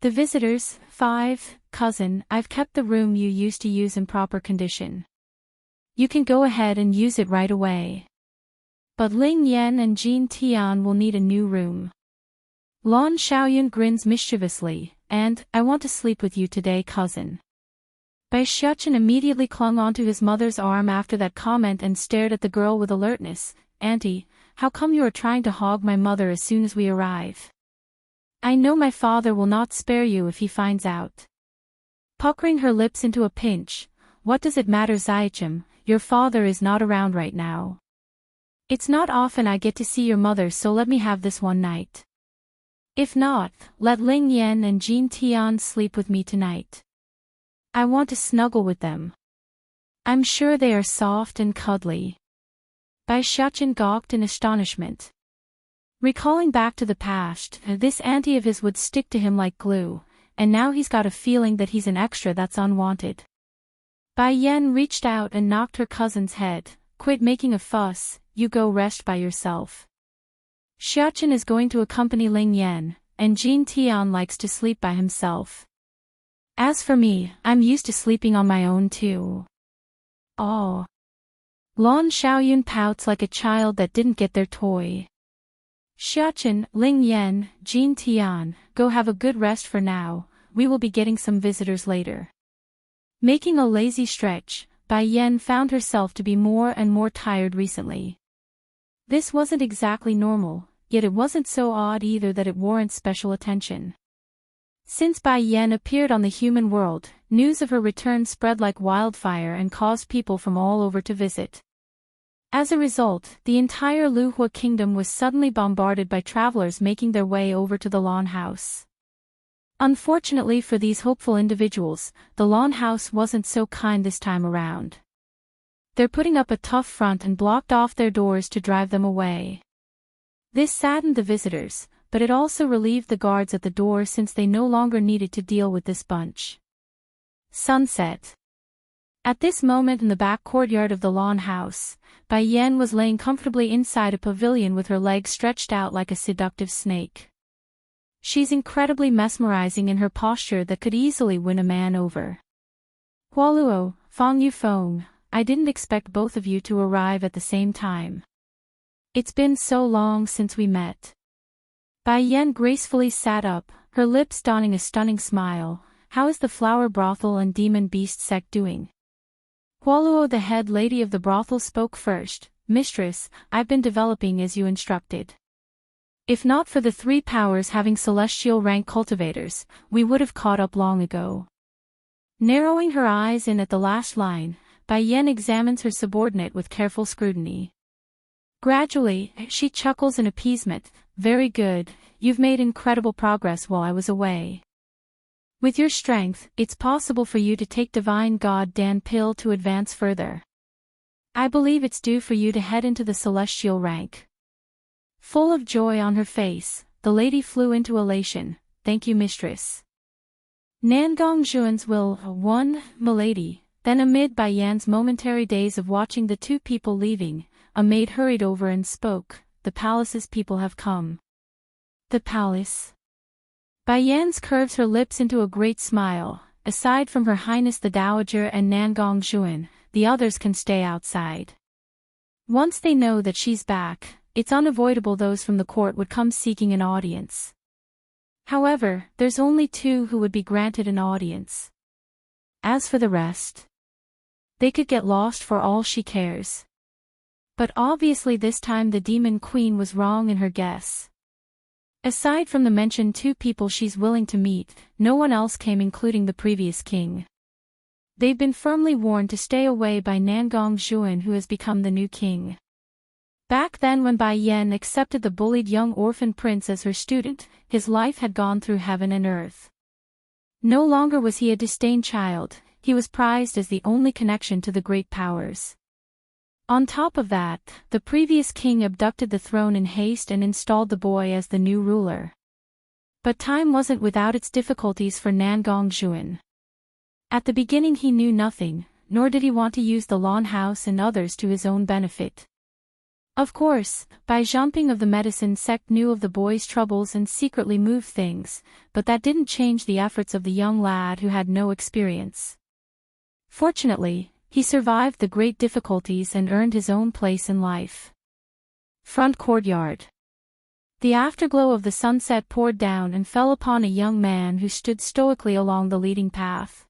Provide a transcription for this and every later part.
The visitors. 5. Cousin, I've kept the room you used to use in proper condition. You can go ahead and use it right away. But Ling Yan and Jean Tian will need a new room. Lan Xiaoyun grins mischievously, and, I want to sleep with you today, cousin. Bai Xiaochen immediately clung onto his mother's arm after that comment and stared at the girl with alertness. Auntie, how come you are trying to hog my mother as soon as we arrive? I know my father will not spare you if he finds out. Puckering her lips into a pinch, what does it matter, Zaichim, your father is not around right now. It's not often I get to see your mother, so let me have this one night. If not, let Ling Yan and Jean Tian sleep with me tonight. I want to snuggle with them. I'm sure they are soft and cuddly. Bai Xiaochen gawked in astonishment. Recalling back to the past, this auntie of his would stick to him like glue, and now he's got a feeling that he's an extra that's unwanted. Bai Yan reached out and knocked her cousin's head. Quit making a fuss, you go rest by yourself. Xiaochen is going to accompany Ling Yan, and Jean Tian likes to sleep by himself. As for me, I'm used to sleeping on my own too. Oh. Lan Xiaoyun pouts like a child that didn't get their toy. Xiaochen, Ling Yan, Jean Tian, go have a good rest for now, we will be getting some visitors later. Making a lazy stretch, Bai Yan found herself to be more and more tired recently. This wasn't exactly normal, yet it wasn't so odd either that it warrants special attention. Since Bai Yan appeared on the human world, news of her return spread like wildfire and caused people from all over to visit. As a result, the entire Luhua kingdom was suddenly bombarded by travelers making their way over to the Lan house. Unfortunately for these hopeful individuals, the Lan house wasn't so kind this time around. They're putting up a tough front and blocked off their doors to drive them away. This saddened the visitors, but it also relieved the guards at the door since they no longer needed to deal with this bunch. Sunset. At this moment in the back courtyard of the Lan house, Bai Yan was laying comfortably inside a pavilion with her legs stretched out like a seductive snake. She's incredibly mesmerizing in her posture that could easily win a man over. Hualuo, Fang Yufeng, I didn't expect both of you to arrive at the same time. It's been so long since we met. Bai Yan gracefully sat up, her lips donning a stunning smile. How is the flower brothel and demon beast sect doing? Hualuo, the head lady of the brothel, spoke first. Mistress, I've been developing as you instructed. If not for the 3 powers having celestial rank cultivators, we would have caught up long ago. Narrowing her eyes in at the last line, Bai Yan examines her subordinate with careful scrutiny. Gradually, she chuckles in appeasement. Very good, you've made incredible progress while I was away. With your strength, it's possible for you to take Divine God Dan Pill to advance further. I believe it's due for you to head into the celestial rank. Full of joy on her face, the lady flew into elation. Thank you, mistress. Nangong Zhuan's will, 1, milady. Then amid Bai Yan's momentary daze of watching the 2 people leaving, a maid hurried over and spoke. The palace's people have come. The palace? Bai Yan curves her lips into a great smile. Aside from Her Highness the Dowager and Nangong Zhuan, the others can stay outside. Once they know that she's back, it's unavoidable those from the court would come seeking an audience. However, there's only 2 who would be granted an audience. As for the rest, they could get lost for all she cares. But obviously this time the Demon Queen was wrong in her guess. Aside from the mentioned 2 people she's willing to meet, no one else came, including the previous king. They've been firmly warned to stay away by Nangong Zhuan, who has become the new king. Back then when Bai Yan accepted the bullied young orphan prince as her student, his life had gone through heaven and earth. No longer was he a disdained child, he was prized as the only connection to the great powers. On top of that, the previous king abducted the throne in haste and installed the boy as the new ruler. But time wasn't without its difficulties for Nangong Zhuan. At the beginning he knew nothing, nor did he want to use the Lan house and others to his own benefit. Of course, Bai Zhangping of the medicine sect knew of the boy's troubles and secretly moved things, but that didn't change the efforts of the young lad who had no experience. Fortunately, he survived the great difficulties and earned his own place in life. Front courtyard. The afterglow of the sunset poured down and fell upon a young man who stood stoically along the leading path.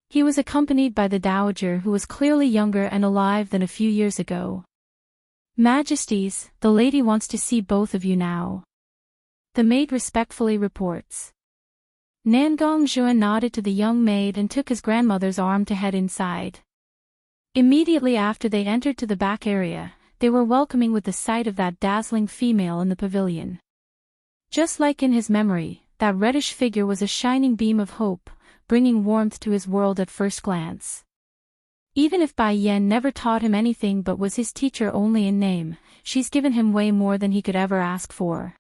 He was accompanied by the dowager who was clearly younger and alive than a few years ago. Majesties, the lady wants to see both of you now. The maid respectfully reports. Nangong Zhuan nodded to the young maid and took his grandmother's arm to head inside. Immediately after they entered to the back area, they were welcoming with the sight of that dazzling female in the pavilion. Just like in his memory, that reddish figure was a shining beam of hope, bringing warmth to his world at first glance. Even if Bai Yan never taught him anything but was his teacher only in name, she's given him way more than he could ever ask for.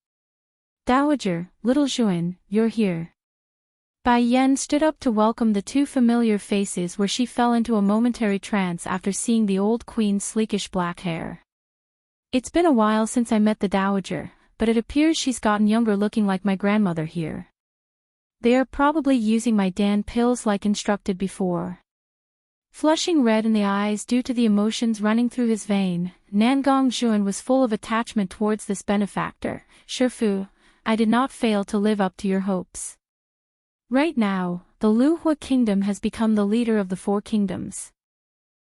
Dowager, little Zhuan, you're here. Bai Yan stood up to welcome the two familiar faces where she fell into a momentary trance after seeing the old queen's sleekish black hair. It's been a while since I met the dowager, but it appears she's gotten younger, looking like my grandmother here. They are probably using my Dan pills like instructed before. Flushing red in the eyes due to the emotions running through his vein, Nangong Zhuan was full of attachment towards this benefactor. Shifu, I did not fail to live up to your hopes. Right now, the Luhua kingdom has become the leader of the four kingdoms.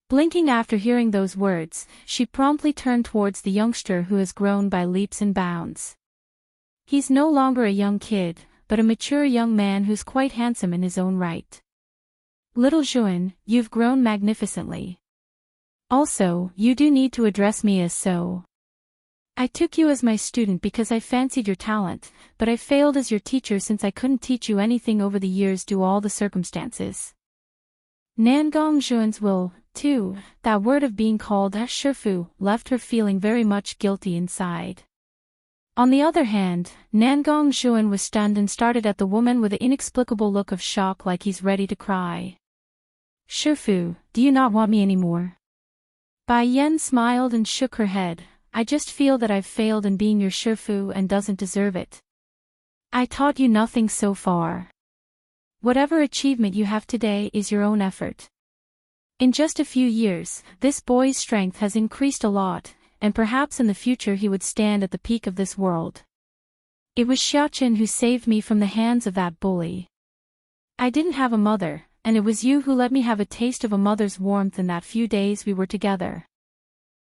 Blinking after hearing those words, she promptly turned towards the youngster who has grown by leaps and bounds. He's no longer a young kid, but a mature young man who's quite handsome in his own right. Little Zhuan, you've grown magnificently. Also, you do need to address me as so. I took you as my student because I fancied your talent, but I failed as your teacher since I couldn't teach you anything over the years due all the circumstances. Nangong Zhuan's will, too, that word of being called a Shifu, left her feeling very much guilty inside. On the other hand, Nangong Zhuan was stunned and started at the woman with an inexplicable look of shock like he's ready to cry. Shifu, do you not want me anymore? Bai Yan smiled and shook her head. I just feel that I've failed in being your Shifu and doesn't deserve it. I taught you nothing so far. Whatever achievement you have today is your own effort. In just a few years, this boy's strength has increased a lot, and perhaps in the future he would stand at the peak of this world. It was Xiaochen who saved me from the hands of that bully. I didn't have a mother, and it was you who let me have a taste of a mother's warmth in that few days we were together.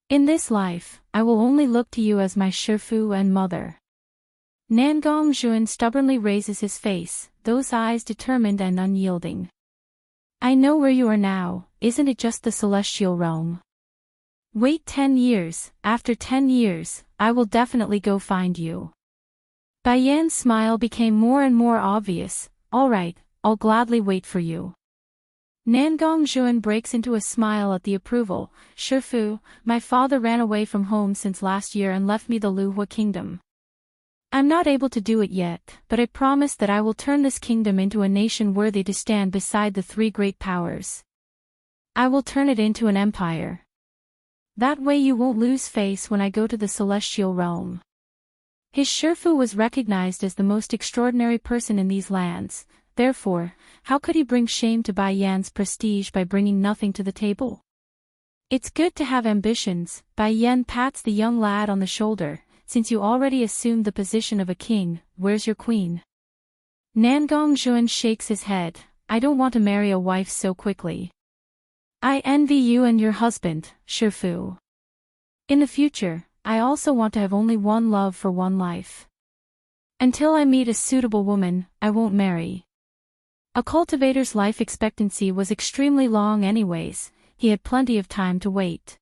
In this life, I will only look to you as my Shifu and mother. Nangong Zhuan stubbornly raises his face, those eyes determined and unyielding. I know where you are now, isn't it just the celestial realm? Wait 10 years, after 10 years, I will definitely go find you. Bai Yan's smile became more and more obvious. All right, I'll gladly wait for you. Nangong Zhuan breaks into a smile at the approval. Shifu, my father ran away from home since last year and left me the Luhua kingdom. I'm not able to do it yet, but I promise that I will turn this kingdom into a nation worthy to stand beside the three great powers. I will turn it into an empire. That way you won't lose face when I go to the celestial realm. His Shifu was recognized as the most extraordinary person in these lands. Therefore, how could he bring shame to Bai Yan's prestige by bringing nothing to the table? It's good to have ambitions. Bai Yan pats the young lad on the shoulder. Since you already assumed the position of a king, where's your queen? Nangong Zhuan shakes his head. I don't want to marry a wife so quickly. I envy you and your husband, Shifu. In the future, I also want to have only one love for one life. Until I meet a suitable woman, I won't marry. A cultivator's life expectancy was extremely long anyways, he had plenty of time to wait.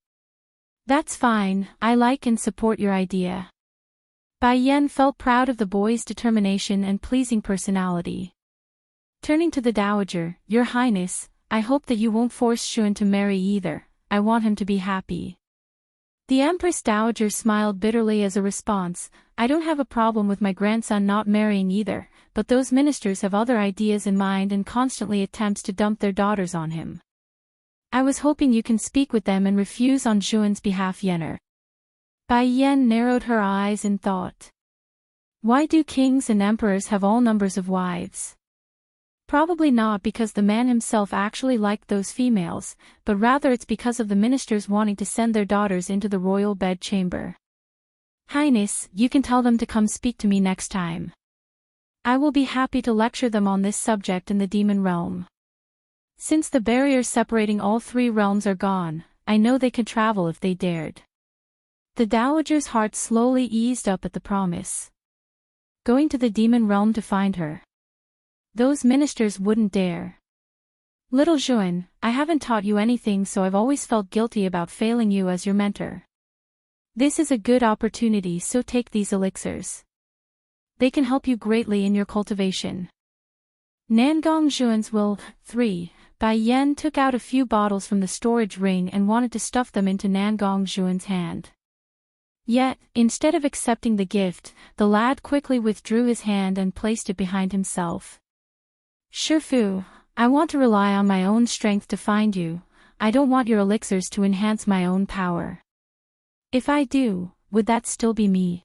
That's fine, I like and support your idea. Bai Yan felt proud of the boy's determination and pleasing personality. Turning to the dowager, Your Highness, I hope that you won't force Zhuan to marry either, I want him to be happy. The Empress Dowager smiled bitterly as a response. I don't have a problem with my grandson not marrying either, but those ministers have other ideas in mind and constantly attempts to dump their daughters on him. I was hoping you can speak with them and refuse on Zhuan's behalf, Yenner. Bai Yan narrowed her eyes in thought. Why do kings and emperors have all numbers of wives? Probably not because the man himself actually liked those females, but rather it's because of the ministers wanting to send their daughters into the royal bedchamber. Highness, you can tell them to come speak to me next time. I will be happy to lecture them on this subject in the demon realm. Since the barriers separating all three realms are gone, I know they could travel if they dared. The dowager's heart slowly eased up at the promise. Going to the demon realm to find her. Those ministers wouldn't dare. Little Juan, I haven't taught you anything, so I've always felt guilty about failing you as your mentor. This is a good opportunity, so take these elixirs. They can help you greatly in your cultivation. Nangong Juan's will. 3. Bai Yan took out a few bottles from the storage ring and wanted to stuff them into Nangong Juan's hand. Yet, instead of accepting the gift, the lad quickly withdrew his hand and placed it behind himself. Shifu, I want to rely on my own strength to find you. I don't want your elixirs to enhance my own power. If I do, would that still be me?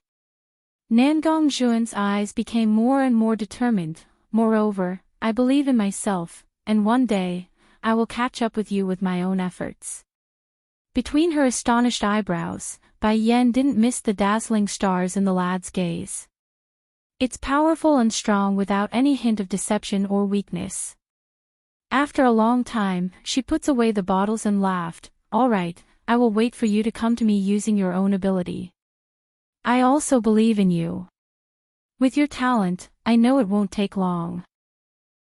Nangong Juan's eyes became more and more determined. Moreover, I believe in myself, and one day, I will catch up with you with my own efforts. Between her astonished eyebrows, Bai Yan didn't miss the dazzling stars in the lad's gaze. It's powerful and strong without any hint of deception or weakness. After a long time, she puts away the bottles and laughed. All right, I will wait for you to come to me using your own ability. I also believe in you. With your talent, I know it won't take long.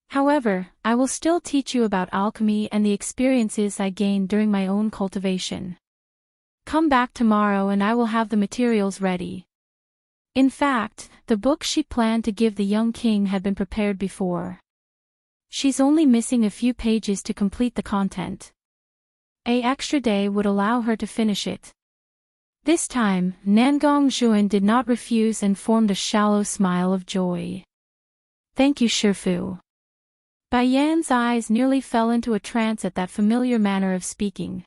However, I will still teach you about alchemy and the experiences I gained during my own cultivation. Come back tomorrow and I will have the materials ready. In fact, the book she planned to give the young king had been prepared before. She's only missing a few pages to complete the content. An extra day would allow her to finish it. This time, Nangong Juan did not refuse and formed a shallow smile of joy. Thank you, Shifu. Bai Yan's eyes nearly fell into a trance at that familiar manner of speaking.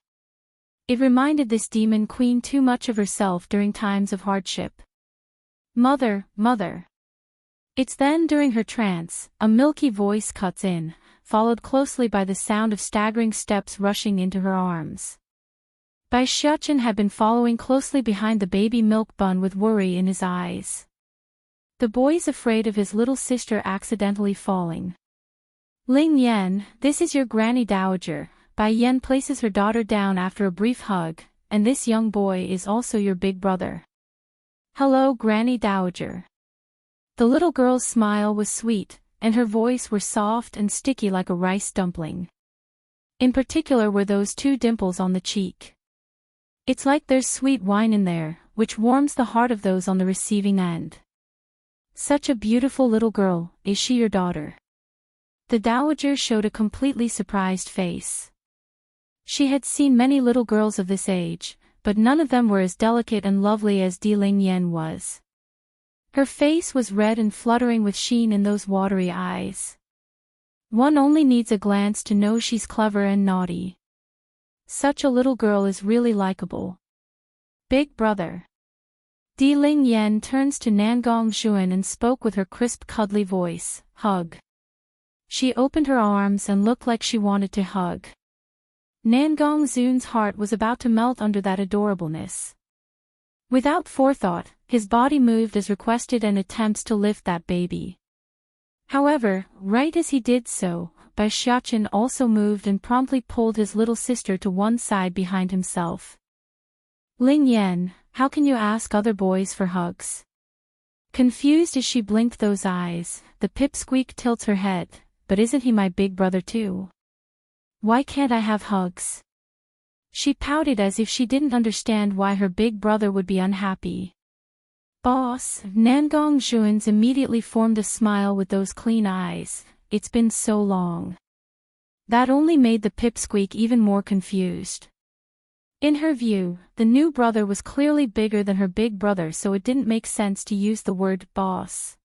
It reminded this demon queen too much of herself during times of hardship. Mother, mother. It's then during her trance, a milky voice cuts in, followed closely by the sound of staggering steps rushing into her arms. Bai Xiaochen had been following closely behind the baby milk bun with worry in his eyes. The boy's afraid of his little sister accidentally falling. Ling Yan, this is your granny dowager. Bai Yan places her daughter down after a brief hug, and this young boy is also your big brother. Hello, Granny Dowager. The little girl's smile was sweet, and her voice were soft and sticky like a rice dumpling. In particular were those two dimples on the cheek. It's like there's sweet wine in there, which warms the heart of those on the receiving end. Such a beautiful little girl, is she your daughter? The dowager showed a completely surprised face. She had seen many little girls of this age, but none of them were as delicate and lovely as Di Ling Yan was. Her face was red and fluttering with sheen in those watery eyes. One only needs a glance to know she's clever and naughty. Such a little girl is really likable. Big brother. Di Ling Yan turns to Nangong Juan and spoke with her crisp cuddly voice, hug. She opened her arms and looked like she wanted to hug. Nangong Zun's heart was about to melt under that adorableness. Without forethought, his body moved as requested and attempts to lift that baby. However, right as he did so, Bai Xiaochen also moved and promptly pulled his little sister to one side behind himself. Ling Yan, how can you ask other boys for hugs? Confused as she blinked those eyes, the pipsqueak tilts her head, but isn't he my big brother too? Why can't I have hugs? She pouted as if she didn't understand why her big brother would be unhappy. Boss, Nangong Juan's immediately formed a smile with those clean eyes. It's been so long. That only made the pipsqueak even more confused. In her view, the new brother was clearly bigger than her big brother, so it didn't make sense to use the word boss.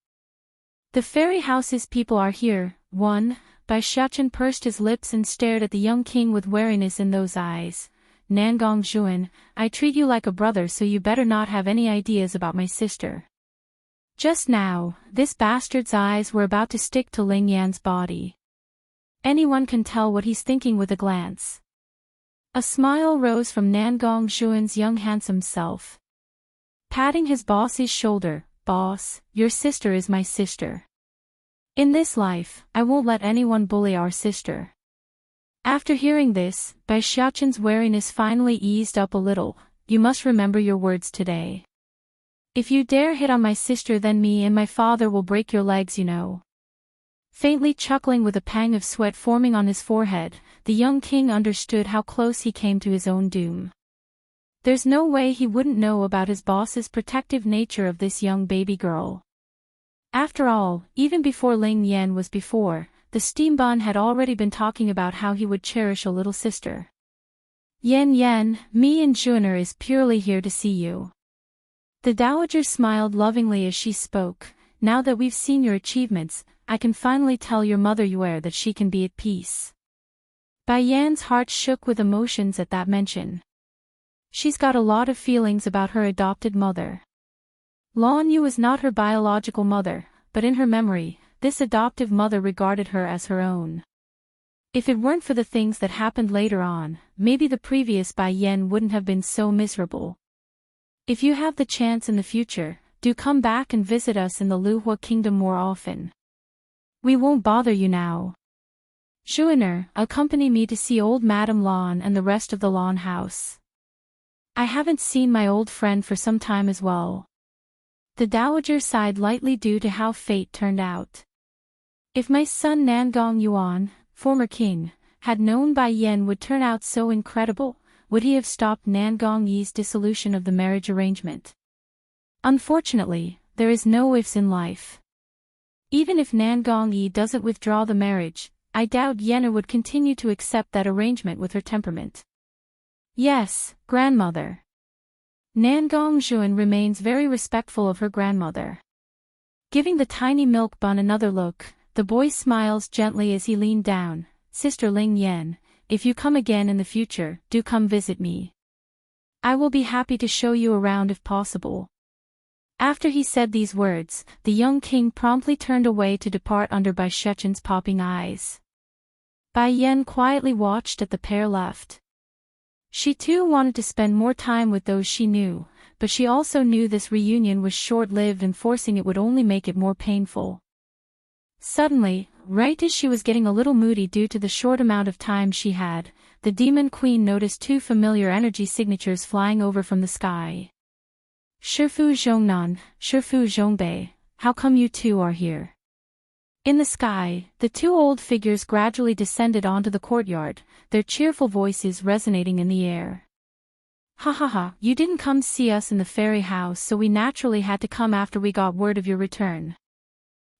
The fairy house's people are here. 1. Bai Xiaochen pursed his lips and stared at the young king with wariness in those eyes. Nangong Zhuan, I treat you like a brother, so you better not have any ideas about my sister. Just now, this bastard's eyes were about to stick to Ling Yan's body. Anyone can tell what he's thinking with a glance. A smile rose from Nangong Zhuan's young handsome self. Patting his boss's shoulder, "Boss, your sister is my sister. In this life, I won't let anyone bully our sister." After hearing this, Bai Xiaoqin's wariness finally eased up a little. "You must remember your words today. If you dare hit on my sister, then me and my father will break your legs, you know." Faintly chuckling with a pang of sweat forming on his forehead, the young king understood how close he came to his own doom. There's no way he wouldn't know about his boss's protective nature of this young baby girl. After all, even before Ling Yan was before, the steambun had already been talking about how he would cherish a little sister. "Yan, me and Juner is purely here to see you." The dowager smiled lovingly as she spoke. "Now that we've seen your achievements, I can finally tell your mother Yue that she can be at peace." Bai Yan's heart shook with emotions at that mention. She's got a lot of feelings about her adopted mother. Lan Yu was not her biological mother, but in her memory, this adoptive mother regarded her as her own. If it weren't for the things that happened later on, maybe the previous Bai Yan wouldn't have been so miserable. If you have the chance in the future, do come back and visit us in the Luhua Kingdom more often. We won't bother you now. Juner, accompany me to see old Madame Lan and the rest of the Lan house. I haven't seen my old friend for some time as well." The dowager sighed lightly due to how fate turned out. If my son Nangong Yuan, former king, had known Bai Yan would turn out so incredible, would he have stopped Nangong Yi's dissolution of the marriage arrangement? Unfortunately, there is no ifs in life. Even if Nangong Yi doesn't withdraw the marriage, I doubt Yenna would continue to accept that arrangement with her temperament. Yes, grandmother. Nangong Zhuan remains very respectful of her grandmother. Giving the tiny milk bun another look, the boy smiles gently as he leaned down. "Sister Ling Yan, if you come again in the future, do come visit me. I will be happy to show you around if possible." After he said these words, the young king promptly turned away to depart under Bai Xiaoqin's popping eyes. Bai Yan quietly watched as the pair left. She too wanted to spend more time with those she knew, but she also knew this reunion was short-lived and forcing it would only make it more painful. Suddenly, right as she was getting a little moody due to the short amount of time she had, the Demon Queen noticed two familiar energy signatures flying over from the sky. "Shifu Zhongnan, Shifu Zhongbei, how come you two are here?" In the sky, the two old figures gradually descended onto the courtyard, their cheerful voices resonating in the air. "Ha ha ha, you didn't come see us in the fairy house, so we naturally had to come after we got word of your return."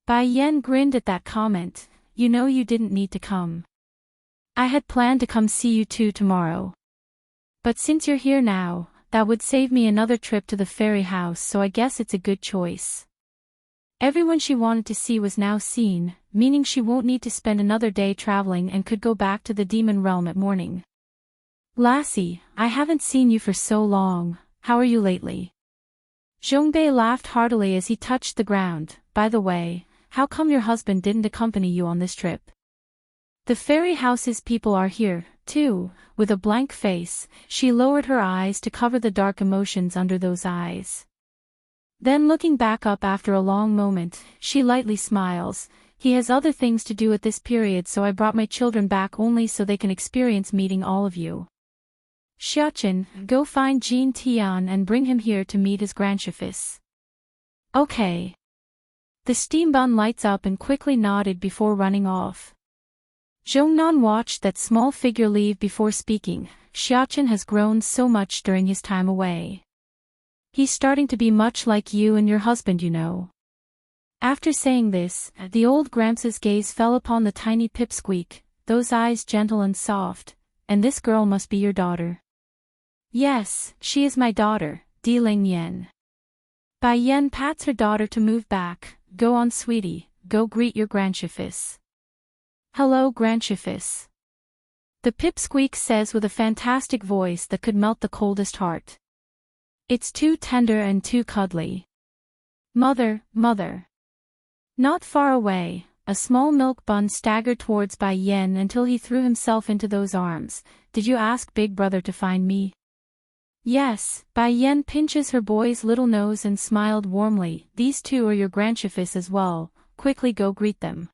Bai Yan grinned at that comment. "You know you didn't need to come. I had planned to come see you two tomorrow. But since you're here now, that would save me another trip to the fairy house, so I guess it's a good choice." Everyone she wanted to see was now seen, meaning she won't need to spend another day traveling and could go back to the demon realm at morning. "Lassie, I haven't seen you for so long, how are you lately?" Zhongbei laughed heartily as he touched the ground. "By the way, how come your husband didn't accompany you on this trip?" "The fairy house's people are here, too." With a blank face, she lowered her eyes to cover the dark emotions under those eyes. Then looking back up after a long moment, she lightly smiles. "He has other things to do at this period, so I brought my children back only so they can experience meeting all of you. Xiaoqin, go find Jean Tian and bring him here to meet his grandchefess." "Okay." The steambun lights up and quickly nodded before running off. Zhongnan watched that small figure leave before speaking. "Xiaoqin has grown so much during his time away. He's starting to be much like you and your husband, you know." After saying this, the old Gramps' gaze fell upon the tiny pipsqueak, those eyes gentle and soft. "And this girl must be your daughter." "Yes, she is my daughter, Di Ling Yan." Bai Yan pats her daughter to move back. "Go on, sweetie, go greet your grandchefess." "Hello, grandchefess." The pipsqueak says with a fantastic voice that could melt the coldest heart. It's too tender and too cuddly. Mother, mother. Not far away, a small milk bun staggered towards Bai Yen until he threw himself into those arms. Did you ask Big Brother to find me? Yes, Bai Yen pinches her boy's little nose and smiled warmly. These two are your grandchefs as well, quickly go greet them.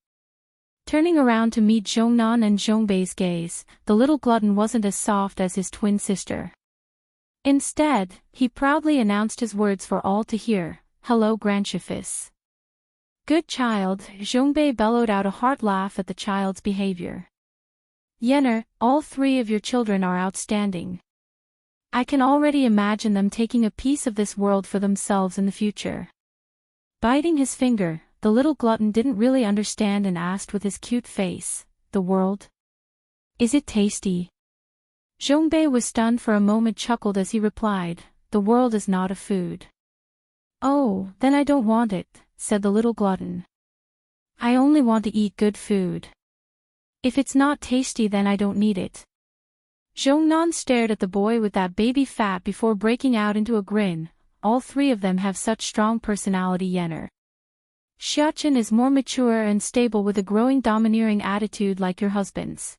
Turning around to meet Zhongnan and Zhongbei's gaze, the little glutton wasn't as soft as his twin sister. Instead, he proudly announced his words for all to hear, hello grandchefs. Good child, Zhongbei bellowed out a heart laugh at the child's behavior. Yenner, all three of your children are outstanding. I can already imagine them taking a piece of this world for themselves in the future. Biting his finger, the little glutton didn't really understand and asked with his cute face, the world? Is it tasty? Zhongbei was stunned for a moment, chuckled as he replied, the world is not a food. Oh, then I don't want it, said the little glutton. I only want to eat good food. If it's not tasty then I don't need it. Zhongnan stared at the boy with that baby fat before breaking out into a grin. All three of them have such strong personality. Yenner. Xiachen is more mature and stable with a growing domineering attitude like your husband's.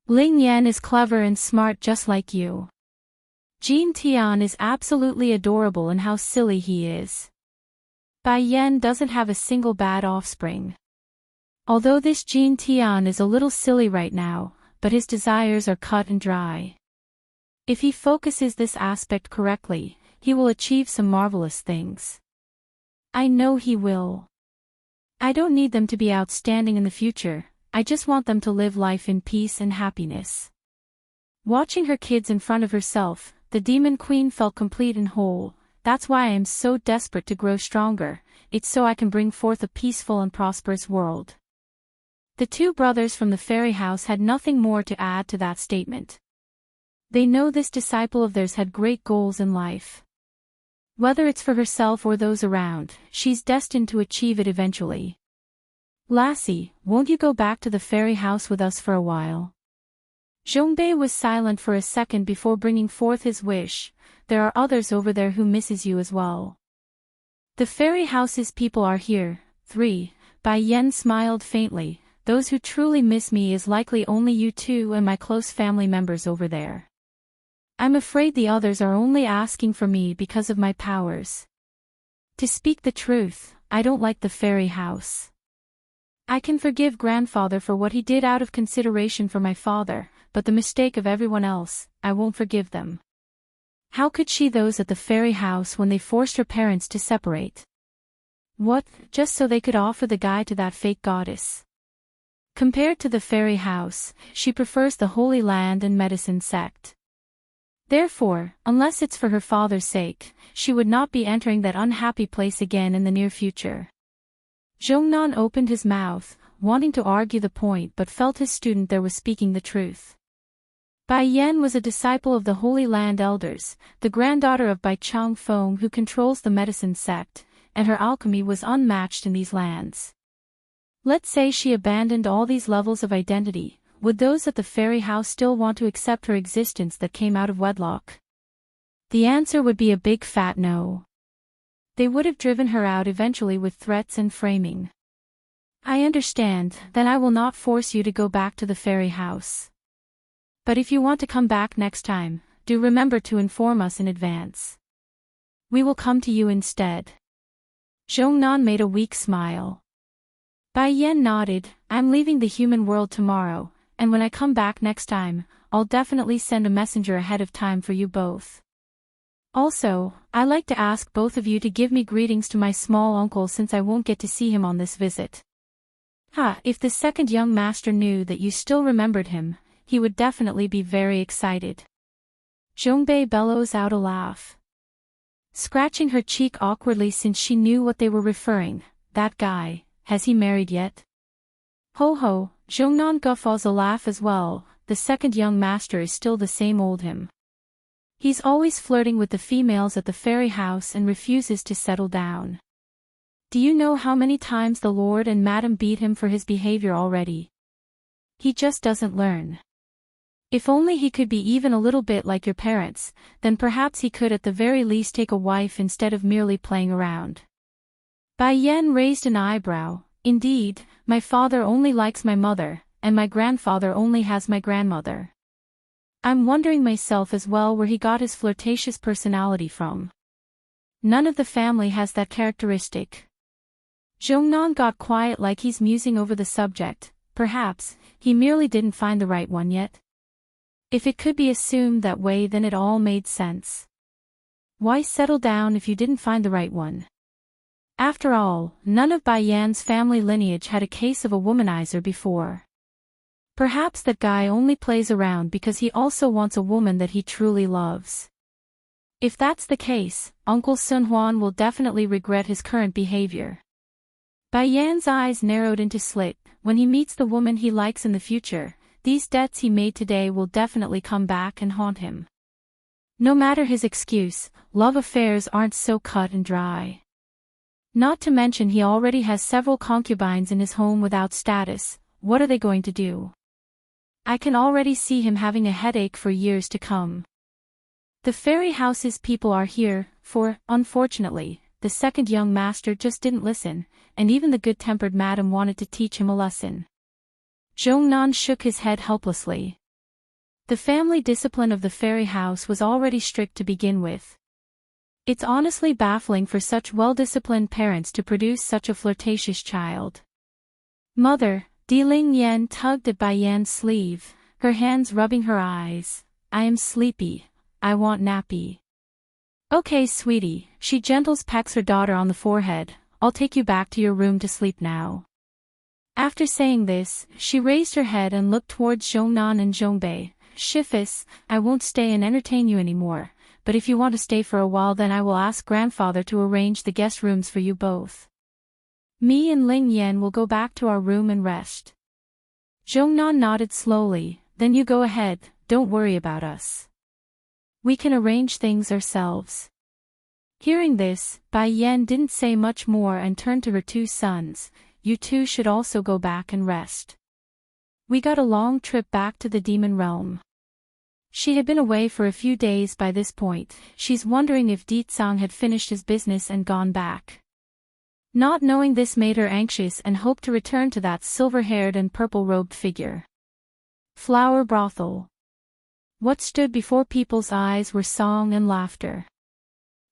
Ling Yan is clever and smart just like you. Jin Tian is absolutely adorable and how silly he is. Bai Yen doesn't have a single bad offspring. Although this Jin Tian is a little silly right now, but his desires are cut and dry. If he focuses this aspect correctly, he will achieve some marvelous things. I know he will. I don't need them to be outstanding in the future, I just want them to live life in peace and happiness. Watching her kids in front of herself, the Demon Queen felt complete and whole. That's why I am so desperate to grow stronger, it's so I can bring forth a peaceful and prosperous world. The two brothers from the fairy house had nothing more to add to that statement. They know this disciple of theirs had great goals in life. Whether it's for herself or those around, she's destined to achieve it eventually. Lassie, won't you go back to the fairy house with us for a while? Zhongbei was silent for a second before bringing forth his wish. There are others over there who misses you as well. The fairy house's people are here. 3. Bai Yen smiled faintly. Those who truly miss me is likely only you two and my close family members over there. I'm afraid the others are only asking for me because of my powers. To speak the truth, I don't like the fairy house. I can forgive grandfather for what he did out of consideration for my father, but the mistake of everyone else, I won't forgive them. How could she those at the fairy house when they forced her parents to separate? What, just so they could offer the guy to that fake goddess? Compared to the fairy house, she prefers the Holy Land and Medicine sect. Therefore, unless it's for her father's sake, she would not be entering that unhappy place again in the near future. Zhongnan opened his mouth, wanting to argue the point but felt his student there was speaking the truth. Bai Yen was a disciple of the Holy Land elders, the granddaughter of Bai Changfeng who controls the medicine sect, and her alchemy was unmatched in these lands. Let's say she abandoned all these levels of identity, would those at the fairy house still want to accept her existence that came out of wedlock? The answer would be a big fat no. They would have driven her out eventually with threats and framing. I understand, then I will not force you to go back to the fairy house. But if you want to come back next time, do remember to inform us in advance. We will come to you instead. Zhongnan made a weak smile. Bai Yen nodded. I'm leaving the human world tomorrow, and when I come back next time, I'll definitely send a messenger ahead of time for you both. Also, I like to ask both of you to give me greetings to my small uncle since I won't get to see him on this visit. If the second young master knew that you still remembered him, he would definitely be very excited. Zhongbei bellows out a laugh. Scratching her cheek awkwardly since she knew what they were referring, that guy, has he married yet? Ho ho, Zhongnan guffaws a laugh as well, the second young master is still the same old him. He's always flirting with the females at the fairy house and refuses to settle down. Do you know how many times the Lord and Madam beat him for his behavior already? He just doesn't learn. If only he could be even a little bit like your parents, then perhaps he could at the very least take a wife instead of merely playing around. Bai Yan raised an eyebrow. Indeed, my father only likes my mother, and my grandfather only has my grandmother. I'm wondering myself as well where he got his flirtatious personality from. None of the family has that characteristic. Zhongnan got quiet like he's musing over the subject. Perhaps, he merely didn't find the right one yet. If it could be assumed that way, then it all made sense. Why settle down if you didn't find the right one? After all, none of Bai Yan's family lineage had a case of a womanizer before. Perhaps that guy only plays around because he also wants a woman that he truly loves. If that's the case, Uncle Sun Huan will definitely regret his current behavior. Bai Yan's eyes narrowed into slit. When he meets the woman he likes in the future, these debts he made today will definitely come back and haunt him. No matter his excuse, love affairs aren't so cut and dry. Not to mention he already has several concubines in his home without status. What are they going to do? I can already see him having a headache for years to come. The fairy house's people are here, for, unfortunately, the second young master just didn't listen, and even the good-tempered madam wanted to teach him a lesson. Zhongnan shook his head helplessly. The family discipline of the fairy house was already strict to begin with. It's honestly baffling for such well-disciplined parents to produce such a flirtatious child. Mother, Ling Yan tugged at Bai Yan's sleeve, her hands rubbing her eyes. I am sleepy. I want nappy. Okay, sweetie, she gentles pecks her daughter on the forehead. I'll take you back to your room to sleep now. After saying this, she raised her head and looked towards Zhongnan and Zhongbei. Shifus, I won't stay and entertain you anymore, but if you want to stay for a while then I will ask grandfather to arrange the guest rooms for you both. Me and Ling Yan will go back to our room and rest. Zhongnan nodded slowly. Then you go ahead, don't worry about us. We can arrange things ourselves. Hearing this, Bai Yan didn't say much more and turned to her two sons. You two should also go back and rest. We got a long trip back to the demon realm. She had been away for a few days by this point. She's wondering if Ditsang had finished his business and gone back. Not knowing this made her anxious and hoped to return to that silver-haired and purple-robed figure. Flower brothel. What stood before people's eyes were song and laughter.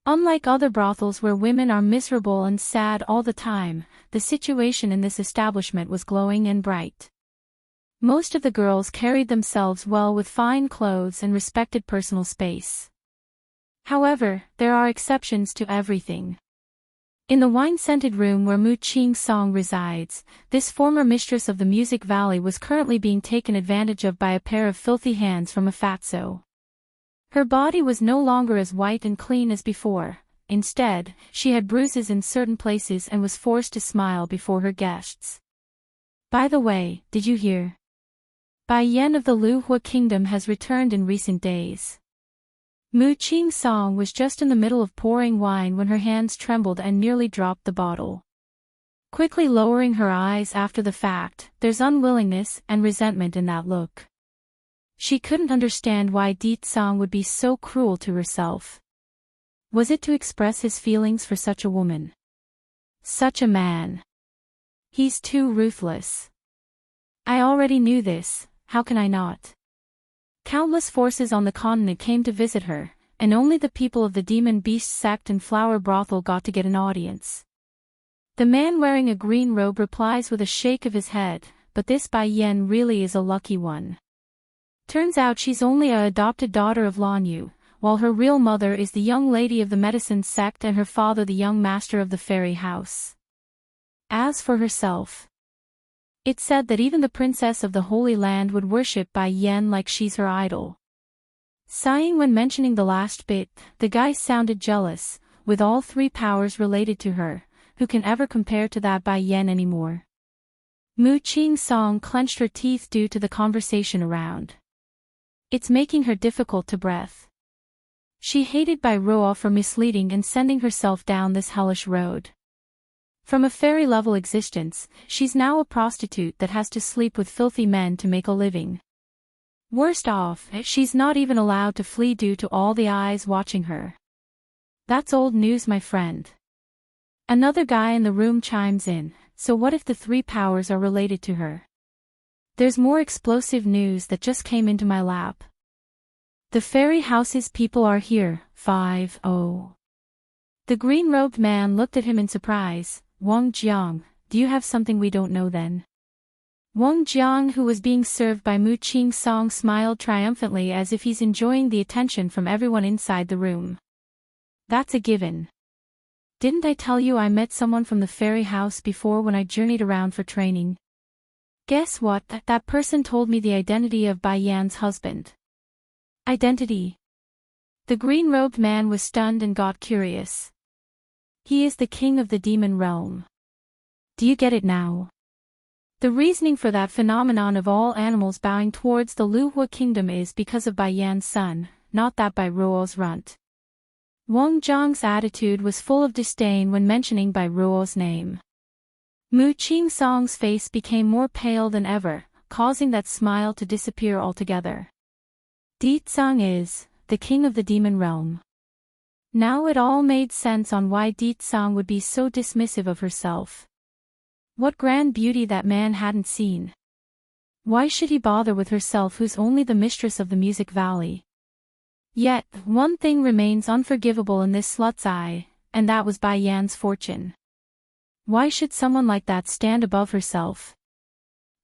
Unlike other brothels where women are miserable and sad all the time, the situation in this establishment was glowing and bright. Most of the girls carried themselves well with fine clothes and respected personal space. However, there are exceptions to everything. In the wine-scented room where Mu Qing Song resides, this former mistress of the Music Valley was currently being taken advantage of by a pair of filthy hands from a fatso. Her body was no longer as white and clean as before. Instead, she had bruises in certain places and was forced to smile before her guests. By the way, did you hear? Bai Yan of the Lu Hua Kingdom has returned in recent days. Mu Qing Song was just in the middle of pouring wine when her hands trembled and nearly dropped the bottle. Quickly lowering her eyes after the fact, there's unwillingness and resentment in that look. She couldn't understand why Ditsang would be so cruel to herself. Was it to express his feelings for such a woman? Such a man. He's too ruthless. I already knew this, how can I not? Countless forces on the continent came to visit her, and only the people of the Demon Beast sect and Flower Brothel got to get an audience. The man wearing a green robe replies with a shake of his head, but this Bai Yan really is a lucky one. Turns out she's only a adopted daughter of Lan Yu, while her real mother is the young lady of the medicine sect and her father the young master of the fairy house. As for herself, it's said that even the princess of the Holy Land would worship Bai Yan like she's her idol. Sighing when mentioning the last bit, the guy sounded jealous. With all three powers related to her, who can ever compare to that Bai Yan anymore? Mu Qing Song clenched her teeth due to the conversation around. It's making her difficult to breathe. She hated Bai Ruo for misleading and sending herself down this hellish road. From a fairy-level existence, she's now a prostitute that has to sleep with filthy men to make a living. Worst off, she's not even allowed to flee due to all the eyes watching her. That's old news, my friend. Another guy in the room chimes in, so what if the three powers are related to her? There's more explosive news that just came into my lap. The fairy house's people are here, 5-0. The green-robed man looked at him in surprise. Wang Jiang, do you have something we don't know then? Wang Jiang, who was being served by Mu Qing Song, smiled triumphantly as if he's enjoying the attention from everyone inside the room. That's a given. Didn't I tell you I met someone from the fairy house before when I journeyed around for training? Guess what? That person told me the identity of Bai Yan's husband. Identity? The green-robed man was stunned and got curious. He is the king of the demon realm. Do you get it now? The reasoning for that phenomenon of all animals bowing towards the Luhua kingdom is because of Bai Yan's son, not that Bai Ruo's runt. Wang Jiang's attitude was full of disdain when mentioning Bai Ruo's name. Mu Qing Song's face became more pale than ever, causing that smile to disappear altogether. Di Tsang is the king of the demon realm. Now it all made sense on why Di Tsang would be so dismissive of herself. What grand beauty that man hadn't seen. Why should he bother with herself, who's only the mistress of the Music Valley? Yet, one thing remains unforgivable in this slut's eye, and that was Bai Yan's fortune. Why should someone like that stand above herself?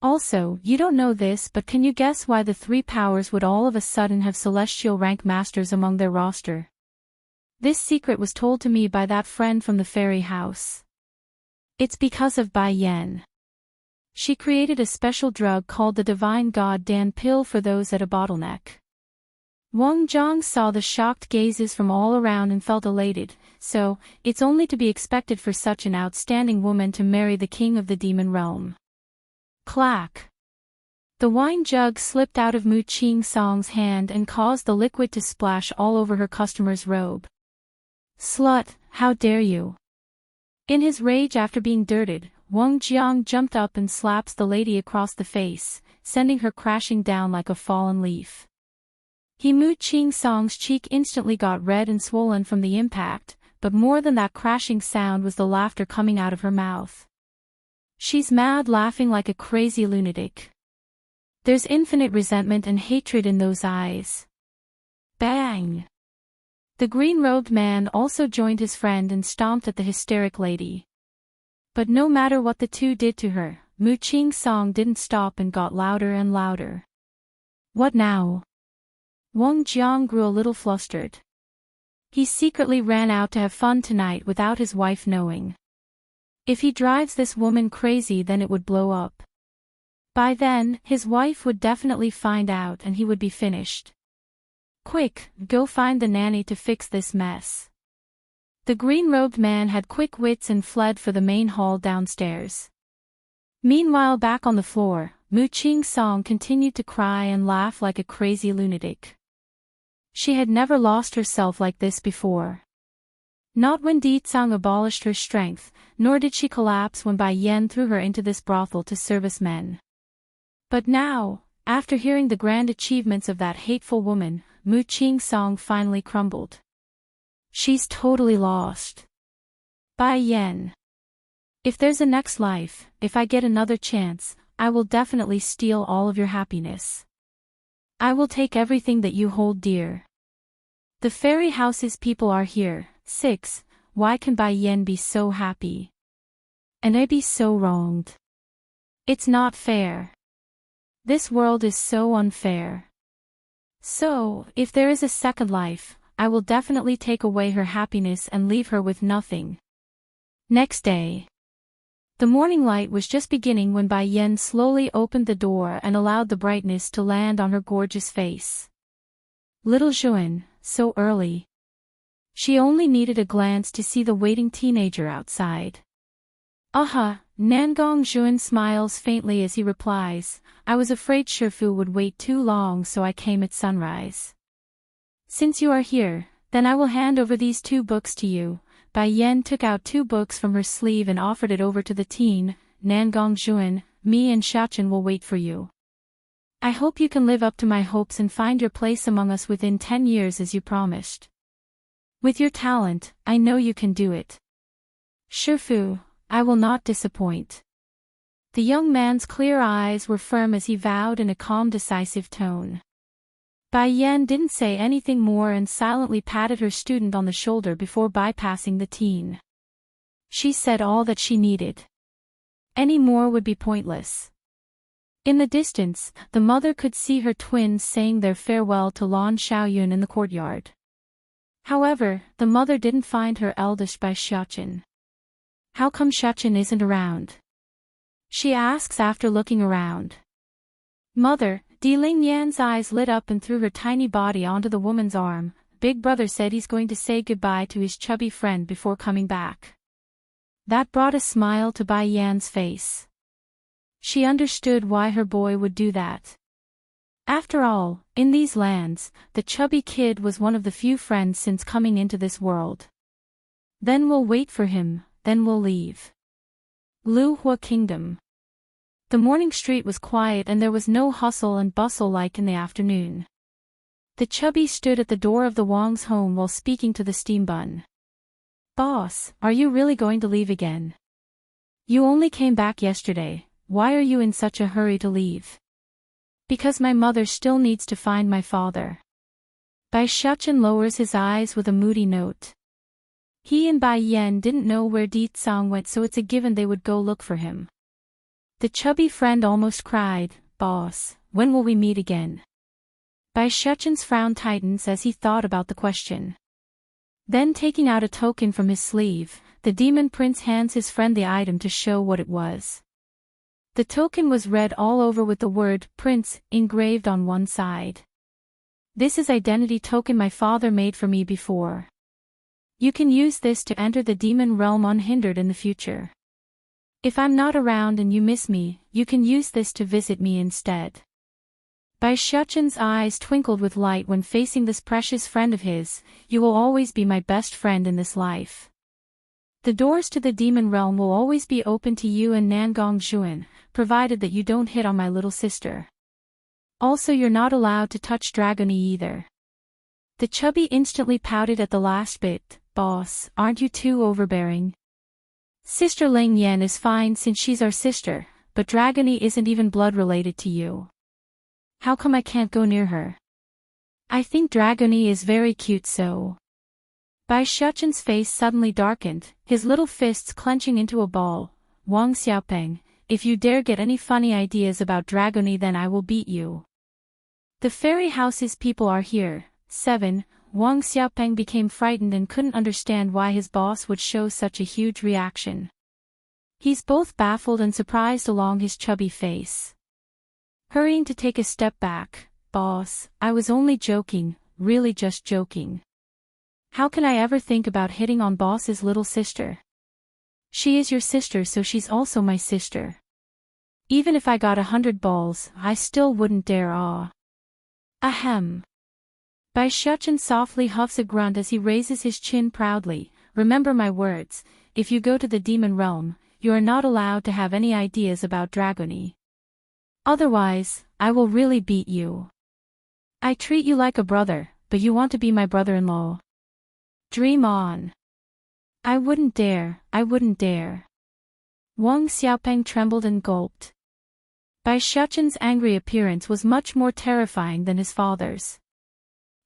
Also, you don't know this, but can you guess why the three powers would all of a sudden have celestial rank masters among their roster? This secret was told to me by that friend from the fairy house. It's because of Bai Yan. She created a special drug called the Divine God Dan pill for those at a bottleneck. Wang Jiang saw the shocked gazes from all around and felt elated, so, it's only to be expected for such an outstanding woman to marry the king of the demon realm. Clack! The wine jug slipped out of Mu Qing Song's hand and caused the liquid to splash all over her customer's robe. Slut, how dare you! In his rage after being dirted, Wang Jiang jumped up and slaps the lady across the face, sending her crashing down like a fallen leaf. Mu Qing Song's cheek instantly got red and swollen from the impact, but more than that crashing sound was the laughter coming out of her mouth. She's mad, laughing like a crazy lunatic. There's infinite resentment and hatred in those eyes. Bang! The green-robed man also joined his friend and stomped at the hysteric lady. But no matter what the two did to her, Mu Qing Song didn't stop and got louder and louder. What now? Wang Jiang grew a little flustered. He secretly ran out to have fun tonight without his wife knowing. If he drives this woman crazy, then it would blow up. By then, his wife would definitely find out and he would be finished. Quick, go find the nanny to fix this mess. The green-robed man had quick wits and fled for the main hall downstairs. Meanwhile, back on the floor, Mu Qing Song continued to cry and laugh like a crazy lunatic. She had never lost herself like this before. Not when Di Tsang abolished her strength, nor did she collapse when Bai Yan threw her into this brothel to service men. But now, after hearing the grand achievements of that hateful woman, Mu Qing Song finally crumbled. She's totally lost. Bai Yan. If there's a next life, if I get another chance, I will definitely steal all of your happiness. I will take everything that you hold dear. The fairy house's people are here. 6. Why can Bai Yan be so happy? And I be so wronged? It's not fair. This world is so unfair. So, if there is a second life, I will definitely take away her happiness and leave her with nothing. Next day. The morning light was just beginning when Bai Yan slowly opened the door and allowed the brightness to land on her gorgeous face. Little Juan, so early. She only needed a glance to see the waiting teenager outside. Nangong Juan smiles faintly as he replies, I was afraid Shifu would wait too long, so I came at sunrise. Since you are here, then I will hand over these 2 books to you. Bai Yan took out 2 books from her sleeve and offered it over to the teen. Nangong Juan, me and Xiachen will wait for you. I hope you can live up to my hopes and find your place among us within 10 years as you promised. With your talent, I know you can do it. Shifu, I will not disappoint. The young man's clear eyes were firm as he vowed in a calm, decisive tone. Bai Yan didn't say anything more and silently patted her student on the shoulder before bypassing the teen. She said all that she needed. Any more would be pointless. In the distance, the mother could see her twins saying their farewell to Lan Xiaoyun in the courtyard. However, the mother didn't find her eldest Bai Xiaochen. How come Xiaochen isn't around? She asks after looking around. Mother, Ling Yan's eyes lit up and threw her tiny body onto the woman's arm. Big brother said he's going to say goodbye to his chubby friend before coming back. That brought a smile to Bai Yan's face. She understood why her boy would do that. After all, in these lands, the chubby kid was one of the few friends since coming into this world. Then we'll wait for him, then we'll leave. Lu Hua Kingdom. The morning street was quiet and there was no hustle and bustle like in the afternoon. The chubby stood at the door of the Wang's home while speaking to the steam bun. Boss, are you really going to leave again? You only came back yesterday, why are you in such a hurry to leave? Because my mother still needs to find my father. Bai Xiaochen lowers his eyes with a moody note. He and Bai Yan didn't know where Di Tsang went, so it's a given they would go look for him. The chubby friend almost cried, Boss, when will we meet again? Bai Xiaochen's frown tightens as he thought about the question. Then taking out a token from his sleeve, the demon prince hands his friend the item to show what it was. The token was red all over with the word, Prince, engraved on one side. This is identity token my father made for me before. You can use this to enter the demon realm unhindered in the future. If I'm not around and you miss me, you can use this to visit me instead. Bai Xiaochen's eyes twinkled with light when facing this precious friend of his. You will always be my best friend in this life. The doors to the demon realm will always be open to you and Nangong Zhuan, provided that you don't hit on my little sister. Also, you're not allowed to touch Dragony either. The chubby instantly pouted at the last bit. Boss, aren't you too overbearing? Sister Ling Yan is fine since she's our sister, but Dragony isn't even blood related to you. How come I can't go near her? I think Dragony is very cute so. Bai Xiaochen's face suddenly darkened, his little fists clenching into a ball. Wang Xiaopeng, if you dare get any funny ideas about Dragony then I will beat you. The fairy house's people are here. 7. Wang Xiaopeng became frightened and couldn't understand why his boss would show such a huge reaction. He's both baffled and surprised along his chubby face. Hurrying to take a step back, Boss, I was only joking, really just joking. How can I ever think about hitting on Boss's little sister? She is your sister so she's also my sister. Even if I got 100 balls, I still wouldn't dare Ahem. Bai Xiaochen softly huffs a grunt as he raises his chin proudly. Remember my words, if you go to the demon realm, you are not allowed to have any ideas about Dragony. Otherwise, I will really beat you. I treat you like a brother, but you want to be my brother-in-law. Dream on. I wouldn't dare, I wouldn't dare. Wang Xiaopeng trembled and gulped. Bai Xiaochen's angry appearance was much more terrifying than his father's.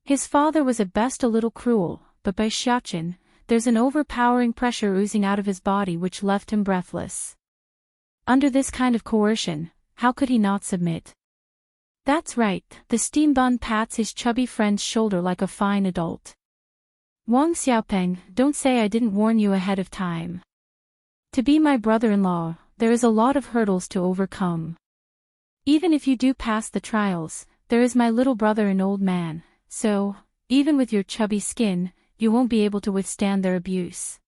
His father was at best a little cruel, but Bai Xiaochen, there's an overpowering pressure oozing out of his body which left him breathless. Under this kind of coercion, how could he not submit? That's right, the steam bun pats his chubby friend's shoulder like a fine adult. Wang Xiaopeng, don't say I didn't warn you ahead of time. To be my brother-in-law, there is a lot of hurdles to overcome. Even if you do pass the trials, there is my little brother an old man. So, even with your chubby skin, you won't be able to withstand their abuse.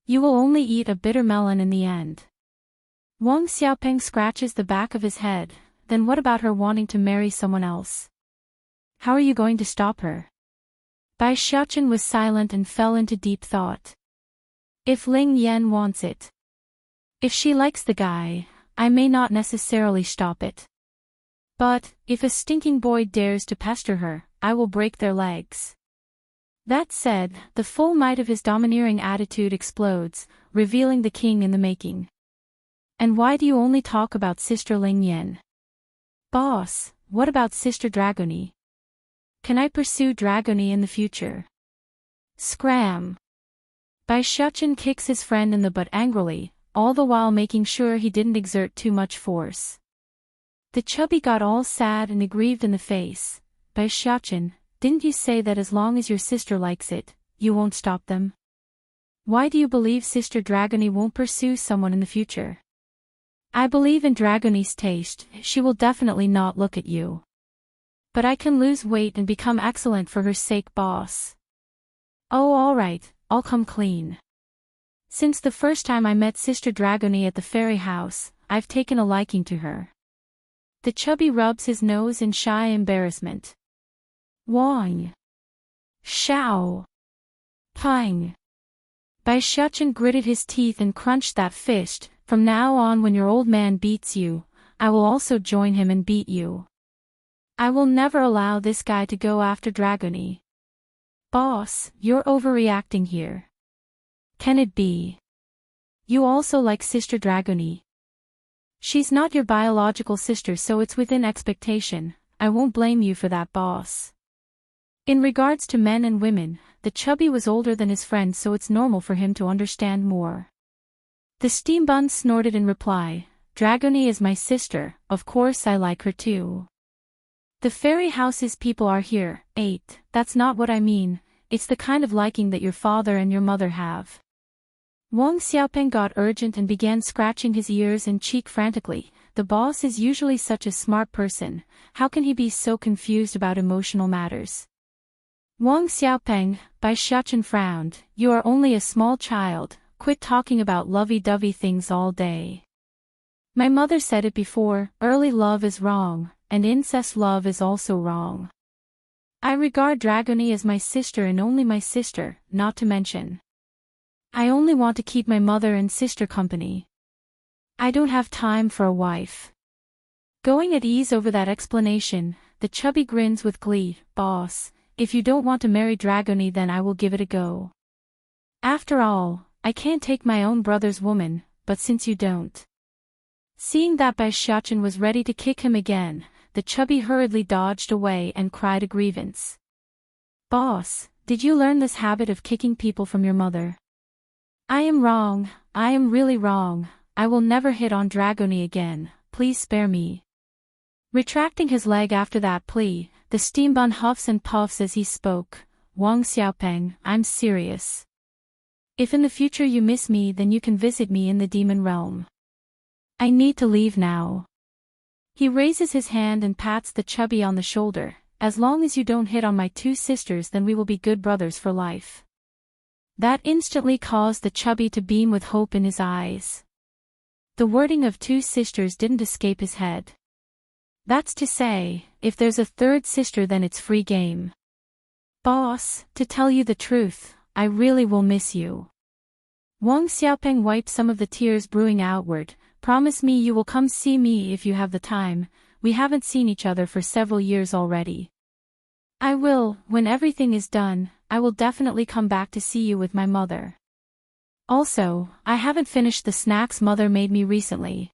You will only eat a bitter melon in the end. Wang Xiaopeng scratches the back of his head. Then what about her wanting to marry someone else? How are you going to stop her? Bai Xiaochen was silent and fell into deep thought. If Ling Yan wants it. If she likes the guy, I may not necessarily stop it. But, if a stinking boy dares to pester her, I will break their legs. That said, the full might of his domineering attitude explodes, revealing the king in the making. And why do you only talk about Sister Ling Yan? Boss, what about Sister Dragony? Can I pursue Dragony in the future? Scram! Bai Shuchen kicks his friend in the butt angrily, all the while making sure he didn't exert too much force. The chubby got all sad and aggrieved in the face. Bai Shuchen, didn't you say that as long as your sister likes it, you won't stop them? Why do you believe Sister Dragony won't pursue someone in the future? I believe in Dragony's taste, she will definitely not look at you. But I can lose weight and become excellent for her sake, boss. Oh, alright, I'll come clean. Since the first time I met Sister Dragony at the fairy house, I've taken a liking to her. The chubby rubs his nose in shy embarrassment. Wang. Shao. Pang. Bai Shuchen gritted his teeth and crunched that fist. From now on, when your old man beats you, I will also join him and beat you. I will never allow this guy to go after Dragony. Boss, you're overreacting here. Can it be? You also like Sister Dragony? She's not your biological sister, so it's within expectation. I won't blame you for that, boss. In regards to men and women, the chubby was older than his friend, so it's normal for him to understand more. The steam bun snorted in reply, Dragony is my sister, of course I like her too. The fairy house's people are here, 8, that's not what I mean, it's the kind of liking that your father and your mother have. Wang Xiaopeng got urgent and began scratching his ears and cheek frantically. The boss is usually such a smart person, how can he be so confused about emotional matters? Wang Xiaopeng, Bai Shuchen frowned, you are only a small child. Quit talking about lovey-dovey things all day. My mother said it before, early love is wrong, and incest love is also wrong. I regard Dragony as my sister and only my sister, not to mention. I only want to keep my mother and sister company. I don't have time for a wife. Going at ease over that explanation, the chubby grins with glee, boss, if you don't want to marry Dragony then I will give it a go. After all, I can't take my own brother's woman, but since you don't. Seeing that Bai Shuchen was ready to kick him again, the chubby hurriedly dodged away and cried a grievance. Boss, did you learn this habit of kicking people from your mother? I am wrong, I am really wrong, I will never hit on Dragony again, please spare me. Retracting his leg after that plea, the steam bun huffs and puffs as he spoke, Wang Xiaopeng, I'm serious. If in the future you miss me then you can visit me in the demon realm. I need to leave now. He raises his hand and pats the chubby on the shoulder, as long as you don't hit on my two sisters then we will be good brothers for life. That instantly caused the chubby to beam with hope in his eyes. The wording of two sisters didn't escape his head. That's to say, if there's a third sister then it's free game. Boss, to tell you the truth, I really will miss you. Wang Xiaopeng wiped some of the tears brewing outward, promise me you will come see me if you have the time, we haven't seen each other for several years already. I will, when everything is done, I will definitely come back to see you with my mother. Also, I haven't finished the snacks mother made me recently.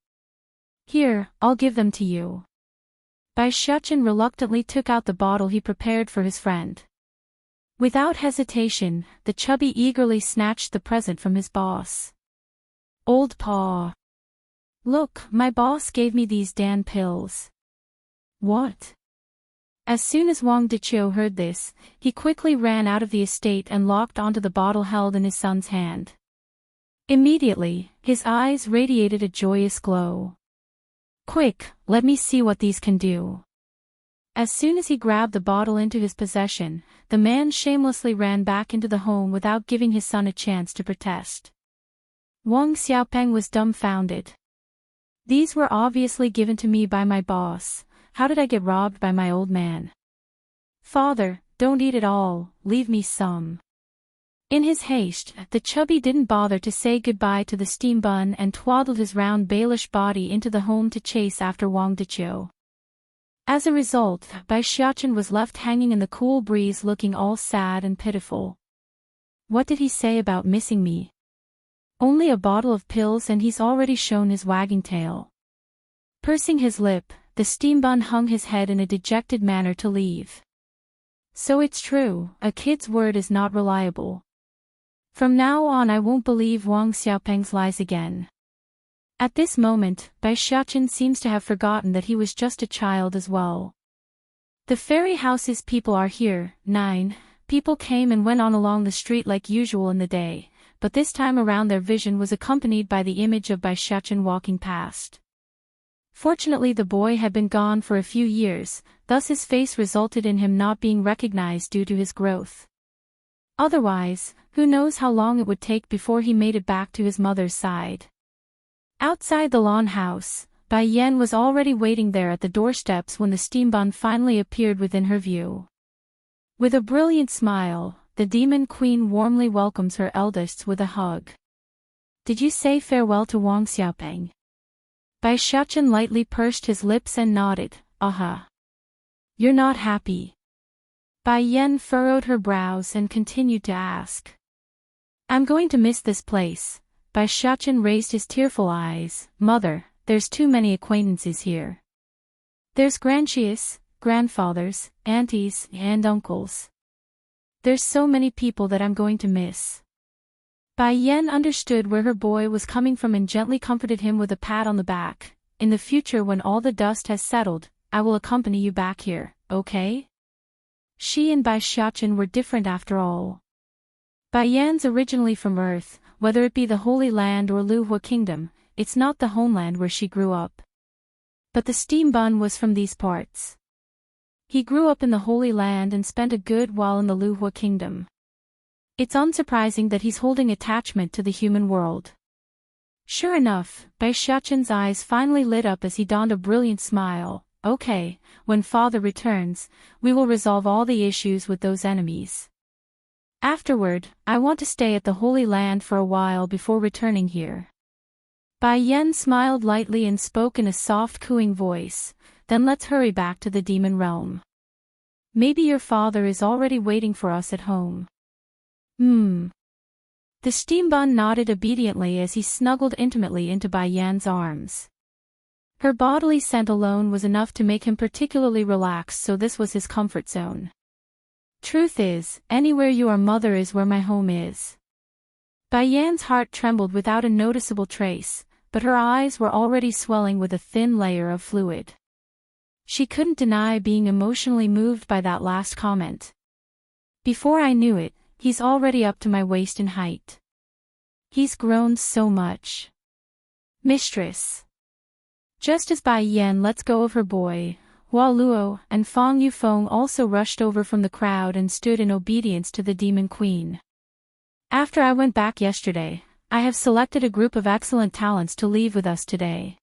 Here, I'll give them to you. Bai Shuchen reluctantly took out the bottle he prepared for his friend. Without hesitation, the chubby eagerly snatched the present from his boss. Old paw. Look, my boss gave me these Dan pills. What? As soon as Wang Diqiu heard this, he quickly ran out of the estate and locked onto the bottle held in his son's hand. Immediately, his eyes radiated a joyous glow. Quick, let me see what these can do. As soon as he grabbed the bottle into his possession, the man shamelessly ran back into the home without giving his son a chance to protest. Wang Xiaopeng was dumbfounded. These were obviously given to me by my boss, how did I get robbed by my old man? Father, don't eat it all, leave me some. In his haste, the chubby didn't bother to say goodbye to the steam bun and twaddled his round baelish body into the home to chase after Wang Diqiu. As a result, Bai Xiaochen was left hanging in the cool breeze looking all sad and pitiful. What did he say about missing me? Only a bottle of pills and he's already shown his wagging tail. Pursing his lip, the steam bun hung his head in a dejected manner to leave. So it's true, a kid's word is not reliable. From now on I won't believe Wang Xiaopeng's lies again. At this moment, Bai Xiaochen seems to have forgotten that he was just a child as well. The fairy house's people are here. 9. People came and went on along the street like usual in the day, but this time around their vision was accompanied by the image of Bai Xiaochen walking past. Fortunately the boy had been gone for a few years, thus his face resulted in him not being recognized due to his growth. Otherwise, who knows how long it would take before he made it back to his mother's side. Outside the lawn house, Bai Yan was already waiting there at the doorsteps when the steam bun finally appeared within her view. With a brilliant smile, the demon queen warmly welcomes her eldest with a hug. Did you say farewell to Wang Xiaopeng? Bai Xiaochen lightly pursed his lips and nodded, You're not happy. Bai Yan furrowed her brows and continued to ask. I'm going to miss this place. Bai Xiaochen raised his tearful eyes. Mother, there's too many acquaintances here. There's grandchiefs, grandfathers, aunties, and uncles. There's so many people that I'm going to miss. Bai Yan understood where her boy was coming from and gently comforted him with a pat on the back. In the future when all the dust has settled, I will accompany you back here, okay? She and Bai Xiaochen were different after all. Bai Yan's originally from Earth, whether it be the Holy Land or Luhua Kingdom, it's not the homeland where she grew up. But the steam bun was from these parts. He grew up in the Holy Land and spent a good while in the Luhua Kingdom. It's unsurprising that he's holding attachment to the human world. Sure enough, Bai Xiaochen's eyes finally lit up as he donned a brilliant smile. Okay, when father returns, we will resolve all the issues with those enemies. Afterward, I want to stay at the Holy Land for a while before returning here. Bai Yan smiled lightly and spoke in a soft cooing voice, then let's hurry back to the demon realm. Maybe your father is already waiting for us at home. The steam bun nodded obediently as he snuggled intimately into Bai Yan's arms. Her bodily scent alone was enough to make him particularly relaxed, so this was his comfort zone. Truth is, anywhere you are mother is where my home is. Bai Yan's heart trembled without a noticeable trace, but her eyes were already swelling with a thin layer of fluid. She couldn't deny being emotionally moved by that last comment. Before I knew it, he's already up to my waist in height. He's grown so much. Mistress. Just as Bai Yan lets go of her boy, Hua Luo and Fang Yufeng also rushed over from the crowd and stood in obedience to the demon queen. After I went back yesterday, I have selected a group of excellent talents to leave with us today.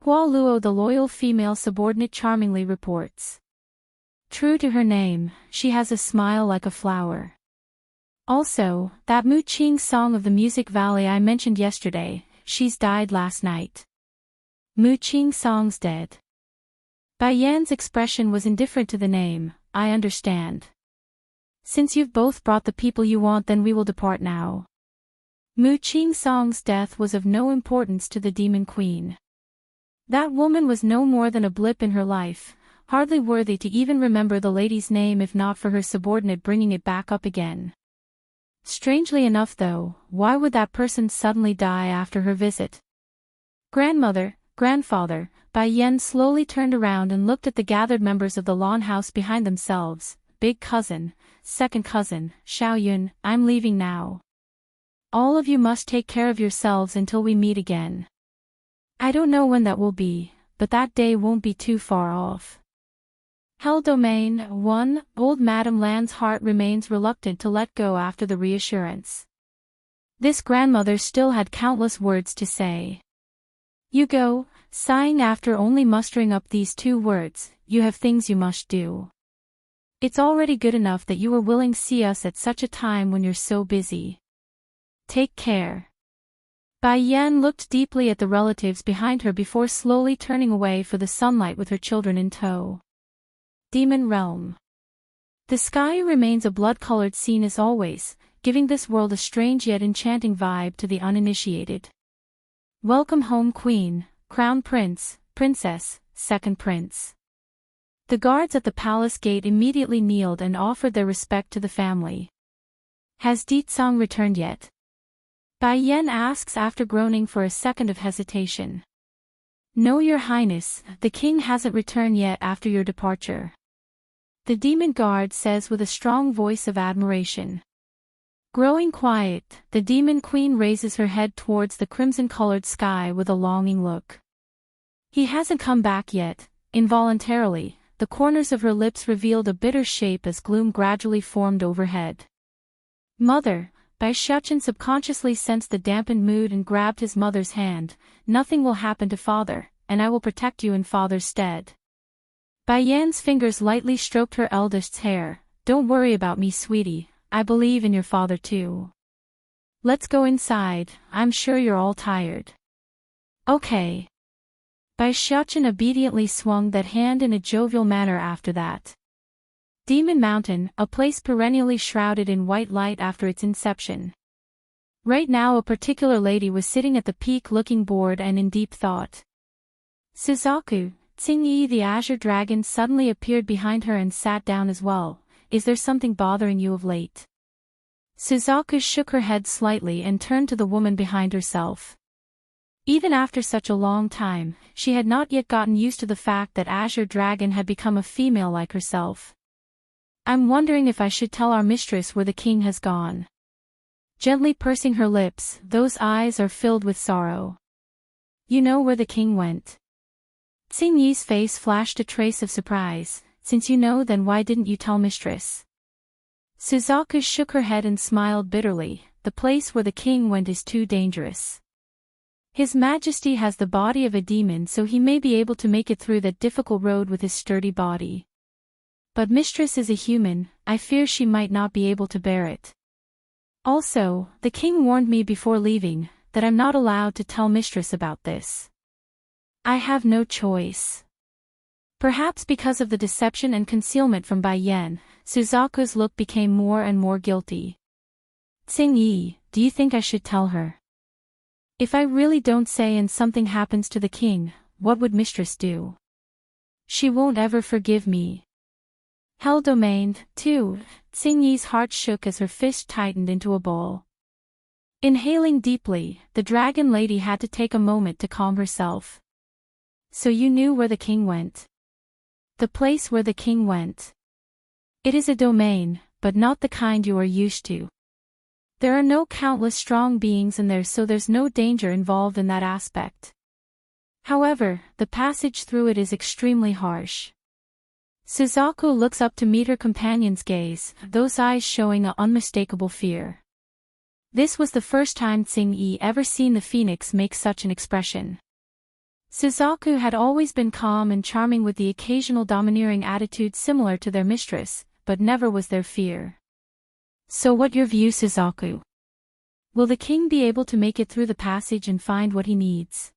Hua Luo, the loyal female subordinate, charmingly reports. True to her name, she has a smile like a flower. Also, that Mu Qing song of the Music Valley I mentioned yesterday, she's died last night. Mu Qing song's dead. Bai Yan's expression was indifferent to the name. I understand. Since you've both brought the people you want, then we will depart now. Mu Qing song's death was of no importance to the demon queen. That woman was no more than a blip in her life, hardly worthy to even remember the lady's name if not for her subordinate bringing it back up again. Strangely enough though, why would that person suddenly die after her visit? Grandmother, grandfather, Bai Yan slowly turned around and looked at the gathered members of the lawn house behind themselves. Big cousin, second cousin, Xiao Yun, I'm leaving now. All of you must take care of yourselves until we meet again. I don't know when that will be, but that day won't be too far off. Hell Domain 1. Old Madame Lan's heart remains reluctant to let go after the reassurance. This grandmother still had countless words to say. You go, sighing after only mustering up these 2 words, you have things you must do. It's already good enough that you were willing to see us at such a time when you're so busy. Take care. Bai Yan looked deeply at the relatives behind her before slowly turning away for the sunlight with her children in tow. Demon Realm. The sky remains a blood-colored scene as always, giving this world a strange yet enchanting vibe to the uninitiated. Welcome home Queen, Crown Prince, Princess, Second Prince. The guards at the palace gate immediately kneeled and offered their respect to the family. Has Ditsang returned yet? Bai Yan asks after groaning for a second of hesitation. No, Your Highness, the king hasn't returned yet after your departure. The demon guard says with a strong voice of admiration. Growing quiet, the demon queen raises her head towards the crimson-colored sky with a longing look. He hasn't come back yet. Involuntarily, the corners of her lips revealed a bitter shape as gloom gradually formed overhead. Mother, Bai Xiaochen subconsciously sensed the dampened mood and grabbed his mother's hand. Nothing will happen to father, and I will protect you in father's stead. Bai Yan's fingers lightly stroked her eldest's hair. Don't worry about me, sweetie, I believe in your father too. Let's go inside, I'm sure you're all tired. Okay. Bai Xiaochen obediently swung that hand in a jovial manner after that. Demon Mountain, a place perennially shrouded in white light after its inception. Right now a particular lady was sitting at the peak looking bored and in deep thought. Suzaku, Tsingyi the Azure Dragon suddenly appeared behind her and sat down as well. Is there something bothering you of late? Suzaku shook her head slightly and turned to the woman behind herself. Even after such a long time, she had not yet gotten used to the fact that Azure Dragon had become a female like herself. I'm wondering if I should tell our mistress where the king has gone. Gently pursing her lips, those eyes are filled with sorrow. You know where the king went. Tsingyi's face flashed a trace of surprise. Since you know, then why didn't you tell mistress? Suzaku shook her head and smiled bitterly. The place where the king went is too dangerous. His Majesty has the body of a demon, so he may be able to make it through that difficult road with his sturdy body. But mistress is a human, I fear she might not be able to bear it. Also, the king warned me before leaving, that I'm not allowed to tell mistress about this. I have no choice. Perhaps because of the deception and concealment from Bai Yan, Suzaku's look became more and more guilty. Tsingyi, do you think I should tell her? If I really don't say and something happens to the king, what would mistress do? She won't ever forgive me. Hell domained, too, Tsingyi's heart shook as her fist tightened into a ball. Inhaling deeply, the dragon lady had to take a moment to calm herself. So you knew where the king went? The place where the king went. It is a domain, but not the kind you are used to. There are no countless strong beings in there, so there's no danger involved in that aspect. However, the passage through it is extremely harsh. Suzaku looks up to meet her companion's gaze, those eyes showing an unmistakable fear. This was the first time Tsingyi ever seen the phoenix make such an expression. Suzaku had always been calm and charming with the occasional domineering attitude similar to their mistress, but never was there fear. So what your view, Suzaku? Will the king be able to make it through the passage and find what he needs?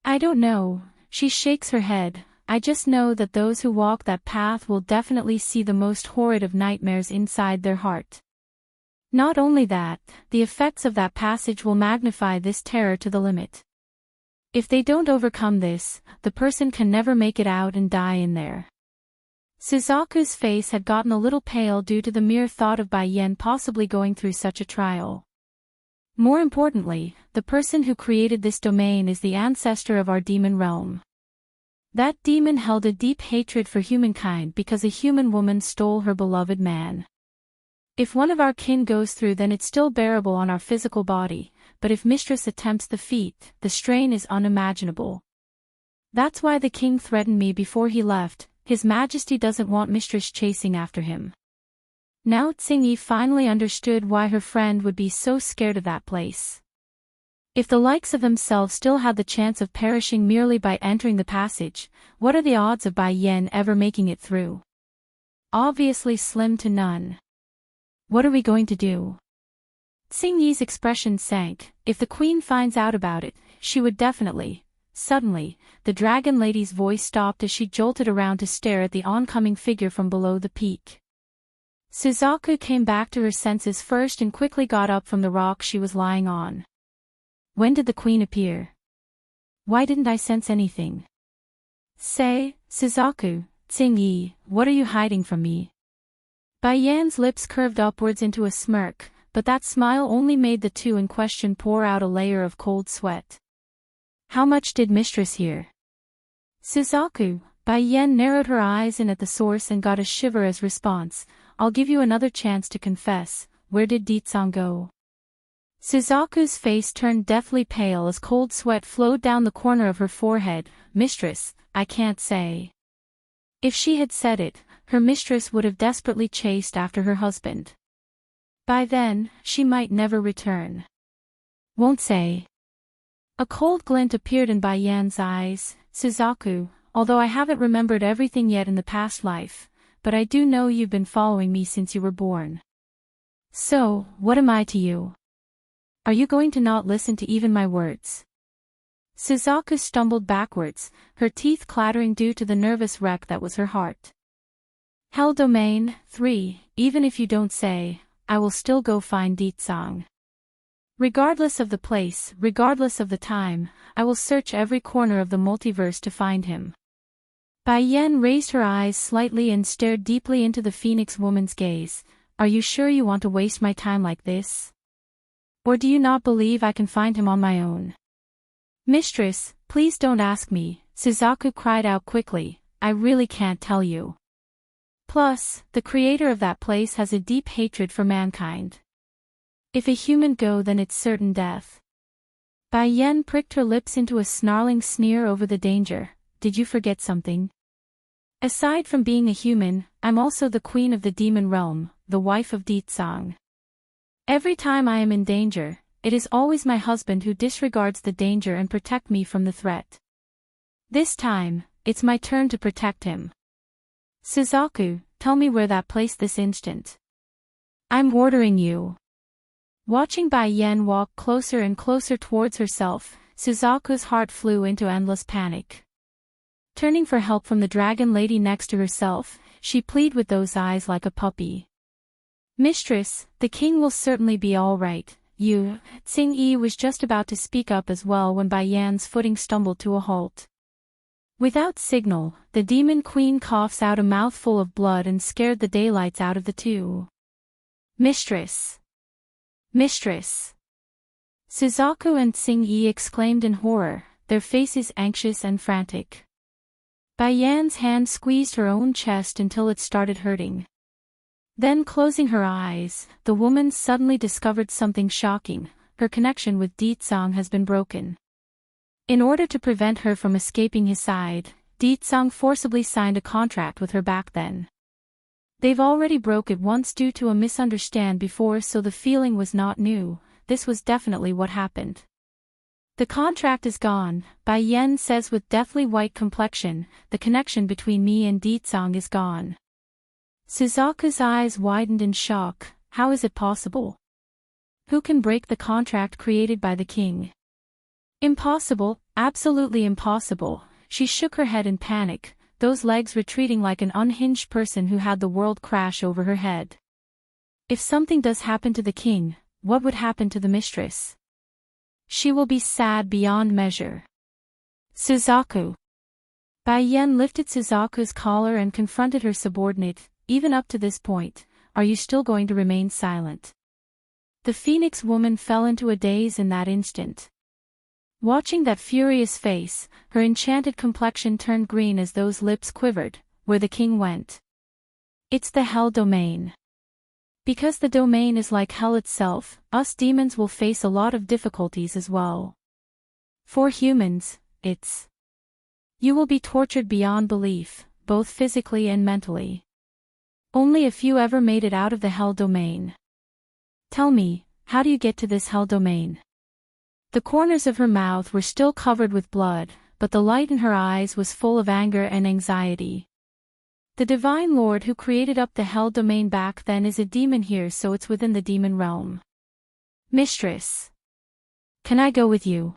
I don't know, she shakes her head. I just know that those who walk that path will definitely see the most horrid of nightmares inside their heart. Not only that, the effects of that passage will magnify this terror to the limit. If they don't overcome this, the person can never make it out and die in there. Suzaku's face had gotten a little pale due to the mere thought of Bai Yan possibly going through such a trial. More importantly, the person who created this domain is the ancestor of our demon realm. That demon held a deep hatred for humankind because a human woman stole her beloved man. If one of our kin goes through, then it's still bearable on our physical body, but if mistress attempts the feat, the strain is unimaginable. That's why the king threatened me before he left. His Majesty doesn't want mistress chasing after him. Now Tsingyi finally understood why her friend would be so scared of that place. If the likes of themselves still had the chance of perishing merely by entering the passage, what are the odds of Bai Yan ever making it through? Obviously slim to none. What are we going to do? Xingyi's expression sank. If the queen finds out about it, she would definitely. Suddenly, the dragon lady's voice stopped as she jolted around to stare at the oncoming figure from below the peak. Suzaku came back to her senses first and quickly got up from the rock she was lying on. When did the queen appear? Why didn't I sense anything? Say, Suzaku, Xingyi, what are you hiding from me? Bai Yan's lips curved upwards into a smirk, but that smile only made the two in question pour out a layer of cold sweat. How much did mistress hear? Suzaku, Bai Yan narrowed her eyes in at the source and got a shiver as response. I'll give you another chance to confess. Where did Ditsang go? Suzaku's face turned deathly pale as cold sweat flowed down the corner of her forehead. Mistress, I can't say. If she had said it, her mistress would have desperately chased after her husband. By then, she might never return. Won't say. A cold glint appeared in Bai Yan's eyes. Suzaku, although I haven't remembered everything yet in the past life, but I do know you've been following me since you were born. So, what am I to you? Are you going to not listen to even my words? Suzaku stumbled backwards, her teeth clattering due to the nervous wreck that was her heart. Hell Domain 3, even if you don't say, I will still go find Ditsang. Regardless of the place, regardless of the time, I will search every corner of the multiverse to find him. Bai Yan raised her eyes slightly and stared deeply into the Phoenix woman's gaze. Are you sure you want to waste my time like this? Or do you not believe I can find him on my own? Mistress, please don't ask me, Suzaku cried out quickly, I really can't tell you. Plus, the creator of that place has a deep hatred for mankind. If a human go, then it's certain death. Bai Yan pricked her lips into a snarling sneer over the danger. Did you forget something? Aside from being a human, I'm also the queen of the demon realm, the wife of Ditsang. Every time I am in danger, it is always my husband who disregards the danger and protect me from the threat. This time, it's my turn to protect him. Suzaku, tell me where that place this instant. I'm ordering you. Watching Bai Yan walk closer and closer towards herself, Suzaku's heart flew into endless panic. Turning for help from the dragon lady next to herself, she pleaded with those eyes like a puppy. Mistress, the king will certainly be all right. Xingyi was just about to speak up as well when Bai Yan's footing stumbled to a halt. Without signal, the demon queen coughs out a mouthful of blood and scared the daylights out of the two. Mistress! Mistress! Suzaku and Xingyi exclaimed in horror, their faces anxious and frantic. Bai Yan's hand squeezed her own chest until it started hurting. Then closing her eyes, the woman suddenly discovered something shocking. Her connection with Ditsang has been broken. In order to prevent her from escaping his side, Ditsang forcibly signed a contract with her back then. They've already broke it once due to a misunderstanding before, so the feeling was not new. This was definitely what happened. The contract is gone, Bai Yan says with deathly white complexion. The connection between me and Ditsang is gone. Suzaku's eyes widened in shock. How is it possible? Who can break the contract created by the king? Impossible, absolutely impossible. She shook her head in panic, those legs retreating like an unhinged person who had the world crash over her head. If something does happen to the king, what would happen to the mistress? She will be sad beyond measure. Suzaku. Bai Yan lifted Suzaku's collar and confronted her subordinate. Even up to this point, are you still going to remain silent? The Phoenix woman fell into a daze in that instant. Watching that furious face, her enchanted complexion turned green as those lips quivered. Where the king went. It's the Hell Domain. Because the domain is like hell itself, us demons will face a lot of difficulties as well. For humans, it's... You will be tortured beyond belief, both physically and mentally. Only a few ever made it out of the Hell Domain. Tell me, how do you get to this Hell Domain? The corners of her mouth were still covered with blood, but the light in her eyes was full of anger and anxiety. The Divine Lord who created up the Hell Domain back then is a demon here, so it's within the demon realm. Mistress. Can I go with you?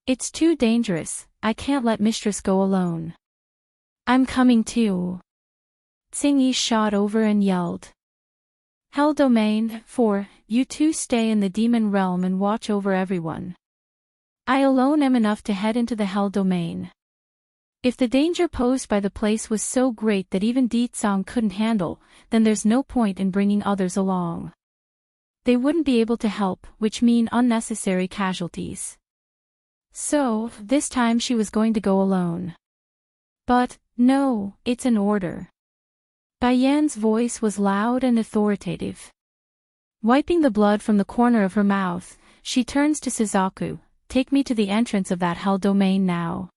It's too dangerous, I can't let Mistress go alone. I'm coming too. Tsing shot over and yelled. Hell Domain 4, you two stay in the demon realm and watch over everyone. I alone am enough to head into the Hell Domain. If the danger posed by the place was so great that even Deetsong couldn't handle, then there's no point in bringing others along. They wouldn't be able to help, which mean unnecessary casualties. So, this time she was going to go alone. But, no, it's an order. Bai Yan's voice was loud and authoritative. Wiping the blood from the corner of her mouth, she turns to Suzaku, take me to the entrance of that Hell Domain now.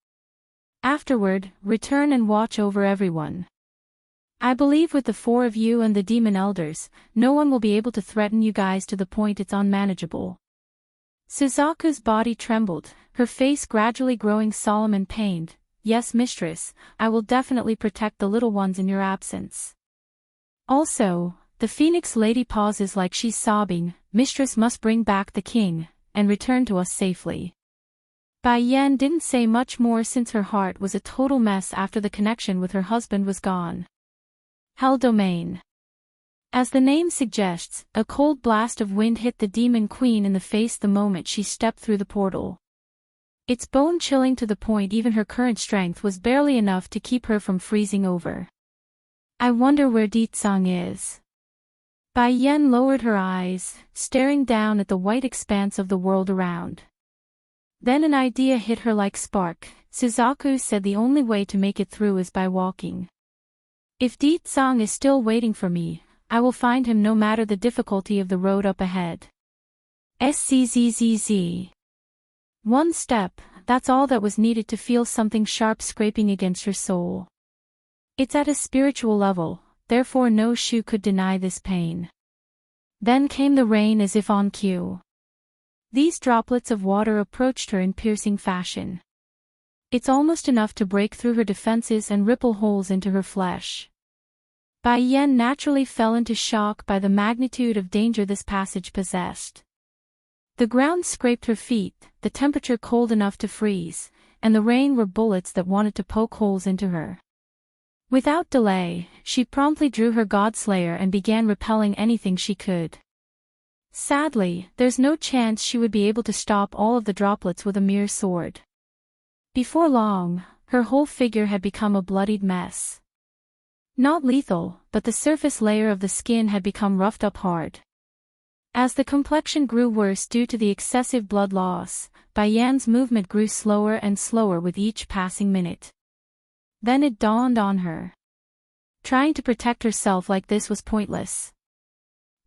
Afterward, return and watch over everyone. I believe with the four of you and the demon elders, no one will be able to threaten you guys to the point it's unmanageable. Suzaku's body trembled, her face gradually growing solemn and pained. Yes, mistress, I will definitely protect the little ones in your absence. Also, the Phoenix Lady pauses like she's sobbing, mistress must bring back the king, and return to us safely. Bai Yan didn't say much more since her heart was a total mess after the connection with her husband was gone. Hell Domain. As the name suggests, a cold blast of wind hit the demon queen in the face the moment she stepped through the portal. It's bone-chilling to the point even her current strength was barely enough to keep her from freezing over. I wonder where Deetsong is. Bai Yan lowered her eyes, staring down at the white expanse of the world around. Then an idea hit her like spark. Suzaku said the only way to make it through is by walking. If Deetsong is still waiting for me, I will find him no matter the difficulty of the road up ahead. SZZZZ. One step, that's all that was needed to feel something sharp scraping against her soul. It's at a spiritual level, therefore no shoe could deny this pain. Then came the rain as if on cue. These droplets of water approached her in piercing fashion. It's almost enough to break through her defenses and ripple holes into her flesh. Bai Yan naturally fell into shock by the magnitude of danger this passage possessed. The ground scraped her feet, the temperature cold enough to freeze, and the rain were bullets that wanted to poke holes into her. Without delay, she promptly drew her Godslayer and began repelling anything she could. Sadly, there's no chance she would be able to stop all of the droplets with a mere sword. Before long, her whole figure had become a bloodied mess. Not lethal, but the surface layer of the skin had become roughed up hard. As the complexion grew worse due to the excessive blood loss, Bai Yan's movement grew slower and slower with each passing minute. Then it dawned on her. Trying to protect herself like this was pointless.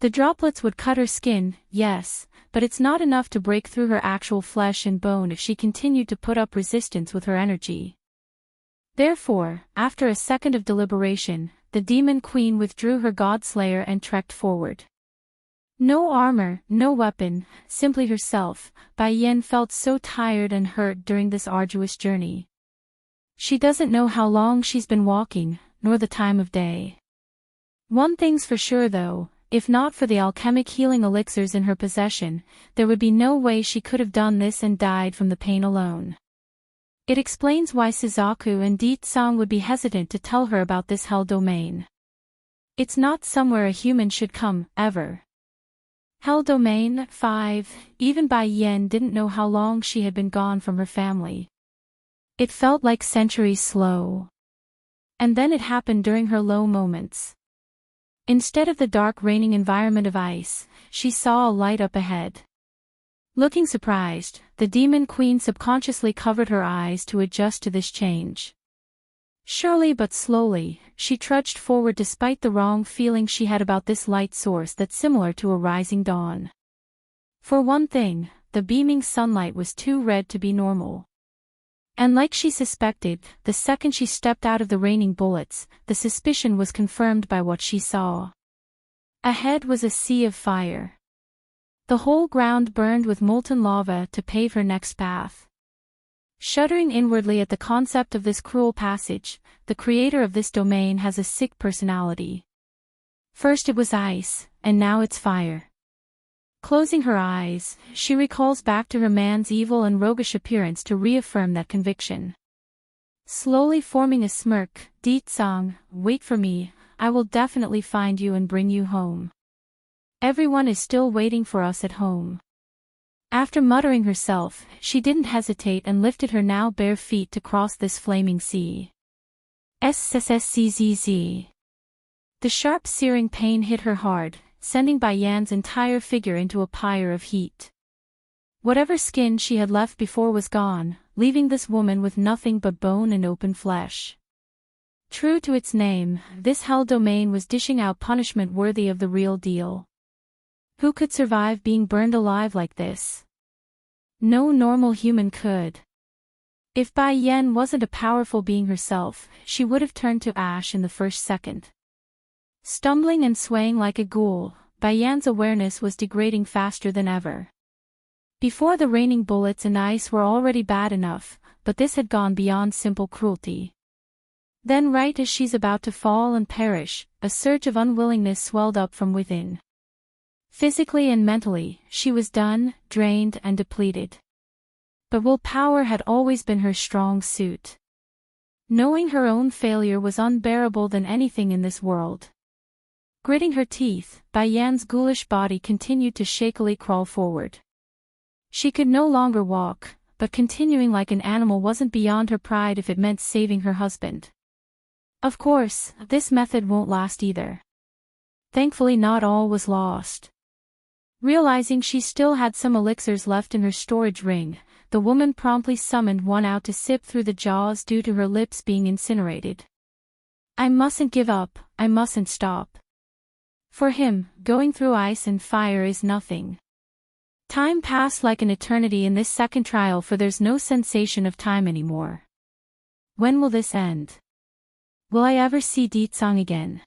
The droplets would cut her skin, yes, but it's not enough to break through her actual flesh and bone if she continued to put up resistance with her energy. Therefore, after a second of deliberation, the demon queen withdrew her Godslayer and trekked forward. No armor, no weapon, simply herself, Bai Yan felt so tired and hurt during this arduous journey. She doesn't know how long she's been walking, nor the time of day. One thing's for sure though, if not for the alchemic healing elixirs in her possession, there would be no way she could have done this and died from the pain alone. It explains why Suzaku and Deetsong would be hesitant to tell her about this Hell Domain. It's not somewhere a human should come, ever. Hell Domain 5, even Bai Yan didn't know how long she had been gone from her family. It felt like centuries slow. And then it happened during her low moments. Instead of the dark raining environment of ice, she saw a light up ahead. Looking surprised, the demon queen subconsciously covered her eyes to adjust to this change. Surely but slowly, she trudged forward despite the wrong feeling she had about this light source that's similar to a rising dawn. For one thing, the beaming sunlight was too red to be normal. And like she suspected, the second she stepped out of the raining bullets, the suspicion was confirmed by what she saw. Ahead was a sea of fire. The whole ground burned with molten lava to pave her next path. Shuddering inwardly at the concept of this cruel passage, the creator of this domain has a sick personality. First it was ice, and now it's fire. Closing her eyes, she recalls back to her man's evil and roguish appearance to reaffirm that conviction. Slowly forming a smirk, Deetsang, wait for me, I will definitely find you and bring you home. Everyone is still waiting for us at home. After muttering herself, she didn't hesitate and lifted her now bare feet to cross this flaming sea. SSSCZZ. The sharp searing pain hit her hard, sending Bai Yan's entire figure into a pyre of heat. Whatever skin she had left before was gone, leaving this woman with nothing but bone and open flesh. True to its name, this hell domain was dishing out punishment worthy of the real deal. Who could survive being burned alive like this? No normal human could. If Bai Yan wasn't a powerful being herself, she would have turned to ash in the first second. Stumbling and swaying like a ghoul, Bai Yan's awareness was degrading faster than ever. Before, the raining bullets and ice were already bad enough, but this had gone beyond simple cruelty. Then, right as she's about to fall and perish, a surge of unwillingness swelled up from within. Physically and mentally, she was done, drained and depleted. But willpower had always been her strong suit. Knowing her own failure was unbearable than anything in this world. Gritting her teeth, Bai Yan's ghoulish body continued to shakily crawl forward. She could no longer walk, but continuing like an animal wasn't beyond her pride if it meant saving her husband. Of course, this method won't last either. Thankfully, not all was lost. Realizing she still had some elixirs left in her storage ring, the woman promptly summoned one out to sip through the jaws due to her lips being incinerated. I mustn't give up, I mustn't stop. For him, going through ice and fire is nothing. Time passed like an eternity in this second trial, for there's no sensation of time anymore. When will this end? Will I ever see Deetsang again?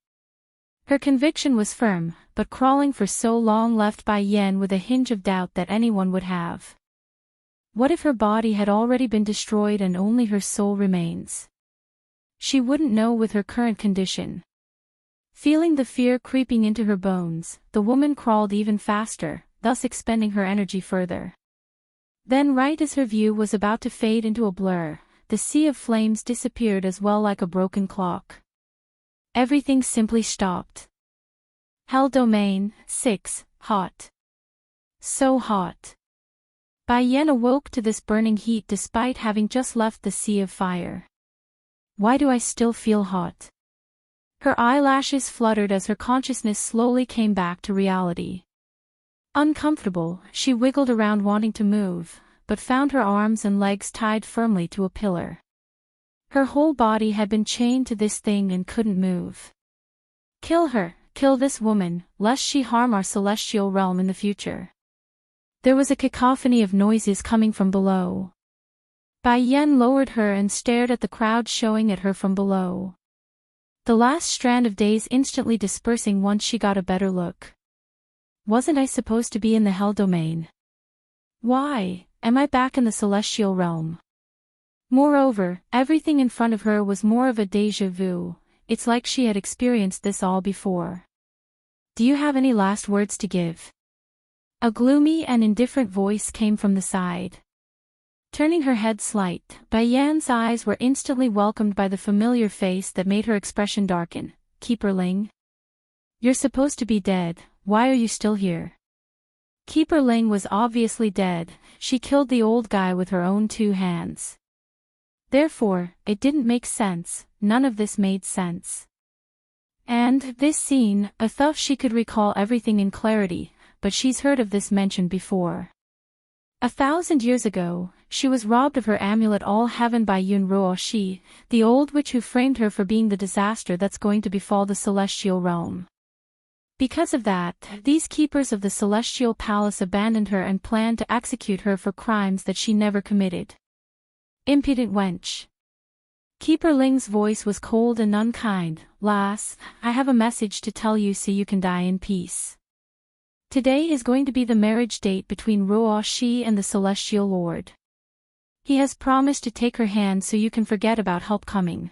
Her conviction was firm, but crawling for so long left Bai Yan with a hinge of doubt that anyone would have. What if her body had already been destroyed and only her soul remains? She wouldn't know with her current condition. Feeling the fear creeping into her bones, the woman crawled even faster, thus expending her energy further. Then, right as her view was about to fade into a blur, the sea of flames disappeared as well, like a broken clock. Everything simply stopped. Hell Domain 6, hot. So hot. Bai Yan awoke to this burning heat despite having just left the sea of fire. Why do I still feel hot? Her eyelashes fluttered as her consciousness slowly came back to reality. Uncomfortable, she wiggled around wanting to move, but found her arms and legs tied firmly to a pillar. Her whole body had been chained to this thing and couldn't move. Kill her, kill this woman, lest she harm our celestial realm in the future. There was a cacophony of noises coming from below. Bai Yan lowered her and stared at the crowd showing at her from below. The last strand of days instantly dispersing once she got a better look. Wasn't I supposed to be in the Hell Domain? Why am I back in the celestial realm? Moreover, everything in front of her was more of a déjà vu. It's like she had experienced this all before. Do you have any last words to give? A gloomy and indifferent voice came from the side. Turning her head slight, Bai Yan's eyes were instantly welcomed by the familiar face that made her expression darken. Keeper Ling? You're supposed to be dead, why are you still here? Keeper Ling was obviously dead. She killed the old guy with her own 2 hands. Therefore, it didn't make sense, none of this made sense. And, this scene, a thought she could recall everything in clarity, but she's heard of this mentioned before. 1,000 years ago, she was robbed of her amulet All Heaven by Yun Ruoshi, the old witch who framed her for being the disaster that's going to befall the celestial realm. Because of that, these keepers of the celestial palace abandoned her and planned to execute her for crimes that she never committed. Impudent wench. Keeper Ling's voice was cold and unkind. Lass, I have a message to tell you so you can die in peace. Today is going to be the marriage date between Ruoshi and the Celestial Lord. He has promised to take her hand so you can forget about help coming.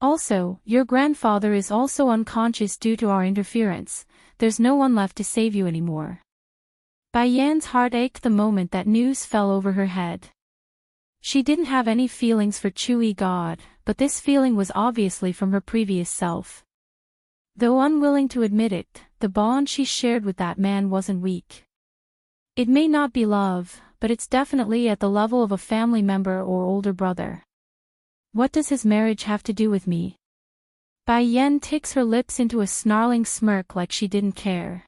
Also, your grandfather is also unconscious due to our interference. There's no one left to save you anymore. Bai Yan's heart ached the moment that news fell over her head. She didn't have any feelings for Chui God, but this feeling was obviously from her previous self. Though unwilling to admit it, the bond she shared with that man wasn't weak. It may not be love, but it's definitely at the level of a family member or older brother. What does his marriage have to do with me? Bai Yan ticks her lips into a snarling smirk like she didn't care.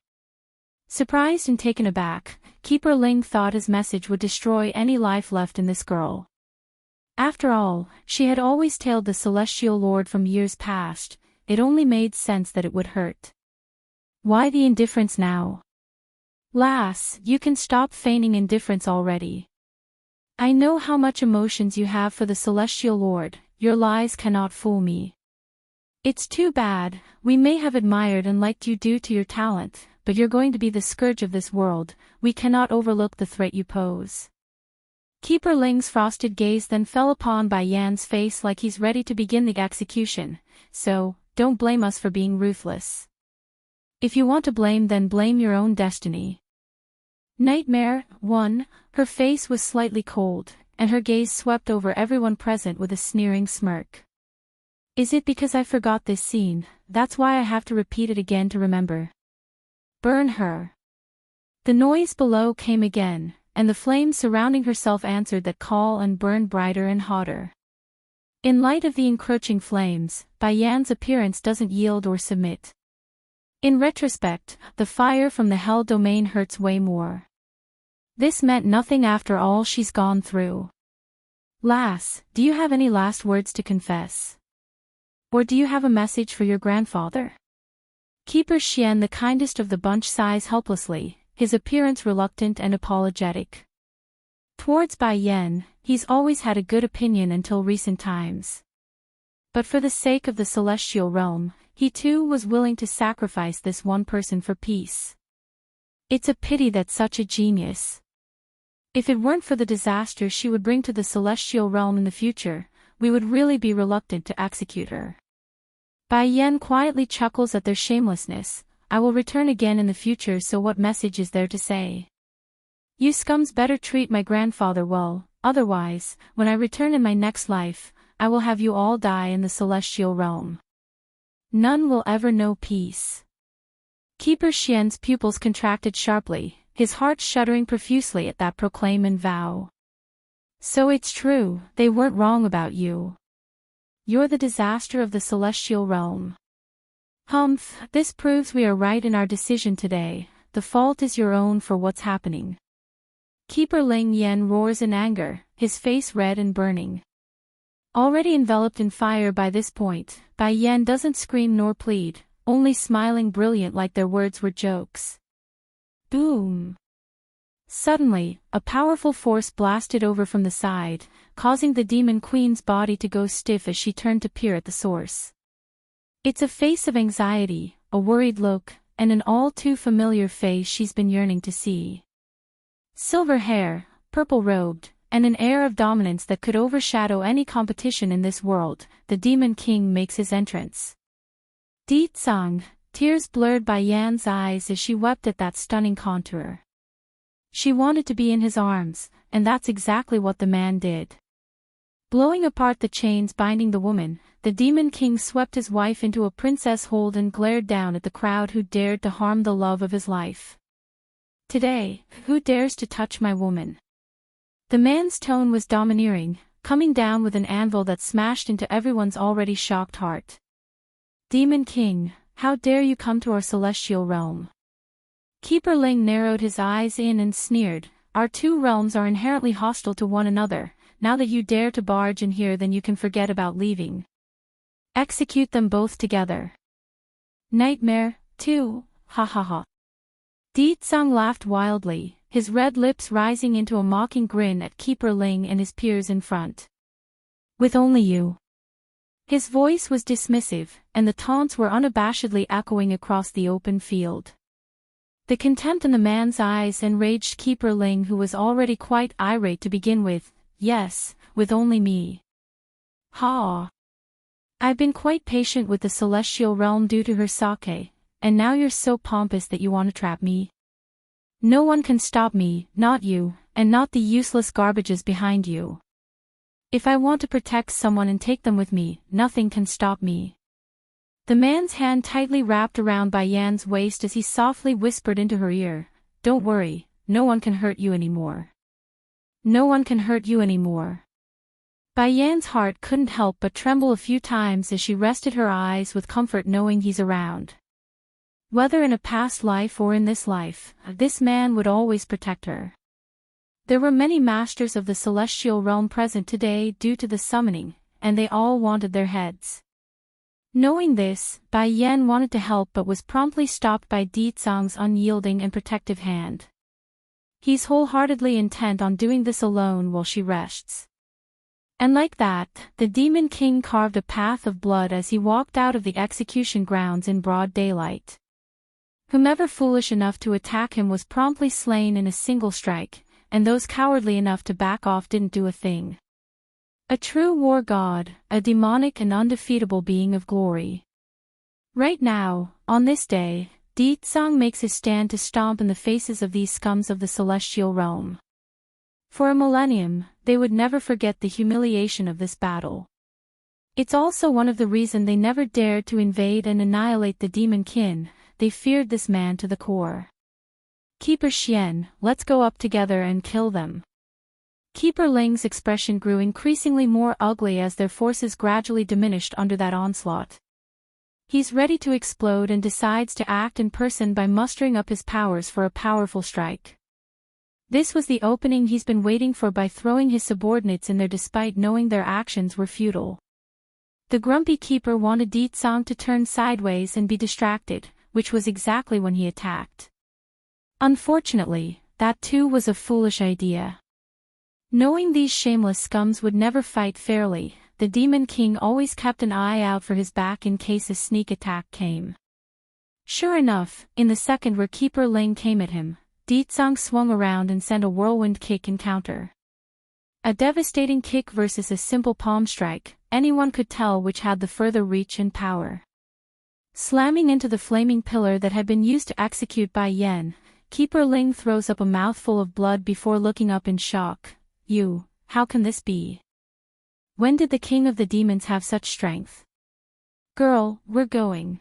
Surprised and taken aback, Keeper Ling thought his message would destroy any life left in this girl. After all, she had always tailed the Celestial Lord from years past. It only made sense that it would hurt. Why the indifference now? Lass, you can stop feigning indifference already. I know how much emotions you have for the Celestial Lord, your lies cannot fool me. It's too bad, we may have admired and liked you due to your talent, but you're going to be the scourge of this world, we cannot overlook the threat you pose. Keeper Ling's frosted gaze then fell upon Bai Yan's face like he's ready to begin the execution, so, don't blame us for being ruthless. If you want to blame, then blame your own destiny. Nightmare 1, her face was slightly cold, and her gaze swept over everyone present with a sneering smirk. Is it because I forgot this scene, that's why I have to repeat it again to remember? Burn her. The noise below came again, and the flames surrounding herself answered that call and burned brighter and hotter. In light of the encroaching flames, Bai Yan's appearance doesn't yield or submit. In retrospect, the fire from the Hell domain hurts way more. This meant nothing after all she's gone through. Lass, do you have any last words to confess? Or do you have a message for your grandfather? Keeper Xian, the kindest of the bunch, sighs helplessly, his appearance reluctant and apologetic. Towards Bai Yan, he's always had a good opinion until recent times. But for the sake of the celestial realm, he too was willing to sacrifice this one person for peace. It's a pity that such a genius. If it weren't for the disaster she would bring to the celestial realm in the future, we would really be reluctant to execute her. Bai Yan quietly chuckles at their shamelessness. I will return again in the future, so what message is there to say? You scums better treat my grandfather well, otherwise, when I return in my next life, I will have you all die in the celestial realm. None will ever know peace. Keeper Xian's pupils contracted sharply, his heart shuddering profusely at that proclaim and vow. So it's true, they weren't wrong about you. You're the disaster of the celestial realm. Humph, this proves we are right in our decision today, the fault is your own for what's happening. Keeper Ling Yan roars in anger, his face red and burning. Already enveloped in fire by this point, Bai Yan doesn't scream nor plead, only smiling brilliant like their words were jokes. Boom! Suddenly, a powerful force blasted over from the side, causing the Demon Queen's body to go stiff as she turned to peer at the source. It's a face of anxiety, a worried look, and an all-too-familiar face she's been yearning to see. Silver hair, purple-robed, and an air of dominance that could overshadow any competition in this world, the Demon King makes his entrance. Di Tsang, tears blurred Bai Yan's eyes as she wept at that stunning contour. She wanted to be in his arms, and that's exactly what the man did. Blowing apart the chains binding the woman, the Demon King swept his wife into a princess hold and glared down at the crowd who dared to harm the love of his life. Today, who dares to touch my woman? The man's tone was domineering, coming down with an anvil that smashed into everyone's already shocked heart. Demon King, how dare you come to our celestial realm? Keeper Ling narrowed his eyes in and sneered, our two realms are inherently hostile to one another, now that you dare to barge in here then you can forget about leaving. Execute them both together. Nightmare 2, ha ha ha. Di Tsang laughed wildly, his red lips rising into a mocking grin at Keeper Ling and his peers in front. With only you. His voice was dismissive, and the taunts were unabashedly echoing across the open field. The contempt in the man's eyes enraged Keeper Ling, who was already quite irate to begin with. Yes, with only me. Ha! I've been quite patient with the celestial realm due to her sake, and now you're so pompous that you want to trap me? No one can stop me, not you, and not the useless garbages behind you. If I want to protect someone and take them with me, nothing can stop me. The man's hand tightly wrapped around Bai Yan's waist as he softly whispered into her ear, "Don't worry, no one can hurt you anymore. No one can hurt you anymore." Bai Yan's heart couldn't help but tremble a few times as she rested her eyes with comfort knowing he's around. Whether in a past life or in this life, this man would always protect her. There were many masters of the celestial realm present today due to the summoning, and they all wanted their heads. Knowing this, Bai Yan wanted to help but was promptly stopped by Di Zhang's unyielding and protective hand. He's wholeheartedly intent on doing this alone while she rests. And like that, the Demon King carved a path of blood as he walked out of the execution grounds in broad daylight. Whomever foolish enough to attack him was promptly slain in a single strike, and those cowardly enough to back off didn't do a thing. A true war god, a demonic and undefeatable being of glory. Right now, on this day, Di Zhang makes his stand to stomp in the faces of these scums of the celestial realm. For a millennium, they would never forget the humiliation of this battle. It's also one of the reasons they never dared to invade and annihilate the demon kin. They feared this man to the core. "Keeper Xian, let's go up together and kill them." Keeper Ling's expression grew increasingly more ugly as their forces gradually diminished under that onslaught. He's ready to explode and decides to act in person by mustering up his powers for a powerful strike. This was the opening he's been waiting for by throwing his subordinates in there despite knowing their actions were futile. The grumpy keeper wanted Di Zhang to turn sideways and be distracted, which was exactly when he attacked. Unfortunately, that too was a foolish idea. Knowing these shameless scums would never fight fairly, the Demon King always kept an eye out for his back in case a sneak attack came. Sure enough, in the second where Keeper Ling came at him, Di Zhang swung around and sent a whirlwind kick in counter. A devastating kick versus a simple palm strike, anyone could tell which had the further reach and power. Slamming into the flaming pillar that had been used to execute Bai Yan, Keeper Ling throws up a mouthful of blood before looking up in shock. How can this be? When did the king of the demons have such strength? Girl, we're going.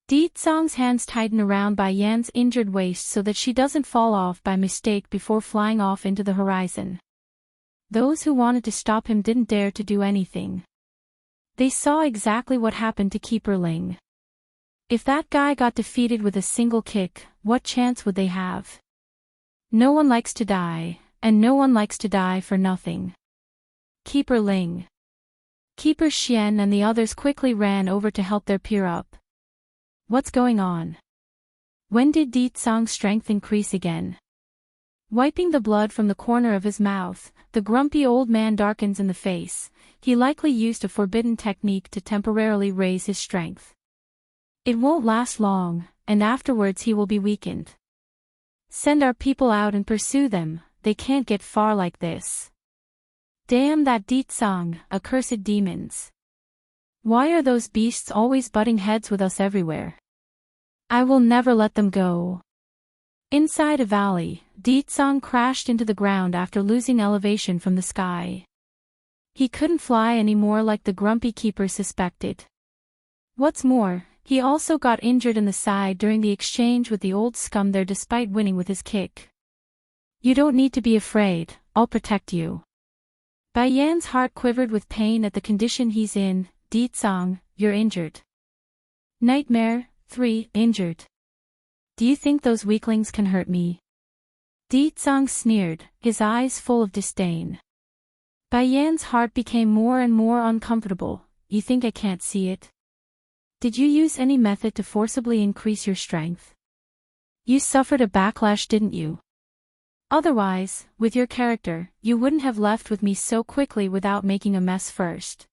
Di Zhang's hands tighten around Bai Yan's injured waist so that she doesn't fall off by mistake before flying off into the horizon. Those who wanted to stop him didn't dare to do anything. They saw exactly what happened to Keeper Ling. If that guy got defeated with a single kick, what chance would they have? No one likes to die, and no one likes to die for nothing. Keeper Ling. Keeper Xian and the others quickly ran over to help their peer up. What's going on? When did Di Zhang's strength increase again? Wiping the blood from the corner of his mouth, the grumpy old man darkens in the face. He likely used a forbidden technique to temporarily raise his strength. It won't last long, and afterwards he will be weakened. Send our people out and pursue them, they can't get far like this. Damn that Di Zhang, accursed demons. Why are those beasts always butting heads with us everywhere? I will never let them go. Inside a valley, Di Zhang crashed into the ground after losing elevation from the sky. He couldn't fly anymore like the grumpy keeper suspected. What's more, he also got injured in the side during the exchange with the old scum there despite winning with his kick. You don't need to be afraid, I'll protect you. Bai Yan's heart quivered with pain at the condition he's in. Di Zhang, you're injured. Nightmare 3, injured. Do you think those weaklings can hurt me? Di Zhang sneered, his eyes full of disdain. Bai Yan's heart became more and more uncomfortable. You think I can't see it? Did you use any method to forcibly increase your strength? You suffered a backlash, didn't you? Otherwise, with your character, you wouldn't have left with me so quickly without making a mess first.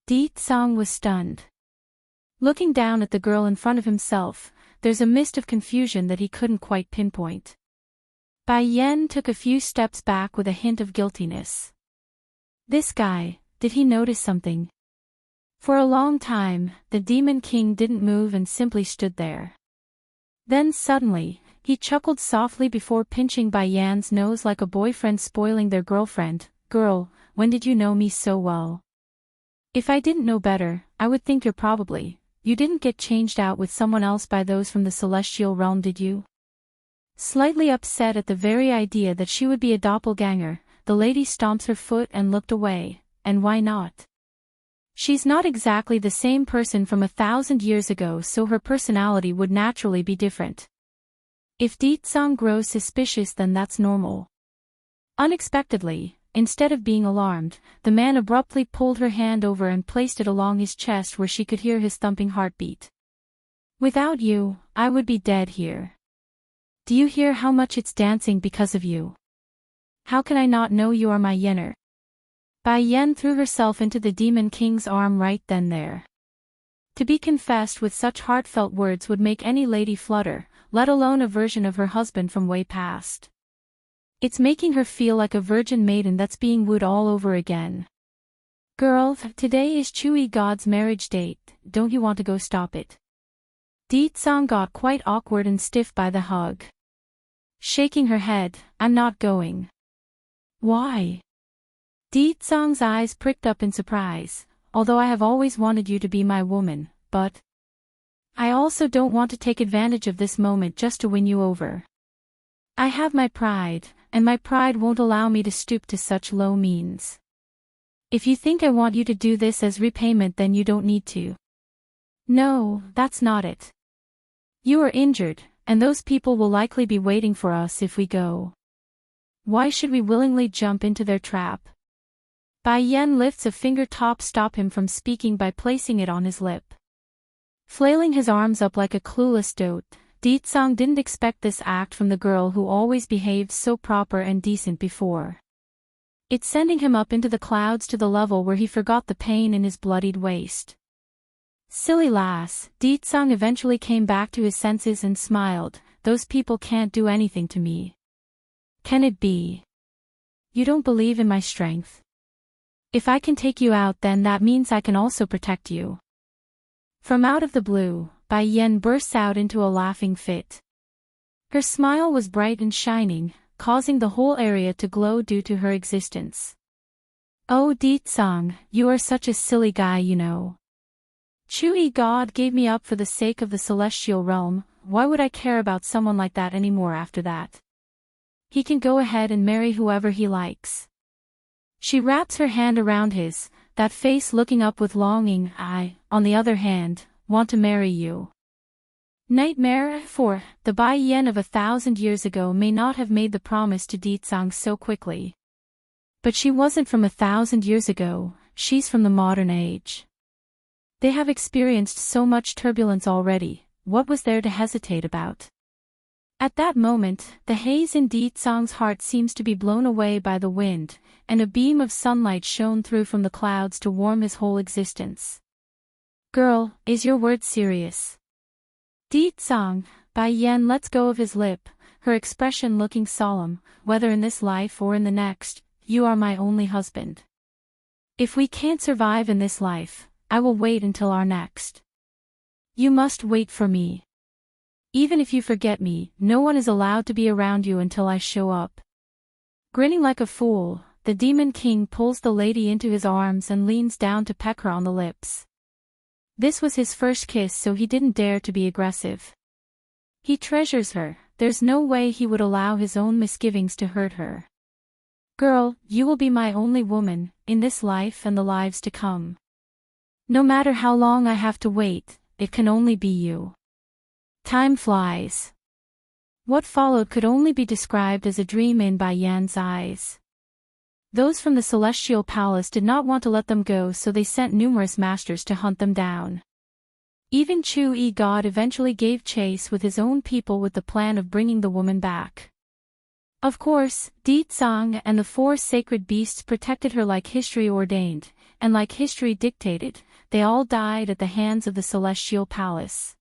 Di Zhang was stunned. Looking down at the girl in front of himself, there's a mist of confusion that he couldn't quite pinpoint. Bai Yan took a few steps back with a hint of guiltiness. This guy, did he notice something? For a long time, the Demon King didn't move and simply stood there. Then suddenly, He chuckled softly before pinching Bai Yan's nose like a boyfriend spoiling their girlfriend. Girl, when did you know me so well? If I didn't know better, I would think you didn't get changed out with someone else by those from the celestial realm, did you? Slightly upset at the very idea that she would be a doppelganger, the lady stomps her foot and looked away. And why not? She's not exactly the same person from 1,000 years ago, so her personality would naturally be different. If Deetsang grows suspicious, then that's normal. Unexpectedly, instead of being alarmed, the man abruptly pulled her hand over and placed it along his chest where she could hear his thumping heartbeat. Without you, I would be dead here. Do you hear how much it's dancing because of you? How can I not know you are my Yenner? Bai Yan threw herself into the Demon King's arm right then there. To be confessed with such heartfelt words would make any lady flutter, let alone a version of her husband from way past. It's making her feel like a virgin maiden that's being wooed all over again. Girl, today is Chui God's marriage date, don't you want to go stop it? Deetsang got quite awkward and stiff by the hug. Shaking her head, I'm not going. Why? Deetsang's eyes pricked up in surprise. Although I have always wanted you to be my woman, but I also don't want to take advantage of this moment just to win you over. I have my pride, and my pride won't allow me to stoop to such low means. If you think I want you to do this as repayment, then you don't need to. No, that's not it. You are injured, and those people will likely be waiting for us if we go. Why should we willingly jump into their trap? Bai Yan lifts a finger to stop him from speaking by placing it on his lip. Flailing his arms up like a clueless dote, Deetsang didn't expect this act from the girl who always behaved so proper and decent before. It's sending him up into the clouds to the level where he forgot the pain in his bloodied waist. Silly lass, Deetsang eventually came back to his senses and smiled. Those people can't do anything to me. Can it be? You don't believe in my strength? If I can take you out, then that means I can also protect you. From out of the blue, Bai Yan bursts out into a laughing fit. Her smile was bright and shining, causing the whole area to glow due to her existence. Oh Deetsang, you are such a silly guy, you know. Chui God gave me up for the sake of the celestial realm, why would I care about someone like that anymore after that? He can go ahead and marry whoever he likes. She wraps her hand around his, that face looking up with longing. I, on the other hand, want to marry you. Nightmare, for the Bai Yan of 1,000 years ago may not have made the promise to Deetsang so quickly. But she wasn't from 1,000 years ago, she's from the modern age. They have experienced so much turbulence already, what was there to hesitate about? At that moment, the haze in Deetsang's heart seems to be blown away by the wind, and a beam of sunlight shone through from the clouds to warm his whole existence. Girl, is your word serious? Deetsang, Bai Yan lets go of his lip, her expression looking solemn. Whether in this life or in the next, you are my only husband. If we can't survive in this life, I will wait until our next. You must wait for me. Even if you forget me, no one is allowed to be around you until I show up. Grinning like a fool, the Demon King pulls the lady into his arms and leans down to peck her on the lips. This was his first kiss, so he didn't dare to be aggressive. He treasures her, there's no way he would allow his own misgivings to hurt her. Girl, you will be my only woman, in this life and the lives to come. No matter how long I have to wait, it can only be you. Time flies. What followed could only be described as a dream in Bai Yan's eyes. Those from the Celestial Palace did not want to let them go, so they sent numerous masters to hunt them down. Even Chui God eventually gave chase with his own people with the plan of bringing the woman back. Of course, Deetsang and the 4 sacred beasts protected her like history ordained, and like history dictated, they all died at the hands of the Celestial Palace.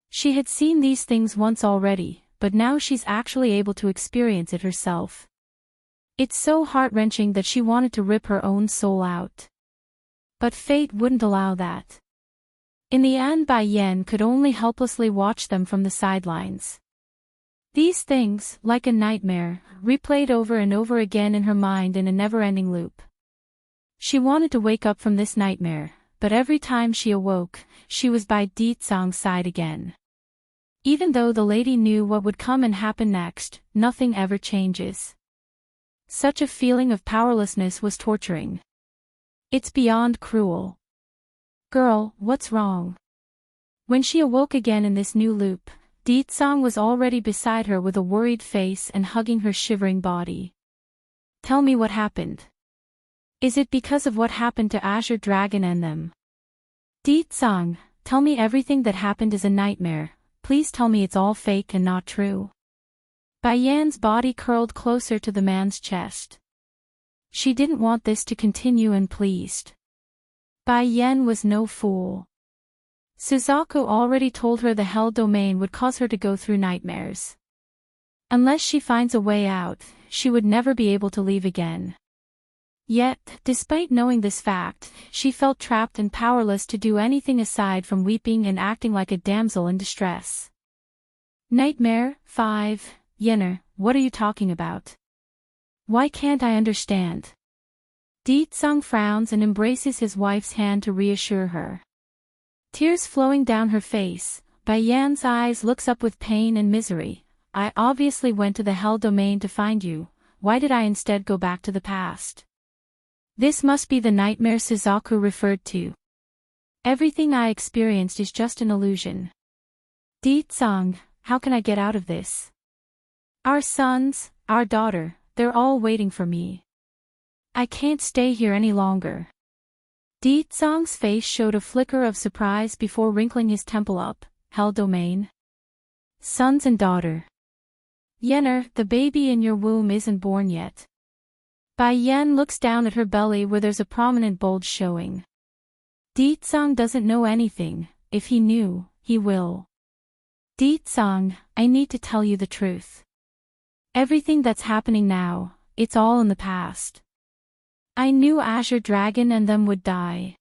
She had seen these things once already, but now she's actually able to experience it herself. It's so heart-wrenching that she wanted to rip her own soul out. But fate wouldn't allow that. In the end, Bai Yan could only helplessly watch them from the sidelines. These things, like a nightmare, replayed over and over again in her mind in a never-ending loop. She wanted to wake up from this nightmare, but every time she awoke, she was by Deetsong's side again. Even though the lady knew what would come and happen next, nothing ever changes. Such a feeling of powerlessness was torturing. It's beyond cruel. Girl, what's wrong? When she awoke again in this new loop, Deetsong was already beside her with a worried face and hugging her shivering body. Tell me what happened. Is it because of what happened to Azure Dragon and them? Deetsong, tell me everything that happened is a nightmare. Please tell me it's all fake and not true. Bai Yan's body curled closer to the man's chest. She didn't want this to continue and pleased. Bai Yan was no fool. Suzaku already told her the Hell Domain would cause her to go through nightmares. Unless she finds a way out, she would never be able to leave again. Yet, despite knowing this fact, she felt trapped and powerless to do anything aside from weeping and acting like a damsel in distress. Nightmare 5, Yenner, what are you talking about? Why can't I understand? Deetsong frowns and embraces his wife's hand to reassure her. Tears flowing down her face, Bai Yan's eyes looks up with pain and misery. I obviously went to the Hell Domain to find you, why did I instead go back to the past? This must be the nightmare Suzaku referred to. Everything I experienced is just an illusion. Deetsong, how can I get out of this? Our sons, our daughter, they're all waiting for me. I can't stay here any longer. Deetsong's face showed a flicker of surprise before wrinkling his temple up. Hell Domain? Sons and daughter. Yenner, the baby in your womb isn't born yet. Bai Yan looks down at her belly where there's a prominent bulge showing. Deetsong doesn't know anything. If he knew, he will. Deetsong, I need to tell you the truth. Everything that's happening now, it's all in the past. I knew Azure Dragon and them would die.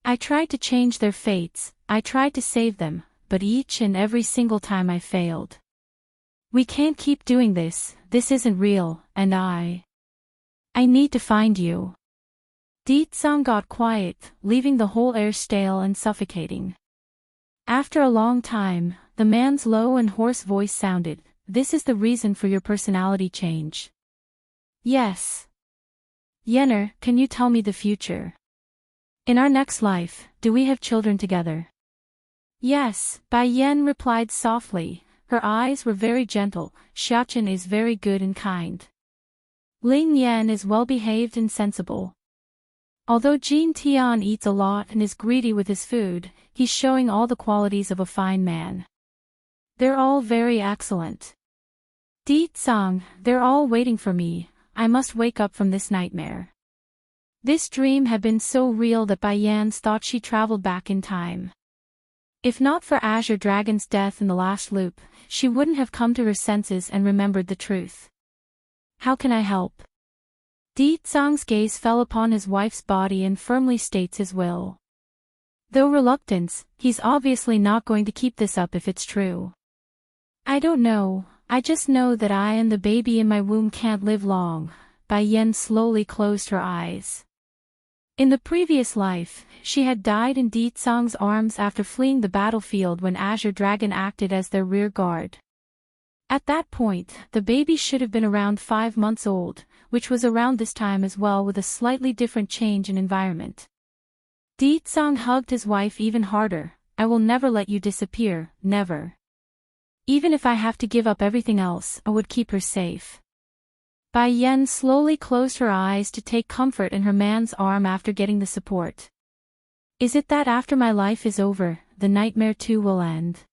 I tried to change their fates, I tried to save them, but each and every single time I failed. We can't keep doing this isn't real, and I need to find you. Deetsong got quiet, leaving the whole air stale and suffocating. After a long time, the man's low and hoarse voice sounded, this is the reason for your personality change. Yes. Yenner, can you tell me the future? In our next life, do we have children together? Yes, Bai Yan replied softly. Her eyes were very gentle. Xiaochen is very good and kind. Ling Yan is well-behaved and sensible. Although Jin Tian eats a lot and is greedy with his food, he's showing all the qualities of a fine man. They're all very excellent. Deetsong, they're all waiting for me. I must wake up from this nightmare. This dream had been so real that Bai Yan's thought she traveled back in time. If not for Azure Dragon's death in the last loop, she wouldn't have come to her senses and remembered the truth. How can I help? Deetsong's gaze fell upon his wife's body and firmly states his will. Though reluctant, he's obviously not going to keep this up if it's true. I don't know. I just know that I and the baby in my womb can't live long. Bai Yan slowly closed her eyes. In the previous life, she had died in Deetsong's arms after fleeing the battlefield when Azure Dragon acted as their rear guard. At that point, the baby should have been around 5 months old, which was around this time as well with a slightly different change in environment. Deetsong hugged his wife even harder. I will never let you disappear, never. Even if I have to give up everything else, I would keep her safe. Bai Yan slowly closed her eyes to take comfort in her man's arm after getting the support. Is it that after my life is over, the nightmare too will end?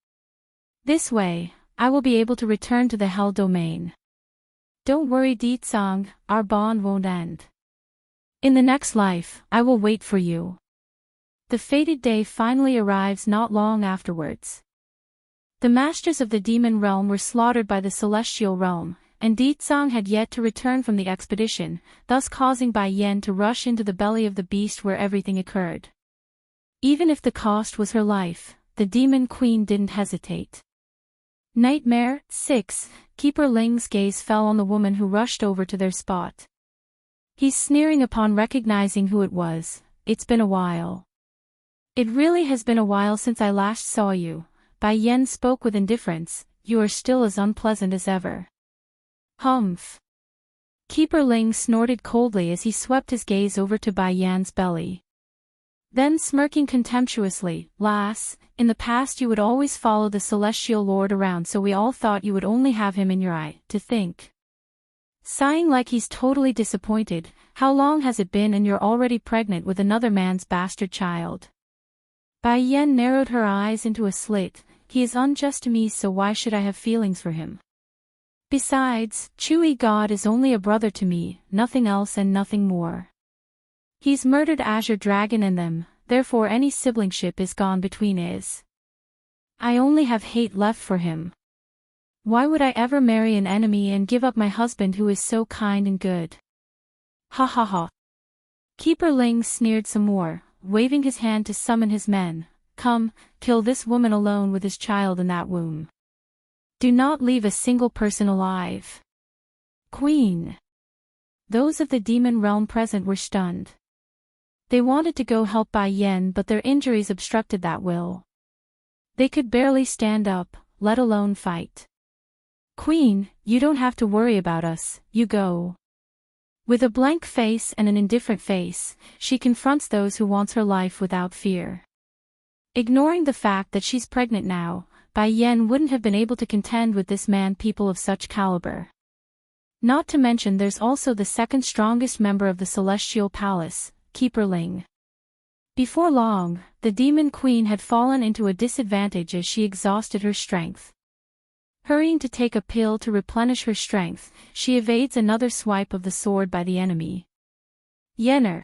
This way, I will be able to return to the Hell Domain. Don't worry Deetsong, our bond won't end. In the next life, I will wait for you. The fated day finally arrives not long afterwards. The masters of the demon realm were slaughtered by the celestial realm, and Deetsong had yet to return from the expedition, thus causing Bai Yan to rush into the belly of the beast where everything occurred. Even if the cost was her life, the demon queen didn't hesitate. Nightmare 6. Keeper Ling's gaze fell on the woman who rushed over to their spot. He's sneering upon recognizing who it was. It's been a while. It really has been a while since I last saw you. Bai Yan spoke with indifference. You are still as unpleasant as ever. Humph. Keeper Ling snorted coldly as he swept his gaze over to Bai Yan's belly. Then smirking contemptuously, lass, in the past you would always follow the celestial lord around, so we all thought you would only have him in your eye, to think. Sighing like he's totally disappointed, how long has it been and you're already pregnant with another man's bastard child? Bai Yan narrowed her eyes into a slit. He is unjust to me, so why should I have feelings for him? Besides, Chui God is only a brother to me, nothing else and nothing more. He's murdered Azure Dragon and them, therefore any siblingship is gone between us. I only have hate left for him. Why would I ever marry an enemy and give up my husband who is so kind and good? Ha ha ha. Keeper Ling sneered some more, waving his hand to summon his men. Come, kill this woman alone with his child in that womb. Do not leave a single person alive. Queen. Those of the demon realm present were stunned. They wanted to go help Bai Yan, but their injuries obstructed that will. They could barely stand up, let alone fight. Queen, you don't have to worry about us, you go. With a blank face and an indifferent face, she confronts those who want her life without fear. Ignoring the fact that she's pregnant now, Bai Yan wouldn't have been able to contend with this man, people of such caliber. Not to mention there's also the second strongest member of the Celestial Palace, Keeper Ling. Before long, the Demon Queen had fallen into a disadvantage as she exhausted her strength. Hurrying to take a pill to replenish her strength, she evades another swipe of the sword by the enemy. Yenner.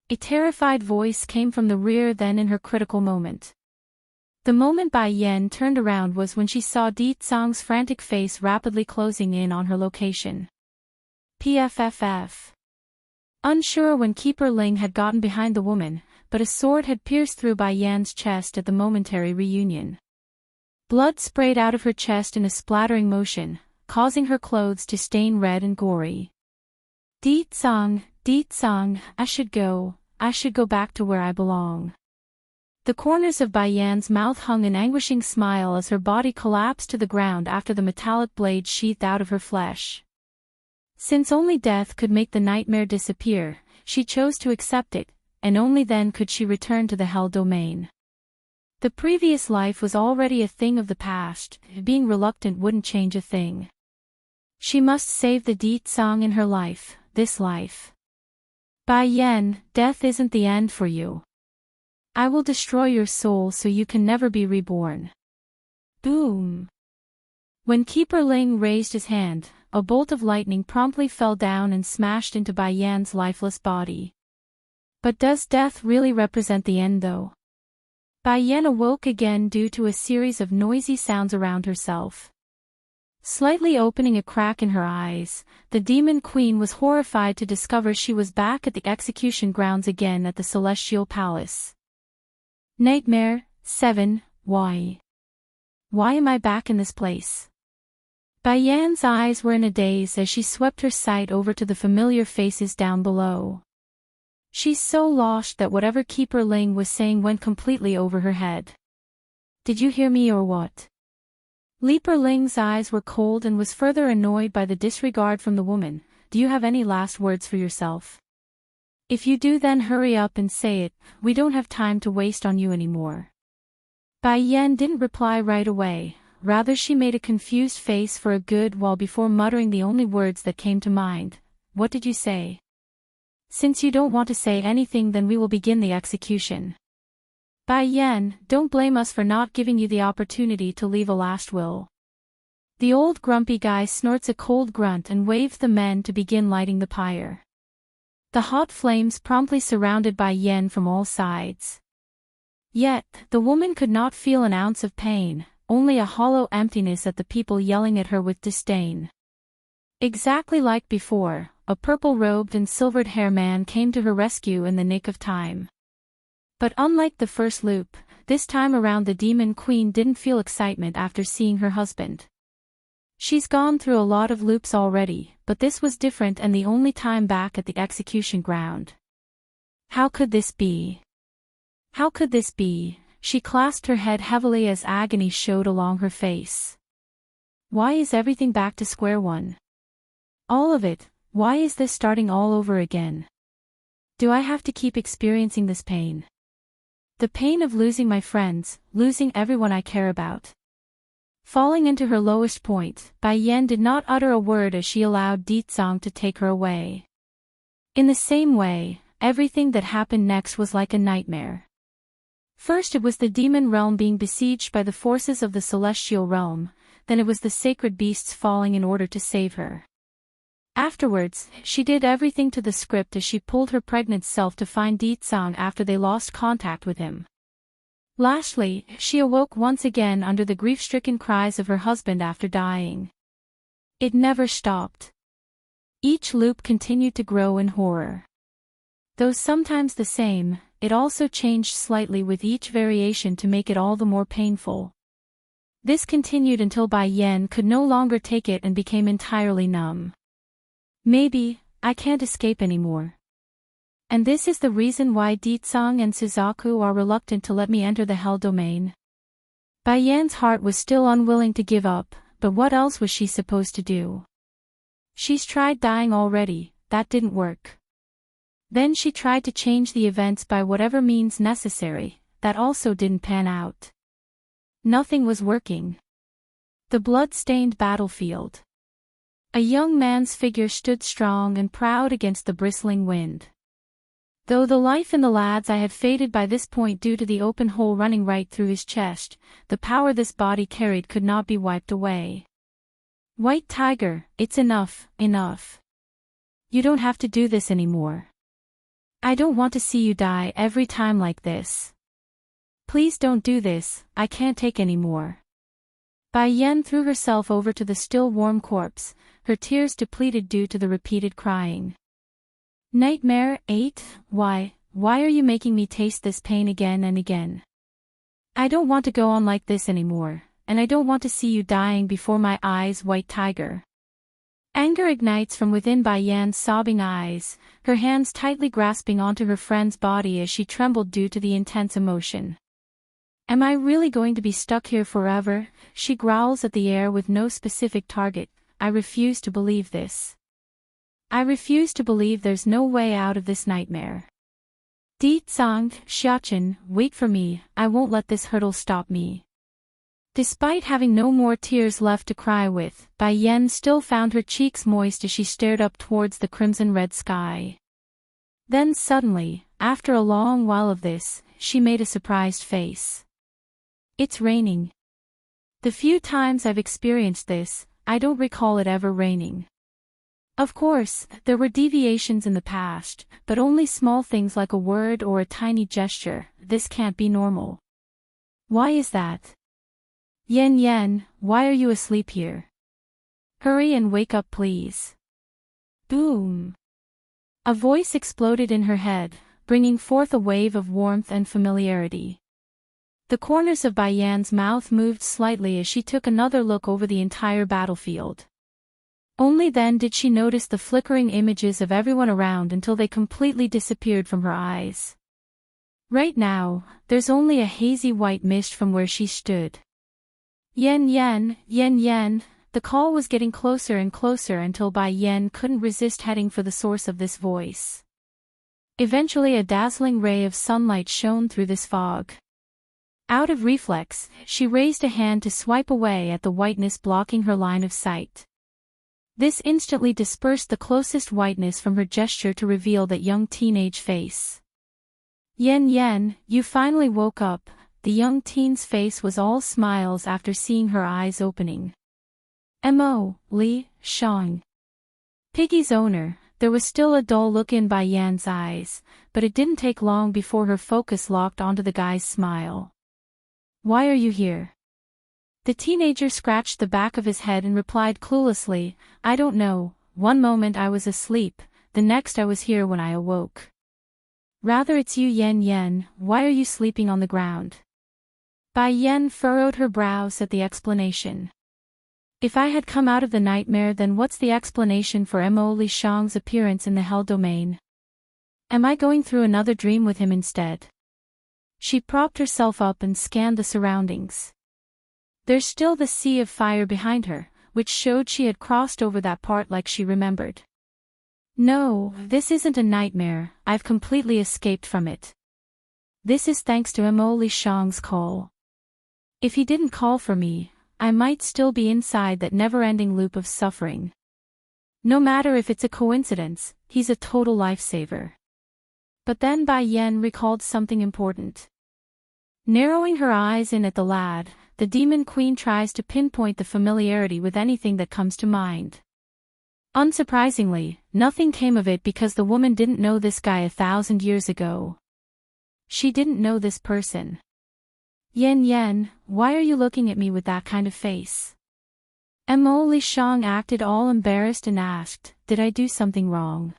A terrified voice came from the rear then in her critical moment. The moment Bai Yan turned around was when she saw Di Tsang's frantic face rapidly closing in on her location. PFFF. Unsure when Keeper Ling had gotten behind the woman, but a sword had pierced through Bai Yan's chest at the momentary reunion. Blood sprayed out of her chest in a splattering motion, causing her clothes to stain red and gory. Di Tsang, I should go back to where I belong. The corners of Bai Yan's mouth hung an anguishing smile as her body collapsed to the ground after the metallic blade sheathed out of her flesh. Since only death could make the nightmare disappear, she chose to accept it, and only then could she return to the Hell Domain. The previous life was already a thing of the past, being reluctant wouldn't change a thing. She must save the Di Tsang in her life, this life. Bai Yan, death isn't the end for you. I will destroy your soul so you can never be reborn. Boom. When Keeper Ling raised his hand, a bolt of lightning promptly fell down and smashed into Bai Yan's lifeless body. But does death really represent the end though? Bai Yan awoke again due to a series of noisy sounds around herself. Slightly opening a crack in her eyes, the Demon Queen was horrified to discover she was back at the execution grounds again at the Celestial Palace. Nightmare 7. Why? Why am I back in this place? Bai Yan's eyes were in a daze as she swept her sight over to the familiar faces down below. She's so lost that whatever Keeper Ling was saying went completely over her head. Did you hear me or what? Leaper Ling's eyes were cold and was further annoyed by the disregard from the woman. Do you have any last words for yourself? If you do, then hurry up and say it, we don't have time to waste on you anymore. Bai Yan didn't reply right away. Rather she made a confused face for a good while before muttering the only words that came to mind. What did you say? Since you don't want to say anything, then we will begin the execution. Bai Yan, don't blame us for not giving you the opportunity to leave a last will. The old grumpy guy snorts a cold grunt and waved the men to begin lighting the pyre. The hot flames promptly surrounded Bai Yan from all sides. Yet, the woman could not feel an ounce of pain, only a hollow emptiness at the people yelling at her with disdain. Exactly like before, a purple-robed and silvered-haired man came to her rescue in the nick of time. But unlike the first loop, this time around the demon queen didn't feel excitement after seeing her husband. She's gone through a lot of loops already, but this was different and the only time back at the execution ground. How could this be? How could this be? She clasped her head heavily as agony showed along her face. Why is everything back to square one? All of it, why is this starting all over again? Do I have to keep experiencing this pain? The pain of losing my friends, losing everyone I care about. Falling into her lowest point, Bai Yan did not utter a word as she allowed Ditsang to take her away. In the same way, everything that happened next was like a nightmare. First it was the demon realm being besieged by the forces of the celestial realm, then it was the sacred beasts falling in order to save her. Afterwards, she did everything to the script as she pulled her pregnant self to find Ditsang after they lost contact with him. Lastly, she awoke once again under the grief-stricken cries of her husband after dying. It never stopped. Each loop continued to grow in horror. Though sometimes the same, it also changed slightly with each variation to make it all the more painful. This continued until Bai Yan could no longer take it and became entirely numb. Maybe, I can't escape anymore. And this is the reason why Ditsang and Suzaku are reluctant to let me enter the Hell Domain. Bai Yan's heart was still unwilling to give up, but what else was she supposed to do? She's tried dying already, that didn't work. Then she tried to change the events by whatever means necessary, that also didn't pan out. Nothing was working. The blood-stained battlefield. A young man's figure stood strong and proud against the bristling wind. Though the life in the lad's eye had faded by this point due to the open hole running right through his chest, the power this body carried could not be wiped away. White Tiger, it's enough, enough. You don't have to do this anymore. I don't want to see you die every time like this. Please don't do this, I can't take any more. Bai Yan threw herself over to the still warm corpse, her tears depleted due to the repeated crying. Nightmare 8, why are you making me taste this pain again and again? I don't want to go on like this anymore, and I don't want to see you dying before my eyes, White Tiger. Anger ignites from within Bai Yan's sobbing eyes, her hands tightly grasping onto her friend's body as she trembled due to the intense emotion. Am I really going to be stuck here forever? She growls at the air with no specific target. I refuse to believe this. I refuse to believe there's no way out of this nightmare. Ditsang, Xiachen, wait for me, I won't let this hurdle stop me. Despite having no more tears left to cry with, Bai Yan still found her cheeks moist as she stared up towards the crimson-red sky. Then suddenly, after a long while of this, she made a surprised face. It's raining. The few times I've experienced this, I don't recall it ever raining. Of course, there were deviations in the past, but only small things like a word or a tiny gesture. This can't be normal. Why is that? Yan, why are you asleep here? Hurry and wake up please. Boom. A voice exploded in her head, bringing forth a wave of warmth and familiarity. The corners of Bai Yan's mouth moved slightly as she took another look over the entire battlefield. Only then did she notice the flickering images of everyone around until they completely disappeared from her eyes. Right now, there's only a hazy white mist from where she stood. Yan, the call was getting closer and closer until Bai Yan couldn't resist heading for the source of this voice. Eventually a dazzling ray of sunlight shone through this fog. Out of reflex, she raised a hand to swipe away at the whiteness blocking her line of sight. This instantly dispersed the closest whiteness from her gesture to reveal that young teenage face. Yan, you finally woke up. The young teen's face was all smiles after seeing her eyes opening. Mo, Li, Shang. Piggy's owner, there was still a dull look in Bai Yan's eyes, but it didn't take long before her focus locked onto the guy's smile. Why are you here? The teenager scratched the back of his head and replied cluelessly, I don't know, one moment I was asleep, the next I was here when I awoke. Rather it's you Yan, why are you sleeping on the ground? Bai Yen furrowed her brows at the explanation. If I had come out of the nightmare, then what's the explanation for Mo Li Shang's appearance in the Hell Domain? Am I going through another dream with him instead? She propped herself up and scanned the surroundings. There's still the sea of fire behind her, which showed she had crossed over that part like she remembered. No, this isn't a nightmare, I've completely escaped from it. This is thanks to Mo Li Shang's call. If he didn't call for me, I might still be inside that never-ending loop of suffering. No matter if it's a coincidence, he's a total lifesaver. But then Bai Yen recalled something important. Narrowing her eyes in at the lad, the Demon Queen tries to pinpoint the familiarity with anything that comes to mind. Unsurprisingly, nothing came of it because the woman didn't know this guy 1,000 years ago. She didn't know this person. Yen, why are you looking at me with that kind of face? Mo Li Shang acted all embarrassed and asked, did I do something wrong?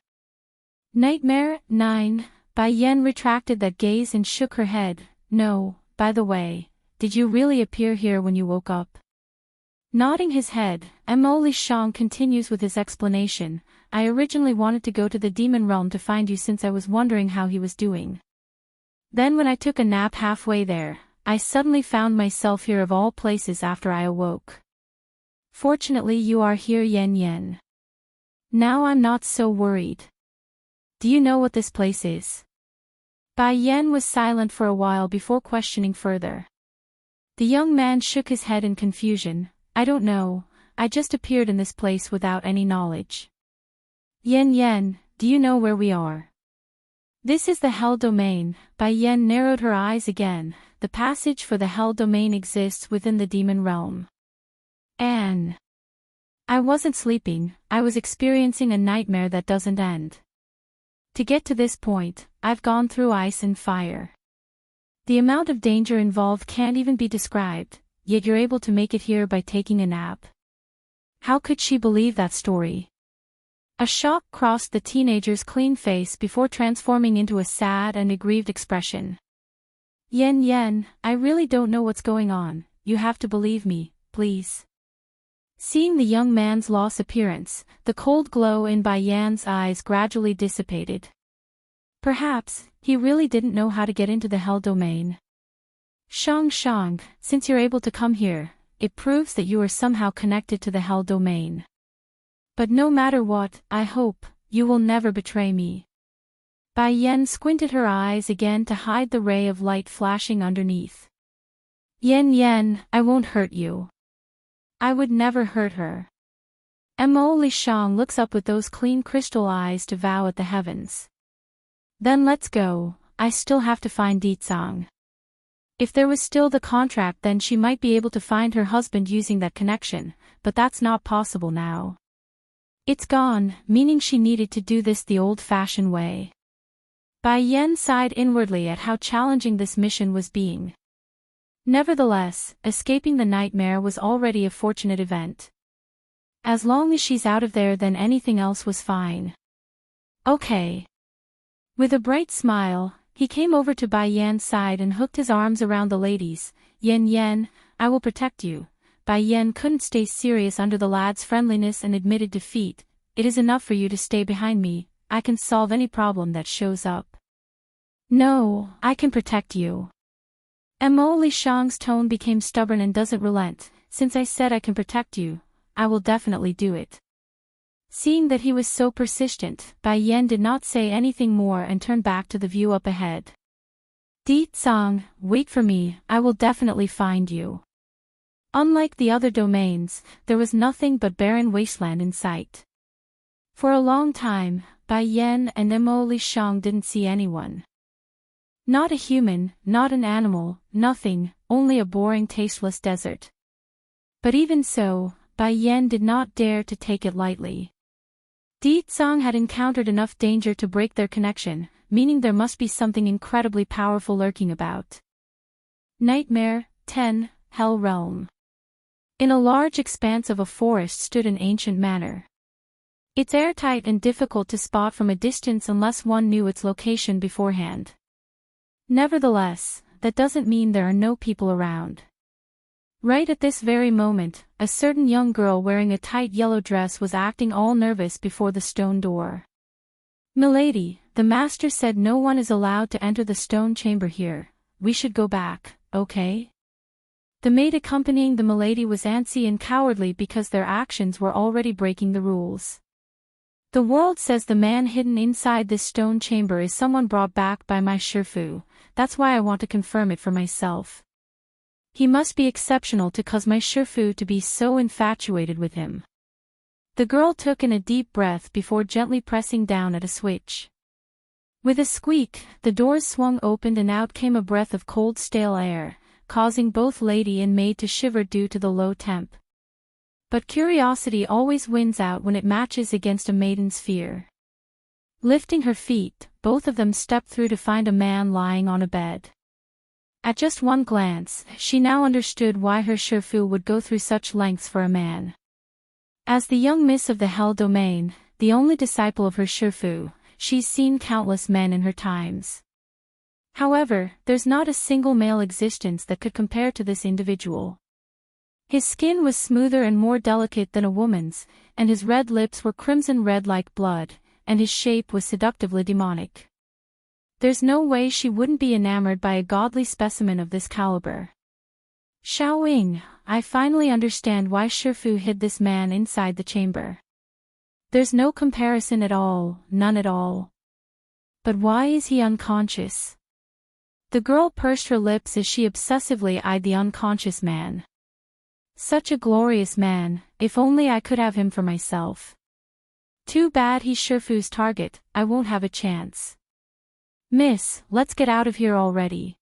Nightmare 9, Bai Yen retracted that gaze and shook her head. No, by the way, did you really appear here when you woke up? Nodding his head, Mo Li Shang continues with his explanation. I originally wanted to go to the demon realm to find you since I was wondering how he was doing. Then when I took a nap halfway there, I suddenly found myself here of all places after I awoke. Fortunately you are here, Yen. Now I'm not so worried. Do you know what this place is? Bai Yen was silent for a while before questioning further. The young man shook his head in confusion. I don't know, I just appeared in this place without any knowledge. Yen, do you know where we are? This is the Hell Domain. Bai Yen narrowed her eyes again. The passage for the Hell Domain exists within the demon realm. I wasn't sleeping, I was experiencing a nightmare that doesn't end. To get to this point, I've gone through ice and fire. The amount of danger involved can't even be described, yet you're able to make it here by taking a nap. How could she believe that story? A shock crossed the teenager's clean face before transforming into a sad and aggrieved expression. Yen, I really don't know what's going on, you have to believe me, please. Seeing the young man's lost appearance, the cold glow in Bai Yan's eyes gradually dissipated. Perhaps, he really didn't know how to get into the Hell Domain. Shang, since you're able to come here, it proves that you are somehow connected to the Hell Domain. But no matter what, I hope, you will never betray me. Bai Yen squinted her eyes again to hide the ray of light flashing underneath. Yen, I won't hurt you. I would never hurt her. Mo Li Shang looks up with those clean crystal eyes to vow at the heavens. Then let's go, I still have to find Ditsang. If there was still the contract, then she might be able to find her husband using that connection, but that's not possible now. It's gone, meaning she needed to do this the old-fashioned way. Bai Yen sighed inwardly at how challenging this mission was being. Nevertheless, escaping the nightmare was already a fortunate event. As long as she's out of there, then anything else was fine. Okay. With a bright smile, he came over to Bai Yan's side and hooked his arms around the ladies. Yen, I will protect you. Bai Yen couldn't stay serious under the lad's friendliness and admitted defeat. It is enough for you to stay behind me, I can solve any problem that shows up. No, I can protect you. Mo Li Shang's tone became stubborn and doesn't relent. Since I said I can protect you, I will definitely do it. Seeing that he was so persistent, Bai Yen did not say anything more and turned back to the view up ahead. Ditsang, wait for me, I will definitely find you. Unlike the other domains, there was nothing but barren wasteland in sight. For a long time, Bai Yen and Mo Li Shang didn't see anyone. Not a human, not an animal, nothing, only a boring, tasteless desert. But even so, Bai Yen did not dare to take it lightly. Ditsang had encountered enough danger to break their connection, meaning there must be something incredibly powerful lurking about. Nightmare 10, Hell Realm. In a large expanse of a forest stood an ancient manor. It's airtight and difficult to spot from a distance unless one knew its location beforehand. Nevertheless, that doesn't mean there are no people around. Right at this very moment, a certain young girl wearing a tight yellow dress was acting all nervous before the stone door. "Milady, the master said no one is allowed to enter the stone chamber here. We should go back, okay?" The maid accompanying the milady was antsy and cowardly because their actions were already breaking the rules. "The world says the man hidden inside this stone chamber is someone brought back by my Shifu. That's why I want to confirm it for myself. He must be exceptional to cause my Shifu to be so infatuated with him." The girl took in a deep breath before gently pressing down at a switch. With a squeak, the doors swung open and out came a breath of cold stale air, causing both lady and maid to shiver due to the low temp. But curiosity always wins out when it matches against a maiden's fear. Lifting her feet, both of them stepped through to find a man lying on a bed. At just one glance, she now understood why her Shifu would go through such lengths for a man. As the young miss of the Hell Domain, the only disciple of her Shifu, she's seen countless men in her times. However, there's not a single male existence that could compare to this individual. His skin was smoother and more delicate than a woman's, and his red lips were crimson red like blood, and his shape was seductively demonic. There's no way she wouldn't be enamored by a godly specimen of this caliber. "Xiaoying, I finally understand why Shifu hid this man inside the chamber. There's no comparison at all, none at all. But why is he unconscious?" The girl pursed her lips as she obsessively eyed the unconscious man. "Such a glorious man, if only I could have him for myself. Too bad he's Shifu's target, I won't have a chance. Miss, let's get out of here already.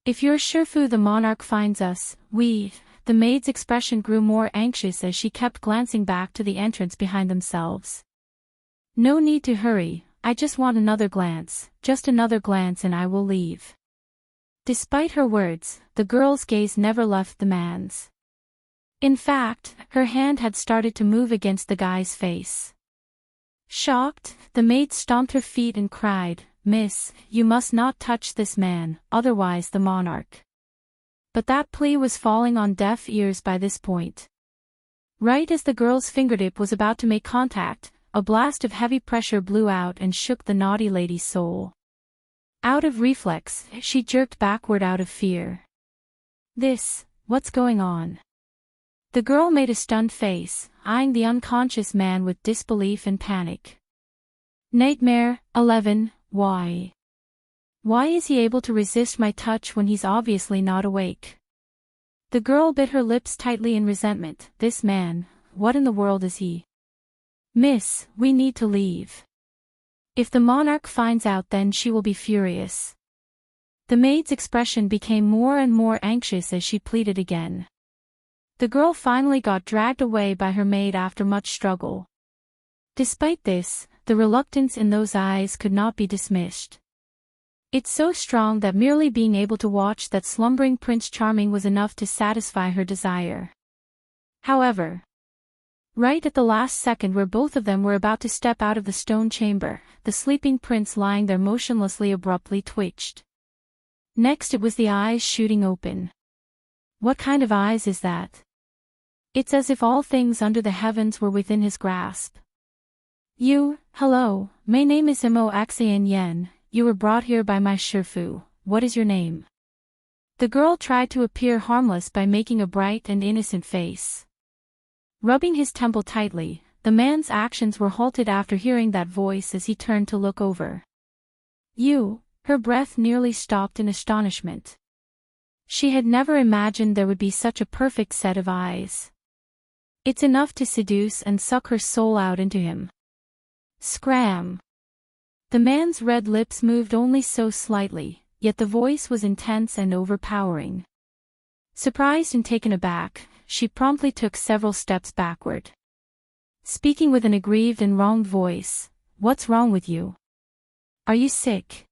If your Shifu the monarch finds us, The maid's expression grew more anxious as she kept glancing back to the entrance behind themselves. "No need to hurry, I just want another glance, just another glance and I will leave." Despite her words, the girl's gaze never left the man's. In fact, her hand had started to move against the guy's face. Shocked, the maid stomped her feet and cried, "Miss, you must not touch this man, otherwise the monarch." But that plea was falling on deaf ears by this point. Right as the girl's fingertip was about to make contact, a blast of heavy pressure blew out and shook the naughty lady's soul. Out of reflex, she jerked backward out of fear. What's going on?" The girl made a stunned face, eyeing the unconscious man with disbelief and panic. "Nightmare 11, why? Why is he able to resist my touch when he's obviously not awake?" The girl bit her lips tightly in resentment. "This man, what in the world is he?" "Miss, we need to leave. If the monarch finds out then she will be furious." The maid's expression became more and more anxious as she pleaded again. The girl finally got dragged away by her maid after much struggle. Despite this, the reluctance in those eyes could not be dismissed. It's so strong that merely being able to watch that slumbering Prince Charming was enough to satisfy her desire. However, right at the last second where both of them were about to step out of the stone chamber, the sleeping prince lying there motionlessly abruptly twitched. Next it was the eyes shooting open. What kind of eyes is that? It's as if all things under the heavens were within his grasp. Hello, my name is Imo Axayan Yen. You were brought here by my Shifu. What is your name?" The girl tried to appear harmless by making a bright and innocent face. Rubbing his temple tightly, the man's actions were halted after hearing that voice as he turned to look over. Her breath nearly stopped in astonishment. She had never imagined there would be such a perfect set of eyes. It's enough to seduce and suck her soul out into him. Scram! The man's red lips moved only so slightly, yet the voice was intense and overpowering. Surprised and taken aback, she promptly took several steps backward. Speaking with an aggrieved and wronged voice, "What's wrong with you? Are you sick?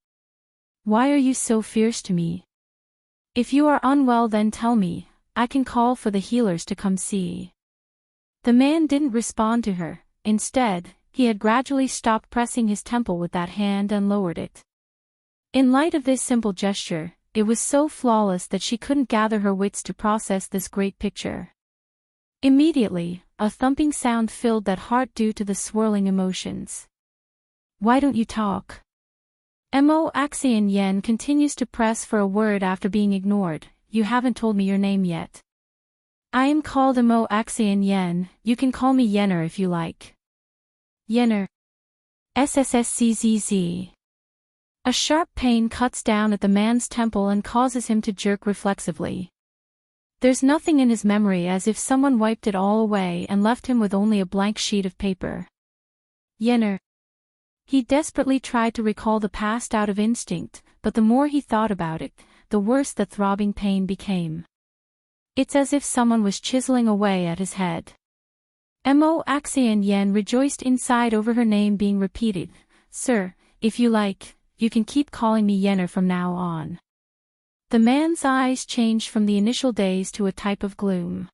Why are you so fierce to me? If you are unwell then tell me, I can call for the healers to come see." The man didn't respond to her. Instead, he had gradually stopped pressing his temple with that hand and lowered it. In light of this simple gesture, it was so flawless that she couldn't gather her wits to process this great picture. Immediately, a thumping sound filled that heart due to the swirling emotions. Why don't you talk? Mo Axian Yen continues to press for a word after being ignored. You haven't told me your name yet. I am called Mo Axian Yen, you can call me Yenner if you like. Yenner. SSSCZZ. A sharp pain cuts down at the man's temple and causes him to jerk reflexively. There's nothing in his memory, as if someone wiped it all away and left him with only a blank sheet of paper. Yenner. He desperately tried to recall the past out of instinct, but the more he thought about it, the worse the throbbing pain became. It's as if someone was chiseling away at his head. Mo Axian Yen rejoiced inside over her name being repeated. Sir, if you like, you can keep calling me Yenner from now on. The man's eyes changed from the initial daze to a type of gloom.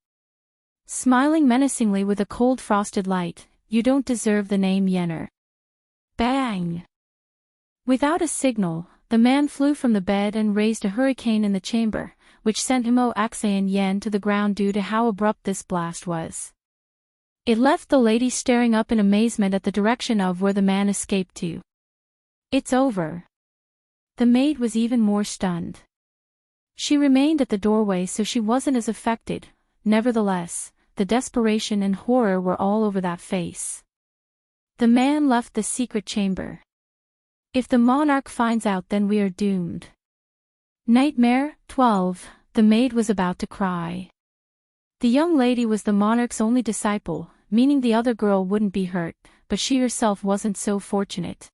Smiling menacingly with a cold frosted light, you don't deserve the name Yenner. Bang! Without a signal, the man flew from the bed and raised a hurricane in the chamber, which sent Mo Axian Yen to the ground due to how abrupt this blast was. It left the lady staring up in amazement at the direction of where the man escaped to. It's over. The maid was even more stunned. She remained at the doorway so she wasn't as affected. Nevertheless, the desperation and horror were all over that face. The man left the secret chamber. If the monarch finds out, then we are doomed. Nightmare 12. The maid was about to cry. The young lady was the monarch's only disciple, meaning the other girl wouldn't be hurt, but she herself wasn't so fortunate.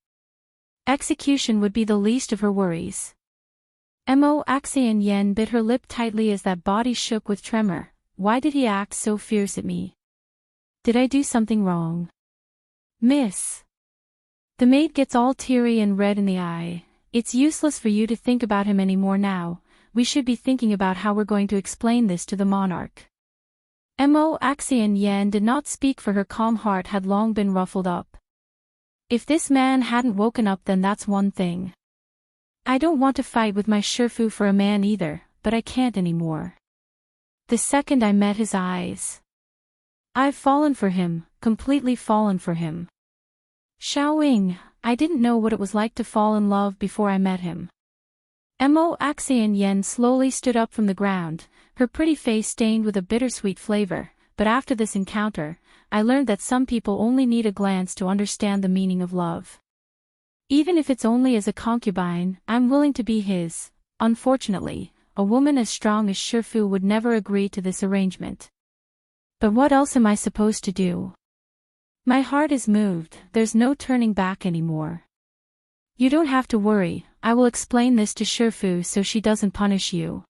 Execution would be the least of her worries. Mo Axian Yen bit her lip tightly as that body shook with tremor. Why did he act so fierce at me? Did I do something wrong? Miss. The maid gets all teary and red in the eye. It's useless for you to think about him anymore now. We should be thinking about how we're going to explain this to the monarch. Mo Axian Yen did not speak, for her calm heart had long been ruffled up. If this man hadn't woken up, then that's one thing. I don't want to fight with my Shifu for a man either, but I can't anymore. The second I met his eyes, I've fallen for him, completely fallen for him. Xiaoying, I didn't know what it was like to fall in love before I met him. Mo Axian Yen slowly stood up from the ground, her pretty face stained with a bittersweet flavor, but after this encounter, I learned that some people only need a glance to understand the meaning of love. Even if it's only as a concubine, I'm willing to be his. Unfortunately, a woman as strong as Shifu would never agree to this arrangement. But what else am I supposed to do? My heart is moved, there's no turning back anymore. You don't have to worry, I will explain this to Shifu so she doesn't punish you.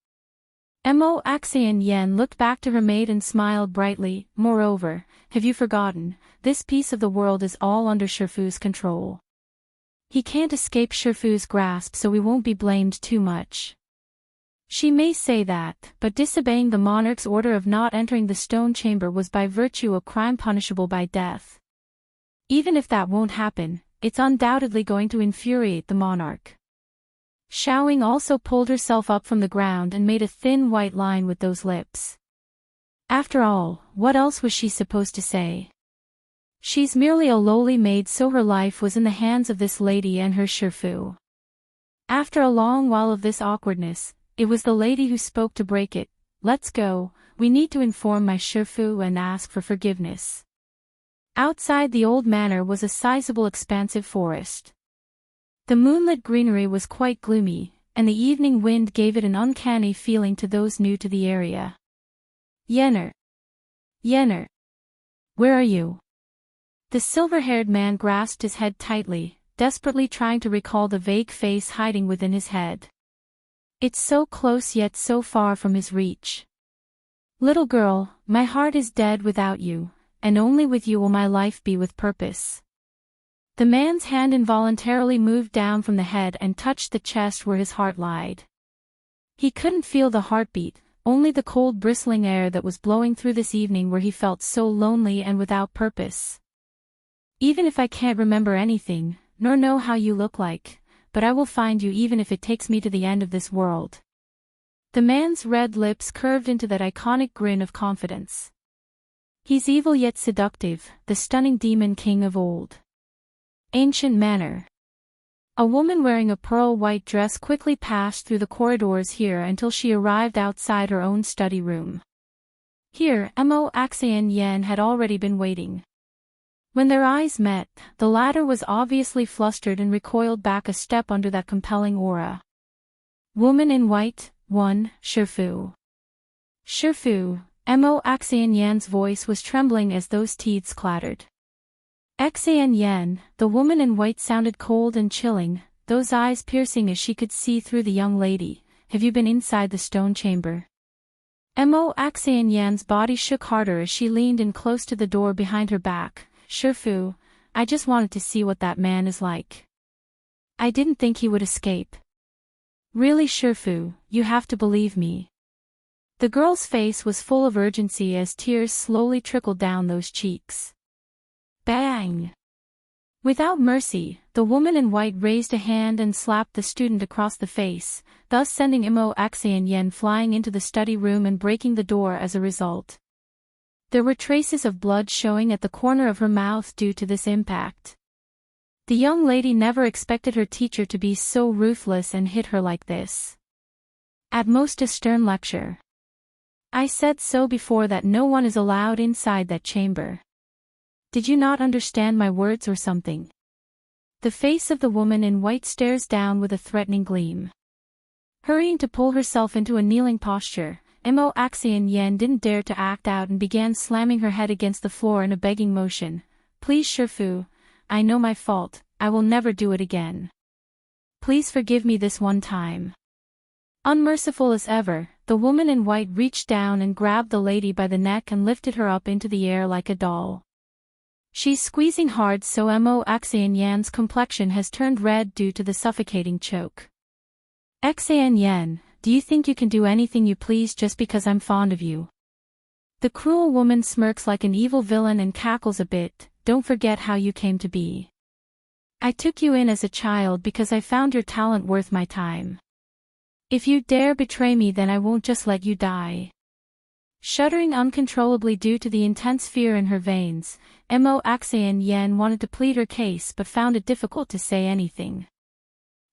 Mo Axian Yen looked back to her maid and smiled brightly. Moreover, have you forgotten, this piece of the world is all under Shifu's control. He can't escape Shifu's grasp, so we won't be blamed too much. She may say that, but disobeying the monarch's order of not entering the stone chamber was by virtue a crime punishable by death. Even if that won't happen, it's undoubtedly going to infuriate the monarch. Xiaoying also pulled herself up from the ground and made a thin white line with those lips. After all, what else was she supposed to say? She's merely a lowly maid, so her life was in the hands of this lady and her Shifu. After a long while of this awkwardness, it was the lady who spoke to break it. Let's go, we need to inform my Shifu and ask for forgiveness. Outside the old manor was a sizable expansive forest. The moonlit greenery was quite gloomy, and the evening wind gave it an uncanny feeling to those new to the area. Yenner. Yenner. Where are you? The silver-haired man grasped his head tightly, desperately trying to recall the vague face hiding within his head. It's so close yet so far from his reach. Little girl, my heart is dead without you, and only with you will my life be with purpose. The man's hand involuntarily moved down from the head and touched the chest where his heart lied. He couldn't feel the heartbeat, only the cold bristling air that was blowing through this evening where he felt so lonely and without purpose. Even if I can't remember anything, nor know how you look like, but I will find you even if it takes me to the end of this world. The man's red lips curved into that iconic grin of confidence. He's evil yet seductive, the stunning demon king of old. Ancient manor. A woman wearing a pearl-white dress quickly passed through the corridors here until she arrived outside her own study room. Here, Mo Axian Yen had already been waiting. When their eyes met, the latter was obviously flustered and recoiled back a step under that compelling aura. Woman in white, 1, Shifu. Shifu, Mo Axian Yan's voice was trembling as those teeth clattered. Axian Yan, the woman in white sounded cold and chilling, those eyes piercing as she could see through the young lady. Have you been inside the stone chamber? Mo Axian Yan's body shook harder as she leaned in close to the door behind her back. Shifu, I just wanted to see what that man is like. I didn't think he would escape. Really, Shifu, you have to believe me. The girl's face was full of urgency as tears slowly trickled down those cheeks. Bang! Without mercy, the woman in white raised a hand and slapped the student across the face, thus sending Mo Axian Yen flying into the study room and breaking the door as a result. There were traces of blood showing at the corner of her mouth due to this impact. The young lady never expected her teacher to be so ruthless and hit her like this. At most a stern lecture. I said so before that no one is allowed inside that chamber. Did you not understand my words or something? The face of the woman in white stares down with a threatening gleam. Hurrying to pull herself into a kneeling posture, Mo Axian Yen didn't dare to act out and began slamming her head against the floor in a begging motion. Please Shifu, I know my fault, I will never do it again. Please forgive me this one time. Unmerciful as ever, the woman in white reached down and grabbed the lady by the neck and lifted her up into the air like a doll. She's squeezing hard so Mo Axian Yan's complexion has turned red due to the suffocating choke. Axian Yan, do you think you can do anything you please just because I'm fond of you? The cruel woman smirks like an evil villain and cackles a bit. Don't forget how you came to be. I took you in as a child because I found your talent worth my time. If you dare betray me, then I won't just let you die. Shuddering uncontrollably due to the intense fear in her veins, Mo Axian Yen wanted to plead her case but found it difficult to say anything.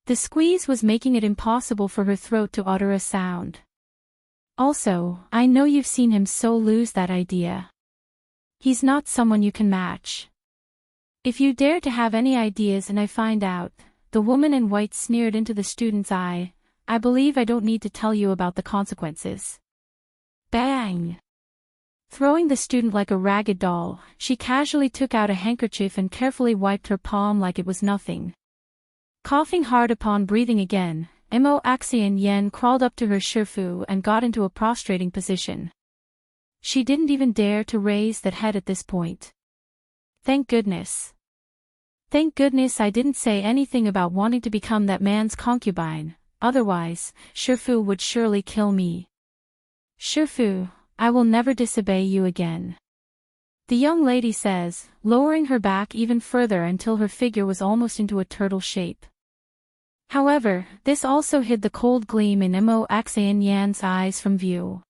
The squeeze was making it impossible for her throat to utter a sound. Also, I know you've seen him, so lose that idea. He's not someone you can match. If you dare to have any ideas and I find out, the woman in white sneered into the student's eye, I believe I don't need to tell you about the consequences. Bang! Throwing the student like a ragged doll, she casually took out a handkerchief and carefully wiped her palm like it was nothing. Coughing hard upon breathing again, Mo Axian Yen crawled up to her Shifu and got into a prostrating position. She didn't even dare to raise that head at this point. Thank goodness. Thank goodness I didn't say anything about wanting to become that man's concubine, otherwise, Shifu would surely kill me. Shifu, I will never disobey you again. The young lady says, lowering her back even further until her figure was almost into a turtle shape. However, this also hid the cold gleam in Mo Axian Yan's eyes from view.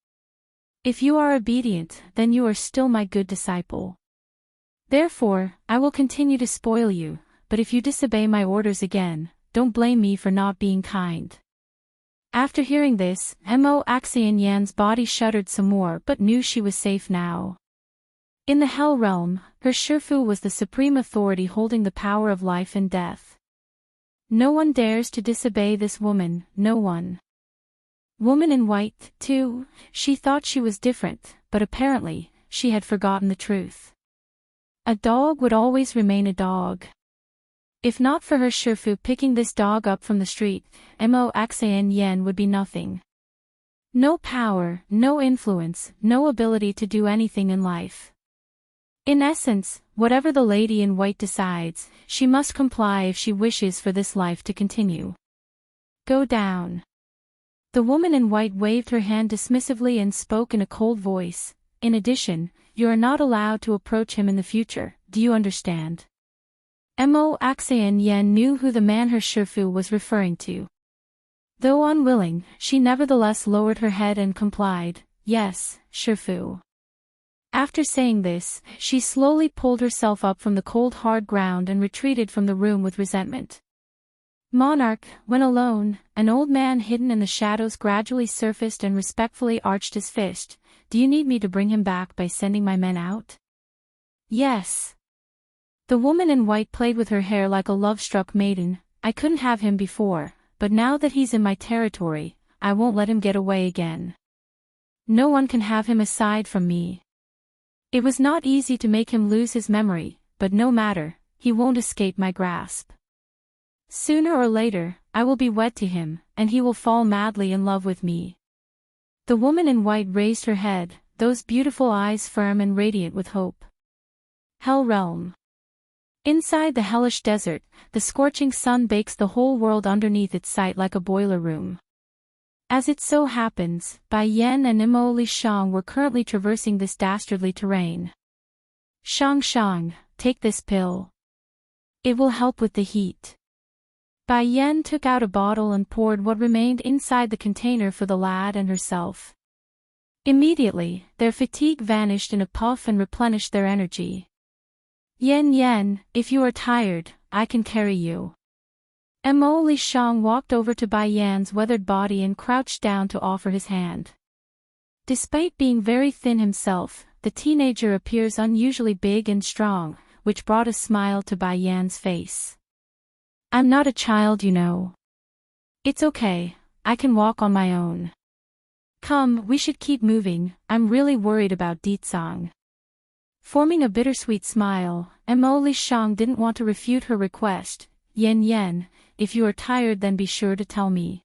If you are obedient, then you are still my good disciple. Therefore, I will continue to spoil you, but if you disobey my orders again, don't blame me for not being kind. After hearing this, Mo Axian Yan's body shuddered some more but knew she was safe now. In the Hell Realm, her Shifu was the supreme authority holding the power of life and death. No one dares to disobey this woman, no one. Woman in white, too, she thought she was different, but apparently, she had forgotten the truth. A dog would always remain a dog. If not for her Shifu picking this dog up from the street, Mo Axian Yen would be nothing. No power, no influence, no ability to do anything in life. In essence, whatever the lady in white decides, she must comply if she wishes for this life to continue. Go down. The woman in white waved her hand dismissively and spoke in a cold voice. In addition, you are not allowed to approach him in the future, do you understand? Mo Axian Yen knew who the man her Shifu was referring to. Though unwilling, she nevertheless lowered her head and complied, "Yes, Shifu." After saying this, she slowly pulled herself up from the cold hard ground and retreated from the room with resentment. Monarch, when alone, an old man hidden in the shadows gradually surfaced and respectfully arched his fist. "Do you need me to bring him back by sending my men out?" "Yes." The woman in white played with her hair like a love-struck maiden. "I couldn't have him before, but now that he's in my territory, I won't let him get away again. No one can have him aside from me." It was not easy to make him lose his memory, but no matter, he won't escape my grasp. Sooner or later, I will be wed to him, and he will fall madly in love with me. The woman in white raised her head, those beautiful eyes firm and radiant with hope. Hell Realm. Inside the hellish desert, the scorching sun bakes the whole world underneath its sight like a boiler room. As it so happens, Bai Yan and Imo Li Shang were currently traversing this dastardly terrain. "Shang, take this pill. It will help with the heat." Bai Yan took out a bottle and poured what remained inside the container for the lad and herself. Immediately, their fatigue vanished in a puff and replenished their energy. Yen, if you are tired, I can carry you." Imo Li Shang walked over to Bai Yan's weathered body and crouched down to offer his hand. Despite being very thin himself, the teenager appears unusually big and strong, which brought a smile to Bai Yan's face. "I'm not a child, you know. It's okay, I can walk on my own. Come, we should keep moving, I'm really worried about Deetsang." Forming a bittersweet smile, Imo Li Shang didn't want to refute her request. Yen, if you are tired then be sure to tell me.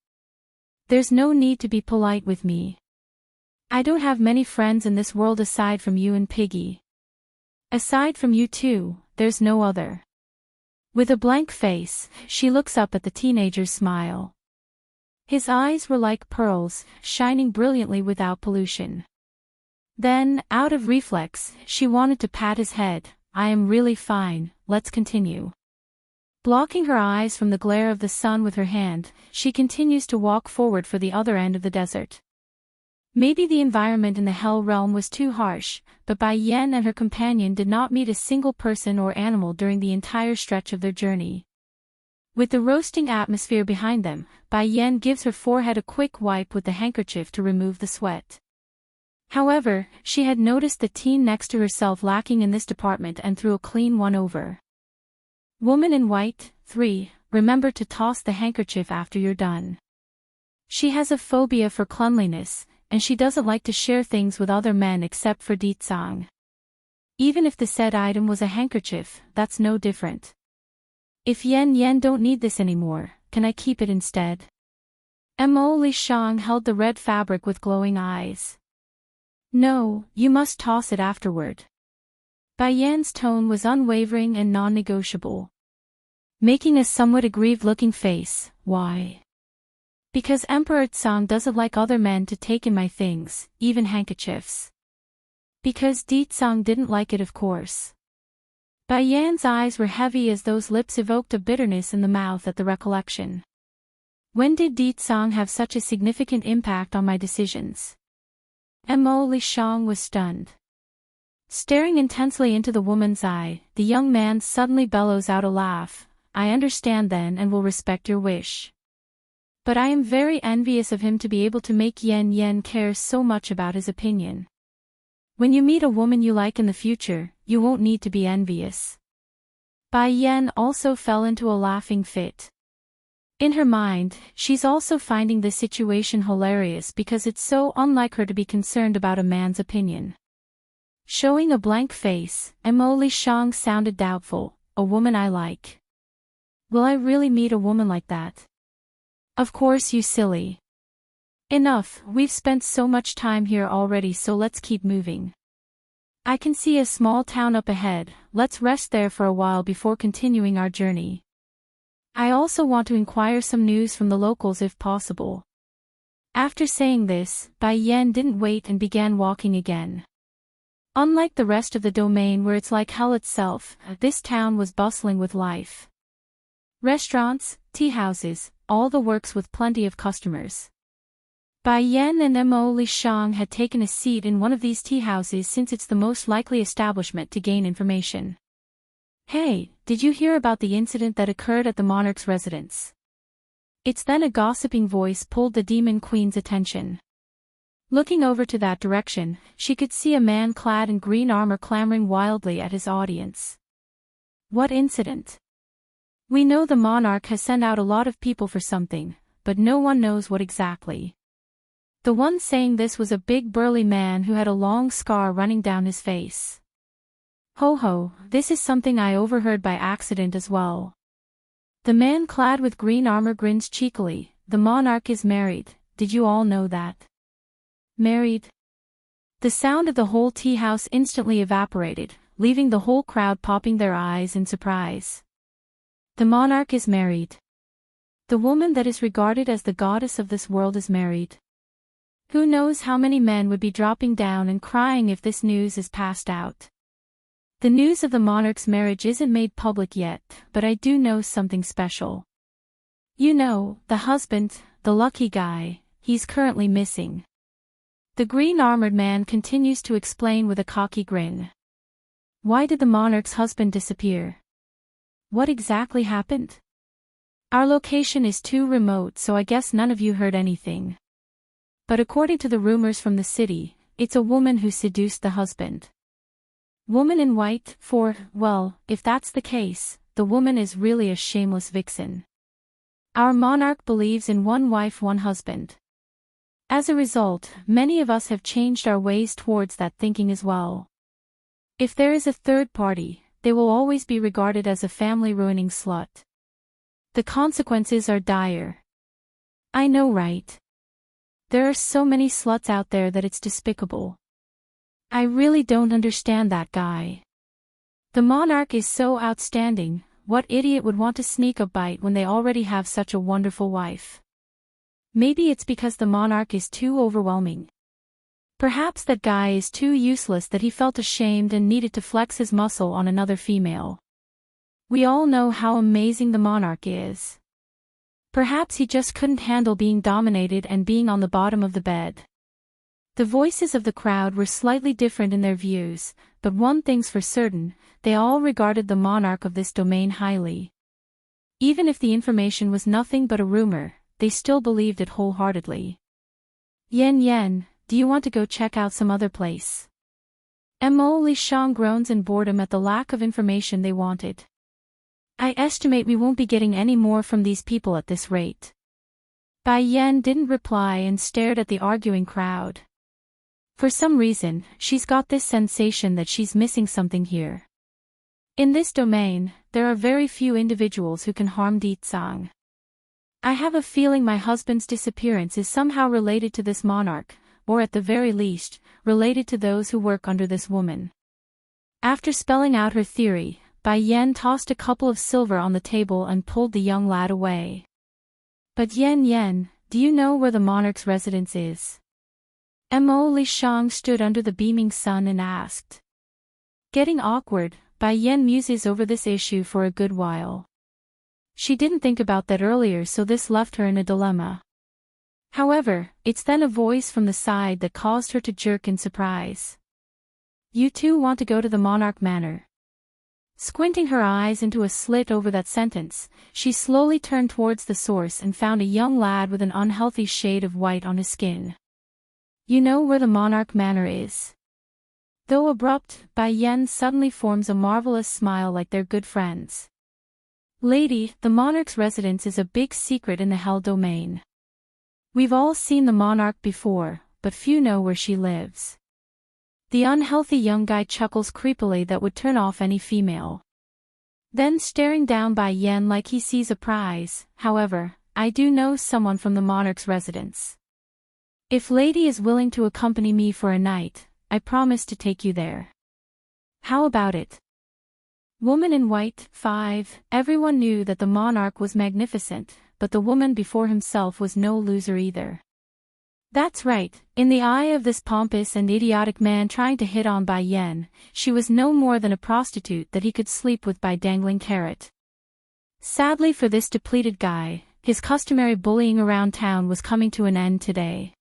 There's no need to be polite with me. I don't have many friends in this world aside from you and Piggy. Aside from you two, there's no other." With a blank face, she looks up at the teenager's smile. His eyes were like pearls, shining brilliantly without pollution. Then, out of reflex, she wanted to pat his head. "I am really fine, let's continue." Blocking her eyes from the glare of the sun with her hand, she continues to walk forward for the other end of the desert. Maybe the environment in the Hell Realm was too harsh, but Bai Yan and her companion did not meet a single person or animal during the entire stretch of their journey. With the roasting atmosphere behind them, Bai Yan gives her forehead a quick wipe with the handkerchief to remove the sweat. However, she had noticed the teen next to herself lacking in this department and threw a clean one over. Woman in white, 3, remember to toss the handkerchief after you're done. She has a phobia for cleanliness, and she doesn't like to share things with other men except for Deetsang. Even if the said item was a handkerchief, that's no different. "If Yen don't need this anymore, can I keep it instead?" Imo Li Shang held the red fabric with glowing eyes. "No, you must toss it afterward." Bai Yan's tone was unwavering and non-negotiable. Making a somewhat aggrieved-looking face, "Why?" "Because Emperor Tsang doesn't like other men to take in my things, even handkerchiefs." "Because Deetsang didn't like it, of course." Bai Yan's eyes were heavy as those lips evoked a bitterness in the mouth at the recollection. "When did Deetsang have such a significant impact on my decisions?" Imo Li Shang was stunned. Staring intensely into the woman's eye, the young man suddenly bellows out a laugh. "I understand then and will respect your wish. But I am very envious of him to be able to make Yen care so much about his opinion. When you meet a woman you like in the future, you won't need to be envious." Bai Yan also fell into a laughing fit. In her mind, she's also finding this situation hilarious because it's so unlike her to be concerned about a man's opinion. Showing a blank face, Imo Li Shang sounded doubtful. "A woman I like. Will I really meet a woman like that?" "Of course, you silly. Enough, we've spent so much time here already, so let's keep moving. I can see a small town up ahead, let's rest there for a while before continuing our journey. I also want to inquire some news from the locals if possible." After saying this, Bai Yan didn't wait and began walking again. Unlike the rest of the domain where it's like hell itself, this town was bustling with life. Restaurants, tea houses, all the works with plenty of customers. Bai Yan and Mo Lishang had taken a seat in one of these tea houses since it's the most likely establishment to gain information. Hey, did you hear about the incident that occurred at the monarch's residence? It's then a gossiping voice pulled the demon queen's attention. Looking over to that direction, she could see a man clad in green armor clamoring wildly at his audience. What incident? We know the monarch has sent out a lot of people for something, but no one knows what exactly. The one saying this was a big burly man who had a long scar running down his face. Ho ho, this is something I overheard by accident as well. The man clad with green armor grins cheekily. The monarch is married, did you all know that? Married? The sound of the whole tea house instantly evaporated, leaving the whole crowd popping their eyes in surprise. The monarch is married. The woman that is regarded as the goddess of this world is married. Who knows how many men would be dropping down and crying if this news is passed out. The news of the monarch's marriage isn't made public yet, but I do know something special. You know, the husband, the lucky guy, he's currently missing. The green-armored man continues to explain with a cocky grin. Why did the monarch's husband disappear? What exactly happened? Our location is too remote, so I guess none of you heard anything. But according to the rumors from the city, it's a woman who seduced the husband. Woman in white, well, if that's the case, the woman is really a shameless vixen. Our monarch believes in one wife, one husband. As a result, many of us have changed our ways towards that thinking as well. If there is a third party, they will always be regarded as a family-ruining slut. The consequences are dire. I know, right? There are so many sluts out there that it's despicable. I really don't understand that guy. The monarch is so outstanding, what idiot would want to sneak a bite when they already have such a wonderful wife? Maybe it's because the monarch is too overwhelming. Perhaps that guy is too useless that he felt ashamed and needed to flex his muscle on another female. We all know how amazing the monarch is. Perhaps he just couldn't handle being dominated and being on the bottom of the bed. The voices of the crowd were slightly different in their views, but one thing's for certain, they all regarded the monarch of this domain highly. Even if the information was nothing but a rumor, they still believed it wholeheartedly. Yen, do you want to go check out some other place? Mo Lishang groans in boredom at the lack of information they wanted. I estimate we won't be getting any more from these people at this rate. Bai Yan didn't reply and stared at the arguing crowd. For some reason, she's got this sensation that she's missing something here. In this domain, there are very few individuals who can harm Ditsang. I have a feeling my husband's disappearance is somehow related to this monarch, or at the very least, related to those who work under this woman. After spelling out her theory, Bai Yan tossed a couple of silver on the table and pulled the young lad away. But Yen, do you know where the monarch's residence is? Mo Lishang stood under the beaming sun and asked. Getting awkward, Bai Yan muses over this issue for a good while. She didn't think about that earlier, so this left her in a dilemma. However, it's then a voice from the side that caused her to jerk in surprise. You two want to go to the Monarch Manor? Squinting her eyes into a slit over that sentence, she slowly turned towards the source and found a young lad with an unhealthy shade of white on his skin. You know where the Monarch Manor is? Though abrupt, Bai Yan suddenly forms a marvelous smile like they're good friends. Lady, the monarch's residence is a big secret in the Hell domain. We've all seen the monarch before, but few know where she lives. The unhealthy young guy chuckles creepily that would turn off any female. Then staring down Bai Yan like he sees a prize, however, I do know someone from the monarch's residence. If lady is willing to accompany me for a night, I promise to take you there. How about it? Woman in white, 5, everyone knew that the monarch was magnificent, but the woman before himself was no loser either. That's right, in the eye of this pompous and idiotic man trying to hit on Bai Yan, she was no more than a prostitute that he could sleep with by dangling carrot. Sadly for this depleted guy, his customary bullying around town was coming to an end today.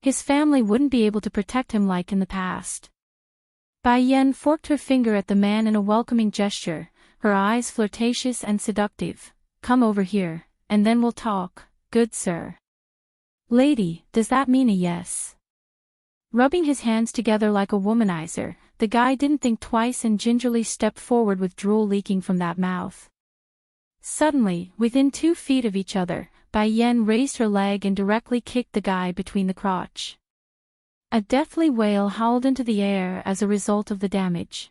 His family wouldn't be able to protect him like in the past. Bai Yan forked her finger at the man in a welcoming gesture, her eyes flirtatious and seductive. Come over here, and then we'll talk, good sir. Lady, does that mean a yes? Rubbing his hands together like a womanizer, the guy didn't think twice and gingerly stepped forward with drool leaking from that mouth. Suddenly, within 2 feet of each other, Bai Yan raised her leg and directly kicked the guy between the crotch. A deathly wail howled into the air as a result of the damage.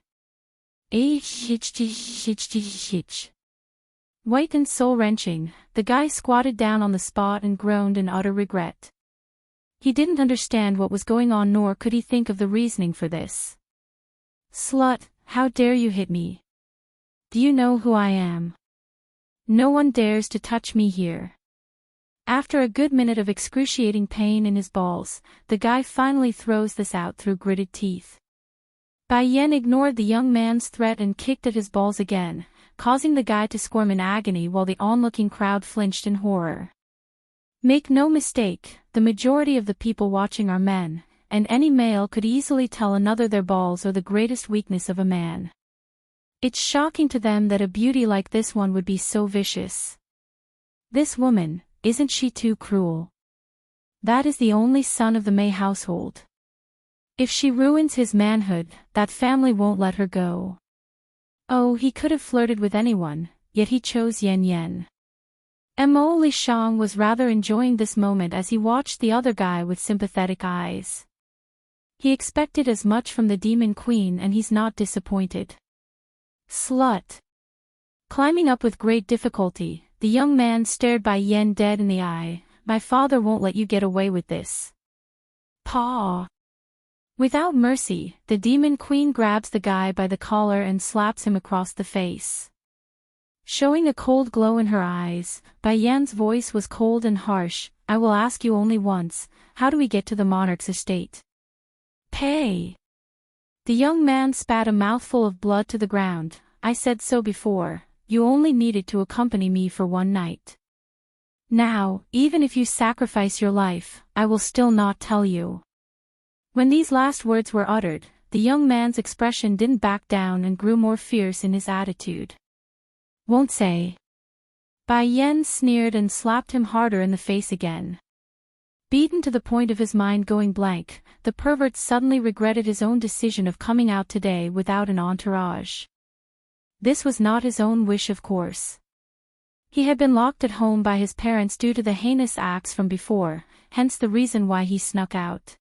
White and soul-wrenching, the guy squatted down on the spot and groaned in utter regret. He didn't understand what was going on, nor could he think of the reasoning for this. Slut, how dare you hit me? Do you know who I am? No one dares to touch me here. After a good minute of excruciating pain in his balls, the guy finally throws this out through gritted teeth. Bai Yan ignored the young man's threat and kicked at his balls again, causing the guy to squirm in agony while the onlooking crowd flinched in horror. Make no mistake, the majority of the people watching are men, and any male could easily tell another their balls are the greatest weakness of a man. It's shocking to them that a beauty like this one would be so vicious. This woman, isn't she too cruel? That is the only son of the Mei household. If she ruins his manhood, that family won't let her go. Oh, he could have flirted with anyone, yet he chose Yan Yan. Mo Li Shang was rather enjoying this moment as he watched the other guy with sympathetic eyes. He expected as much from the Demon Queen and he's not disappointed. Slut. Climbing up with great difficulty, the young man stared Bai Yan dead in the eye. My father won't let you get away with this. Paw. Without mercy, the Demon Queen grabs the guy by the collar and slaps him across the face. Showing a cold glow in her eyes, Bai Yan's voice was cold and harsh. I will ask you only once, how do we get to the monarch's estate? Pay. The young man spat a mouthful of blood to the ground. I said so before, you only needed to accompany me for one night. Now, even if you sacrifice your life, I will still not tell you. When these last words were uttered, the young man's expression didn't back down and grew more fierce in his attitude. Won't say. Bai Yan sneered and slapped him harder in the face again. Beaten to the point of his mind going blank, the pervert suddenly regretted his own decision of coming out today without an entourage. This was not his own wish, of course. He had been locked at home by his parents due to the heinous acts from before, hence the reason why he snuck out.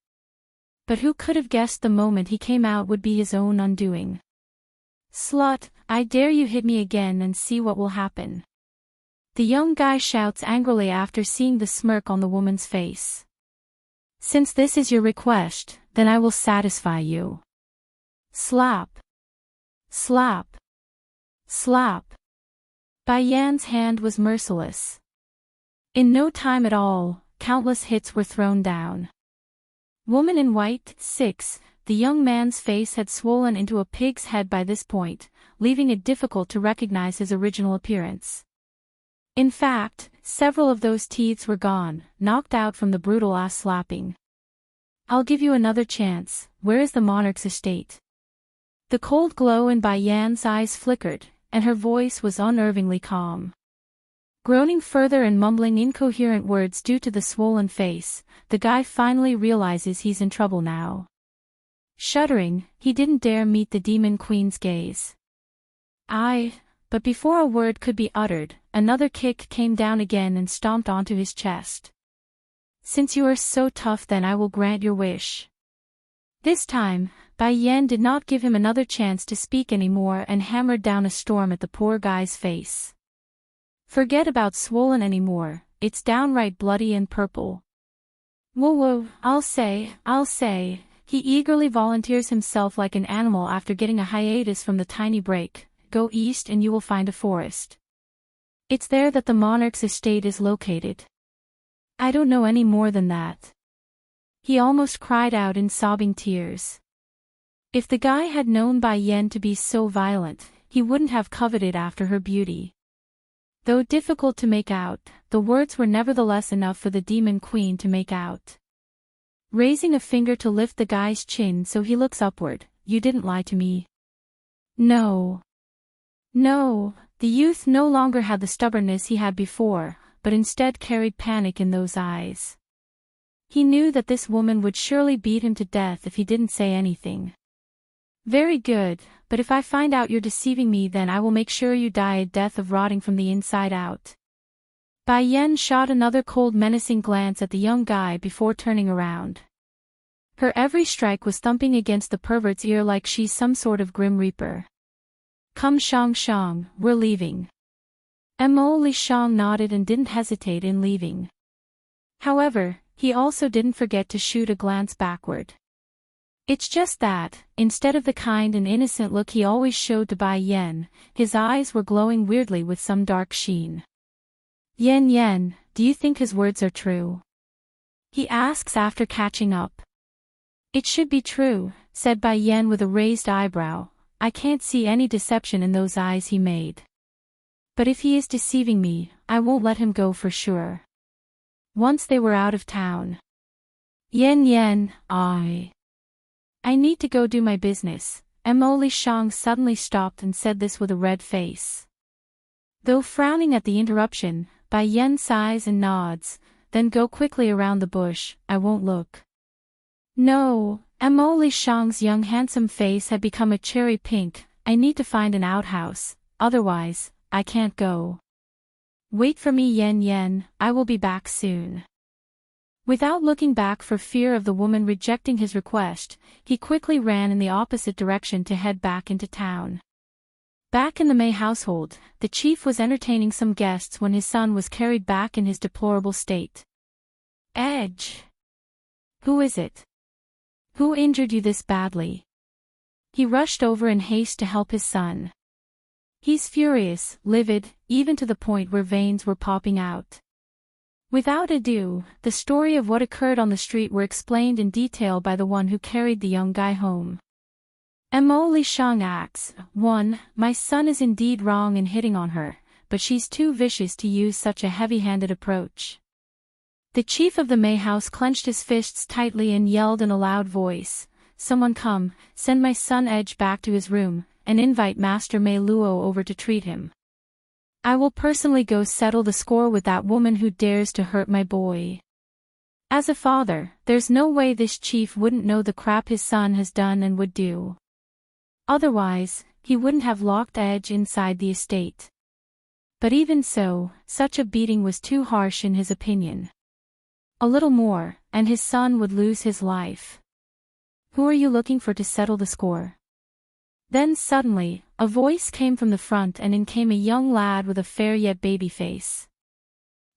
But who could have guessed the moment he came out would be his own undoing? Slut, I dare you hit me again and see what will happen. The young guy shouts angrily after seeing the smirk on the woman's face. Since this is your request, then I will satisfy you. Slap. Slap. Slap. Bai Yan's hand was merciless. In no time at all, countless hits were thrown down. Woman in White, 6, the young man's face had swollen into a pig's head by this point, leaving it difficult to recognize his original appearance. In fact, several of those teeth were gone, knocked out from the brutal ass slapping. I'll give you another chance. Where is the monarch's estate? The cold glow in Bai Yan's eyes flickered, and her voice was unnervingly calm. Groaning further and mumbling incoherent words due to the swollen face, the guy finally realizes he's in trouble now. Shuddering, he didn't dare meet the Demon Queen's gaze. But before a word could be uttered, another kick came down again and stomped onto his chest. Since you are so tough, then I will grant your wish. This time, Bai Yan did not give him another chance to speak anymore and hammered down a storm at the poor guy's face. Forget about swollen anymore, it's downright bloody and purple. Whoa, I'll say, he eagerly volunteers himself like an animal after getting a hiatus from the tiny break. Go east and you will find a forest. It's there that the monarch's estate is located. I don't know any more than that. He almost cried out in sobbing tears. If the guy had known Bai Yan to be so violent, he wouldn't have coveted after her beauty. Though difficult to make out, the words were nevertheless enough for the demon queen to make out. Raising a finger to lift the guy's chin so he looks upward, "You didn't lie to me." "No. No." The youth no longer had the stubbornness he had before, but instead carried panic in those eyes. He knew that this woman would surely beat him to death if he didn't say anything. "Very good, but if I find out you're deceiving me, then I will make sure you die a death of rotting from the inside out." Bai Yen shot another cold menacing glance at the young guy before turning around. Her every strike was thumping against the pervert's ear like she's some sort of grim reaper. "Come Shang, we're leaving." Mo Li Shang nodded and didn't hesitate in leaving. However, he also didn't forget to shoot a glance backward. It's just that, instead of the kind and innocent look he always showed to Bai Yen, his eyes were glowing weirdly with some dark sheen. Yen, do you think his words are true?" he asks after catching up. "It should be true," said Bai Yen with a raised eyebrow. "I can't see any deception in those eyes he made. But if he is deceiving me, I won't let him go for sure." Once they were out of town. Yen, I need to go do my business." Mo Li Shang suddenly stopped and said this with a red face. Though frowning at the interruption, Bai Yen sighs and nods, "Then go quickly around the bush, I won't look." "No." Mo Li Shang's young handsome face had become a cherry pink. "I need to find an outhouse, otherwise, I can't go." "Wait for me Yen, I will be back soon." Without looking back for fear of the woman rejecting his request, he quickly ran in the opposite direction to head back into town. Back in the Mei household, the chief was entertaining some guests when his son was carried back in his deplorable state. "Edge! Who is it? Who injured you this badly?" He rushed over in haste to help his son. He's furious, livid, even to the point where veins were popping out. Without ado, the story of what occurred on the street were explained in detail by the one who carried the young guy home. Mo Li Shang acts. 1. My son is indeed wrong in hitting on her, but she's too vicious to use such a heavy-handed approach. The chief of the Mei house clenched his fists tightly and yelled in a loud voice, "Someone come, send my son Edge back to his room, and invite Master Mei Luo over to treat him. I will personally go settle the score with that woman who dares to hurt my boy." As a father, there's no way this chief wouldn't know the crap his son has done and would do. Otherwise, he wouldn't have locked Edge inside the estate. But even so, such a beating was too harsh in his opinion. A little more, and his son would lose his life. "Who are you looking for to settle the score?" Then suddenly, a voice came from the front and in came a young lad with a fair yet baby face.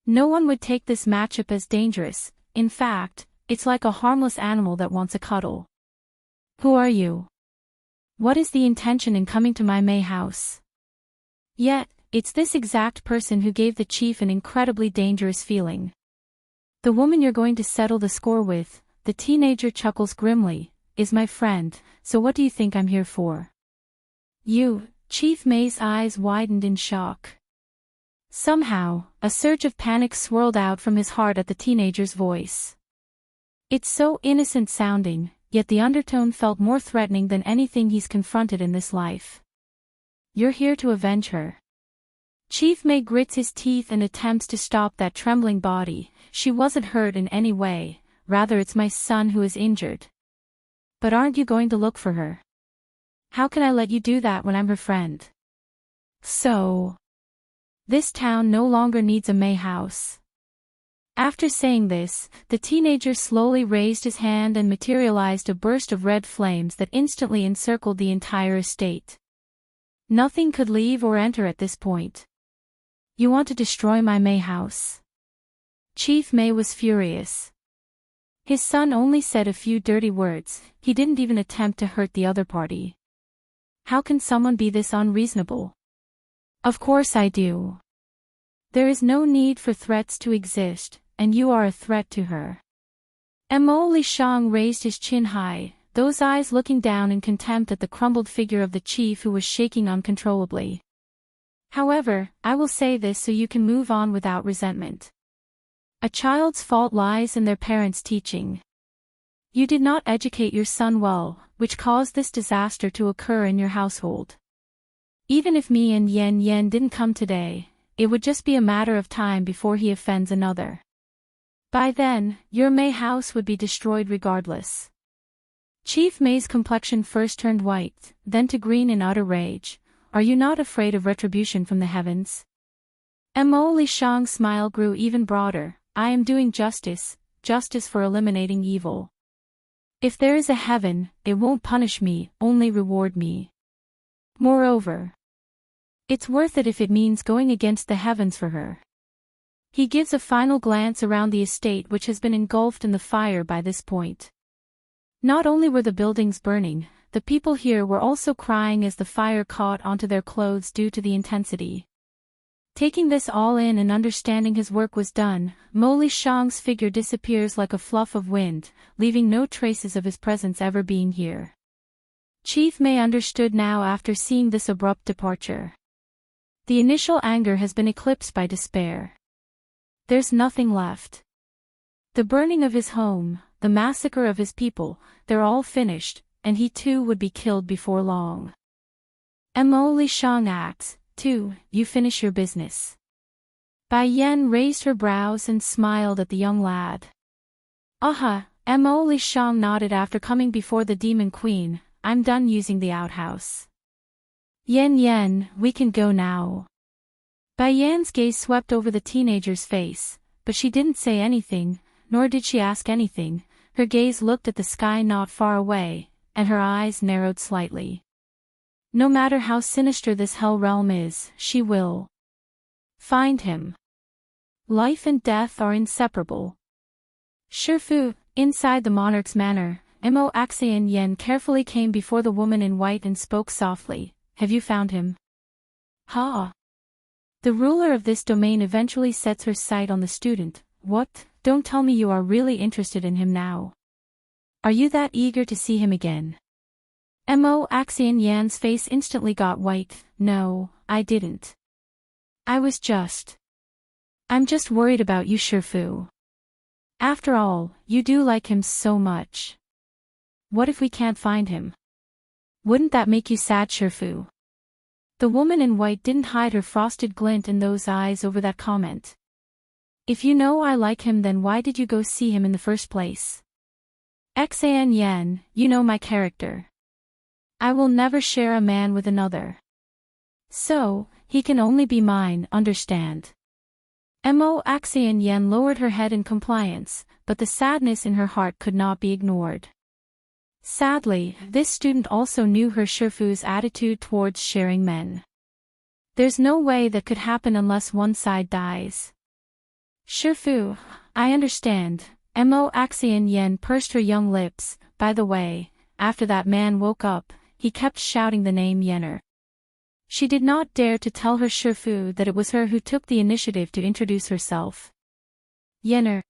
No one would take this matchup as dangerous. In fact, it's like a harmless animal that wants a cuddle. "Who are you? What is the intention in coming to my Mei house?" Yet, it's this exact person who gave the chief an incredibly dangerous feeling. "The woman you're going to settle the score with," the teenager chuckles grimly, "is my friend, so what do you think I'm here for?" "You?" Chief Mei's eyes widened in shock. Somehow, a surge of panic swirled out from his heart at the teenager's voice. It's so innocent sounding, yet the undertone felt more threatening than anything he's confronted in this life. "You're here to avenge her." Chief Mei grits his teeth and attempts to stop that trembling body. "She wasn't hurt in any way, rather it's my son who is injured." "But aren't you going to look for her?" "How can I let you do that when I'm her friend?" "So, this town no longer needs a Mei house." After saying this, the teenager slowly raised his hand and materialized a burst of red flames that instantly encircled the entire estate. Nothing could leave or enter at this point. "You want to destroy my Mei house?" Chief Mei was furious. His son only said a few dirty words, he didn't even attempt to hurt the other party. How can someone be this unreasonable? "Of course I do. There is no need for threats to exist, and you are a threat to her." Mo Li Shang raised his chin high, those eyes looking down in contempt at the crumbled figure of the chief who was shaking uncontrollably. However, I will say this so you can move on without resentment. A child's fault lies in their parents' teaching. You did not educate your son well, which caused this disaster to occur in your household. Even if me and Yen Yen didn't come today, it would just be a matter of time before he offends another. By then, your Mei house would be destroyed regardless. Chief Mei's complexion first turned white, then to green in utter rage. Are you not afraid of retribution from the heavens? Mo Li Shang's smile grew even broader. I am doing justice for eliminating evil. If there is a heaven, it won't punish me, only reward me. Moreover, it's worth it if it means going against the heavens for her. He gives a final glance around the estate which has been engulfed in the fire by this point. Not only were the buildings burning, the people here were also crying as the fire caught onto their clothes due to the intensity. Taking this all in and understanding his work was done, Mo Li Shang's figure disappears like a fluff of wind, leaving no traces of his presence ever being here. Chief Mei understood now after seeing this abrupt departure. The initial anger has been eclipsed by despair. There's nothing left. The burning of his home, the massacre of his people, they're all finished, and he too would be killed before long. Mo Li Shang acts. 2. You finish your business. Bai Yan raised her brows and smiled at the young lad. Aha, Mo Li Shang nodded after coming before the Demon Queen. I'm done using the outhouse. Yen Yen, we can go now. Bai Yan's gaze swept over the teenager's face, but she didn't say anything, nor did she ask anything. Her gaze looked at the sky not far away, and her eyes narrowed slightly. No matter how sinister this hell realm is, she will find him. Life and death are inseparable. Shifu, inside the monarch's manor, Mo Axian Yen carefully came before the woman in white and spoke softly. Have you found him? Ha! The ruler of this domain eventually sets her sight on the student. What? Don't tell me you are really interested in him now. Are you that eager to see him again? Mo Axian Yan's face instantly got white. No, I didn't. I'm just worried about you, Shifu. After all, you do like him so much. What if we can't find him? Wouldn't that make you sad, Shifu? The woman in white didn't hide her frosted glint in those eyes over that comment. If you know I like him, then why did you go see him in the first place? Xan Yan, you know my character. I will never share a man with another. So, he can only be mine, understand? Mo Axian Yan lowered her head in compliance, but the sadness in her heart could not be ignored. Sadly, this student also knew her Shifu's attitude towards sharing men. There's no way that could happen unless one side dies. Shifu, I understand. Mo Axian Yan pursed her young lips. By the way, after that man woke up, he kept shouting the name Yenner. She did not dare to tell her Shifu that it was her who took the initiative to introduce herself. Yenner.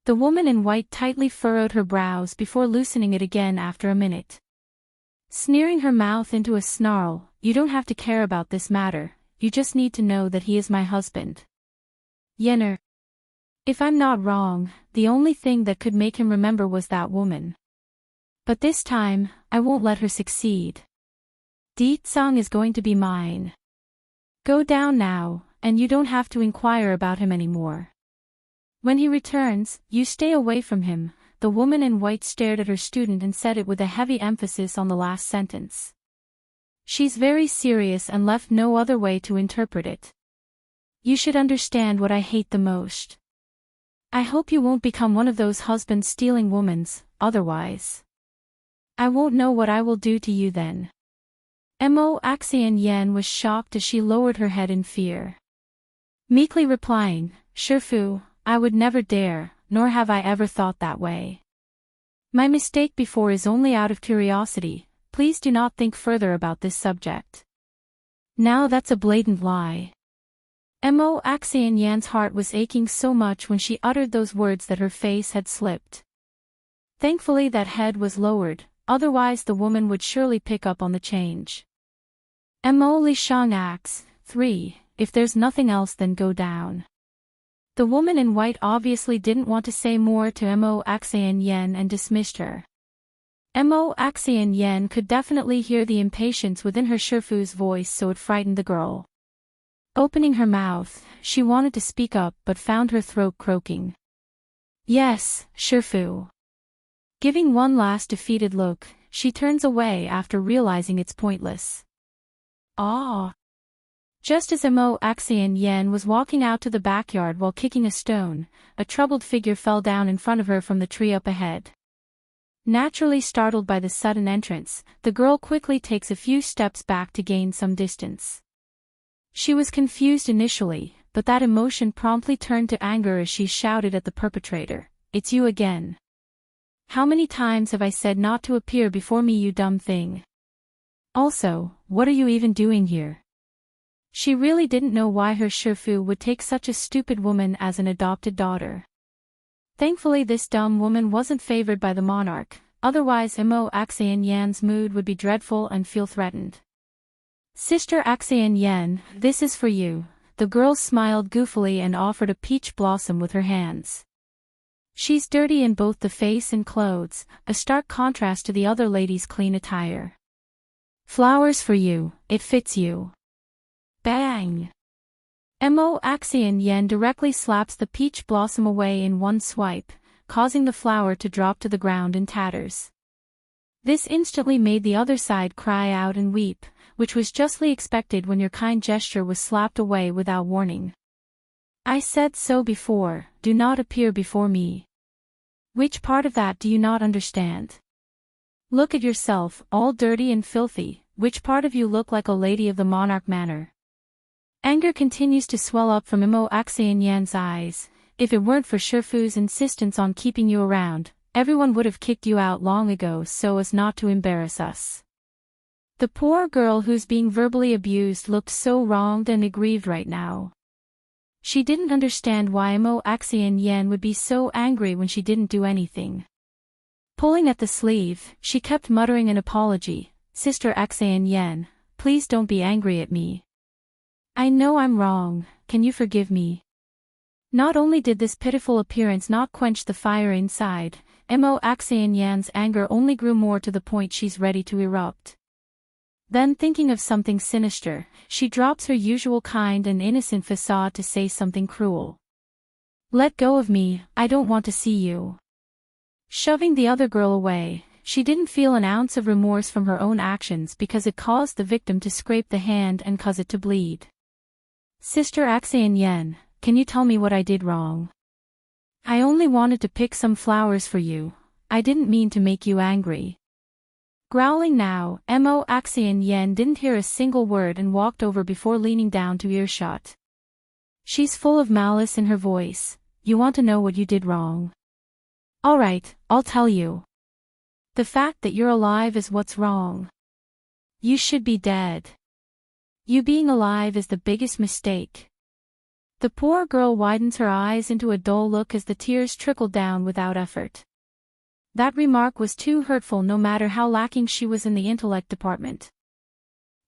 The woman in white tightly furrowed her brows before loosening it again after a minute. Sneering her mouth into a snarl, you don't have to care about this matter, you just need to know that he is my husband. Yenner. If I'm not wrong, the only thing that could make him remember was that woman. But this time, I won't let her succeed. Di Tsang is going to be mine. Go down now, and you don't have to inquire about him anymore. When he returns, you stay away from him. The woman in white stared at her student and said it with a heavy emphasis on the last sentence. She's very serious and left no other way to interpret it. You should understand what I hate the most. I hope you won't become one of those husband-stealing womans, otherwise I won't know what I will do to you then. Mo Axian Yan was shocked as she lowered her head in fear. Meekly replying, Shifu, I would never dare, nor have I ever thought that way. My mistake before is only out of curiosity, please do not think further about this subject. Now that's a blatant lie. Mo Axian Yan's heart was aching so much when she uttered those words that her face had slipped. Thankfully that head was lowered, otherwise the woman would surely pick up on the change. Mo Li Shang acts. 3, if there's nothing else then go down. The woman in white obviously didn't want to say more to Mo Axian Yen and dismissed her. Mo Axian Yen could definitely hear the impatience within her Shifu's voice, so it frightened the girl. Opening her mouth, she wanted to speak up but found her throat croaking. Yes, Shifu. Giving one last defeated look, she turns away after realizing it's pointless. Ah! Just as Mo Axian Yen was walking out to the backyard while kicking a stone, a troubled figure fell down in front of her from the tree up ahead. Naturally startled by the sudden entrance, the girl quickly takes a few steps back to gain some distance. She was confused initially, but that emotion promptly turned to anger as she shouted at the perpetrator, "It's you again. How many times have I said not to appear before me, you dumb thing? Also, what are you even doing here?" She really didn't know why her Shifu would take such a stupid woman as an adopted daughter. Thankfully this dumb woman wasn't favored by the monarch, otherwise Mo Axian Yan's mood would be dreadful and feel threatened. "Sister Axian Yan, this is for you." The girl smiled goofily and offered a peach blossom with her hands. She's dirty in both the face and clothes, a stark contrast to the other lady's clean attire. "Flowers for you, it fits you." Bang! Mo Axian Yen directly slaps the peach blossom away in one swipe, causing the flower to drop to the ground in tatters. This instantly made the other side cry out and weep, which was justly expected when your kind gesture was slapped away without warning. "I said so before, do not appear before me. Which part of that do you not understand? Look at yourself, all dirty and filthy, which part of you look like a lady of the monarch manor?" Anger continues to swell up from Mo Axian Yan's eyes. "If it weren't for Shifu's insistence on keeping you around, everyone would have kicked you out long ago so as not to embarrass us." The poor girl who's being verbally abused looked so wronged and aggrieved right now. She didn't understand why Mo Axian Yen would be so angry when she didn't do anything. Pulling at the sleeve, she kept muttering an apology, "Sister Axian Yen, please don't be angry at me. I know I'm wrong, can you forgive me?" Not only did this pitiful appearance not quench the fire inside, Mo Axian Yan's anger only grew more to the point she's ready to erupt. Then thinking of something sinister, she drops her usual kind and innocent facade to say something cruel. "Let go of me, I don't want to see you." Shoving the other girl away, she didn't feel an ounce of remorse from her own actions because it caused the victim to scrape the hand and cause it to bleed. "Sister Axian Yen, can you tell me what I did wrong? I only wanted to pick some flowers for you, I didn't mean to make you angry." Growling now, Mo Axian Yen didn't hear a single word and walked over before leaning down to earshot. She's full of malice in her voice. "You want to know what you did wrong? Alright, I'll tell you. The fact that you're alive is what's wrong. You should be dead. You being alive is the biggest mistake." The poor girl widens her eyes into a dull look as the tears trickled down without effort. That remark was too hurtful no matter how lacking she was in the intellect department.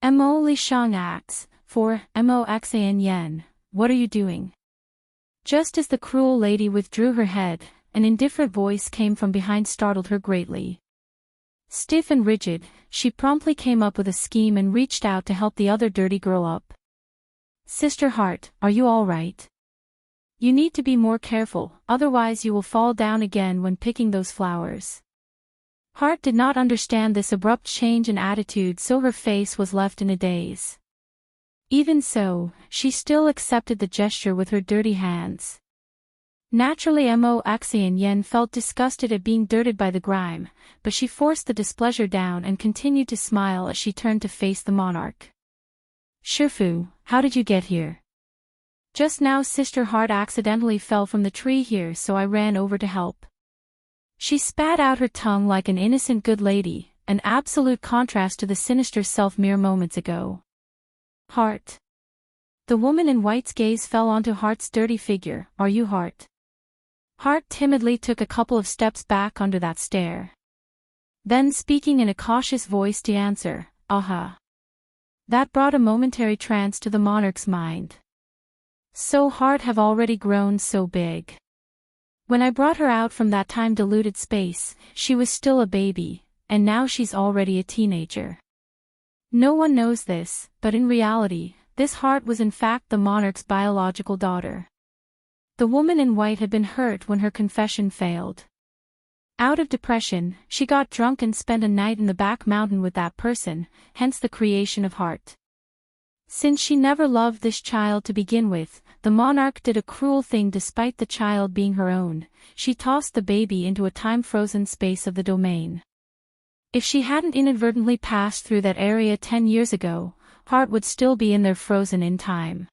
"Mo Li Shang acts, for Mo Axian Yen, what are you doing?" Just as the cruel lady withdrew her head, an indifferent voice came from behind, startled her greatly. Stiff and rigid, she promptly came up with a scheme and reached out to help the other dirty girl up. "Sister Heart, are you all right? You need to be more careful, otherwise you will fall down again when picking those flowers." Heart did not understand this abrupt change in attitude, so her face was left in a daze. Even so, she still accepted the gesture with her dirty hands. Naturally Mo Axian Yen felt disgusted at being dirted by the grime, but she forced the displeasure down and continued to smile as she turned to face the monarch. "Shifu, how did you get here?" "Just now Sister Heart accidentally fell from the tree here, so I ran over to help." She spat out her tongue like an innocent good lady, an absolute contrast to the sinister self mere moments ago. "Heart." The woman in white's gaze fell onto Heart's dirty figure. "Are you Heart?" Heart timidly took a couple of steps back under that stare. Then speaking in a cautious voice to answer, "Aha." That brought a momentary trance to the monarch's mind. So Heart have already grown so big. When I brought her out from that time-diluted space, she was still a baby, and now she's already a teenager. No one knows this, but in reality, this Heart was in fact the monarch's biological daughter. The woman in white had been hurt when her confession failed. Out of depression, she got drunk and spent a night in the back mountain with that person, hence the creation of Heart. Since she never loved this child to begin with, the monarch did a cruel thing despite the child being her own. She tossed the baby into a time-frozen space of the domain. If she hadn't inadvertently passed through that area 10 years ago, Heart would still be in there frozen in time.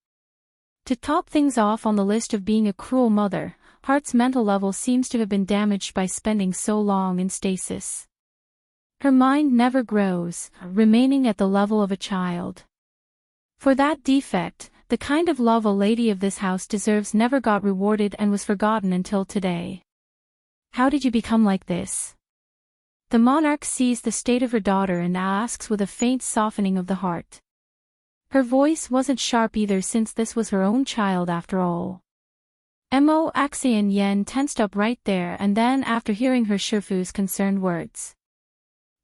To top things off on the list of being a cruel mother, Heart's mental level seems to have been damaged by spending so long in stasis. Her mind never grows, remaining at the level of a child. For that defect, the kind of love a lady of this house deserves never got rewarded and was forgotten until today. How did you become like this? The monarch sees the state of her daughter and asks with a faint softening of the heart. Her voice wasn't sharp either since this was her own child after all. Mo Axian Yen tensed up right there and then after hearing her Shifu's concerned words.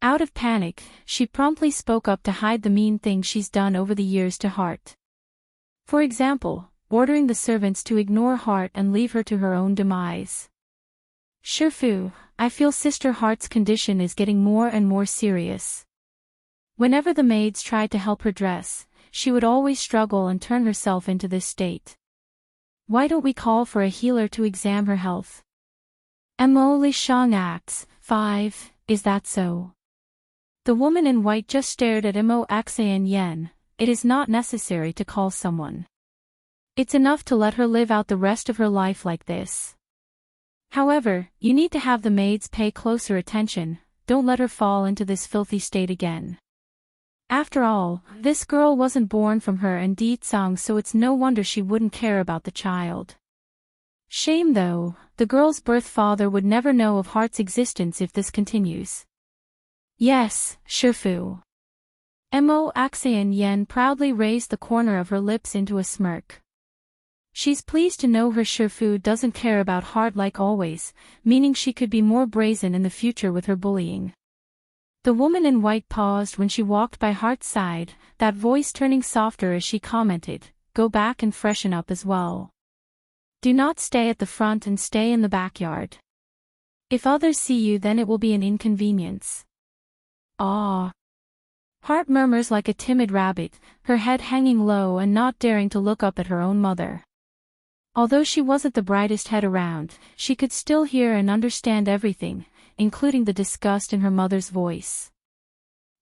Out of panic, she promptly spoke up to hide the mean things she's done over the years to Heart. For example, ordering the servants to ignore Heart and leave her to her own demise. Shifu, I feel Sister Heart's condition is getting more and more serious. Whenever the maids tried to help her dress, she would always struggle and turn herself into this state. Why don't we call for a healer to examine her health? Mo Li Shang acts, 5, is that so? The woman in white just stared at Mo Axian Yen. It is not necessary to call someone. It's enough to let her live out the rest of her life like this. However, you need to have the maids pay closer attention, don't let her fall into this filthy state again. After all, this girl wasn't born from her and Di Tsang, so it's no wonder she wouldn't care about the child. Shame though, the girl's birth father would never know of Heart's existence if this continues. Yes, Shifu. Mo Axian Yen proudly raised the corner of her lips into a smirk. She's pleased to know her Shifu doesn't care about Heart like always, meaning she could be more brazen in the future with her bullying. The woman in white paused when she walked by Heart's side, that voice turning softer as she commented, "Go back and freshen up as well. Do not stay at the front and stay in the backyard. If others see you then it will be an inconvenience." Ah. Heart murmurs like a timid rabbit, her head hanging low and not daring to look up at her own mother. Although she wasn't the brightest head around, she could still hear and understand everything, including the disgust in her mother's voice.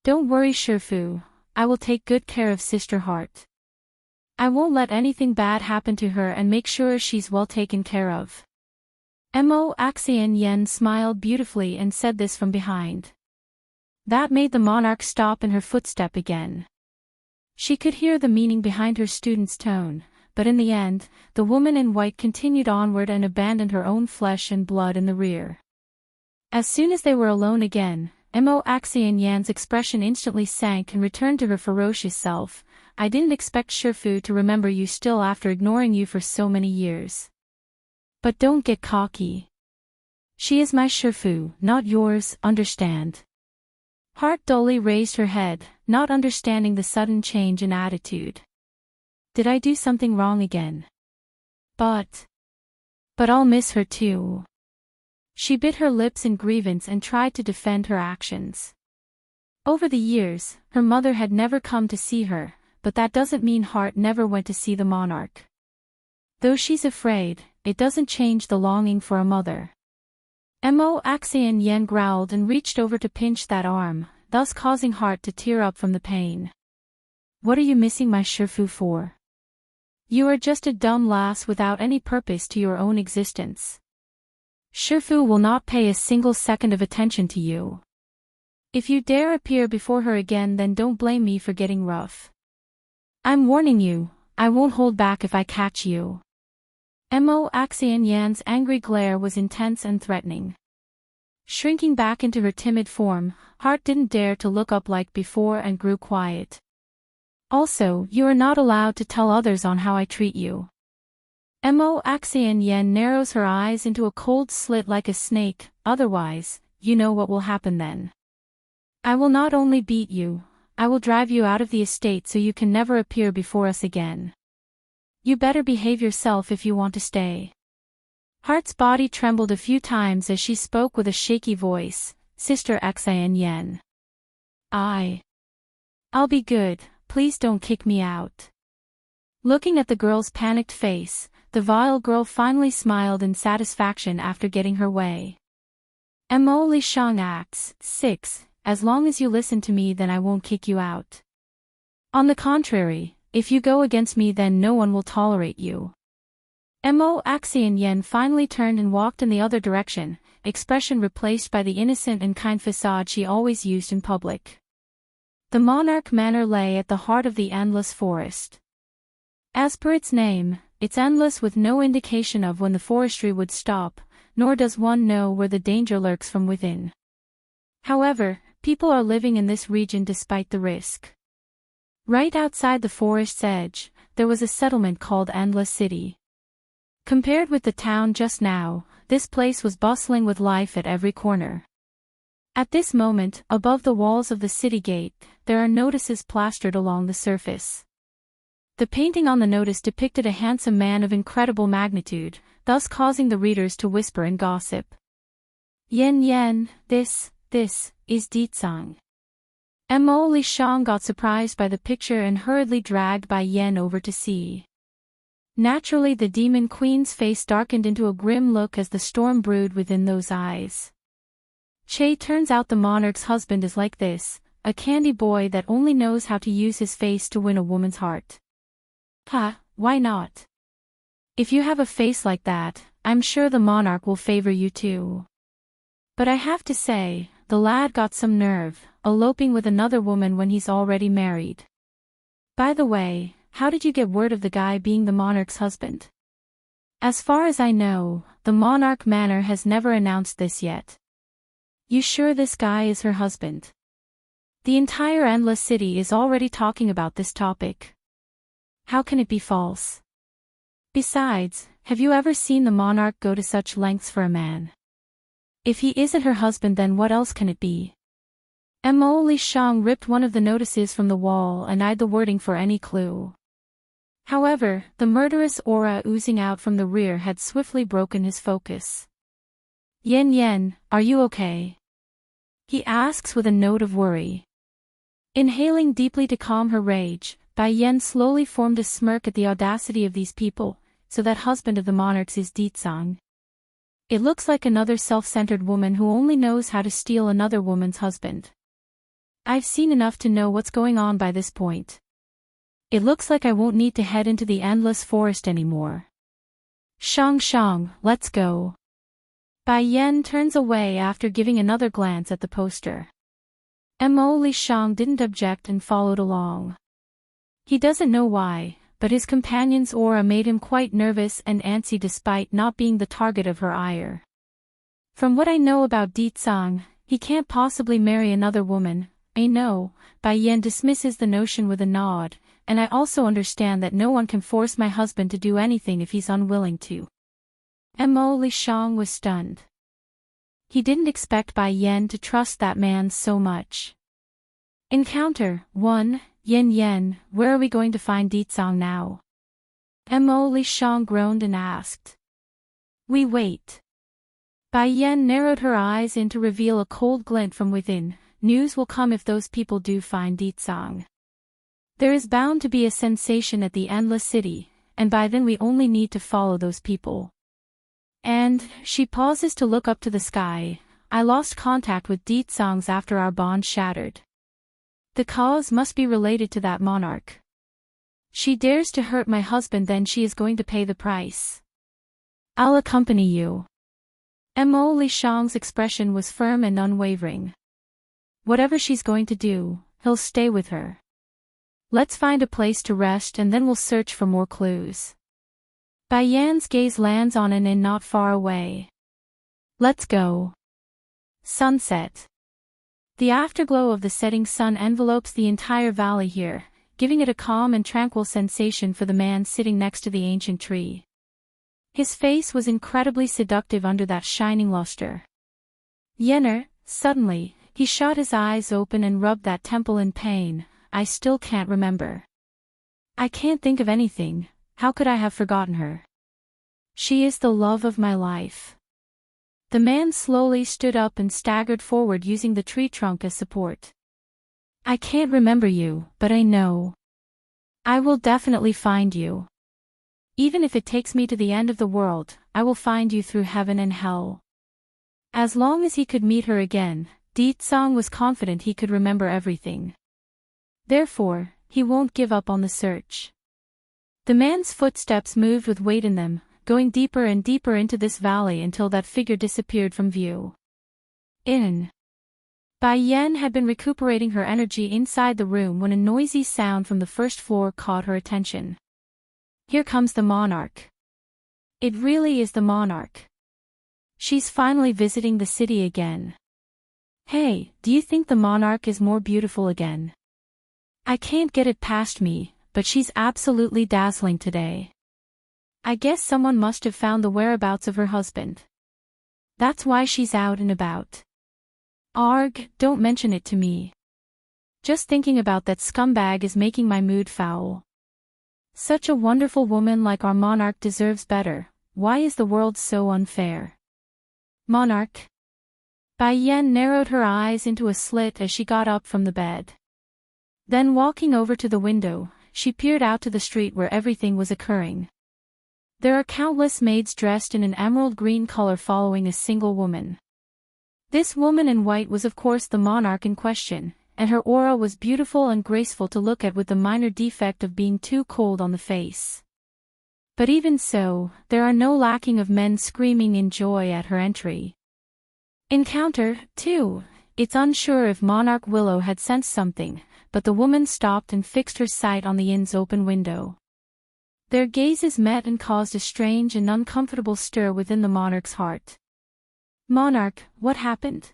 Don't worry Shifu, I will take good care of Sister Heart. I won't let anything bad happen to her and make sure she's well taken care of. Mo Axian Yen smiled beautifully and said this from behind. That made the monarch stop in her footstep again. She could hear the meaning behind her student's tone, but in the end, the woman in white continued onward and abandoned her own flesh and blood in the rear. As soon as they were alone again, Mo Axian Yan's expression instantly sank and returned to her ferocious self. I didn't expect Shifu to remember you still after ignoring you for so many years. But don't get cocky. She is my Shifu, not yours, understand? Heart dully raised her head, not understanding the sudden change in attitude. Did I do something wrong again? But I'll miss her too. She bit her lips in grievance and tried to defend her actions. Over the years, her mother had never come to see her, but that doesn't mean Heart never went to see the monarch. Though she's afraid, it doesn't change the longing for a mother. Mo Axian Yen growled and reached over to pinch that arm, thus causing Heart to tear up from the pain. What are you missing my Shifu for? You are just a dumb lass without any purpose to your own existence. Shifu will not pay a single second of attention to you. If you dare appear before her again then don't blame me for getting rough. I'm warning you, I won't hold back if I catch you. Mo Axian Yan's angry glare was intense and threatening. Shrinking back into her timid form, Heart didn't dare to look up like before and grew quiet. Also, you are not allowed to tell others on how I treat you. Mo Axian Yen narrows her eyes into a cold slit like a snake, otherwise, you know what will happen then. I will not only beat you, I will drive you out of the estate so you can never appear before us again. You better behave yourself if you want to stay. Heart's body trembled a few times as she spoke with a shaky voice, Sister Axian Yen. I'll be good, please don't kick me out. Looking at the girl's panicked face, the vile girl finally smiled in satisfaction after getting her way. Mo Li Shang acts 6. As long as you listen to me then I won't kick you out. On the contrary, if you go against me then no one will tolerate you. Mo Axian Yen finally turned and walked in the other direction, expression replaced by the innocent and kind facade she always used in public. The Monarch Manor lay at the heart of the endless forest. As per its name, it's endless with no indication of when the forestry would stop, nor does one know where the danger lurks from within. However, people are living in this region despite the risk. Right outside the forest's edge, there was a settlement called Endless City. Compared with the town just now, this place was bustling with life at every corner. At this moment, above the walls of the city gate, there are notices plastered along the surface. The painting on the notice depicted a handsome man of incredible magnitude, thus causing the readers to whisper and gossip. Yen, this is Ditsang. Mo Li Shang got surprised by the picture and hurriedly dragged Bai Yen over to see. Naturally the demon queen's face darkened into a grim look as the storm brewed within those eyes. Che, turns out the monarch's husband is like this, a candy boy that only knows how to use his face to win a woman's heart. Why not? If you have a face like that, I'm sure the monarch will favor you too. But I have to say, the lad got some nerve, eloping with another woman when he's already married. By the way, how did you get word of the guy being the monarch's husband? As far as I know, the Monarch Manor has never announced this yet. You sure this guy is her husband? The entire Endless City is already talking about this topic. How can it be false? Besides, have you ever seen the monarch go to such lengths for a man? If he isn't her husband then what else can it be? Mo Li Shang ripped one of the notices from the wall and eyed the wording for any clue. However, the murderous aura oozing out from the rear had swiftly broken his focus. Yen, are you okay? He asks with a note of worry. Inhaling deeply to calm her rage, Bai Yen slowly formed a smirk at the audacity of these people, so that husband of the monarchs is Ditsang. It looks like another self-centered woman who only knows how to steal another woman's husband. I've seen enough to know what's going on by this point. It looks like I won't need to head into the endless forest anymore. Shang, let's go. Bai Yen turns away after giving another glance at the poster. Mo Li Shang didn't object and followed along. He doesn't know why, but his companion's aura made him quite nervous and antsy despite not being the target of her ire. From what I know about Ditsang, he can't possibly marry another woman. I know, Bai Yen dismisses the notion with a nod, and I also understand that no one can force my husband to do anything if he's unwilling to. Mo Li Shang was stunned. He didn't expect Bai Yen to trust that man so much. Encounter 1, Yen, where are we going to find Ditsang now? Mo Li Shang groaned and asked. We wait. Bai Yen narrowed her eyes in to reveal a cold glint from within. News will come if those people do find Ditsang. There is bound to be a sensation at the Endless City, and by then we only need to follow those people. And, she pauses to look up to the sky, I lost contact with Ditsang after our bond shattered. The cause must be related to that monarch. She dares to hurt my husband, then she is going to pay the price. I'll accompany you. Mo Li Shang's expression was firm and unwavering. Whatever she's going to do, he'll stay with her. Let's find a place to rest and then we'll search for more clues. Bai Yan's gaze lands on an inn not far away. Let's go. Sunset. The afterglow of the setting sun envelopes the entire valley here, giving it a calm and tranquil sensation for the man sitting next to the ancient tree. His face was incredibly seductive under that shining luster. Yenner, suddenly, he shot his eyes open and rubbed that temple in pain. I still can't remember. I can't think of anything. How could I have forgotten her? She is the love of my life. The man slowly stood up and staggered forward using the tree trunk as support. I can't remember you, but I know. I will definitely find you. Even if it takes me to the end of the world, I will find you through heaven and hell. As long as he could meet her again, Deetsong was confident he could remember everything. Therefore, he won't give up on the search. The man's footsteps moved with weight in them, going deeper and deeper into this valley until that figure disappeared from view. Bai Yan had been recuperating her energy inside the room when a noisy sound from the first floor caught her attention. Here comes the monarch. It really is the monarch. She's finally visiting the city again. Hey, do you think the monarch is more beautiful again? I can't get it past me, but she's absolutely dazzling today. I guess someone must have found the whereabouts of her husband. That's why she's out and about. Arg, don't mention it to me. Just thinking about that scumbag is making my mood foul. Such a wonderful woman like our monarch deserves better. Why is the world so unfair? Monarch. Bai Yan narrowed her eyes into a slit as she got up from the bed. Then walking over to the window, she peered out to the street where everything was occurring. There are countless maids dressed in an emerald green color following a single woman. This woman in white was of course the monarch in question, and her aura was beautiful and graceful to look at with the minor defect of being too cold on the face. But even so, there are no lacking of men screaming in joy at her entry. Encounter, too. It's unsure if Monarch Willow had sensed something, but the woman stopped and fixed her sight on the inn's open window. Their gazes met and caused a strange and uncomfortable stir within the monarch's heart. Monarch, what happened?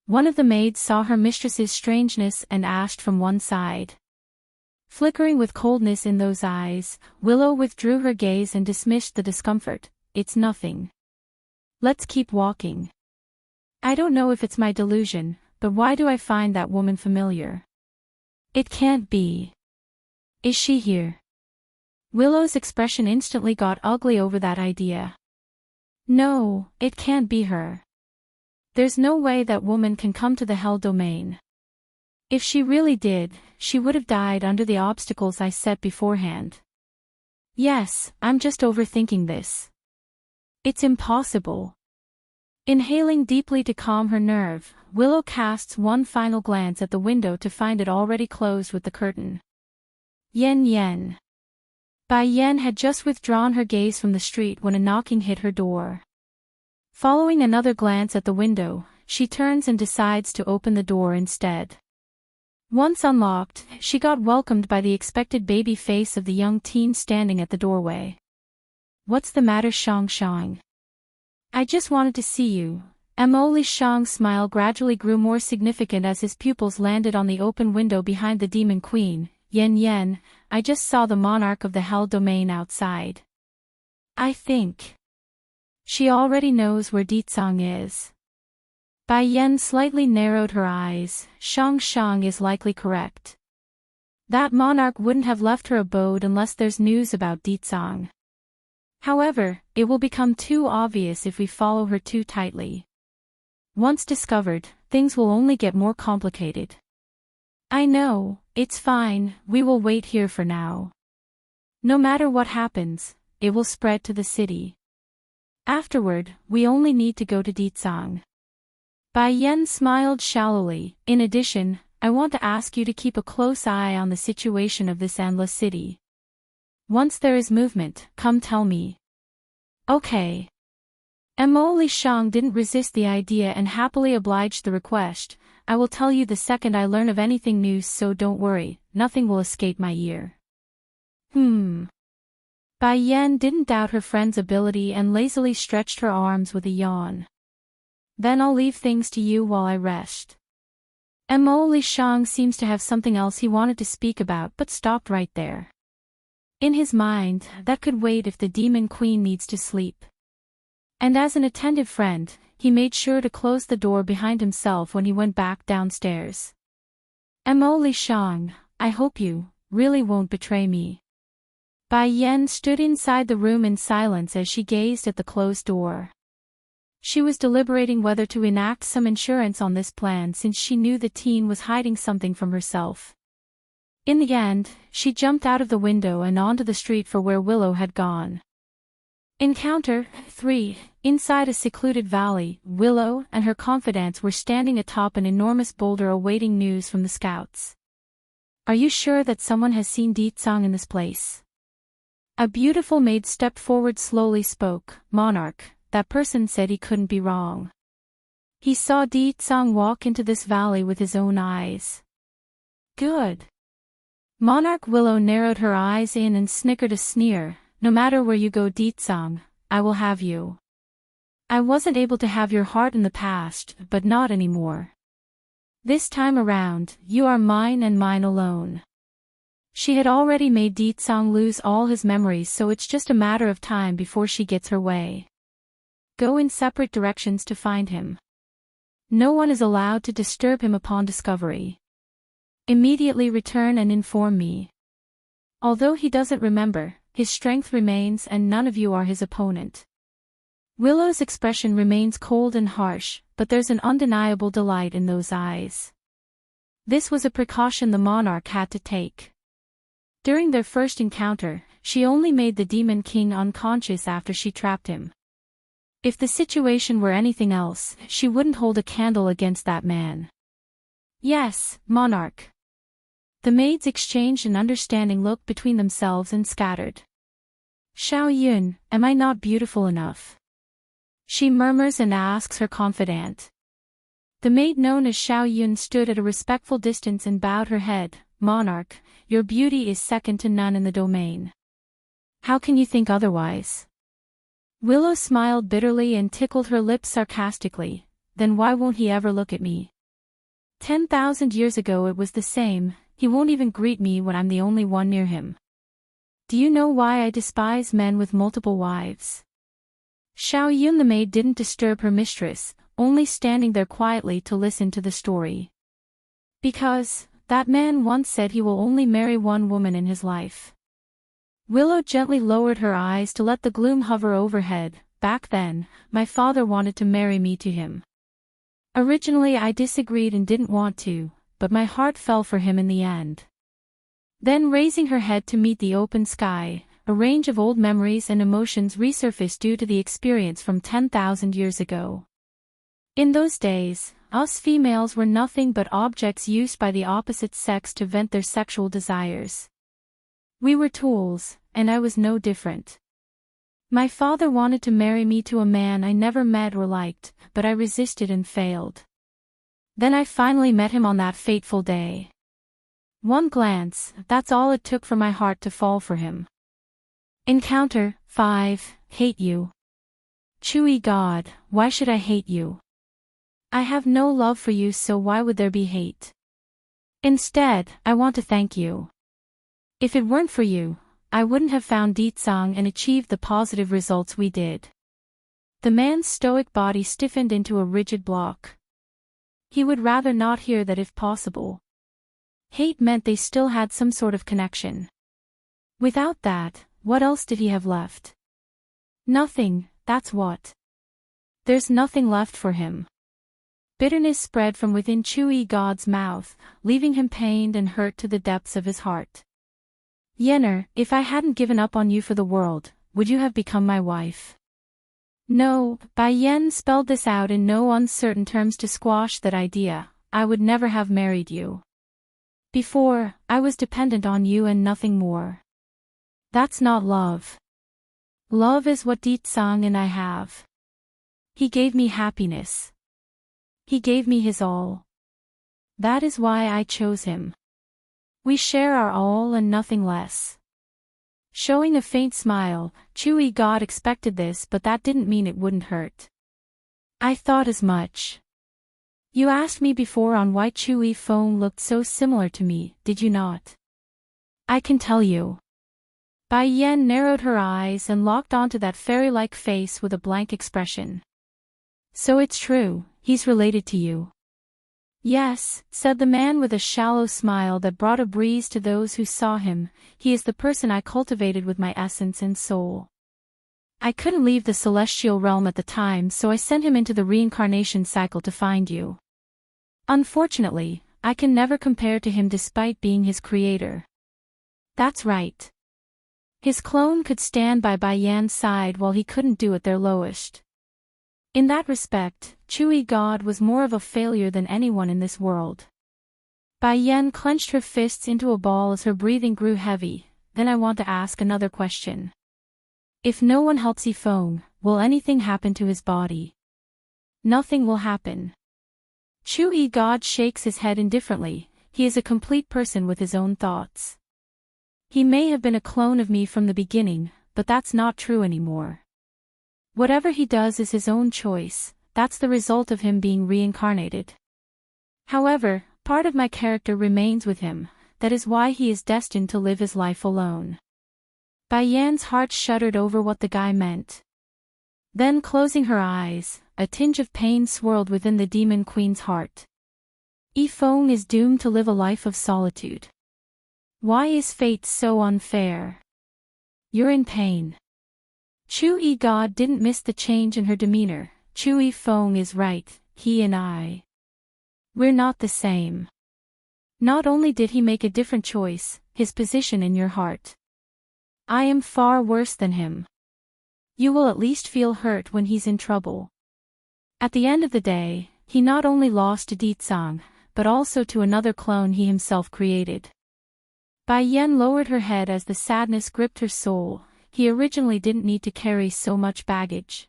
One of the maids saw her mistress's strangeness and asked from one side. Flickering with coldness in those eyes, Willow withdrew her gaze and dismissed the discomfort. It's nothing. Let's keep walking. I don't know if it's my delusion, but why do I find that woman familiar? It can't be. Is she here? Willow's expression instantly got ugly over that idea. No, it can't be her. There's no way that woman can come to the Hell Domain. If she really did, she would have died under the obstacles I set beforehand. Yes, I'm just overthinking this. It's impossible. Inhaling deeply to calm her nerve, Willow casts one final glance at the window to find it already closed with the curtain. Yen. Bai Yan had just withdrawn her gaze from the street when a knocking hit her door. Following another glance at the window, she turns and decides to open the door instead. Once unlocked, she got welcomed by the expected baby face of the young teen standing at the doorway. What's the matter, Shang? I just wanted to see you. Mo Li Shang's smile gradually grew more significant as his pupils landed on the open window behind the demon queen. Yen, I just saw the monarch of the Hell Domain outside. I think she already knows where Deetsong is. Bai Yan slightly narrowed her eyes. Shang is likely correct. That monarch wouldn't have left her abode unless there's news about Deetsong. However, it will become too obvious if we follow her too tightly. Once discovered, things will only get more complicated. I know, it's fine, we will wait here for now. No matter what happens, it will spread to the city. Afterward, we only need to go to Deetsong. Bai Yan smiled shallowly. In addition, I want to ask you to keep a close eye on the situation of this endless city. Once there is movement, come tell me. Okay. Mo Li Shang didn't resist the idea and happily obliged the request. I will tell you the second I learn of anything new, so don't worry, nothing will escape my ear. Bai Yan didn't doubt her friend's ability and lazily stretched her arms with a yawn. Then I'll leave things to you while I rest. Mo Li Shang seems to have something else he wanted to speak about but stopped right there. In his mind, that could wait if the Demon Queen needs to sleep. And as an attentive friend, he made sure to close the door behind himself when he went back downstairs. Mo Li Shang, I hope you really won't betray me. Bai Yan stood inside the room in silence as she gazed at the closed door. She was deliberating whether to enact some insurance on this plan since she knew the teen was hiding something from herself. In the end, she jumped out of the window and onto the street for where Willow had gone. Encounter 3. Inside a secluded valley, Willow and her confidants were standing atop an enormous boulder awaiting news from the scouts. Are you sure that someone has seen Deetsong in this place? A beautiful maid stepped forward slowly spoke, Monarch, that person said he couldn't be wrong. He saw Deetsong walk into this valley with his own eyes. Good. Monarch Willow narrowed her eyes in and snickered a sneer, no matter where you go Deetsong, I will have you. I wasn't able to have your heart in the past, but not anymore. This time around, you are mine and mine alone. She had already made Deetsong lose all his memories, so it's just a matter of time before she gets her way. Go in separate directions to find him. No one is allowed to disturb him upon discovery. Immediately return and inform me. Although he doesn't remember, his strength remains and none of you are his opponent. Willow's expression remains cold and harsh, but there's an undeniable delight in those eyes. This was a precaution the monarch had to take. During their first encounter, she only made the Demon King unconscious after she trapped him. If the situation were anything else, she wouldn't hold a candle against that man. Yes, Monarch. The maids exchanged an understanding look between themselves and scattered. Xiao Yun, am I not beautiful enough? She murmurs and asks her confidant. The maid known as Xiao Yun stood at a respectful distance and bowed her head. Monarch, your beauty is second to none in the domain. How can you think otherwise? Willow smiled bitterly and tickled her lips sarcastically. Then why won't he ever look at me? 10,000 years ago it was the same, he won't even greet me when I'm the only one near him. Do you know why I despise men with multiple wives? Xiao Yun the maid didn't disturb her mistress, only standing there quietly to listen to the story. Because, that man once said he will only marry one woman in his life. Willow gently lowered her eyes to let the gloom hover overhead. Back then, my father wanted to marry me to him. Originally I disagreed and didn't want to, but my heart fell for him in the end. Then raising her head to meet the open sky, a range of old memories and emotions resurfaced due to the experience from 10,000 years ago. In those days, us females were nothing but objects used by the opposite sex to vent their sexual desires. We were tools, and I was no different. My father wanted to marry me to a man I never met or liked, but I resisted and failed. Then I finally met him on that fateful day. One glance, that's all it took for my heart to fall for him. Encounter 5. Hate you. Chewy God, why should I hate you? I have no love for you, so why would there be hate? Instead, I want to thank you. If it weren't for you, I wouldn't have found Deetsong and achieved the positive results we did. The man's stoic body stiffened into a rigid block. He would rather not hear that if possible. Hate meant they still had some sort of connection. Without that, what else did he have left? Nothing, that's what. There's nothing left for him. Bitterness spread from within Chewy God's mouth, leaving him pained and hurt to the depths of his heart. Yenner, if I hadn't given up on you for the world, would you have become my wife? No, Bai Yan spelled this out in no uncertain terms to squash that idea. I would never have married you. Before, I was dependent on you and nothing more. That's not love. Love is what Deetsong and I have. He gave me happiness. He gave me his all. That is why I chose him. We share our all and nothing less. Showing a faint smile, Chewy God expected this, but that didn't mean it wouldn't hurt. I thought as much. You asked me before on why Chewy Feng looked so similar to me, did you not? I can tell you. Bai Yan narrowed her eyes and locked onto that fairy-like face with a blank expression. So it's true, he's related to you. Yes, said the man with a shallow smile that brought a breeze to those who saw him, he is the person I cultivated with my essence and soul. I couldn't leave the celestial realm at the time, so I sent him into the reincarnation cycle to find you. Unfortunately, I can never compare to him despite being his creator. That's right. His clone could stand by Bai Yan's side while he couldn't do at their lowest. In that respect, Chewy God was more of a failure than anyone in this world. Bai Yan clenched her fists into a ball as her breathing grew heavy. Then I want to ask another question. If no one helps Yifeng, will anything happen to his body? Nothing will happen. Chewy God shakes his head indifferently. He is a complete person with his own thoughts. He may have been a clone of me from the beginning, but that's not true anymore. Whatever he does is his own choice, that's the result of him being reincarnated. However, part of my character remains with him, that is why he is destined to live his life alone. Bai Yan's heart shuddered over what the guy meant. Then closing her eyes, a tinge of pain swirled within the demon queen's heart. Yifeng is doomed to live a life of solitude. Why is fate so unfair? You're in pain. Chewy God didn't miss the change in her demeanor. Chewy Feng is right, he and I. We're not the same. Not only did he make a different choice, his position in your heart. I am far worse than him. You will at least feel hurt when he's in trouble. At the end of the day, he not only lost to Ditsang, but also to another clone he himself created. Bai Yan lowered her head as the sadness gripped her soul. He originally didn't need to carry so much baggage.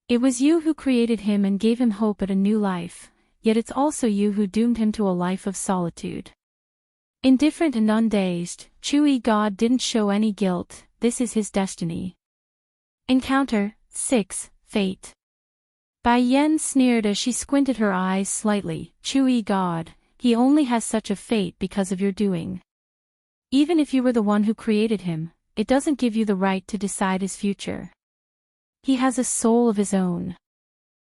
It was you who created him and gave him hope at a new life, yet it's also you who doomed him to a life of solitude. Indifferent and undazed, Chewy God didn't show any guilt. This is his destiny. Encounter 6, Fate. Bai Yan sneered as she squinted her eyes slightly. Chewy God, he only has such a fate because of your doing. Even if you were the one who created him, it doesn't give you the right to decide his future. He has a soul of his own.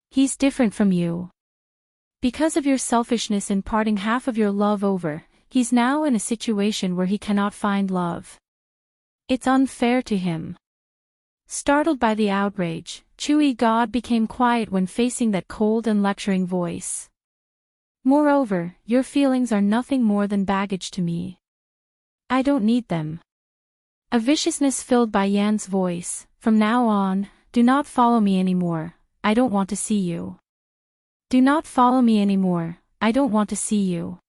He's different from you. Because of your selfishness in parting half of your love over, he's now in a situation where he cannot find love. It's unfair to him. Startled by the outrage, Chewy God became quiet when facing that cold and lecturing voice. Moreover, your feelings are nothing more than baggage to me. I don't need them. A viciousness filled Bai Yan's voice. From now on, do not follow me anymore, I don't want to see you. Do not follow me anymore, I don't want to see you.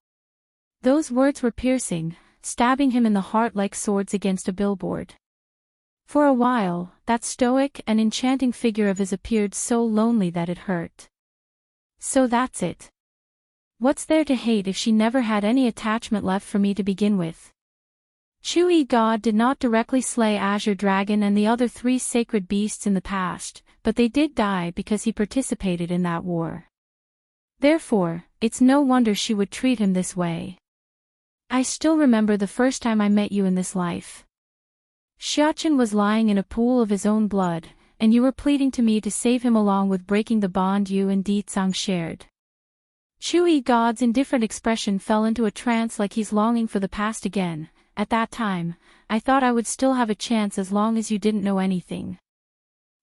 Those words were piercing, stabbing him in the heart like swords against a billboard. For a while, that stoic and enchanting figure of his appeared so lonely that it hurt. So that's it. What's there to hate if she never had any attachment left for me to begin with? Chewy God did not directly slay Azure Dragon and the other 3 sacred beasts in the past, but they did die because he participated in that war. Therefore, it's no wonder she would treat him this way. I still remember the first time I met you in this life. Xiachen was lying in a pool of his own blood, and you were pleading to me to save him along with breaking the bond you and Ditsang shared. Chewy God's indifferent expression fell into a trance like he's longing for the past again. At that time, I thought I would still have a chance as long as you didn't know anything.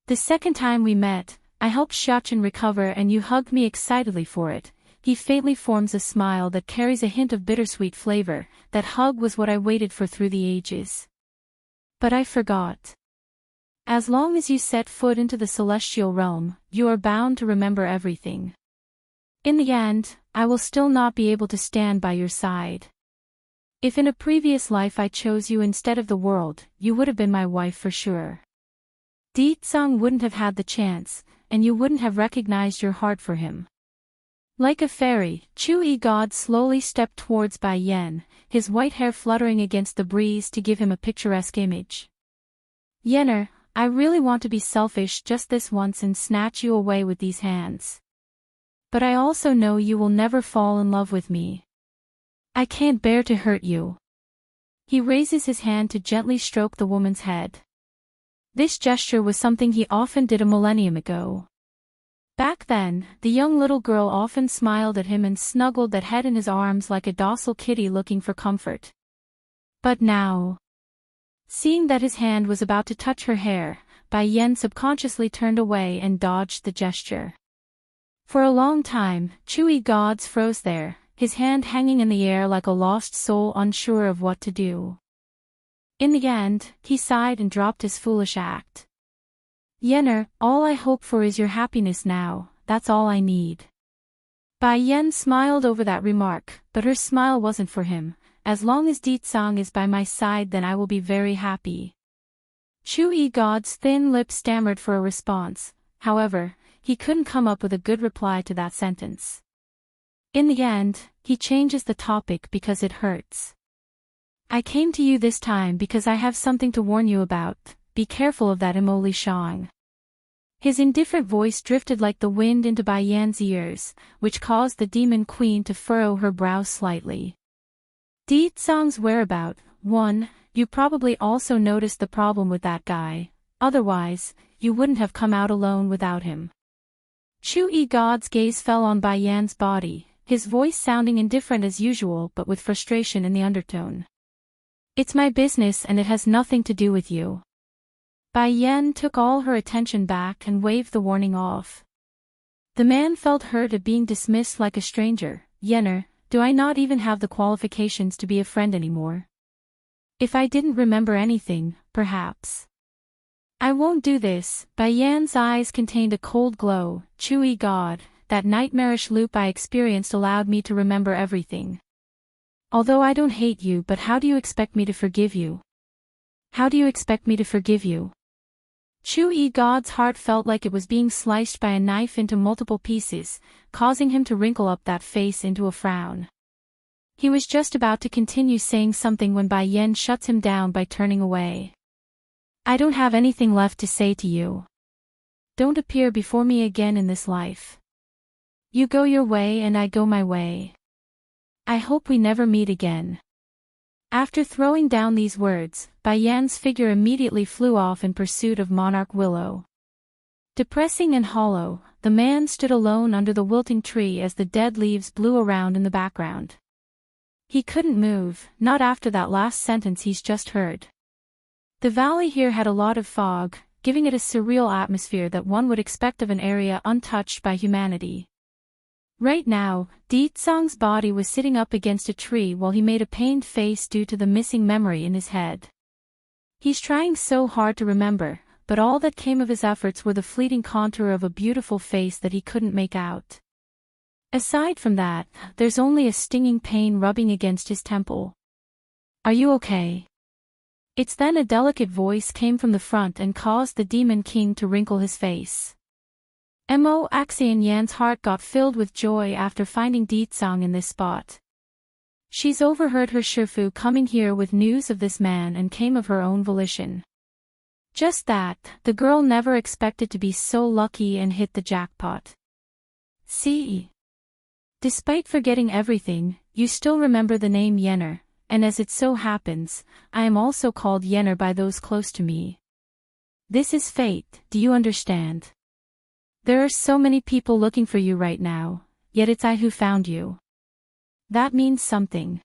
The second time we met, I helped Xiachen recover and you hugged me excitedly for it. He faintly forms a smile that carries a hint of bittersweet flavor. That hug was what I waited for through the ages. But I forgot. As long as you set foot into the celestial realm, you are bound to remember everything. In the end, I will still not be able to stand by your side. If in a previous life I chose you instead of the world, you would have been my wife for sure. Ditsang wouldn't have had the chance, and you wouldn't have recognized your heart for him. Like a fairy, Chewy God slowly stepped towards Bai Yan, his white hair fluttering against the breeze to give him a picturesque image. Yenner, I really want to be selfish just this once and snatch you away with these hands. But I also know you will never fall in love with me. I can't bear to hurt you. He raises his hand to gently stroke the woman's head. This gesture was something he often did a millennium ago. Back then, the young little girl often smiled at him and snuggled that head in his arms like a docile kitty looking for comfort. But now, seeing that his hand was about to touch her hair, Bai Yan subconsciously turned away and dodged the gesture. For a long time, Chewy Gods froze there, his hand hanging in the air like a lost soul unsure of what to do. In the end, he sighed and dropped his foolish act. Yenner, all I hope for is your happiness now, that's all I need. Bai Yan smiled over that remark, but her smile wasn't for him. As long as Deetsang is by my side, then I will be very happy. Chewy God's thin lips stammered for a response, however, he couldn't come up with a good reply to that sentence. In the end, he changes the topic because it hurts. I came to you this time because I have something to warn you about. Be careful of that Emoli Shang. His indifferent voice drifted like the wind into Bai Yan's ears, which caused the demon queen to furrow her brow slightly. Deetsang's whereabout, 1. You probably also noticed the problem with that guy, otherwise, you wouldn't have come out alone without him. Chewy God's gaze fell on Bai Yan's body, his voice sounding indifferent as usual but with frustration in the undertone. It's my business and it has nothing to do with you. Bai Yan took all her attention back and waved the warning off. The man felt hurt at being dismissed like a stranger. Yenner, do I not even have the qualifications to be a friend anymore? If I didn't remember anything, perhaps. I won't do this. Bai Yan's eyes contained a cold glow. Chewy God, that nightmarish loop I experienced allowed me to remember everything. Although I don't hate you, but how do you expect me to forgive you? How do you expect me to forgive you? Chewy God's heart felt like it was being sliced by a knife into multiple pieces, causing him to wrinkle up that face into a frown. He was just about to continue saying something when Bai Yan shuts him down by turning away. I don't have anything left to say to you. Don't appear before me again in this life. You go your way and I go my way. I hope we never meet again. After throwing down these words, Bai Yan's figure immediately flew off in pursuit of Monarch Willow. Depressing and hollow, the man stood alone under the wilting tree as the dead leaves blew around in the background. He couldn't move, not after that last sentence he's just heard. The valley here had a lot of fog, giving it a surreal atmosphere that one would expect of an area untouched by humanity. Right now, Deetsang's body was sitting up against a tree while he made a pained face due to the missing memory in his head. He's trying so hard to remember, but all that came of his efforts were the fleeting contour of a beautiful face that he couldn't make out. Aside from that, there's only a stinging pain rubbing against his temple. Are you okay? It's then a delicate voice came from the front and caused the Demon King to wrinkle his face. Mo Axian Yan's heart got filled with joy after finding Deetsang in this spot. She's overheard her Shifu coming here with news of this man and came of her own volition. Just that, the girl never expected to be so lucky and hit the jackpot. See? Despite forgetting everything, you still remember the name Yenner, and as it so happens, I am also called Yenner by those close to me. This is fate, do you understand? There are so many people looking for you right now, yet it's I who found you. That means something.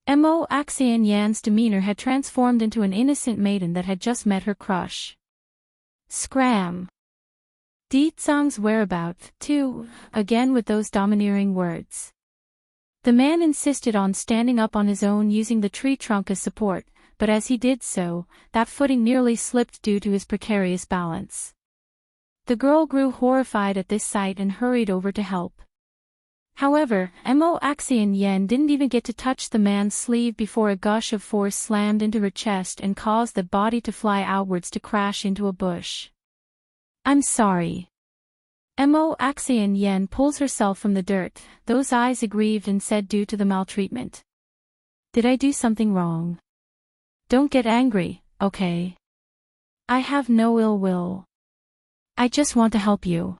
Mo Axian Yan's demeanor had transformed into an innocent maiden that had just met her crush. Scram! Deetsang's whereabout, too, again with those domineering words. The man insisted on standing up on his own using the tree trunk as support, but as he did so, that footing nearly slipped due to his precarious balance. The girl grew horrified at this sight and hurried over to help. However, Mo Axian Yan didn't even get to touch the man's sleeve before a gush of force slammed into her chest and caused the body to fly outwards to crash into a bush. I'm sorry. Mo Axian Yan pulls herself from the dirt, those eyes aggrieved and said due to the maltreatment. Did I do something wrong? Don't get angry, okay? I have no ill will. I just want to help you.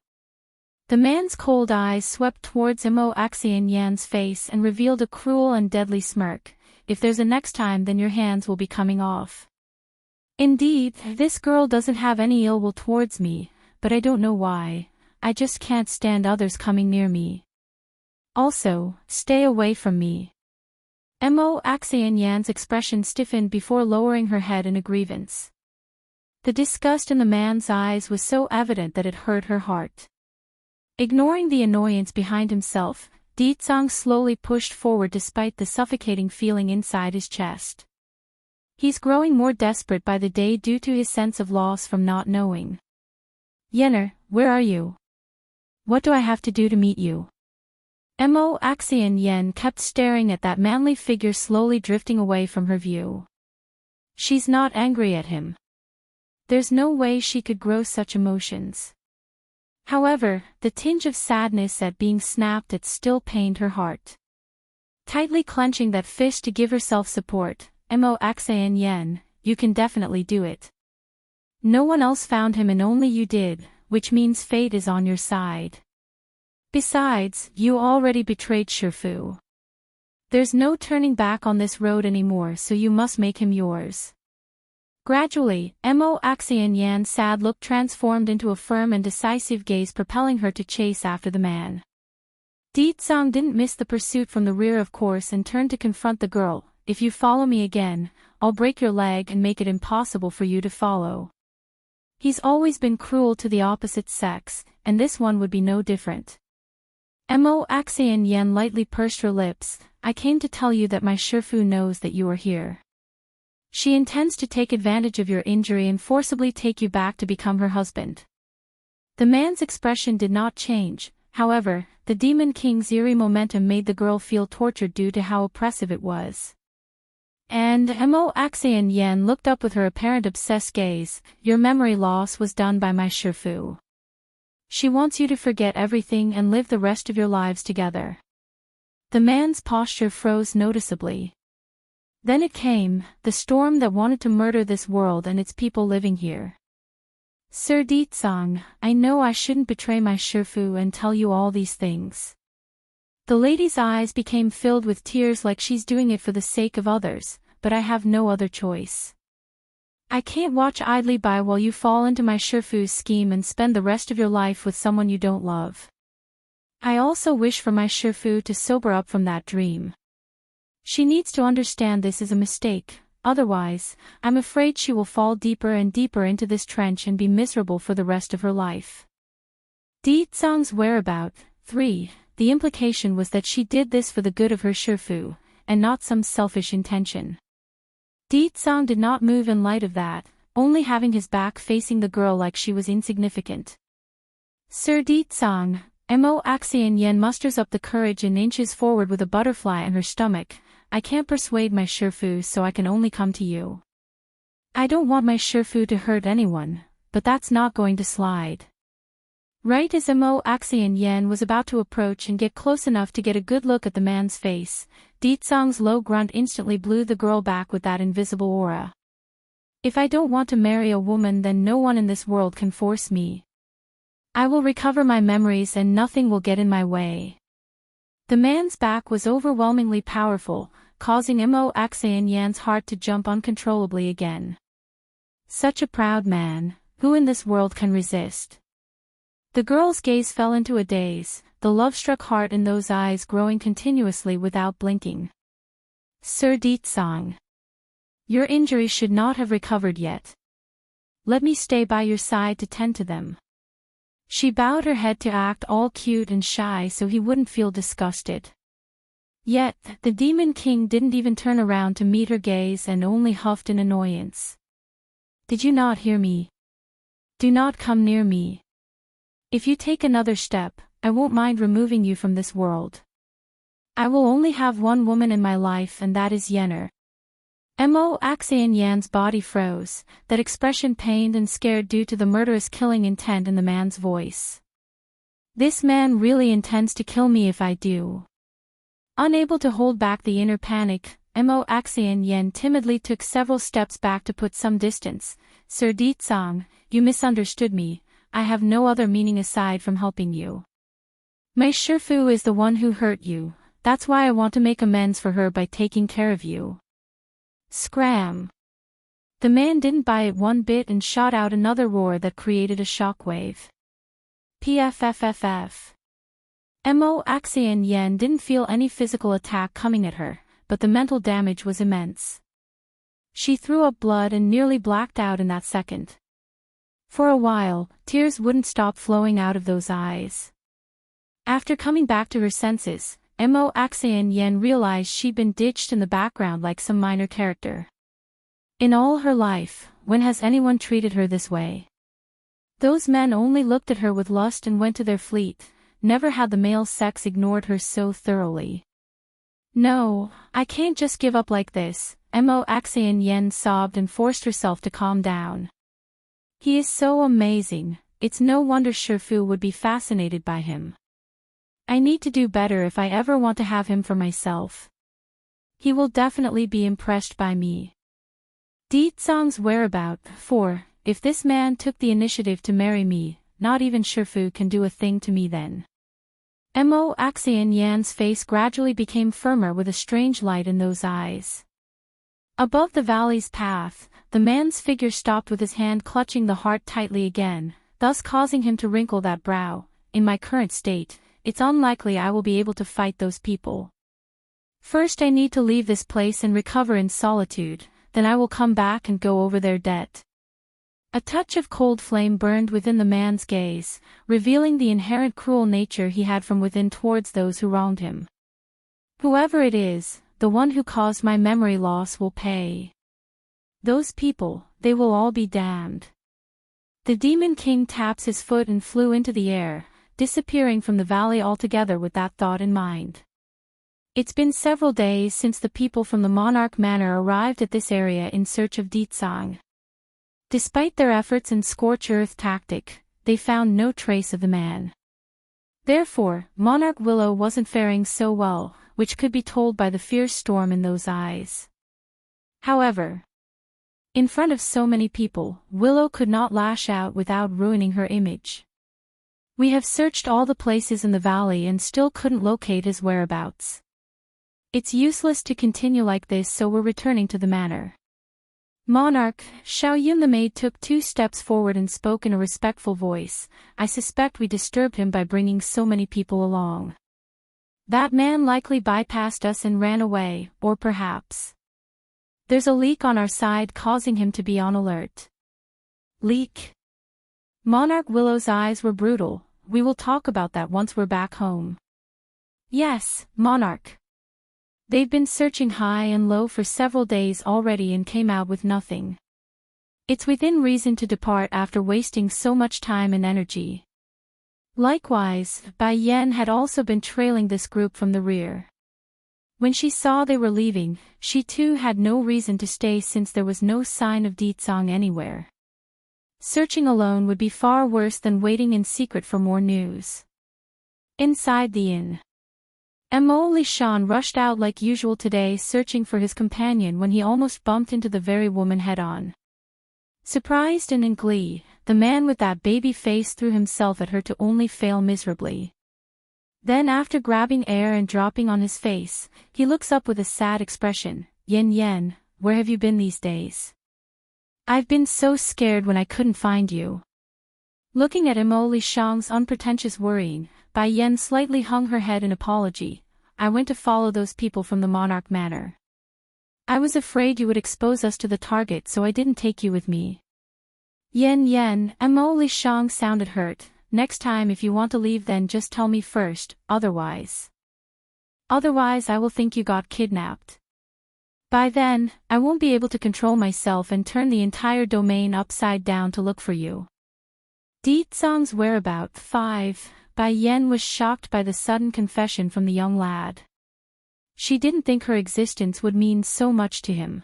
The man's cold eyes swept towards Mo Axian Yan's face and revealed a cruel and deadly smirk. If there's a next time, then your hands will be coming off. Indeed, this girl doesn't have any ill will towards me, but I don't know why. I just can't stand others coming near me. Also, stay away from me. Mo Axian Yan's expression stiffened before lowering her head in a grievance. The disgust in the man's eyes was so evident that it hurt her heart. Ignoring the annoyance behind himself, Ditsang slowly pushed forward despite the suffocating feeling inside his chest. He's growing more desperate by the day due to his sense of loss from not knowing. Yenner, where are you? What do I have to do to meet you? Mo Axian Yen kept staring at that manly figure slowly drifting away from her view. She's not angry at him. There's no way she could grow such emotions. However, the tinge of sadness at being snapped at still pained her heart. Tightly clenching that fist to give herself support, Mo Axian Yen, you can definitely do it. No one else found him and only you did, which means fate is on your side. Besides, you already betrayed Shifu. There's no turning back on this road anymore, so you must make him yours. Gradually, Mo Axian Yan's sad look transformed into a firm and decisive gaze, propelling her to chase after the man. Ditsang didn't miss the pursuit from the rear of course and turned to confront the girl. If you follow me again, I'll break your leg and make it impossible for you to follow. He's always been cruel to the opposite sex, and this one would be no different. Mo Axian Yen lightly pursed her lips. I came to tell you that my Shifu knows that you are here. She intends to take advantage of your injury and forcibly take you back to become her husband. The man's expression did not change, however, the Demon King's eerie momentum made the girl feel tortured due to how oppressive it was. And Mo Axian Yen looked up with her apparent obsessed gaze. Your memory loss was done by my Shifu. She wants you to forget everything and live the rest of your lives together. The man's posture froze noticeably. Then it came, the storm that wanted to murder this world and its people living here. Sir Ditsang, I know I shouldn't betray my Shifu and tell you all these things. The lady's eyes became filled with tears like she's doing it for the sake of others, but I have no other choice. I can't watch idly by while you fall into my Shifu's scheme and spend the rest of your life with someone you don't love. I also wish for my Shifu to sober up from that dream. She needs to understand this is a mistake, otherwise, I'm afraid she will fall deeper and deeper into this trench and be miserable for the rest of her life. Ditsang's whereabouts. 3. The implication was that she did this for the good of her Shifu, and not some selfish intention. Ditsang did not move in light of that, only having his back facing the girl like she was insignificant. Sir Ditsang, Mo Axian Yen musters up the courage and inches forward with a butterfly in her stomach. I can't persuade my Shifu, so I can only come to you. I don't want my Shifu to hurt anyone, but that's not going to slide. Right as Mo Axian Yen was about to approach and get close enough to get a good look at the man's face, Ditsang's low grunt instantly blew the girl back with that invisible aura. If I don't want to marry a woman, then no one in this world can force me. I will recover my memories and nothing will get in my way. The man's back was overwhelmingly powerful, causing Mo Axian Yan's heart to jump uncontrollably again. Such a proud man, who in this world can resist? The girl's gaze fell into a daze, the love-struck heart in those eyes growing continuously without blinking. Sir Ditsang. Your injuries should not have recovered yet. Let me stay by your side to tend to them. She bowed her head to act all cute and shy so he wouldn't feel disgusted. Yet, the Demon King didn't even turn around to meet her gaze and only huffed in annoyance. Did you not hear me? Do not come near me. If you take another step, I won't mind removing you from this world. I will only have one woman in my life and that is Yenner. Mo Axian Yan's body froze, that expression pained and scared due to the murderous killing intent in the man's voice. This man really intends to kill me if I do. Unable to hold back the inner panic, Mo Axian Yen timidly took several steps back to put some distance. Sir Ditsang, you misunderstood me, I have no other meaning aside from helping you. My Shifu is the one who hurt you, that's why I want to make amends for her by taking care of you. Scram. The man didn't buy it one bit and shot out another roar that created a shockwave. PFFFF. Mo Axian Yen didn't feel any physical attack coming at her, but the mental damage was immense. She threw up blood and nearly blacked out in that second. For a while, tears wouldn't stop flowing out of those eyes. After coming back to her senses, Mo Axian Yen realized she'd been ditched in the background like some minor character. In all her life, when has anyone treated her this way? Those men only looked at her with lust and went to their fleet, never had the male sex ignored her so thoroughly. No, I can't just give up like this, Mo Axian Yen sobbed and forced herself to calm down. He is so amazing, it's no wonder Shifu would be fascinated by him. I need to do better if I ever want to have him for myself. He will definitely be impressed by me. Ditsong's whereabouts, for, if this man took the initiative to marry me, not even Shifu can do a thing to me then. Mo Axian Yan's face gradually became firmer with a strange light in those eyes. Above the valley's path, the man's figure stopped with his hand clutching the heart tightly again, thus causing him to wrinkle that brow. In my current state, it's unlikely I will be able to fight those people. First I need to leave this place and recover in solitude, then I will come back and go over their debt. A touch of cold flame burned within the man's gaze, revealing the inherent cruel nature he had from within towards those who wronged him. Whoever it is, the one who caused my memory loss will pay. Those people, they will all be damned. The Demon King taps his foot and flew into the air, disappearing from the valley altogether with that thought in mind. It's been several days since the people from the Monarch Manor arrived at this area in search of Ditsong. Despite their efforts and scorch earth tactic, they found no trace of the man. Therefore, Monarch Willow wasn't faring so well, which could be told by the fierce storm in those eyes. However, in front of so many people, Willow could not lash out without ruining her image. We have searched all the places in the valley and still couldn't locate his whereabouts. It's useless to continue like this, so we're returning to the manor. Monarch, Xiaoyun the maid took 2 steps forward and spoke in a respectful voice. I suspect we disturbed him by bringing so many people along. That man likely bypassed us and ran away, or perhaps there's a leak on our side causing him to be on alert. Leak? Monarch Willow's eyes were brutal. We will talk about that once we're back home. Yes, Monarch. They've been searching high and low for several days already and came out with nothing. It's within reason to depart after wasting so much time and energy. Likewise, Bai Yan had also been trailing this group from the rear. When she saw they were leaving, she too had no reason to stay since there was no sign of Ditsong anywhere. Searching alone would be far worse than waiting in secret for more news. Inside the inn, Mo Lishan rushed out like usual today, searching for his companion when he almost bumped into the very woman head-on. Surprised and in glee, the man with that baby face threw himself at her to only fail miserably. Then after grabbing air and dropping on his face, he looks up with a sad expression. Yen Yen, where have you been these days? I've been so scared when I couldn't find you. Looking at Mo Lishang's unpretentious worrying, Bai Yan slightly hung her head in apology. I went to follow those people from the Monarch Manor. I was afraid you would expose us to the target, so I didn't take you with me. Yen Yen, Mo Lishang sounded hurt. Next time if you want to leave then just tell me first, otherwise I will think you got kidnapped. By then, I won't be able to control myself and turn the entire domain upside down to look for you. Ditsong's whereabouts. 5. Bai Yan was shocked by the sudden confession from the young lad. She didn't think her existence would mean so much to him.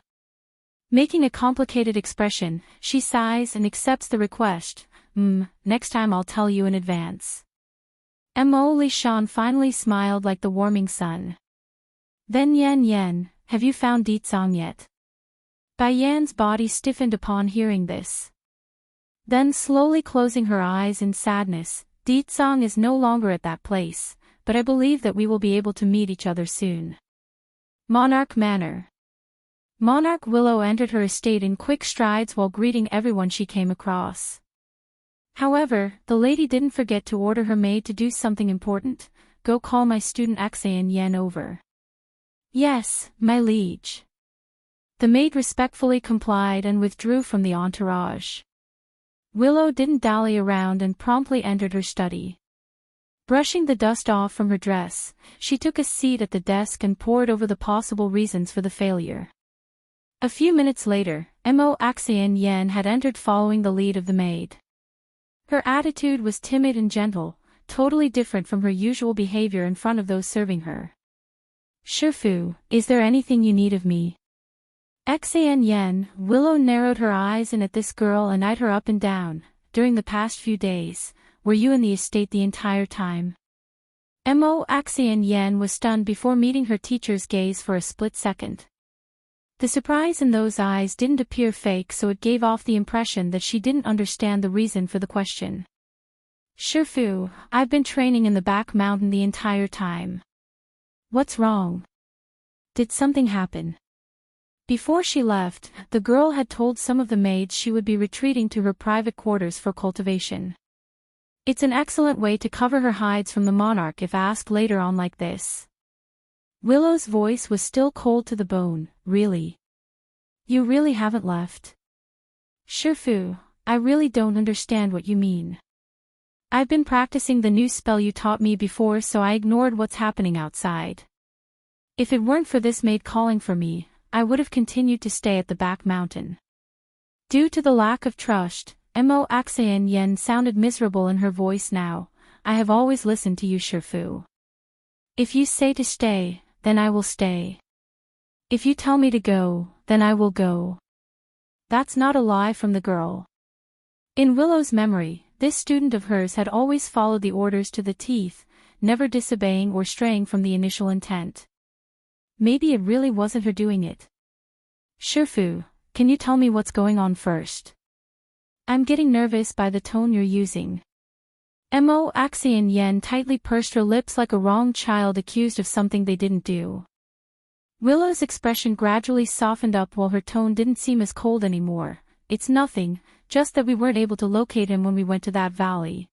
Making a complicated expression, she sighs and accepts the request. Next time I'll tell you in advance. Mo Lishan finally smiled like the warming sun. Then Yen Yen, have you found Ditsong yet? Bai Yan's body stiffened upon hearing this. Then slowly closing her eyes in sadness, Ditsong is no longer at that place, but I believe that we will be able to meet each other soon. Monarch Manor. Monarch Willow entered her estate in quick strides while greeting everyone she came across. However, the lady didn't forget to order her maid to do something important. Go call my student Axayan Yen over. Yes, my liege. The maid respectfully complied and withdrew from the entourage. Willow didn't dally around and promptly entered her study. Brushing the dust off from her dress, she took a seat at the desk and pored over the possible reasons for the failure. A few minutes later, Mo Axayan Yen had entered following the lead of the maid. Her attitude was timid and gentle, totally different from her usual behavior in front of those serving her. Shifu, is there anything you need of me? Axayan Yen. Willow narrowed her eyes at this girl and eyed her up and down. During the past few days, were you in the estate the entire time? Mo Axayan Yen was stunned before meeting her teacher's gaze for a split second. The surprise in those eyes didn't appear fake, so it gave off the impression that she didn't understand the reason for the question. Shifu, I've been training in the back mountain the entire time. What's wrong? Did something happen? Before she left, the girl had told some of the maids she would be retreating to her private quarters for cultivation. It's an excellent way to cover her hides from the monarch if asked later on like this. Willow's voice was still cold to the bone. Really? You really haven't left? Shifu, I really don't understand what you mean. I've been practicing the new spell you taught me before, so I ignored what's happening outside. If it weren't for this maid calling for me, I would have continued to stay at the back mountain. Due to the lack of trust, Mo Axayan Yen sounded miserable in her voice now. I have always listened to you, Shifu. If you say to stay, then I will stay. If you tell me to go, then I will go. That's not a lie from the girl. In Willow's memory, this student of hers had always followed the orders to the teeth, never disobeying or straying from the initial intent. Maybe it really wasn't her doing it. Shifu, can you tell me what's going on first? I'm getting nervous by the tone you're using. Mo Axayan Yen tightly pursed her lips like a wronged child accused of something they didn't do. Willow's expression gradually softened up while her tone didn't seem as cold anymore. It's nothing, just that we weren't able to locate him when we went to that valley.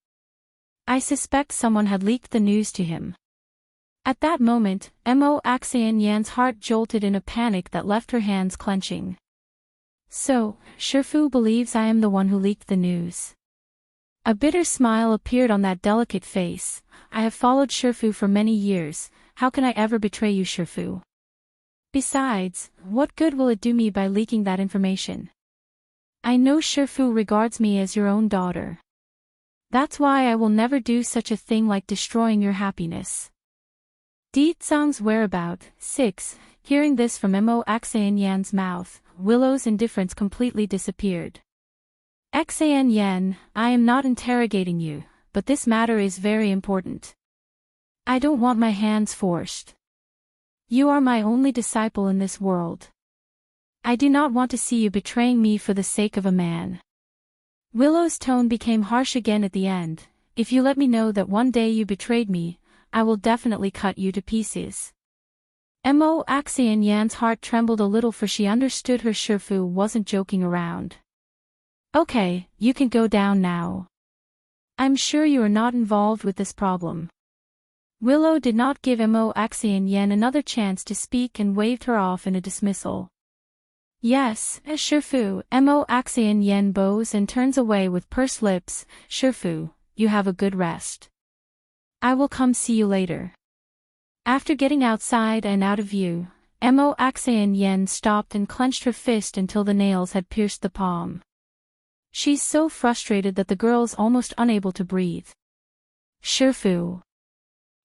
I suspect someone had leaked the news to him. At that moment, Mo Axayan Yan's heart jolted in a panic that left her hands clenching. So, Shifu believes I am the one who leaked the news. A bitter smile appeared on that delicate face. I have followed Shifu for many years. How can I ever betray you, Shifu? Besides, what good will it do me by leaking that information? I know Shifu regards me as your own daughter. That's why I will never do such a thing like destroying your happiness. Deetsong's whereabout. 6. Hearing this from Mo Axayan Yan's mouth, Willow's indifference completely disappeared. Axayan Yan, I am not interrogating you, but this matter is very important. I don't want my hands forced. You are my only disciple in this world. I do not want to see you betraying me for the sake of a man. Willow's tone became harsh again at the end. If you let me know that one day you betrayed me, I will definitely cut you to pieces. Mo Axayan Yan's heart trembled a little, for she understood her Shifu wasn't joking around. Okay, you can go down now. I'm sure you are not involved with this problem. Willow did not give Mo Axayan Yen another chance to speak and waved her off in a dismissal. Yes, Shifu. Mo Axayan Yen bows and turns away with pursed lips. Shifu, you have a good rest. I will come see you later. After getting outside and out of view, Mo Axayan Yen stopped and clenched her fist until the nails had pierced the palm. She's so frustrated that the girl's almost unable to breathe. Shifu.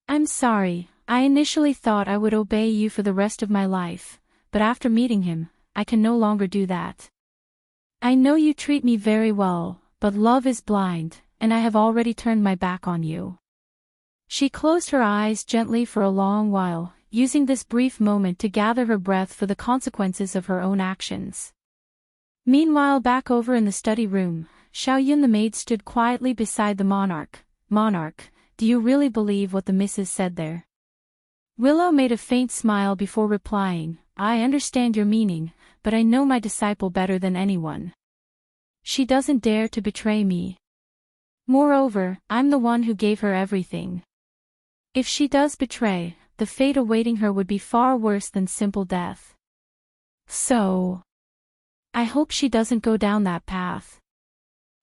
I'm sorry, I initially thought I would obey you for the rest of my life, but after meeting him, I can no longer do that. I know you treat me very well, but love is blind, and I have already turned my back on you. She closed her eyes gently for a long while, using this brief moment to gather her breath for the consequences of her own actions. Meanwhile, back over in the study room, Xiaoyun the maid stood quietly beside the monarch. Monarch, do you really believe what the missus said there? Willow made a faint smile before replying, I understand your meaning, but I know my disciple better than anyone. She doesn't dare to betray me. Moreover, I'm the one who gave her everything. If she does betray, the fate awaiting her would be far worse than simple death. So, I hope she doesn't go down that path.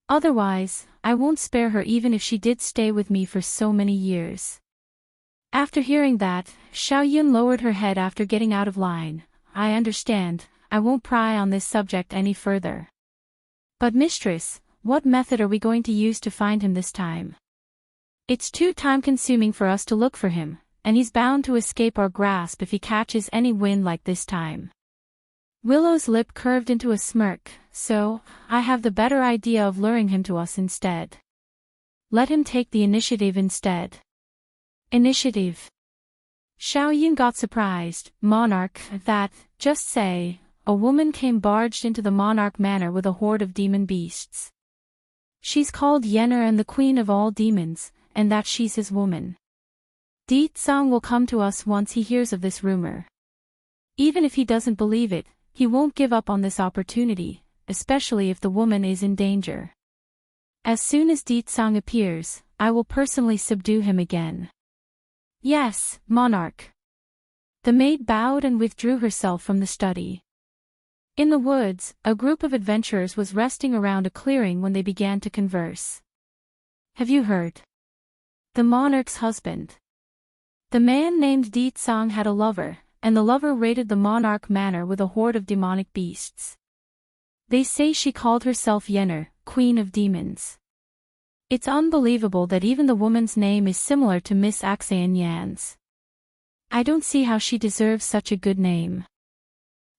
Otherwise, I won't spare her even if she did stay with me for so many years. After hearing that, Xiaoyun lowered her head after getting out of line. I understand, I won't pry on this subject any further. But mistress, what method are we going to use to find him this time? It's too time-consuming for us to look for him, and he's bound to escape our grasp if he catches any wind like this time. Willow's lip curved into a smirk, so, I have the better idea of luring him to us instead. Let him take the initiative instead. Initiative. Xiaoyun got surprised. Monarch, just say, a woman came barged into the Monarch Manor with a horde of demon beasts. She's called Yenner and the queen of all demons, and that she's his woman. Di Tsang will come to us once he hears of this rumor. Even if he doesn't believe it, he won't give up on this opportunity, especially if the woman is in danger. As soon as Di Tsang appears, I will personally subdue him again. Yes, monarch. The maid bowed and withdrew herself from the study. In the woods, a group of adventurers was resting around a clearing when they began to converse. Have you heard? The monarch's husband. The man named Di Tsang had a lover, and the lover raided the Monarch Manor with a horde of demonic beasts. They say she called herself Yenner, Queen of Demons. It's unbelievable that even the woman's name is similar to Miss Axayan Yan's. I don't see how she deserves such a good name.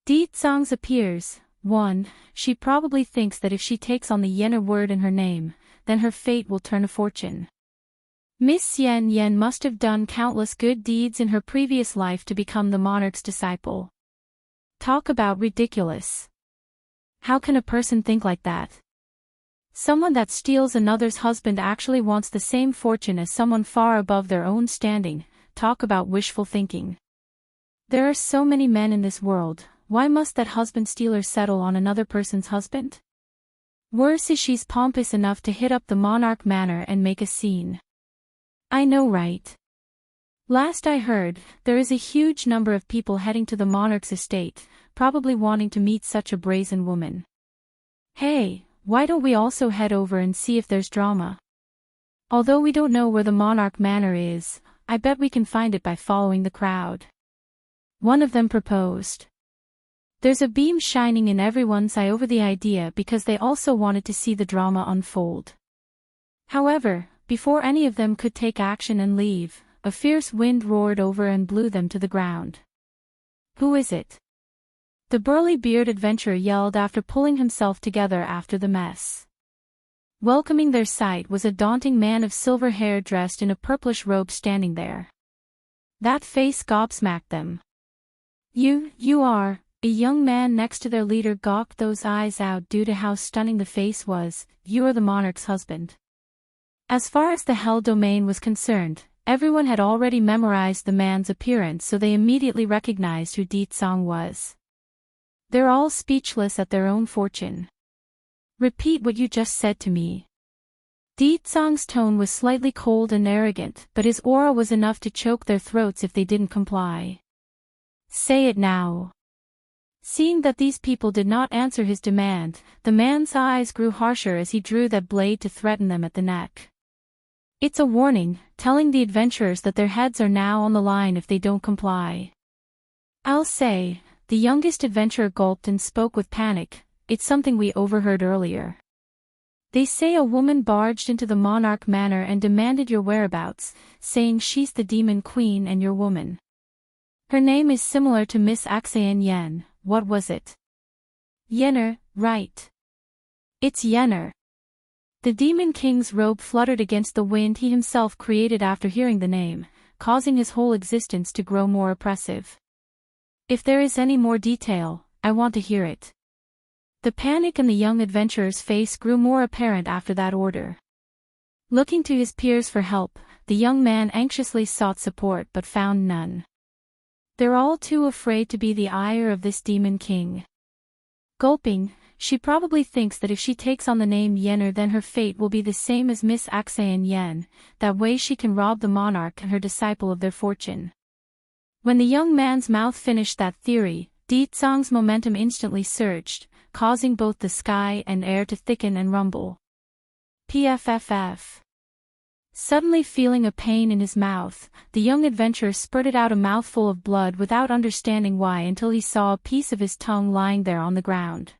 Di Tsang's appears. 1. She probably thinks that if she takes on the Yenner word in her name, then her fate will turn a fortune. Miss Yen must have done countless good deeds in her previous life to become the monarch's disciple. Talk about ridiculous. How can a person think like that? Someone that steals another's husband actually wants the same fortune as someone far above their own standing. Talk about wishful thinking. There are so many men in this world, why must that husband-stealer settle on another person's husband? Worse is she's pompous enough to hit up the Monarch Manor and make a scene. I know, right? Last I heard, there is a huge number of people heading to the monarch's estate, probably wanting to meet such a brazen woman. Hey, why don't we also head over and see if there's drama? Although we don't know where the Monarch Manor is, I bet we can find it by following the crowd. One of them proposed. There's a beam shining in everyone's eye over the idea because they also wanted to see the drama unfold. However, before any of them could take action and leave, a fierce wind roared over and blew them to the ground. Who is it? The burly beard adventurer yelled after pulling himself together after the mess. Welcoming their sight was a daunting man of silver hair dressed in a purplish robe standing there. That face gobsmacked them. You are, a young man next to their leader gawked those eyes out due to how stunning the face was. You are the monarch's husband. As far as the Hell domain was concerned, everyone had already memorized the man's appearance, so they immediately recognized who Di Tsang was. They're all speechless at their own fortune. Repeat what you just said to me. Di Tsang's tone was slightly cold and arrogant, but his aura was enough to choke their throats if they didn't comply. Say it now. Seeing that these people did not answer his demand, the man's eyes grew harsher as he drew that blade to threaten them at the neck. It's a warning, telling the adventurers that their heads are now on the line if they don't comply. I'll say, the youngest adventurer gulped and spoke with panic, it's something we overheard earlier. They say a woman barged into the Monarch Manor and demanded your whereabouts, saying she's the demon queen and your woman. Her name is similar to Miss Axayan Yan. What was it? Yenner, right. It's Yenner. The Demon King's robe fluttered against the wind he himself created after hearing the name, causing his whole existence to grow more oppressive. If there is any more detail, I want to hear it. The panic in the young adventurer's face grew more apparent after that order. Looking to his peers for help, the young man anxiously sought support but found none. They're all too afraid to be the ire of this demon king. Gulping, she probably thinks that if she takes on the name Yenner then her fate will be the same as Miss Axayan Yen, that way she can rob the monarch and her disciple of their fortune. When the young man's mouth finished that theory, Ditsang's momentum instantly surged, causing both the sky and air to thicken and rumble. PFFF. Suddenly feeling a pain in his mouth, the young adventurer spurted out a mouthful of blood without understanding why until he saw a piece of his tongue lying there on the ground.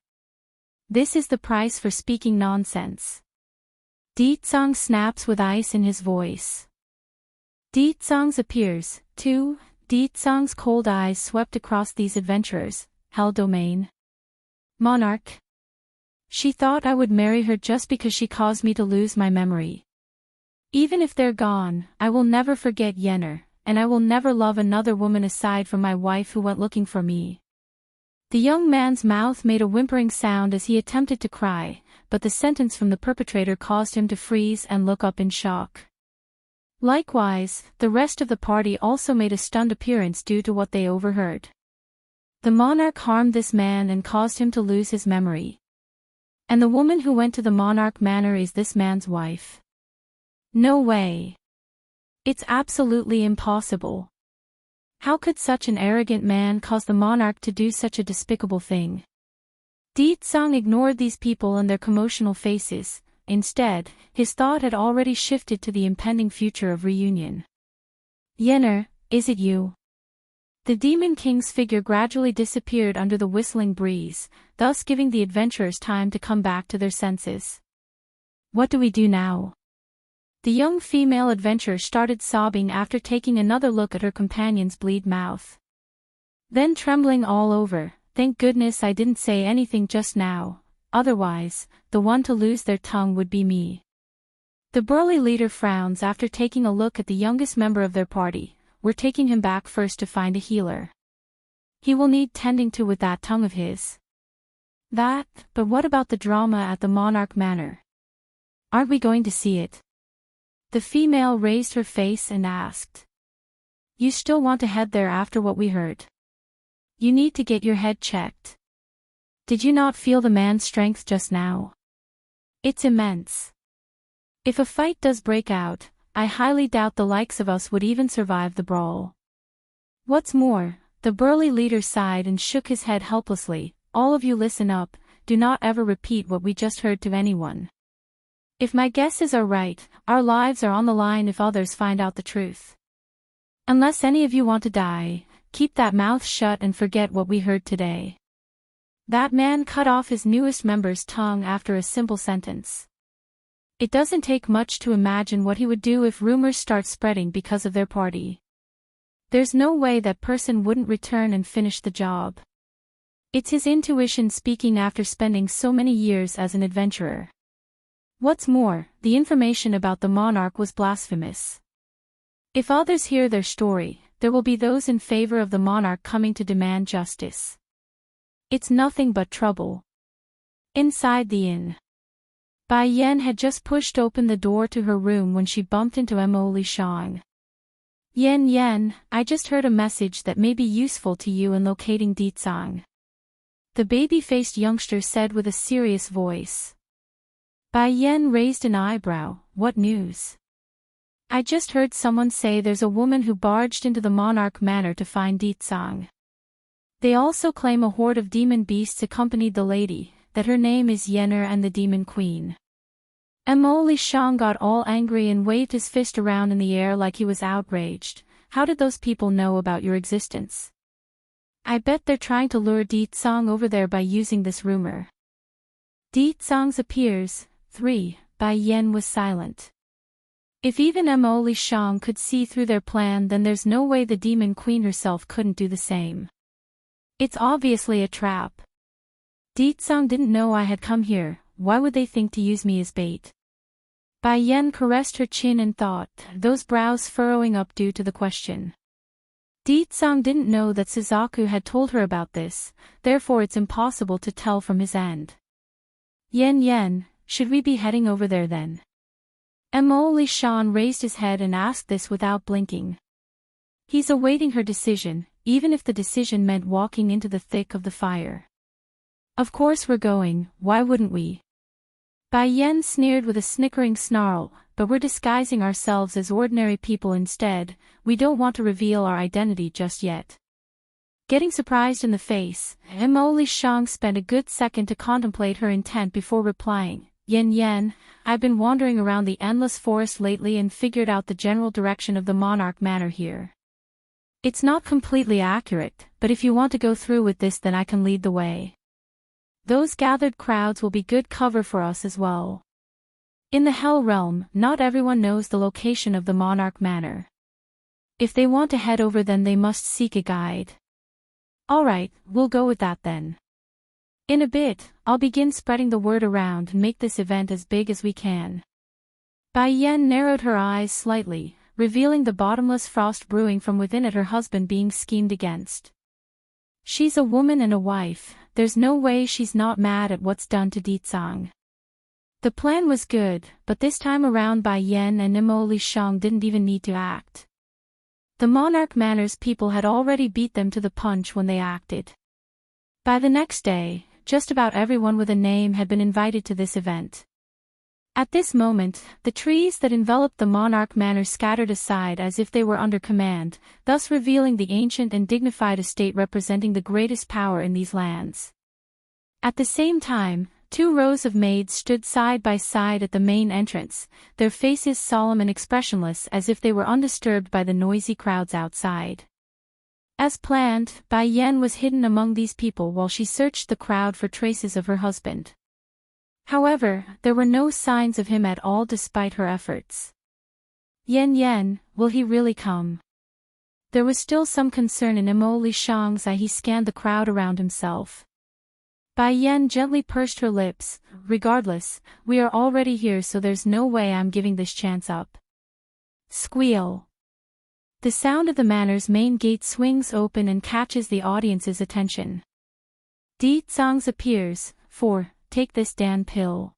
This is the price for speaking nonsense. Ditsang snaps with ice in his voice. Ditsang's appears, too. Ditsang's cold eyes swept across these adventurers. Hell domain. Monarch. She thought I would marry her just because she caused me to lose my memory. Even if they're gone, I will never forget Yenner, and I will never love another woman aside from my wife who went looking for me. The young man's mouth made a whimpering sound as he attempted to cry, but the sentence from the perpetrator caused him to freeze and look up in shock. Likewise, the rest of the party also made a stunned appearance due to what they overheard. The monarch harmed this man and caused him to lose his memory. And the woman who went to the monarch manor is this man's wife. No way. It's absolutely impossible. How could such an arrogant man cause the monarch to do such a despicable thing? Ditsang ignored these people and their commotional faces. Instead, his thought had already shifted to the impending future of reunion. Yenner, is it you? The Demon King's figure gradually disappeared under the whistling breeze, thus giving the adventurers time to come back to their senses. What do we do now? The young female adventurer started sobbing after taking another look at her companion's bleed mouth. Then trembling all over, thank goodness I didn't say anything just now, otherwise, the one to lose their tongue would be me. The burly leader frowns after taking a look at the youngest member of their party. We're taking him back first to find a healer. He will need tending to with that tongue of his. But what about the drama at the Monarch Manor? Aren't we going to see it? The female raised her face and asked. You still want to head there after what we heard? You need to get your head checked. Did you not feel the man's strength just now? It's immense. If a fight does break out, I highly doubt the likes of us would even survive the brawl. What's more, the burly leader sighed and shook his head helplessly. All of you listen up, do not ever repeat what we just heard to anyone. If my guesses are right, our lives are on the line if others find out the truth. Unless any of you want to die, keep that mouth shut and forget what we heard today. That man cut off his newest member's tongue after a simple sentence. It doesn't take much to imagine what he would do if rumors start spreading because of their party. There's no way that person wouldn't return and finish the job. It's his intuition speaking after spending so many years as an adventurer. What's more, the information about the monarch was blasphemous. If others hear their story, there will be those in favor of the monarch coming to demand justice. It's nothing but trouble. Inside the inn. Bai Yen had just pushed open the door to her room when she bumped into Mo Li Shang. Yen, I just heard a message that may be useful to you in locating Ditsang. The baby-faced youngster said with a serious voice. Bai Yen raised an eyebrow. What news? I just heard someone say there's a woman who barged into the Monarch Manor to find Ditsang. They also claim a horde of demon beasts accompanied the lady, that her name is Yenner and the Demon Queen. Mo Li Shang got all angry and waved his fist around in the air like he was outraged. How did those people know about your existence? I bet they're trying to lure Ditsang over there by using this rumor. Ditsang's appears. 3. Bai Yen was silent. If even Mo Li Shang could see through their plan, then there's no way the Demon Queen herself couldn't do the same. It's obviously a trap. Ditsang didn't know I had come here, why would they think to use me as bait? Bai Yen caressed her chin and thought, those brows furrowing up due to the question. Ditsang didn't know that Suzaku had told her about this, therefore it's impossible to tell from his end. Yen, should we be heading over there then? Emily Sean raised his head and asked this without blinking. He's awaiting her decision, even if the decision meant walking into the thick of the fire. Of course we're going, why wouldn't we? Bai Yen sneered with a snickering snarl, but we're disguising ourselves as ordinary people instead, we don't want to reveal our identity just yet. Getting surprised in the face, Emily Shang spent a good second to contemplate her intent before replying, Yen, I've been wandering around the endless forest lately and figured out the general direction of the Monarch Manor here. It's not completely accurate, but if you want to go through with this then I can lead the way. Those gathered crowds will be good cover for us as well. In the Hell Realm, not everyone knows the location of the Monarch Manor. If they want to head over then they must seek a guide. Alright, we'll go with that then. In a bit, I'll begin spreading the word around and make this event as big as we can. Bai Yen narrowed her eyes slightly, revealing the bottomless frost brewing from within at her husband being schemed against. She's a woman and a wife, there's no way she's not mad at what's done to Ditsang. The plan was good, but this time around Bai Yen and Emily Shang didn't even need to act. The Monarch Manor's people had already beat them to the punch when they acted. By the next day, just about everyone with a name had been invited to this event. At this moment, the trees that enveloped the Monarch Manor scattered aside as if they were under command, thus revealing the ancient and dignified estate representing the greatest power in these lands. At the same time, 2 rows of maids stood side by side at the main entrance, their faces solemn and expressionless as if they were undisturbed by the noisy crowds outside. As planned, Bai Yen was hidden among these people while she searched the crowd for traces of her husband. However, there were no signs of him at all despite her efforts. Yen, will he really come? There was still some concern in Emily Shang's eye. He scanned the crowd around himself. Bai Yen gently pursed her lips, regardless, we are already here so there's no way I'm giving this chance up. Squeal. The sound of the manor's main gate swings open and catches the audience's attention. Di Zhang's appears, take this Dan pill.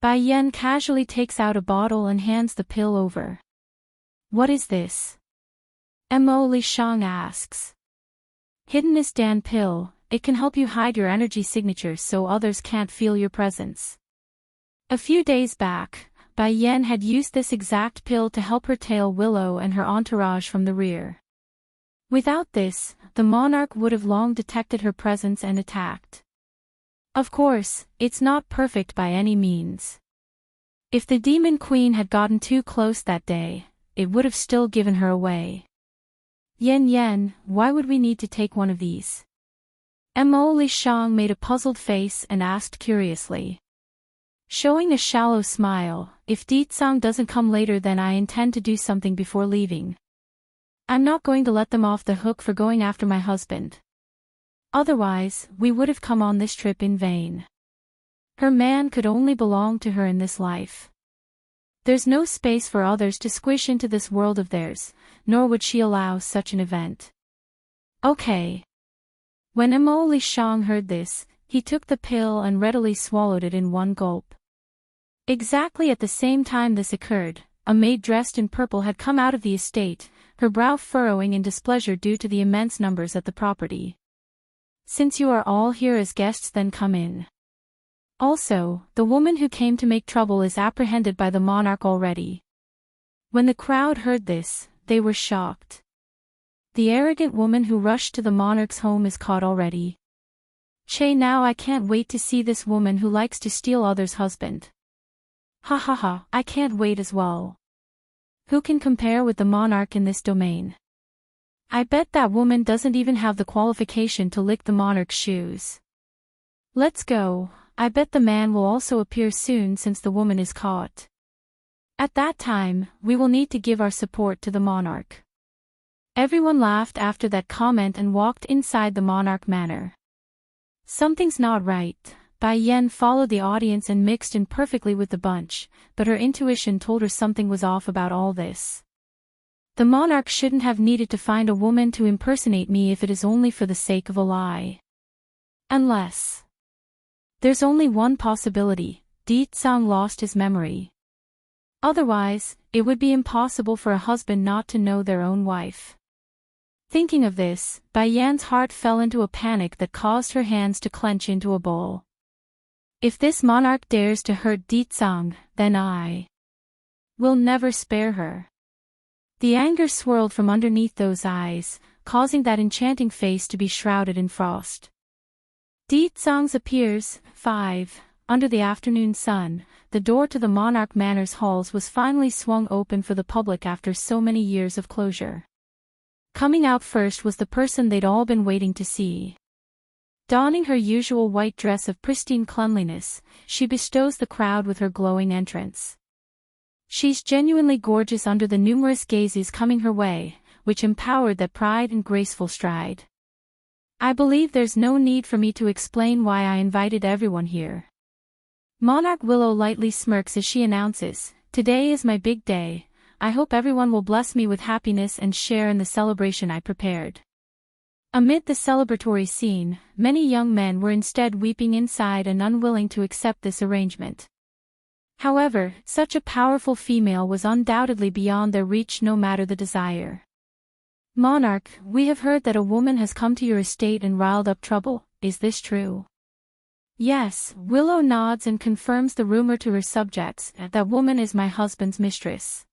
Bai Yen casually takes out a bottle and hands the pill over. What is this? Emily Shang asks. Hidden Dan pill, it can help you hide your energy signature so others can't feel your presence. A few days back, Bai Yen had used this exact pill to help her tail Willow and her entourage from the rear. Without this, the monarch would have long detected her presence and attacked. Of course, it's not perfect by any means. If the Demon Queen had gotten too close that day, it would have still given her away. Yen, why would we need to take one of these? Emily Shang made a puzzled face and asked curiously. Showing a shallow smile, if Ditsang doesn't come later then I intend to do something before leaving. I'm not going to let them off the hook for going after my husband. Otherwise, we would have come on this trip in vain. Her man could only belong to her in this life. There's no space for others to squish into this world of theirs, nor would she allow such an event. Okay. When Emily Shang heard this, he took the pill and readily swallowed it in one gulp. Exactly at the same time this occurred, a maid dressed in purple had come out of the estate, her brow furrowing in displeasure due to the immense numbers at the property. Since you are all here as guests then come in. Also, the woman who came to make trouble is apprehended by the monarch already. When the crowd heard this, they were shocked. The arrogant woman who rushed to the monarch's home is caught already. Now I can't wait to see this woman who likes to steal others' husband. I can't wait as well. Who can compare with the monarch in this domain? I bet that woman doesn't even have the qualification to lick the monarch's shoes. Let's go, I bet the man will also appear soon since the woman is caught. At that time, we will need to give our support to the monarch. Everyone laughed after that comment and walked inside the Monarch Manor. Something's not right. Bai Yen followed the audience and mixed in perfectly with the bunch, but her intuition told her something was off about all this. The monarch shouldn't have needed to find a woman to impersonate me if it is only for the sake of a lie. Unless. There's only one possibility, Ditsang lost his memory. Otherwise, it would be impossible for a husband not to know their own wife. Thinking of this, Bai Yan's heart fell into a panic that caused her hands to clench into a bowl. If this monarch dares to hurt Ditsang, then I will never spare her. The anger swirled from underneath those eyes, causing that enchanting face to be shrouded in frost. Ditsang appears. 5. Under the afternoon sun, the door to the Monarch Manor's halls was finally swung open for the public after so many years of closure. Coming out first was the person they'd all been waiting to see. Donning her usual white dress of pristine cleanliness, she bestows the crowd with her glowing entrance. She's genuinely gorgeous under the numerous gazes coming her way, which empowered that pride and graceful stride. I believe there's no need for me to explain why I invited everyone here. Monarch Willow lightly smirks as she announces, "Today is my big day. I hope everyone will bless me with happiness and share in the celebration I prepared." Amid the celebratory scene, many young men were instead weeping inside and unwilling to accept this arrangement. However, such a powerful female was undoubtedly beyond their reach no matter the desire. "Monarch, we have heard that a woman has come to your estate and riled up trouble. Is this true?" "Yes," Willow nods and confirms the rumor to her subjects, "that woman is my husband's mistress.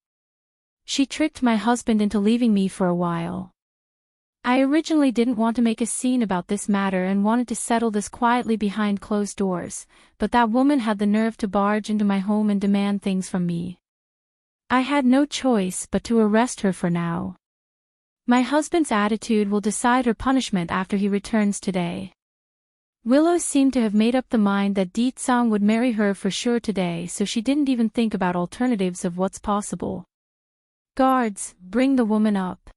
She tricked my husband into leaving me for a while. I originally didn't want to make a scene about this matter and wanted to settle this quietly behind closed doors, but that woman had the nerve to barge into my home and demand things from me. I had no choice but to arrest her for now. My husband's attitude will decide her punishment after he returns today." Willow seemed to have made up the mind that Ditsang would marry her for sure today, so she didn't even think about alternatives of what's possible. "Guards, bring the woman up."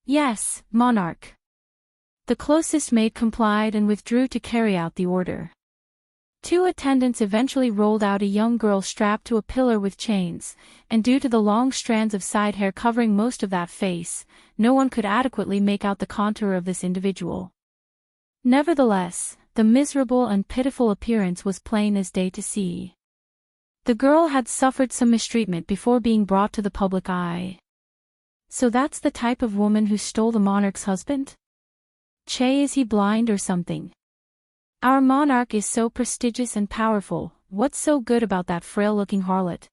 "Yes, Monarch." The closest maid complied and withdrew to carry out the order. Two attendants eventually rolled out a young girl strapped to a pillar with chains, and due to the long strands of side hair covering most of that face, no one could adequately make out the contour of this individual. Nevertheless, the miserable and pitiful appearance was plain as day to see. The girl had suffered some mistreatment before being brought to the public eye. So that's the type of woman who stole the monarch's husband? Che, is he blind or something? Our monarch is so prestigious and powerful, what's so good about that frail-looking harlot?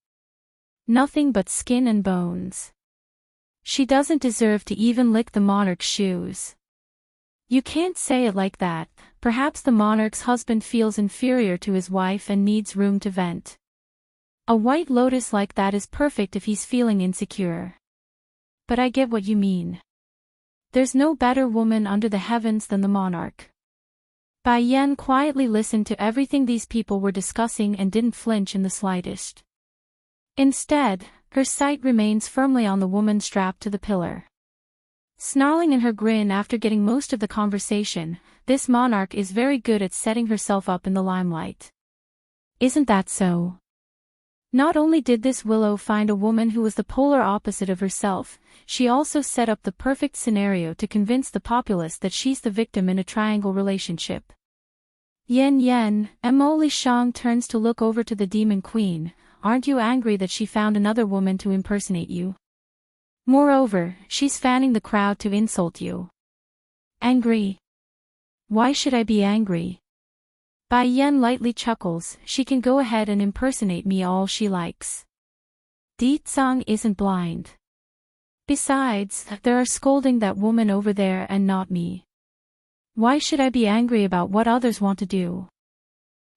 Nothing but skin and bones. She doesn't deserve to even lick the monarch's shoes. You can't say it like that. Perhaps the monarch's husband feels inferior to his wife and needs room to vent. A white lotus like that is perfect if he's feeling insecure. But I get what you mean. There's no better woman under the heavens than the monarch. Bai Yan quietly listened to everything these people were discussing and didn't flinch in the slightest. Instead, her sight remains firmly on the woman strapped to the pillar. Snarling in her grin after getting most of the conversation, this monarch is very good at setting herself up in the limelight. Isn't that so? Not only did this Willow find a woman who was the polar opposite of herself, she also set up the perfect scenario to convince the populace that she's the victim in a triangle relationship. Yen, Emily Shang turns to look over to the Demon Queen. "Aren't you angry that she found another woman to impersonate you? Moreover, she's fanning the crowd to insult you." "Angry? Why should I be angry?" Bai Yan lightly chuckles. "She can go ahead and impersonate me all she likes. Ditsang isn't blind. Besides, they're scolding that woman over there and not me. Why should I be angry about what others want to do?"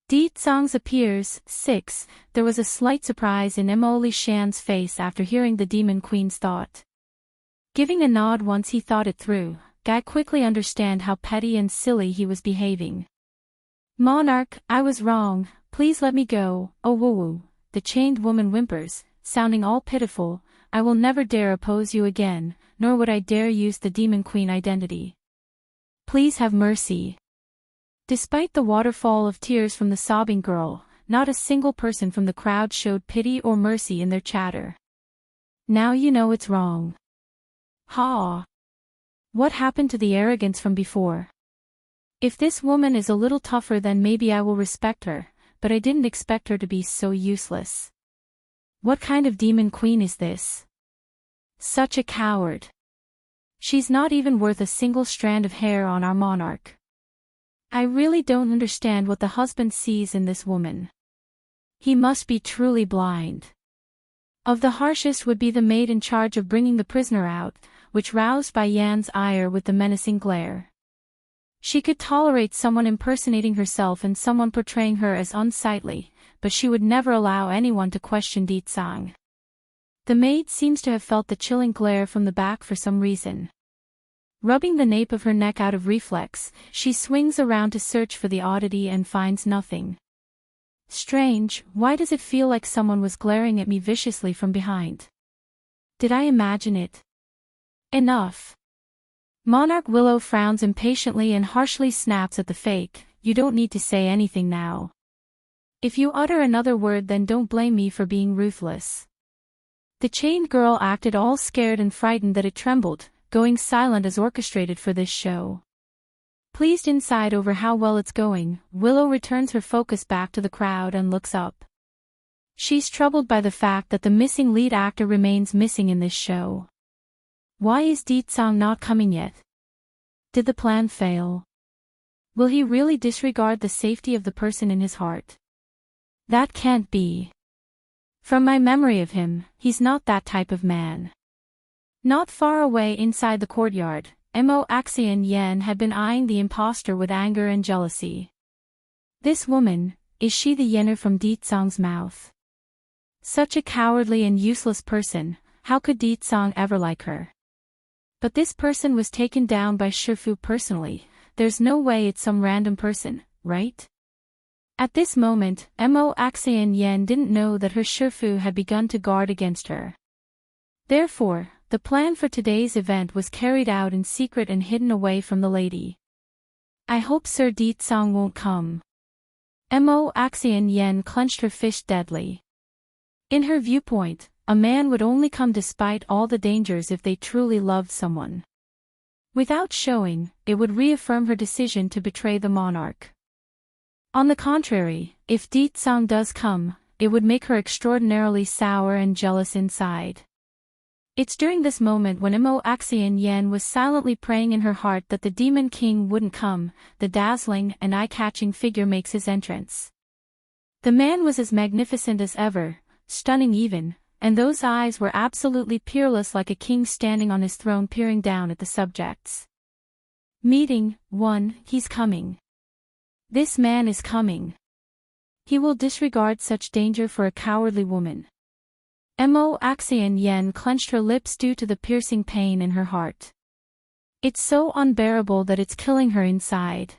Ditsang appears. 6. There was a slight surprise in Emily Shan's face after hearing the Demon Queen's thought. Giving a nod once he thought it through, Guy quickly understood how petty and silly he was behaving. "Monarch, I was wrong, please let me go." "Oh woo," the chained woman whimpers, sounding all pitiful. "I will never dare oppose you again, nor would I dare use the Demon Queen identity. Please have mercy." Despite the waterfall of tears from the sobbing girl, not a single person from the crowd showed pity or mercy in their chatter. "Now you know it's wrong." "Ha! What happened to the arrogance from before? If this woman is a little tougher then maybe I will respect her, but I didn't expect her to be so useless." What kind of demon queen is this? Such a coward. She's not even worth a single strand of hair on our monarch. I really don't understand what the husband sees in this woman. He must be truly blind. Of the harshest would be the maid in charge of bringing the prisoner out, which roused Bai Yan's ire with the menacing glare. She could tolerate someone impersonating herself and someone portraying her as unsightly, but she would never allow anyone to question Di Tsang. The maid seems to have felt the chilling glare from the back for some reason. Rubbing the nape of her neck out of reflex, she swings around to search for the oddity and finds nothing. Strange, why does it feel like someone was glaring at me viciously from behind? Did I imagine it? Enough. Monarch Willow frowns impatiently and harshly snaps at the fake. You don't need to say anything now. If you utter another word, then don't blame me for being ruthless. The chained girl acted all scared and frightened that it trembled, going silent as orchestrated for this show. Pleased inside over how well it's going, Willow returns her focus back to the crowd and looks up. She's troubled by the fact that the missing lead actor remains missing in this show. Why is Di Tsang not coming yet? Did the plan fail? Will he really disregard the safety of the person in his heart? That can't be. From my memory of him, he's not that type of man. Not far away inside the courtyard, Mo Axian Yen had been eyeing the impostor with anger and jealousy. This woman, is she the Yenner from Di Tsang's mouth? Such a cowardly and useless person, how could Di Tsang ever like her? But this person was taken down by Shifu personally, there's no way it's some random person, right? At this moment, Mo Axian Yen didn't know that her Shifu had begun to guard against her. Therefore, the plan for today's event was carried out in secret and hidden away from the lady. I hope Sir Di Tsang won't come. Mo Axian Yen clenched her fist deadly. In her viewpoint, a man would only come despite all the dangers if they truly loved someone. Without showing, it would reaffirm her decision to betray the monarch. On the contrary, if Di Tsang does come, it would make her extraordinarily sour and jealous inside. It's during this moment when Mo Axian Yen was silently praying in her heart that the Demon King wouldn't come, the dazzling and eye-catching figure makes his entrance. The man was as magnificent as ever, stunning even, and those eyes were absolutely peerless, like a king standing on his throne peering down at the subjects. Meeting 1, he's coming. This man is coming. He will disregard such danger for a cowardly woman. Mo Axian Yen clenched her lips due to the piercing pain in her heart. It's so unbearable that it's killing her inside.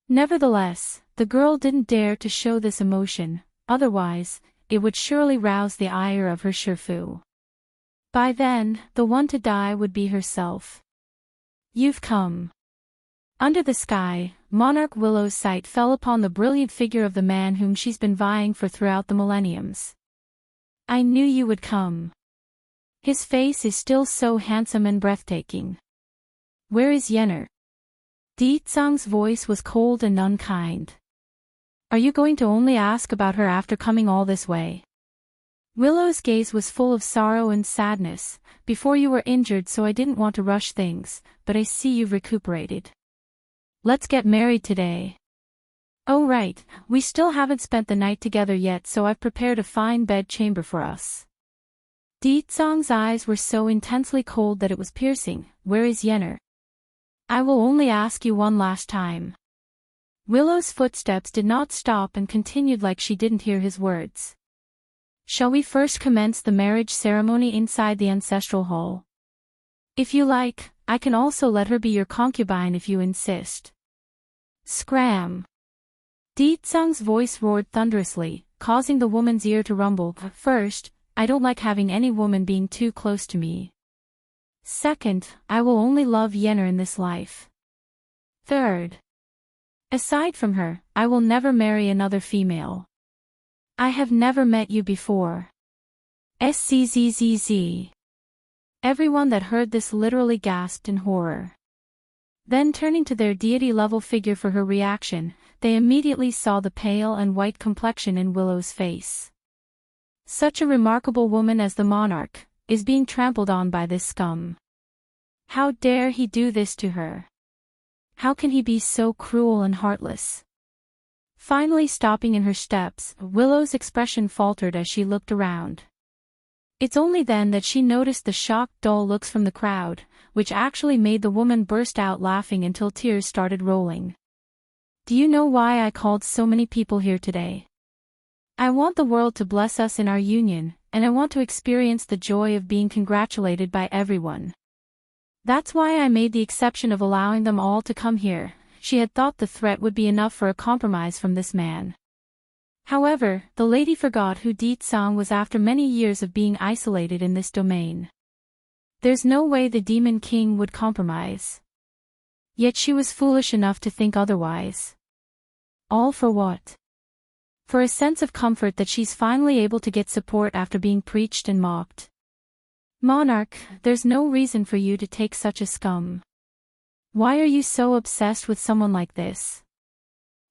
Nevertheless, the girl didn't dare to show this emotion, otherwise, it would surely rouse the ire of her Shifu. By then, the one to die would be herself. You've come. Under the sky, Monarch Willow's sight fell upon the brilliant figure of the man whom she's been vying for throughout the millenniums. I knew you would come. His face is still so handsome and breathtaking. Where is Yenner? Di Tsang's voice was cold and unkind. Are you going to only ask about her after coming all this way? Willow's gaze was full of sorrow and sadness. Before you were injured, so I didn't want to rush things, but I see you've recuperated. Let's get married today. Oh right, we still haven't spent the night together yet, so I've prepared a fine bed chamber for us. Di Tsang's eyes were so intensely cold that it was piercing. Where is Yenner? I will only ask you one last time. Willow's footsteps did not stop and continued like she didn't hear his words. Shall we first commence the marriage ceremony inside the ancestral hall? If you like, I can also let her be your concubine if you insist. Scram! Di Tsang's voice roared thunderously, causing the woman's ear to rumble. First, I don't like having any woman being too close to me. Second, I will only love Yenner in this life. Third, aside from her, I will never marry another female. I have never met you before. SCZZZ. Everyone that heard this literally gasped in horror. Then turning to their deity-level figure for her reaction, they immediately saw the pale and white complexion in Willow's face. Such a remarkable woman as the monarch is being trampled on by this scum. How dare he do this to her? How can he be so cruel and heartless? Finally stopping in her steps, Willow's expression faltered as she looked around. It's only then that she noticed the shocked, dull looks from the crowd, which actually made the woman burst out laughing until tears started rolling. Do you know why I called so many people here today? I want the world to bless us in our union, and I want to experience the joy of being congratulated by everyone. That's why I made the exception of allowing them all to come here. She had thought the threat would be enough for a compromise from this man. However, the lady forgot who Deetsang was after many years of being isolated in this domain. There's no way the Demon King would compromise. Yet she was foolish enough to think otherwise. All for what? For a sense of comfort that she's finally able to get support after being preached and mocked. Monarch, there's no reason for you to take such a scum. Why are you so obsessed with someone like this?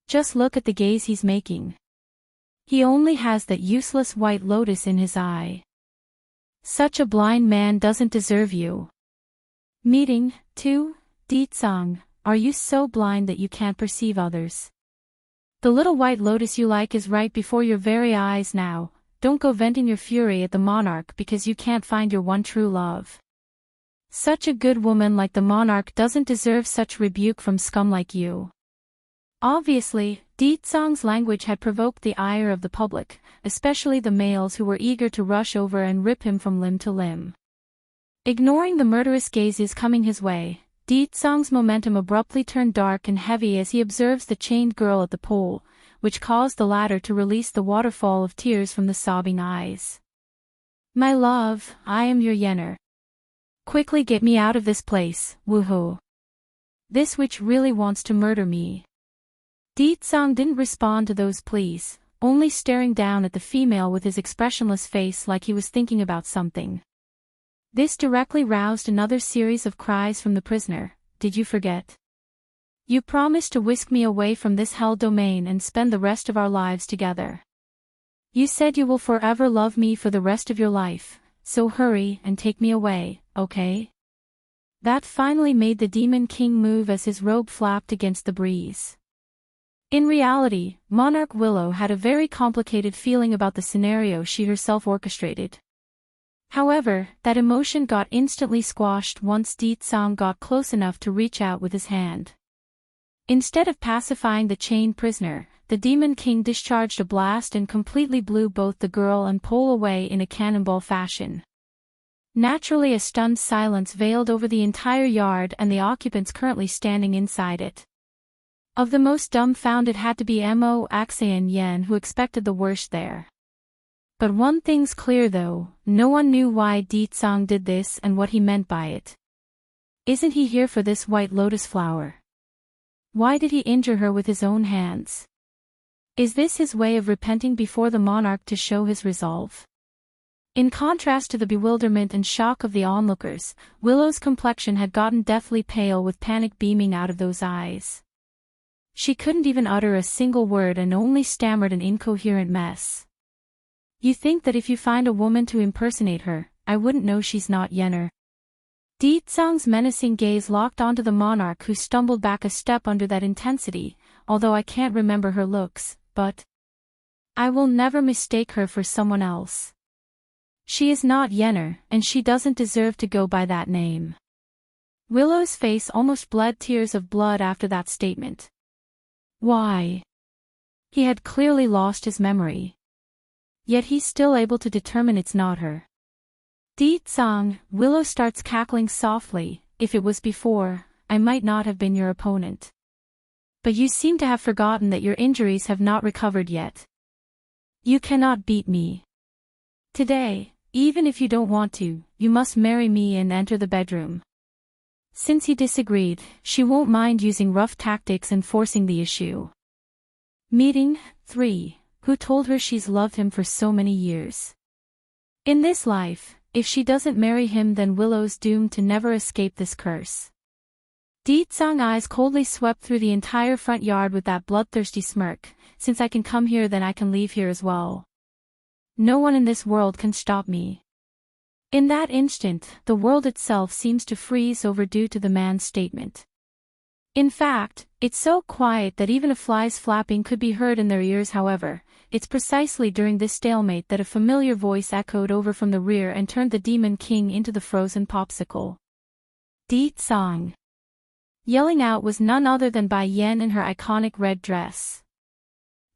Just look at the gaze he's making. He only has that useless white lotus in his eye. Such a blind man doesn't deserve you. Meeting, 2, Deetsang, are you so blind that you can't perceive others? The little white lotus you like is right before your very eyes now. Don't go venting your fury at the monarch because you can't find your one true love. Such a good woman like the monarch doesn't deserve such rebuke from scum like you. Obviously, Deetsang's language had provoked the ire of the public, especially the males who were eager to rush over and rip him from limb to limb. Ignoring the murderous gazes coming his way, Deetsang's momentum abruptly turned dark and heavy as he observes the chained girl at the pole, which caused the latter to release the waterfall of tears from the sobbing eyes. My love, I am your yener. Quickly get me out of this place, woohoo. This witch really wants to murder me. Deetsang didn't respond to those pleas, only staring down at the female with his expressionless face like he was thinking about something. This directly roused another series of cries from the prisoner. Did you forget? You promised to whisk me away from this hell domain and spend the rest of our lives together. You said you will forever love me for the rest of your life, so hurry and take me away, okay? That finally made the Demon King move as his robe flapped against the breeze. In reality, Monarch Willow had a very complicated feeling about the scenario she herself orchestrated. However, that emotion got instantly squashed once Deetsang got close enough to reach out with his hand. Instead of pacifying the chained prisoner, the Demon King discharged a blast and completely blew both the girl and pole away in a cannonball fashion. Naturally, a stunned silence veiled over the entire yard and the occupants currently standing inside it. Of the most dumbfounded had to be Mo Axayan Yen, who expected the worst there. But one thing's clear though, no one knew why Deetsang did this and what he meant by it. Isn't he here for this white lotus flower? Why did he injure her with his own hands? Is this his way of repenting before the monarch to show his resolve? In contrast to the bewilderment and shock of the onlookers, Willow's complexion had gotten deathly pale with panic beaming out of those eyes. She couldn't even utter a single word and only stammered an incoherent mess. You think that if you find a woman to impersonate her, I wouldn't know she's not yener? Deetsang's menacing gaze locked onto the monarch, who stumbled back a step under that intensity, although I can't remember her looks, but I will never mistake her for someone else. She is not yener, and she doesn't deserve to go by that name. Willow's face almost bled tears of blood after that statement. Why? He had clearly lost his memory. Yet he's still able to determine it's not her. Deetsang, Willow starts cackling softly. If it was before, I might not have been your opponent. But you seem to have forgotten that your injuries have not recovered yet. You cannot beat me. Today, even if you don't want to, you must marry me and enter the bedroom. Since he disagreed, she won't mind using rough tactics and forcing the issue. Meeting 3. Who told her she's loved him for so many years? In this life, if she doesn't marry him, then Willow's doomed to never escape this curse. Deetsang's eyes coldly swept through the entire front yard with that bloodthirsty smirk. Since I can come here, then I can leave here as well. No one in this world can stop me. In that instant, the world itself seems to freeze over due to the man's statement. In fact, it's so quiet that even a fly's flapping could be heard in their ears. However, it's precisely during this stalemate that a familiar voice echoed over from the rear and turned the Demon King into the frozen popsicle. Deet Song. Yelling out was none other than Bai Yen in her iconic red dress.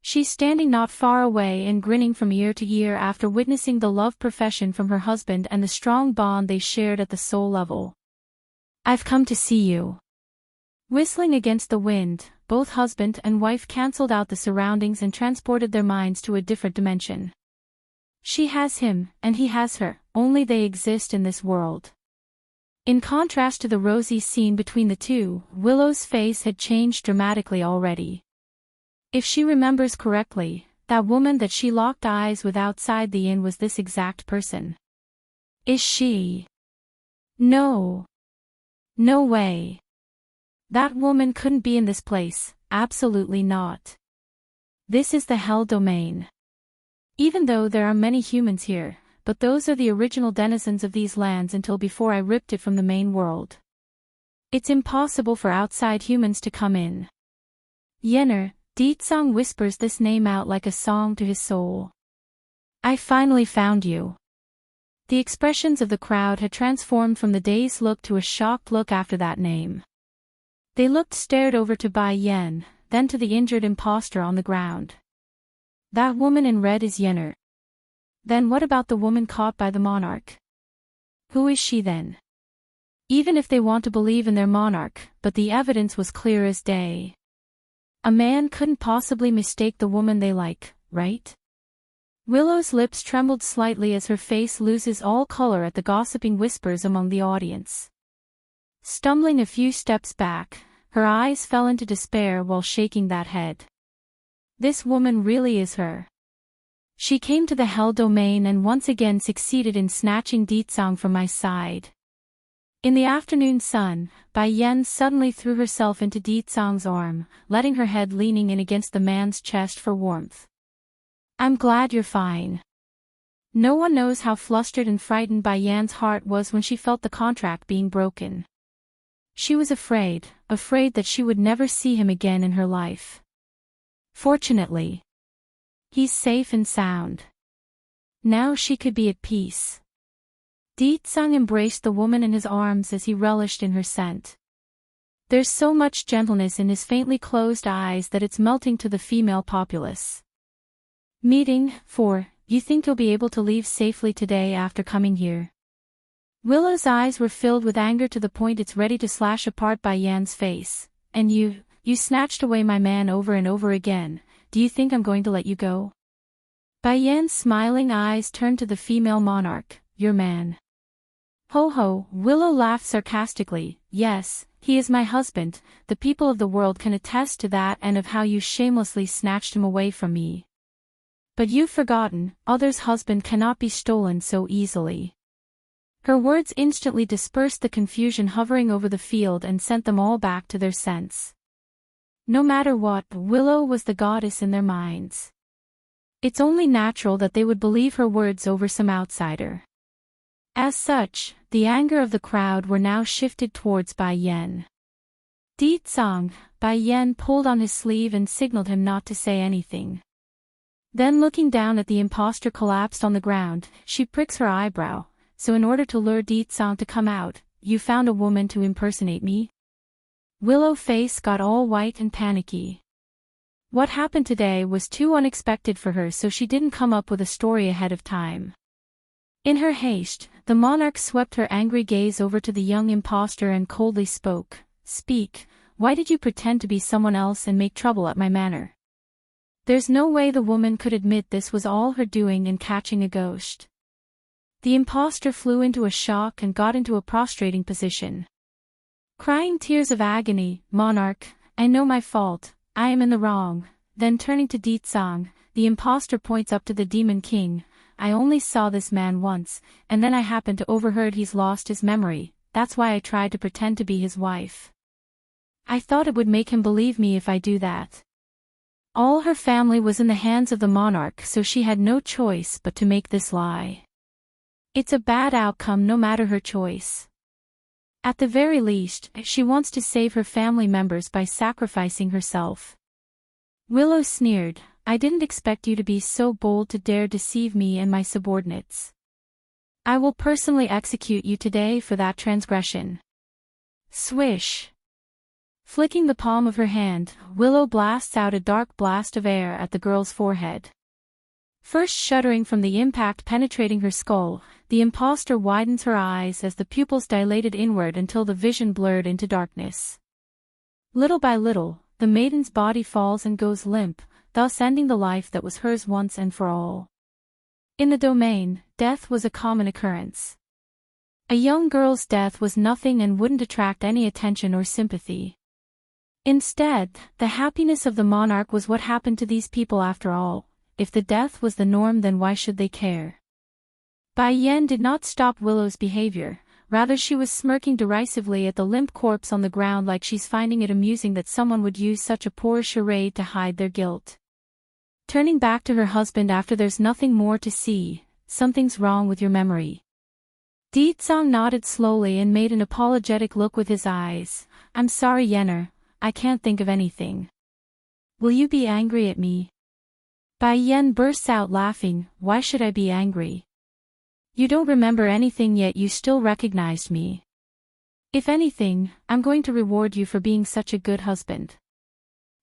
She's standing not far away and grinning from ear to ear after witnessing the love profession from her husband and the strong bond they shared at the soul level. I've come to see you. Whistling against the wind, both husband and wife cancelled out the surroundings and transported their minds to a different dimension. She has him, and he has her, only they exist in this world. In contrast to the rosy scene between the two, Willow's face had changed dramatically already. If she remembers correctly, that woman that she locked eyes with outside the inn was this exact person. Is she? No. No way. That woman couldn't be in this place, absolutely not. This is the Hell Domain. Even though there are many humans here, but those are the original denizens of these lands until before I ripped it from the main world. It's impossible for outside humans to come in. Yenner, Deet Song whispers this name out like a song to his soul. I finally found you. The expressions of the crowd had transformed from the dazed look to a shocked look after that name. They stared over to Bai Yen, then to the injured impostor on the ground. That woman in red is Yenner. Then what about the woman caught by the monarch? Who is she then? Even if they want to believe in their monarch, but the evidence was clear as day. A man couldn't possibly mistake the woman they like, right? Willow's lips trembled slightly as her face loses all color at the gossiping whispers among the audience. Stumbling a few steps back, her eyes fell into despair while shaking that head. This woman really is her. She came to the Hell Domain and once again succeeded in snatching Deet Song from my side. In the afternoon sun, Bai Yen suddenly threw herself into Deet Song's arm, letting her head leaning in against the man's chest for warmth. I'm glad you're fine. No one knows how flustered and frightened Bai Yan's heart was when she felt the contract being broken. She was afraid that she would never see him again in her life. Fortunately, he's safe and sound. Now she could be at peace. Deet Song embraced the woman in his arms as he relished in her scent. There's so much gentleness in his faintly closed eyes that it's melting to the female populace. Meeting 4. You think you'll be able to leave safely today after coming here? Willow's eyes were filled with anger to the point it's ready to slash apart Bai Yan's face. And you snatched away my man over and over again. Do you think I'm going to let you go? Bai Yan's smiling eyes turned to the female monarch. Your man. Ho ho, Willow laughed sarcastically. Yes, he is my husband. The people of the world can attest to that and of how you shamelessly snatched him away from me. But you've forgotten, others' husband cannot be stolen so easily. Her words instantly dispersed the confusion hovering over the field and sent them all back to their sense. No matter what, Willow was the goddess in their minds. It's only natural that they would believe her words over some outsider. As such, the anger of the crowd were now shifted towards Bai Yen. Deet Song, Bai Yen pulled on his sleeve and signaled him not to say anything. Then looking down at the impostor collapsed on the ground, she pricks her eyebrow. So in order to lure Deet Song to come out, you found a woman to impersonate me? Willow's face got all white and panicky. What happened today was too unexpected for her, so she didn't come up with a story ahead of time. In her haste, the monarch swept her angry gaze over to the young impostor and coldly spoke. Speak, why did you pretend to be someone else and make trouble at my manor? There's no way the woman could admit this was all her doing in catching a ghost. The impostor flew into a shock and got into a prostrating position. Crying tears of agony, Monarch, I know my fault, I am in the wrong. Then turning to Deet Song, the impostor points up to the Demon King. I only saw this man once, and then I happened to overheard he's lost his memory, that's why I tried to pretend to be his wife. I thought it would make him believe me if I do that. All her family was in the hands of the monarch, so she had no choice but to make this lie. It's a bad outcome no matter her choice. At the very least, she wants to save her family members by sacrificing herself. Willow sneered, I didn't expect you to be so bold to dare deceive me and my subordinates. I will personally execute you today for that transgression. Swish. Flicking the palm of her hand, Willow blasts out a dark blast of air at the girl's forehead. First shuddering from the impact penetrating her skull, the impostor widens her eyes as the pupils dilated inward until the vision blurred into darkness. Little by little, the maiden's body falls and goes limp, thus ending the life that was hers once and for all. In the domain, death was a common occurrence. A young girl's death was nothing and wouldn't attract any attention or sympathy. Instead, the happiness of the monarch was what happened to these people after all. If the death was the norm, then why should they care? Bai Yan did not stop Willow's behavior, rather she was smirking derisively at the limp corpse on the ground like she's finding it amusing that someone would use such a poor charade to hide their guilt. Turning back to her husband after there's nothing more to see, something's wrong with your memory. Ditsang nodded slowly and made an apologetic look with his eyes. I'm sorry Yenner, I can't think of anything. Will you be angry at me? Bai Yan bursts out laughing, why should I be angry? You don't remember anything yet you still recognized me. If anything, I'm going to reward you for being such a good husband.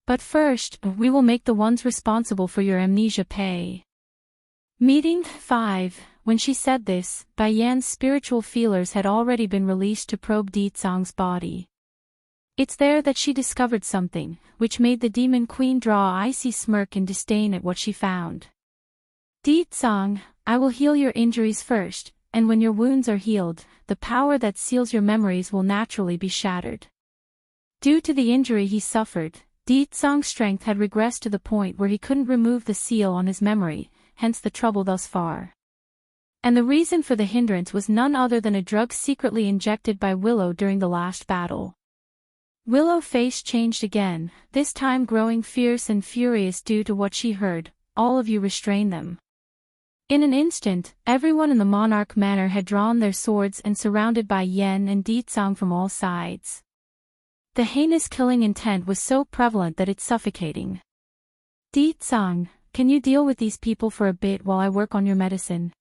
But first, we will make the ones responsible for your amnesia pay. Meeting 5. When she said this, Bai Yan's spiritual feelers had already been released to probe Ditsang's body. It's there that she discovered something, which made the demon queen draw an icy smirk in disdain at what she found. Ditsang, I will heal your injuries first, and when your wounds are healed, the power that seals your memories will naturally be shattered. Due to the injury he suffered, Ditsang's strength had regressed to the point where he couldn't remove the seal on his memory, hence the trouble thus far. And the reason for the hindrance was none other than a drug secretly injected by Willow during the last battle. Willow's face changed again, this time growing fierce and furious due to what she heard. All of you restrain them. In an instant, everyone in the Monarch Manor had drawn their swords and surrounded Bai Yan and Ditsang from all sides. The heinous killing intent was so prevalent that it's suffocating. Ditsang, can you deal with these people for a bit while I work on your medicine?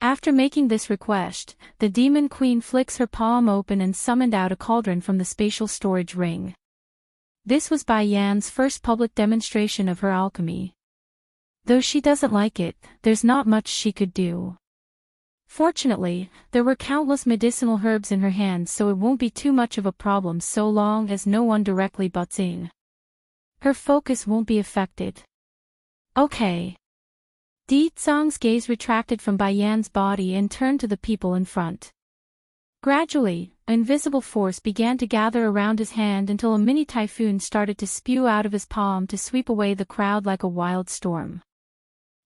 After making this request, the demon queen flicks her palm open and summoned out a cauldron from the spatial storage ring. This was Bai Yan's first public demonstration of her alchemy. Though she doesn't like it, there's not much she could do. Fortunately, there were countless medicinal herbs in her hands, so it won't be too much of a problem so long as no one directly butts in. Her focus won't be affected. Okay. Ditsang's gaze retracted from Bai Yan's body and turned to the people in front. Gradually, an invisible force began to gather around his hand until a mini typhoon started to spew out of his palm to sweep away the crowd like a wild storm.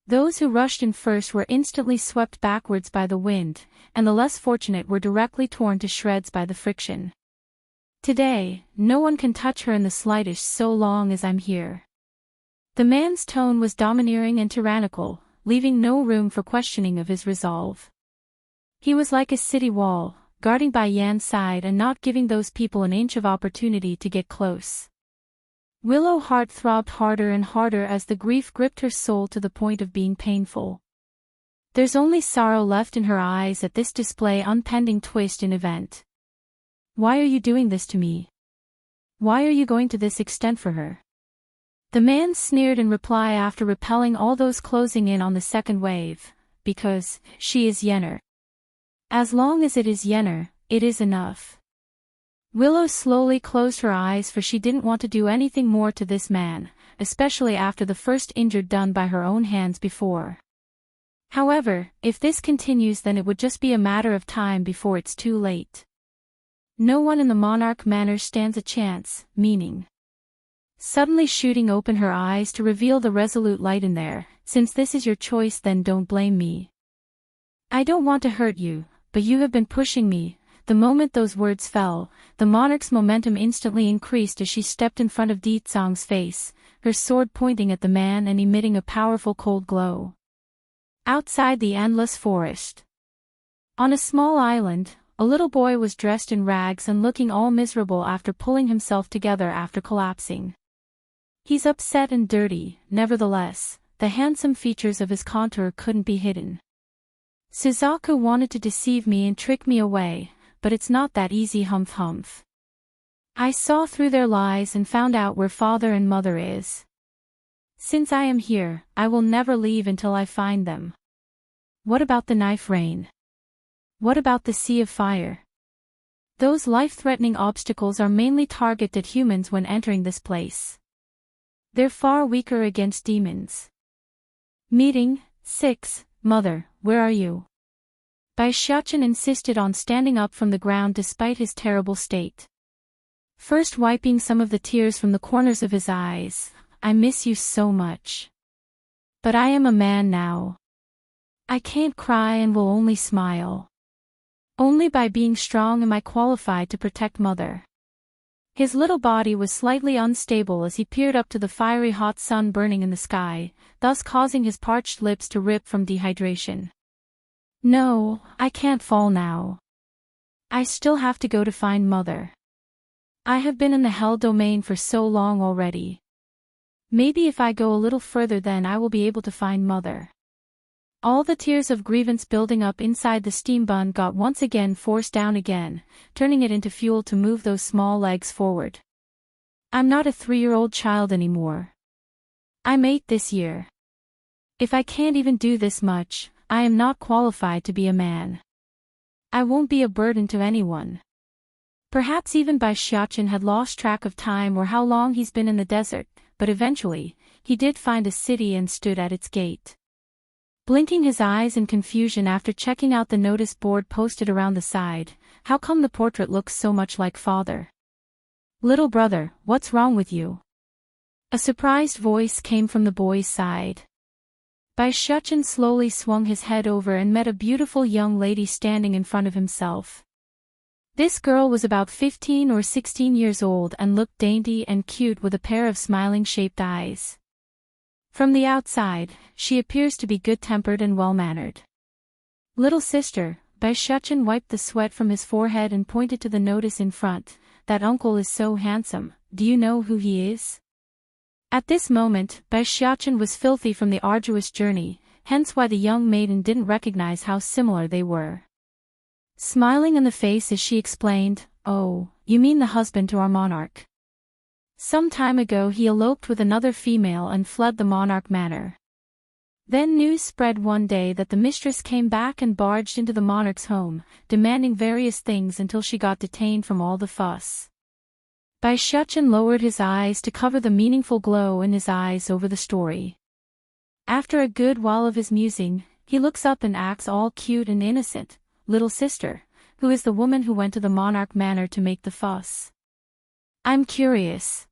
Those who rushed in first were instantly swept backwards by the wind, and the less fortunate were directly torn to shreds by the friction. Today, no one can touch her in the slightest so long as I'm here. The man's tone was domineering and tyrannical, leaving no room for questioning of his resolve. He was like a city wall, guarding Bai Yan's side and not giving those people an inch of opportunity to get close. Willow's heart throbbed harder and harder as the grief gripped her soul to the point of being painful. There's only sorrow left in her eyes at this display unpending twist in event. Why are you doing this to me? Why are you going to this extent for her? The man sneered in reply after repelling all those closing in on the second wave, because she is Yenner. As long as it is Yenner, it is enough. Willow slowly closed her eyes for she didn't want to do anything more to this man, especially after the first injury done by her own hands before. However, if this continues then it would just be a matter of time before it's too late. No one in the Monarch Manor stands a chance, meaning. Suddenly shooting open her eyes to reveal the resolute light in there, since this is your choice then don't blame me. I don't want to hurt you, but you have been pushing me. The moment those words fell, the monarch's momentum instantly increased as she stepped in front of Ditsang's face, her sword pointing at the man and emitting a powerful cold glow. Outside the endless forest. On a small island, a little boy was dressed in rags and looking all miserable after pulling himself together after collapsing. He's upset and dirty, nevertheless, the handsome features of his contour couldn't be hidden. Suzaku wanted to deceive me and trick me away, but it's not that easy, humph humph. I saw through their lies and found out where father and mother is. Since I am here, I will never leave until I find them. What about the knife rain? What about the sea of fire? Those life-threatening obstacles are mainly targeted at humans when entering this place. They're far weaker against demons. Meeting 6. Mother, where are you? Bai Xiaochen insisted on standing up from the ground despite his terrible state. First wiping some of the tears from the corners of his eyes. I miss you so much. But I am a man now. I can't cry and will only smile. Only by being strong am I qualified to protect mother. His little body was slightly unstable as he peered up to the fiery hot sun burning in the sky, thus causing his parched lips to rip from dehydration. No, I can't fall now. I still have to go to find mother. I have been in the hell domain for so long already. Maybe if I go a little further then I will be able to find mother. All the tears of grievance building up inside the steam bun got once again forced down again, turning it into fuel to move those small legs forward. I'm not a 3-year-old child anymore. I'm 8 this year. If I can't even do this much, I am not qualified to be a man. I won't be a burden to anyone. Perhaps even Bai Xiaochen had lost track of time or how long he's been in the desert, but eventually, he did find a city and stood at its gate. Blinking his eyes in confusion after checking out the notice board posted around the side, how come the portrait looks so much like father? Little brother, what's wrong with you? A surprised voice came from the boy's side. Bai Xiaochen slowly swung his head over and met a beautiful young lady standing in front of himself. This girl was about 15 or 16 years old and looked dainty and cute with a pair of smiling shaped eyes. From the outside, she appears to be good-tempered and well-mannered. Little sister, Bai Xiaochen wiped the sweat from his forehead and pointed to the notice in front. That uncle is so handsome, do you know who he is? At this moment, Bai Xiaochen was filthy from the arduous journey, hence why the young maiden didn't recognize how similar they were. Smiling in the face as she explained, oh, you mean the husband to our monarch. Some time ago he eloped with another female and fled the monarch manor. Then news spread one day that the mistress came back and barged into the monarch's home, demanding various things until she got detained from all the fuss. Bai Xiaochen lowered his eyes to cover the meaningful glow in his eyes over the story. After a good while of his musing, he looks up and acts all cute and innocent. Little sister, who is the woman who went to the monarch manor to make the fuss? I'm curious.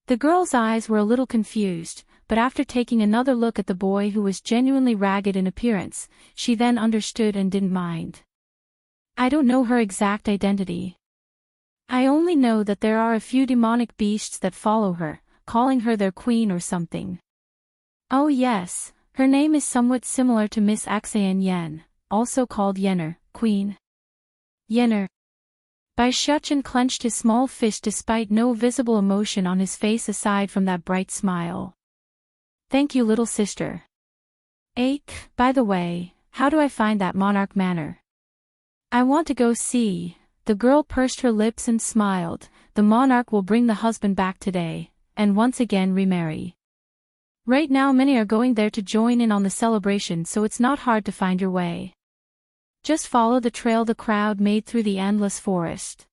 The girl's eyes were a little confused, but after taking another look at the boy who was genuinely ragged in appearance, she then understood and didn't mind. I don't know her exact identity. I only know that there are a few demonic beasts that follow her, calling her their queen or something. Oh yes, her name is somewhat similar to Miss Axayan Yen, also called Yenner, queen. Yenner. Bai Xiaochen clenched his small fist despite no visible emotion on his face aside from that bright smile. Thank you, little sister. By the way, how do I find that monarch manor? I want to go see. The girl pursed her lips and smiled. The monarch will bring the husband back today, and once again remarry. Right now many are going there to join in on the celebration, so it's not hard to find your way. Just follow the trail the crowd made through the endless forest.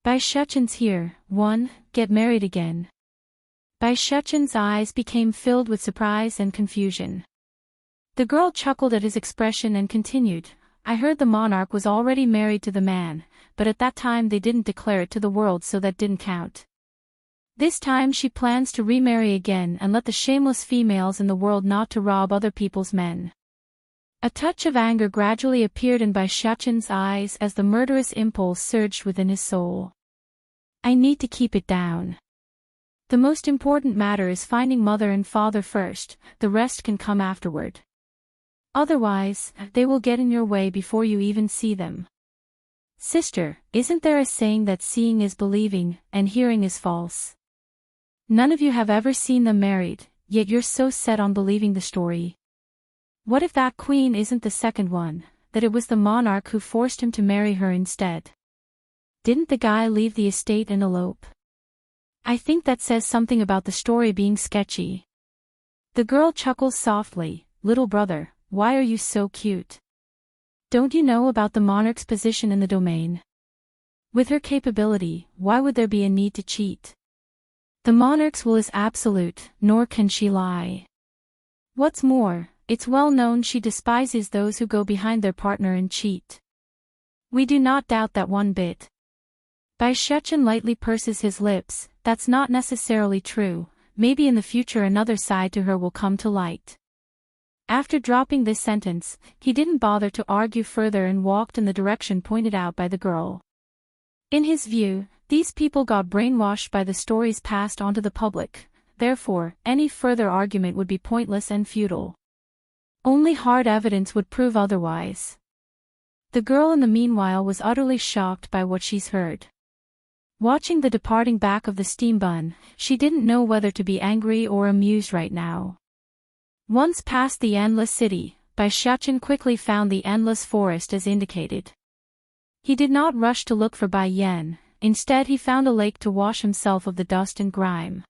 Bai Xiaochen's here. 1. Get married again. Bai Xiaochen's eyes became filled with surprise and confusion. The girl chuckled at his expression and continued, I heard the monarch was already married to the man, but at that time they didn't declare it to the world, so that didn't count. This time she plans to remarry again and let the shameless females in the world not to rob other people's men. A touch of anger gradually appeared in Bai Xiaochen's eyes as the murderous impulse surged within his soul. I need to keep it down. The most important matter is finding mother and father first, the rest can come afterward. Otherwise, they will get in your way before you even see them. Sister, isn't there a saying that seeing is believing, and hearing is false? None of you have ever seen them married, yet you're so set on believing the story. What if that queen isn't the second one, that it was the monarch who forced him to marry her instead? Didn't the guy leave the estate and elope? I think that says something about the story being sketchy. The girl chuckles softly. Little brother, why are you so cute? Don't you know about the monarch's position in the domain? With her capability, why would there be a need to cheat? The monarch's will is absolute, nor can she lie. What's more, it's well known she despises those who go behind their partner and cheat. We do not doubt that one bit. Bai Shechen lightly purses his lips. That's not necessarily true, maybe in the future another side to her will come to light. After dropping this sentence, he didn't bother to argue further and walked in the direction pointed out by the girl. In his view, these people got brainwashed by the stories passed on to the public, therefore, any further argument would be pointless and futile. Only hard evidence would prove otherwise. The girl in the meanwhile was utterly shocked by what she's heard. Watching the departing back of the steam bun, she didn't know whether to be angry or amused right now. Once past the endless city, Bai Shechen quickly found the endless forest as indicated. He did not rush to look for Bai Yan, instead he found a lake to wash himself of the dust and grime.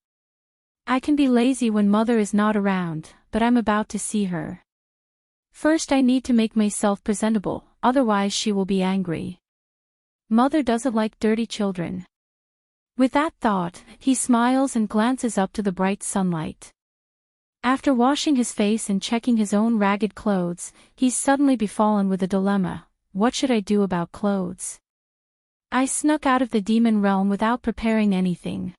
I can be lazy when mother is not around, but I'm about to see her. First I need to make myself presentable, otherwise she will be angry. Mother doesn't like dirty children. With that thought, he smiles and glances up to the bright sunlight. After washing his face and checking his own ragged clothes, he's suddenly befallen with a dilemma. What should I do about clothes? I snuck out of the demon realm without preparing anything.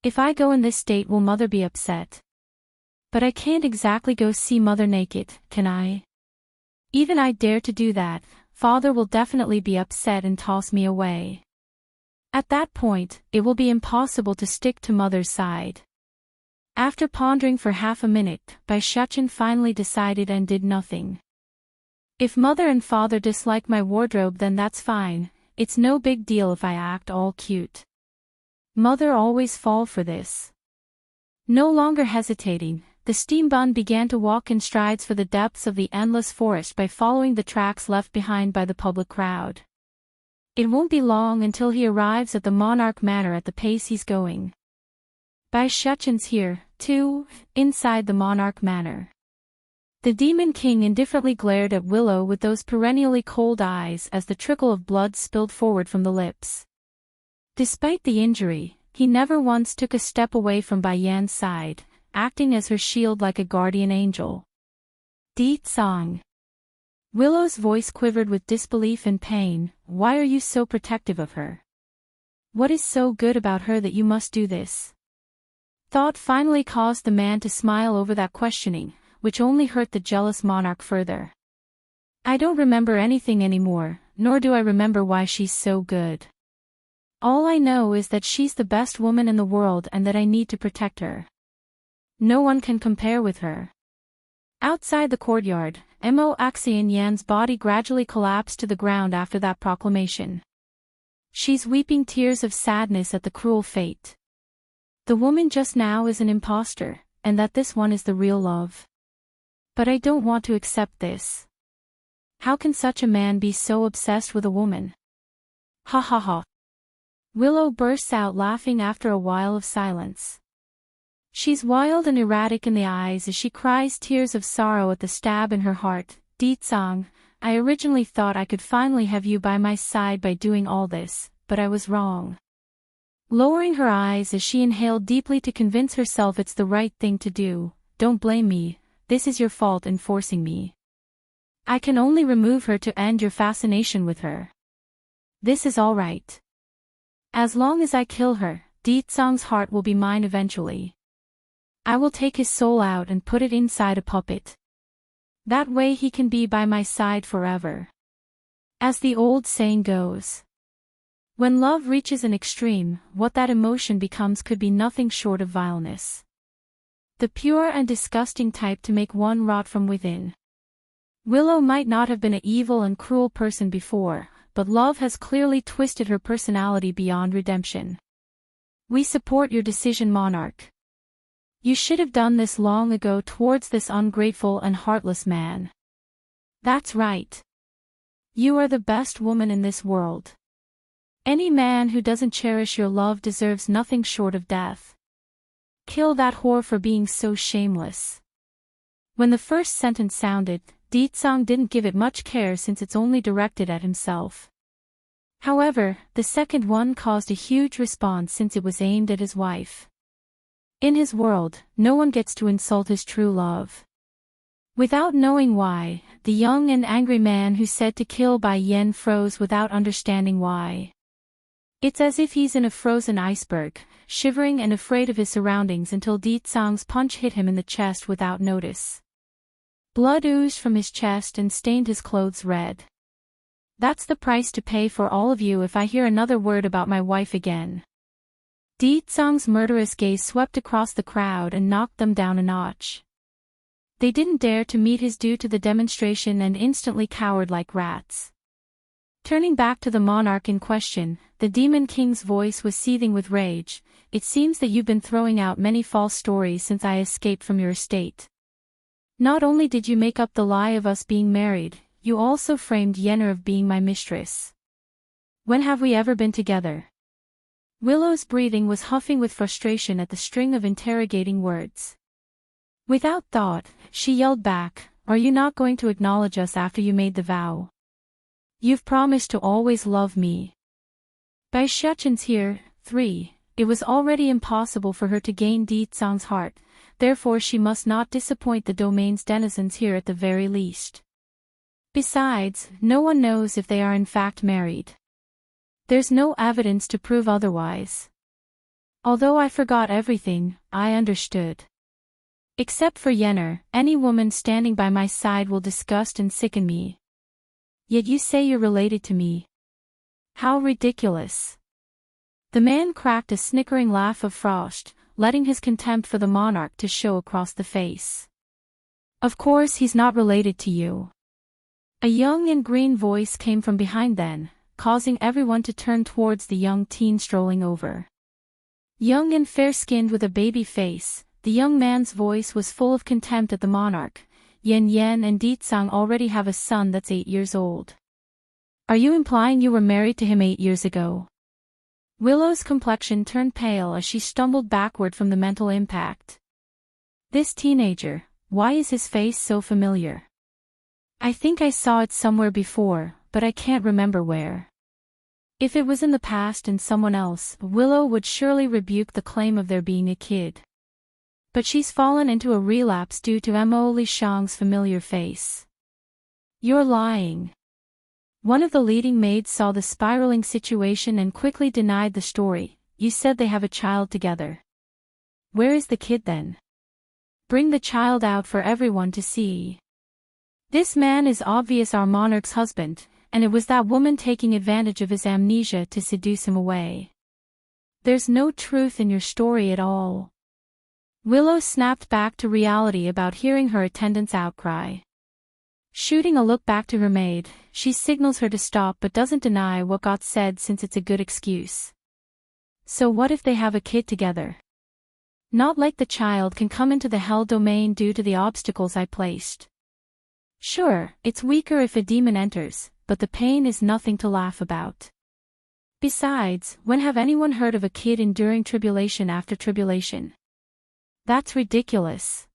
If I go in this state will mother be upset? But I can't exactly go see mother naked, can I? Even I dare to do that, father will definitely be upset and toss me away. At that point, it will be impossible to stick to mother's side. After pondering for half a minute, Bai Shechen finally decided and did nothing. If mother and father dislike my wardrobe then that's fine, it's no big deal if I act all cute. Mother always fall for this. No longer hesitating, the steam bun began to walk in strides for the depths of the endless forest by following the tracks left behind by the public crowd. It won't be long until he arrives at the Monarch Manor at the pace he's going. Bai Shechen's here, too, inside the Monarch Manor. The Demon King indifferently glared at Willow with those perennially cold eyes as the trickle of blood spilled forward from the lips. Despite the injury, he never once took a step away from Bai Yan's side, acting as her shield like a guardian angel. Di Tsang. Willow's voice quivered with disbelief and pain. Why are you so protective of her? What is so good about her that you must do this? Thought finally caused the man to smile over that questioning, which only hurt the jealous monarch further. I don't remember anything anymore, nor do I remember why she's so good. All I know is that she's the best woman in the world and that I need to protect her. No one can compare with her. Outside the courtyard, Mo Axian Yan's body gradually collapsed to the ground after that proclamation. She's weeping tears of sadness at the cruel fate. The woman just now is an imposter, and that this one is the real love. But I don't want to accept this. How can such a man be so obsessed with a woman? Ha ha ha. Willow bursts out laughing after a while of silence. She's wild and erratic in the eyes as she cries tears of sorrow at the stab in her heart. Di Tsang, I originally thought I could finally have you by my side by doing all this, but I was wrong. Lowering her eyes as she inhaled deeply to convince herself it's the right thing to do, don't blame me, this is your fault in forcing me. I can only remove her to end your fascination with her. This is all right. As long as I kill her, Di Tsang's heart will be mine eventually. I will take his soul out and put it inside a puppet. That way he can be by my side forever. As the old saying goes. When love reaches an extreme, what that emotion becomes could be nothing short of vileness. The pure and disgusting type to make one rot from within. Willow might not have been an evil and cruel person before, but love has clearly twisted her personality beyond redemption. We support your decision, Monarch. You should have done this long ago towards this ungrateful and heartless man. That's right. You are the best woman in this world. Any man who doesn't cherish your love deserves nothing short of death. Kill that whore for being so shameless. When the first sentence sounded, Deetsang didn't give it much care since it's only directed at himself. However, the second one caused a huge response since it was aimed at his wife. In his world, no one gets to insult his true love. Without knowing why, the young and angry man who said to kill Bai Yen froze without understanding why. It's as if he's in a frozen iceberg, shivering and afraid of his surroundings until Deetsang's punch hit him in the chest without notice. Blood oozed from his chest and stained his clothes red. That's the price to pay for all of you if I hear another word about my wife again. Deetsang's murderous gaze swept across the crowd and knocked them down a notch. They didn't dare to meet his due to the demonstration and instantly cowered like rats. Turning back to the monarch in question, the Demon King's voice was seething with rage. It seems that you've been throwing out many false stories since I escaped from your estate. Not only did you make up the lie of us being married, you also framed Yennefer of being my mistress. When have we ever been together? Willow's breathing was huffing with frustration at the string of interrogating words. Without thought, she yelled back, "Are you not going to acknowledge us after you made the vow? You've promised to always love me." By Shechen's here, 3, it was already impossible for her to gain Deetsang's heart, therefore she must not disappoint the domain's denizens here at the very least. Besides, no one knows if they are in fact married. There's no evidence to prove otherwise. Although I forgot everything, I understood. Except for Yennefer, any woman standing by my side will disgust and sicken me. Yet you say you're related to me. How ridiculous. The man cracked a snickering laugh of frost, letting his contempt for the monarch to show across the face. Of course he's not related to you. A young and green voice came from behind then, causing everyone to turn towards the young teen strolling over. Young and fair-skinned with a baby face, the young man's voice was full of contempt at the monarch. Yen Yen and Deetsang already have a son that's 8 years old. Are you implying you were married to him 8 years ago? Willow's complexion turned pale as she stumbled backward from the mental impact. This teenager, why is his face so familiar? I think I saw it somewhere before, but I can't remember where. If it was in the past and someone else, Willow would surely rebuke the claim of there being a kid. But she's fallen into a relapse due to Mo Li Shang's familiar face. You're lying. One of the leading maids saw the spiraling situation and quickly denied the story. You said they have a child together. Where is the kid then? Bring the child out for everyone to see. This man is obvious our monarch's husband, and it was that woman taking advantage of his amnesia to seduce him away. There's no truth in your story at all. Willow snapped back to reality about hearing her attendant's outcry. Shooting a look back to her maid, she signals her to stop but doesn't deny what got said since it's a good excuse. So what if they have a kid together? Not like the child can come into the hell domain due to the obstacles I placed. Sure, it's weaker if a demon enters, but the pain is nothing to laugh about. Besides, when have anyone heard of a kid enduring tribulation after tribulation? That's ridiculous.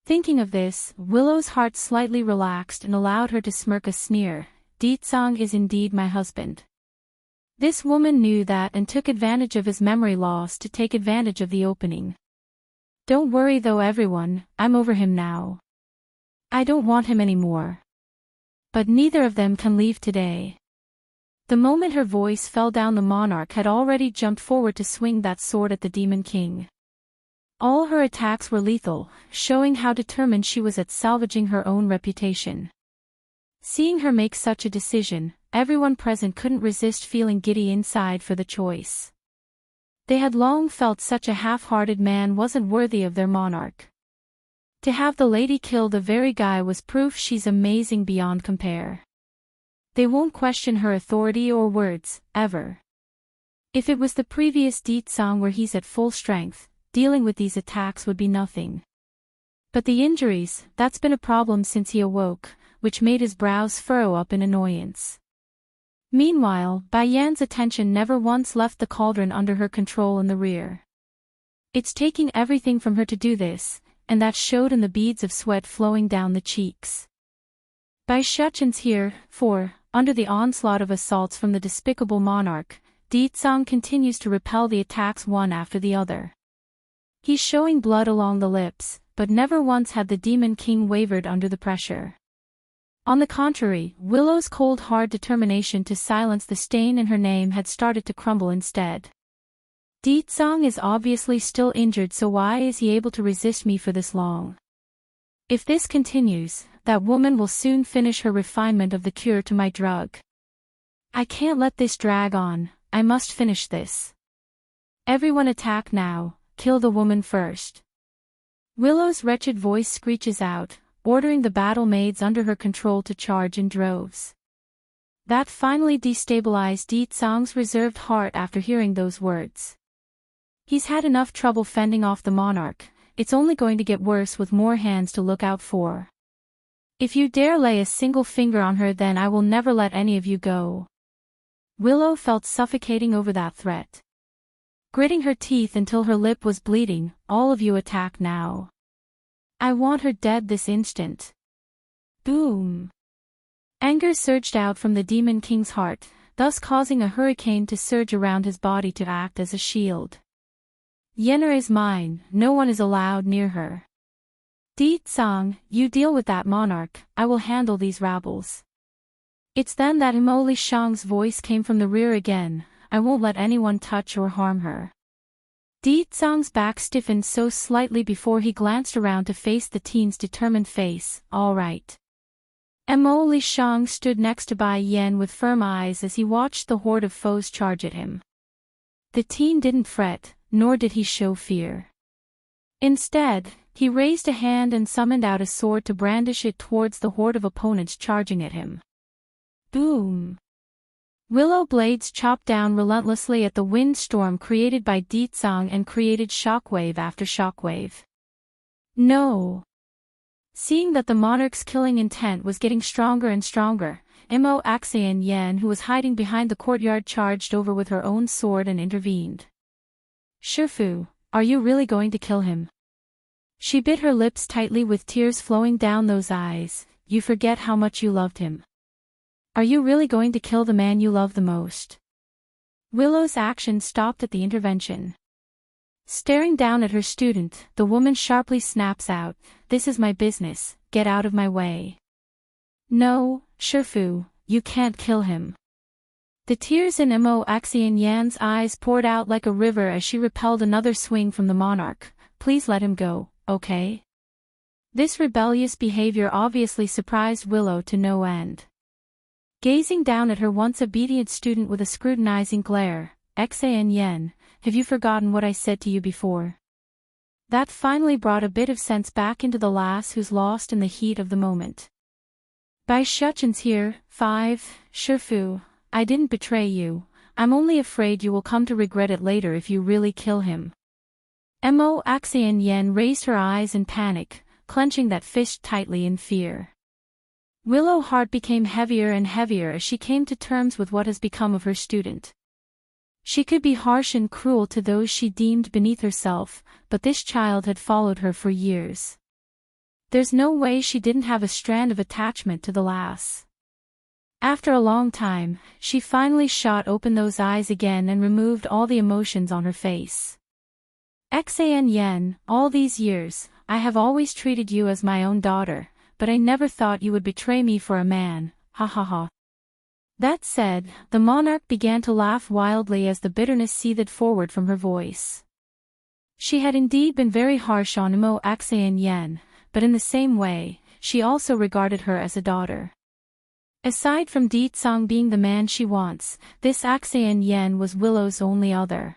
Thinking of this, Willow's heart slightly relaxed and allowed her to smirk a sneer. Deetsang is indeed my husband. This woman knew that and took advantage of his memory loss to take advantage of the opening. Don't worry though everyone, I'm over him now. I don't want him anymore. But neither of them can leave today. The moment her voice fell down, the monarch had already jumped forward to swing that sword at the Demon King. All her attacks were lethal, showing how determined she was at salvaging her own reputation. Seeing her make such a decision, everyone present couldn't resist feeling giddy inside for the choice. They had long felt such a half-hearted man wasn't worthy of their monarch. To have the lady kill the very guy was proof she's amazing beyond compare. They won't question her authority or words, ever. If it was the previous Deet Song where he's at full strength, dealing with these attacks would be nothing. But the injuries, that's been a problem since he awoke, which made his brows furrow up in annoyance. Meanwhile, Bai Yan's attention never once left the cauldron under her control in the rear. It's taking everything from her to do this, and that showed in the beads of sweat flowing down the cheeks. Bai Shuchen's here, for, under the onslaught of assaults from the despicable monarch, Deet Song continues to repel the attacks one after the other. He's showing blood along the lips, but never once had the Demon King wavered under the pressure. On the contrary, Willow's cold hard determination to silence the stain in her name had started to crumble instead. Deet Song is obviously still injured, so why is he able to resist me for this long? If this continues, that woman will soon finish her refinement of the cure to my drug. I can't let this drag on, I must finish this. Everyone attack now, kill the woman first. Willow's wretched voice screeches out, ordering the battle maids under her control to charge in droves. That finally destabilized Deet Song's reserved heart after hearing those words. He's had enough trouble fending off the monarch, it's only going to get worse with more hands to look out for. If you dare lay a single finger on her, then I will never let any of you go. Willow felt suffocating over that threat. Gritting her teeth until her lip was bleeding, all of you attack now. I want her dead this instant. Boom. Anger surged out from the Demon King's heart, thus causing a hurricane to surge around his body to act as a shield. Yennefer is mine, no one is allowed near her. Deet Song, you deal with that monarch, I will handle these rabbles. It's then that Li Shang's voice came from the rear again, I won't let anyone touch or harm her. Deet Song's back stiffened so slightly before he glanced around to face the teen's determined face. All right. Li Shang stood next to Bai Yan with firm eyes as he watched the horde of foes charge at him. The teen didn't fret, nor did he show fear. Instead, he raised a hand and summoned out a sword to brandish it towards the horde of opponents charging at him. Boom! Willow blades chopped down relentlessly at the windstorm created by Deet Song and created shockwave after shockwave. No! Seeing that the monarch's killing intent was getting stronger and stronger, Xian Yan, who was hiding behind the courtyard, charged over with her own sword and intervened. Shifu, are you really going to kill him? She bit her lips tightly with tears flowing down those eyes. You forget how much you loved him. Are you really going to kill the man you love the most? Willow's action stopped at the intervention. Staring down at her student, the woman sharply snaps out, "This is my business, get out of my way." No, Shifu, you can't kill him. The tears in Xian Yan's eyes poured out like a river as she repelled another swing from the monarch. Please let him go, okay? This rebellious behavior obviously surprised Willow to no end. Gazing down at her once obedient student with a scrutinizing glare, Xian Yan, have you forgotten what I said to you before? That finally brought a bit of sense back into the lass who's lost in the heat of the moment. Bai Shuchen's here, 5, Shifu, I didn't betray you, I'm only afraid you will come to regret it later if you really kill him. Xian Yan raised her eyes in panic, clenching that fist tightly in fear. Willow's heart became heavier and heavier as she came to terms with what has become of her student. She could be harsh and cruel to those she deemed beneath herself, but this child had followed her for years. There's no way she didn't have a strand of attachment to the lass. After a long time, she finally shot open those eyes again and removed all the emotions on her face. Xian Yan, all these years, I have always treated you as my own daughter, but I never thought you would betray me for a man, ha ha ha. That said, the monarch began to laugh wildly as the bitterness seethed forward from her voice. She had indeed been very harsh on Xian Yan, but in the same way, she also regarded her as a daughter. Aside from Deetsong being the man she wants, this Axian Yen was Willow's only other.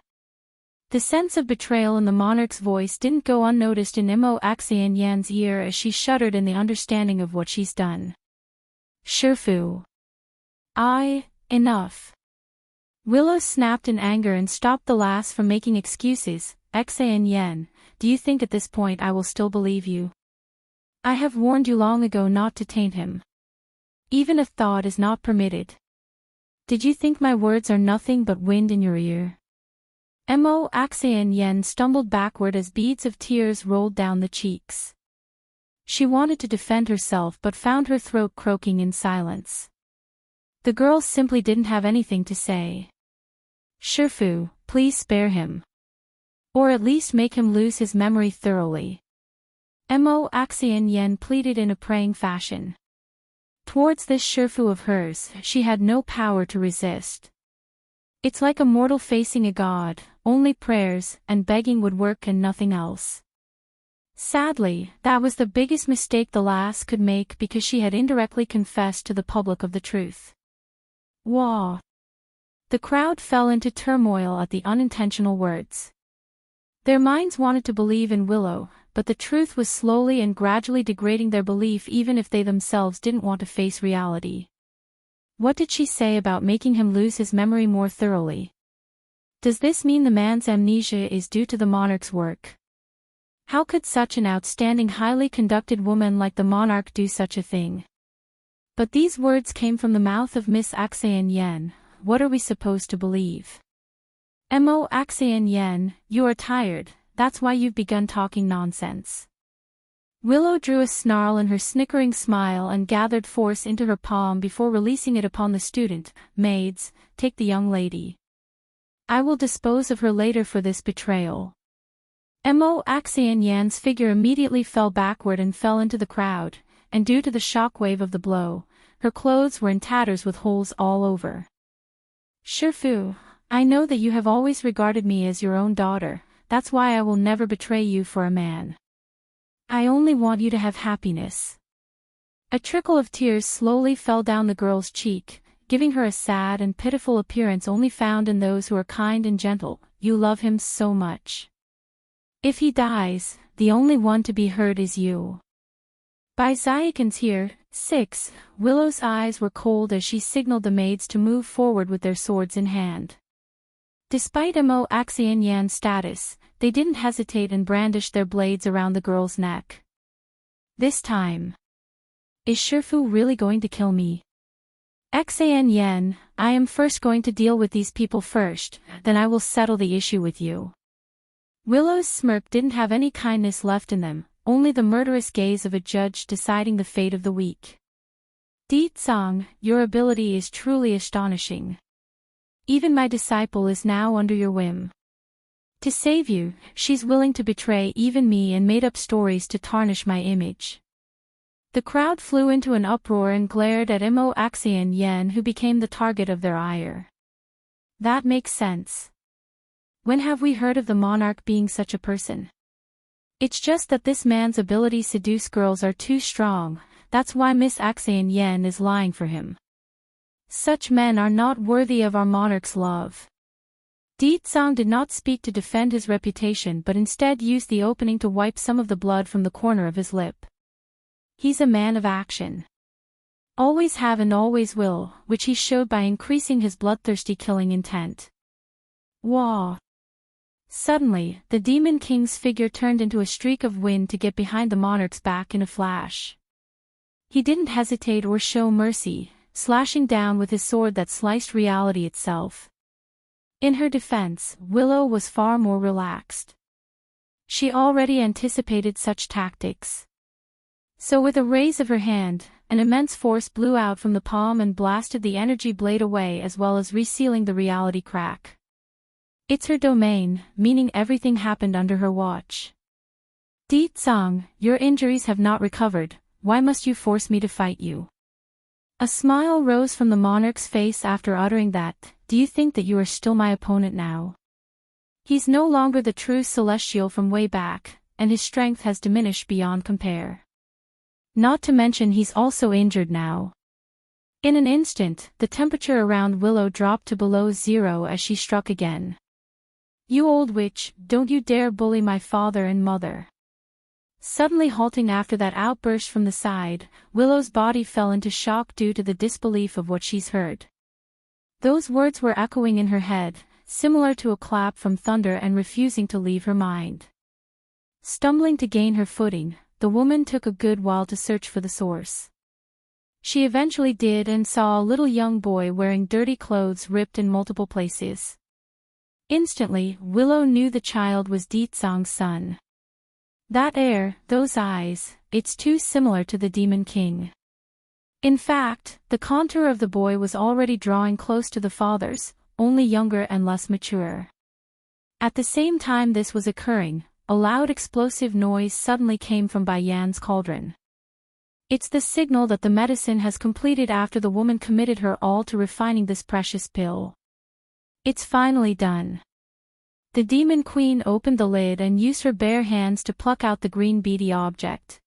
The sense of betrayal in the monarch's voice didn't go unnoticed in Mo Axian Yan's ear as she shuddered in the understanding of what she's done. Shifu. Enough. Willow snapped in anger and stopped the lass from making excuses. Axian Yen, do you think at this point I will still believe you? I have warned you long ago not to taint him. Even a thought is not permitted. Did you think my words are nothing but wind in your ear? Mo Axian Yen stumbled backward as beads of tears rolled down the cheeks. She wanted to defend herself but found her throat croaking in silence. The girl simply didn't have anything to say. Shifu, please spare him. Or at least make him lose his memory thoroughly. Mo Axian Yen pleaded in a praying fashion. Towards this Shifu of hers, she had no power to resist. It's like a mortal facing a god, only prayers and begging would work and nothing else. Sadly, that was the biggest mistake the lass could make because she had indirectly confessed to the public of the truth. Wah! The crowd fell into turmoil at the unintentional words. Their minds wanted to believe in Willow, but the truth was slowly and gradually degrading their belief even if they themselves didn't want to face reality. What did she say about making him lose his memory more thoroughly? Does this mean the man's amnesia is due to the monarch's work? How could such an outstanding highly conducted woman like the monarch do such a thing? But these words came from the mouth of Miss Axian Yen. What are we supposed to believe? Mo Axian Yen, you are tired, that's why you've begun talking nonsense. Willow drew a snarl in her snickering smile and gathered force into her palm before releasing it upon the student. Maids, take the young lady. I will dispose of her later for this betrayal. Mo Axian Yan's figure immediately fell backward and fell into the crowd, and due to the shockwave of the blow, her clothes were in tatters with holes all over. Shifu, I know that you have always regarded me as your own daughter, that's why I will never betray you for a man. I only want you to have happiness. A trickle of tears slowly fell down the girl's cheek, giving her a sad and pitiful appearance only found in those who are kind and gentle. You love him so much. If he dies, the only one to be hurt is you. By Zyakans here, 6, Willow's eyes were cold as she signaled the maids to move forward with their swords in hand. Despite Mo Axian Yan's status, they didn't hesitate and brandished their blades around the girl's neck. This time. Is Shifu really going to kill me? Axian Yen, I am first going to deal with these people first, then I will settle the issue with you. Willow's smirk didn't have any kindness left in them, only the murderous gaze of a judge deciding the fate of the weak. Deetsong, your ability is truly astonishing. Even my disciple is now under your whim. To save you, she's willing to betray even me and made up stories to tarnish my image. The crowd flew into an uproar and glared at Mo Axian Yen, who became the target of their ire. That makes sense. When have we heard of the monarch being such a person? It's just that this man's ability to seduce girls are too strong, that's why Miss Axian Yen is lying for him. Such men are not worthy of our monarch's love. Deetsong did not speak to defend his reputation but instead used the opening to wipe some of the blood from the corner of his lip. He's a man of action. Always have and always will, which he showed by increasing his bloodthirsty killing intent. Wah! Suddenly, the Demon King's figure turned into a streak of wind to get behind the monarch's back in a flash. He didn't hesitate or show mercy, slashing down with his sword that sliced reality itself. In her defense, Willow was far more relaxed. She already anticipated such tactics. So with a raise of her hand, an immense force blew out from the palm and blasted the energy blade away as well as resealing the reality crack. It's her domain, meaning everything happened under her watch. Deetsong, your injuries have not recovered, why must you force me to fight you? A smile rose from the monarch's face after uttering that. Do you think that you are still my opponent now? He's no longer the true celestial from way back, and his strength has diminished beyond compare. Not to mention he's also injured now. In an instant, the temperature around Willow dropped to below zero as she struck again. "You old witch, don't you dare bully my father and mother." Suddenly halting after that outburst from the side, Willow's body fell into shock due to the disbelief of what she's heard. Those words were echoing in her head, similar to a clap from thunder and refusing to leave her mind. Stumbling to gain her footing, the woman took a good while to search for the source. She eventually did and saw a little young boy wearing dirty clothes ripped in multiple places. Instantly, Willow knew the child was Deetsong's son. That air, those eyes, it's too similar to the Demon King. In fact, the contour of the boy was already drawing close to the father's, only younger and less mature. At the same time this was occurring, a loud explosive noise suddenly came from Baiyan's cauldron. It's the signal that the medicine has completed after the woman committed her all to refining this precious pill. It's finally done. The Demon Queen opened the lid and used her bare hands to pluck out the green beady object.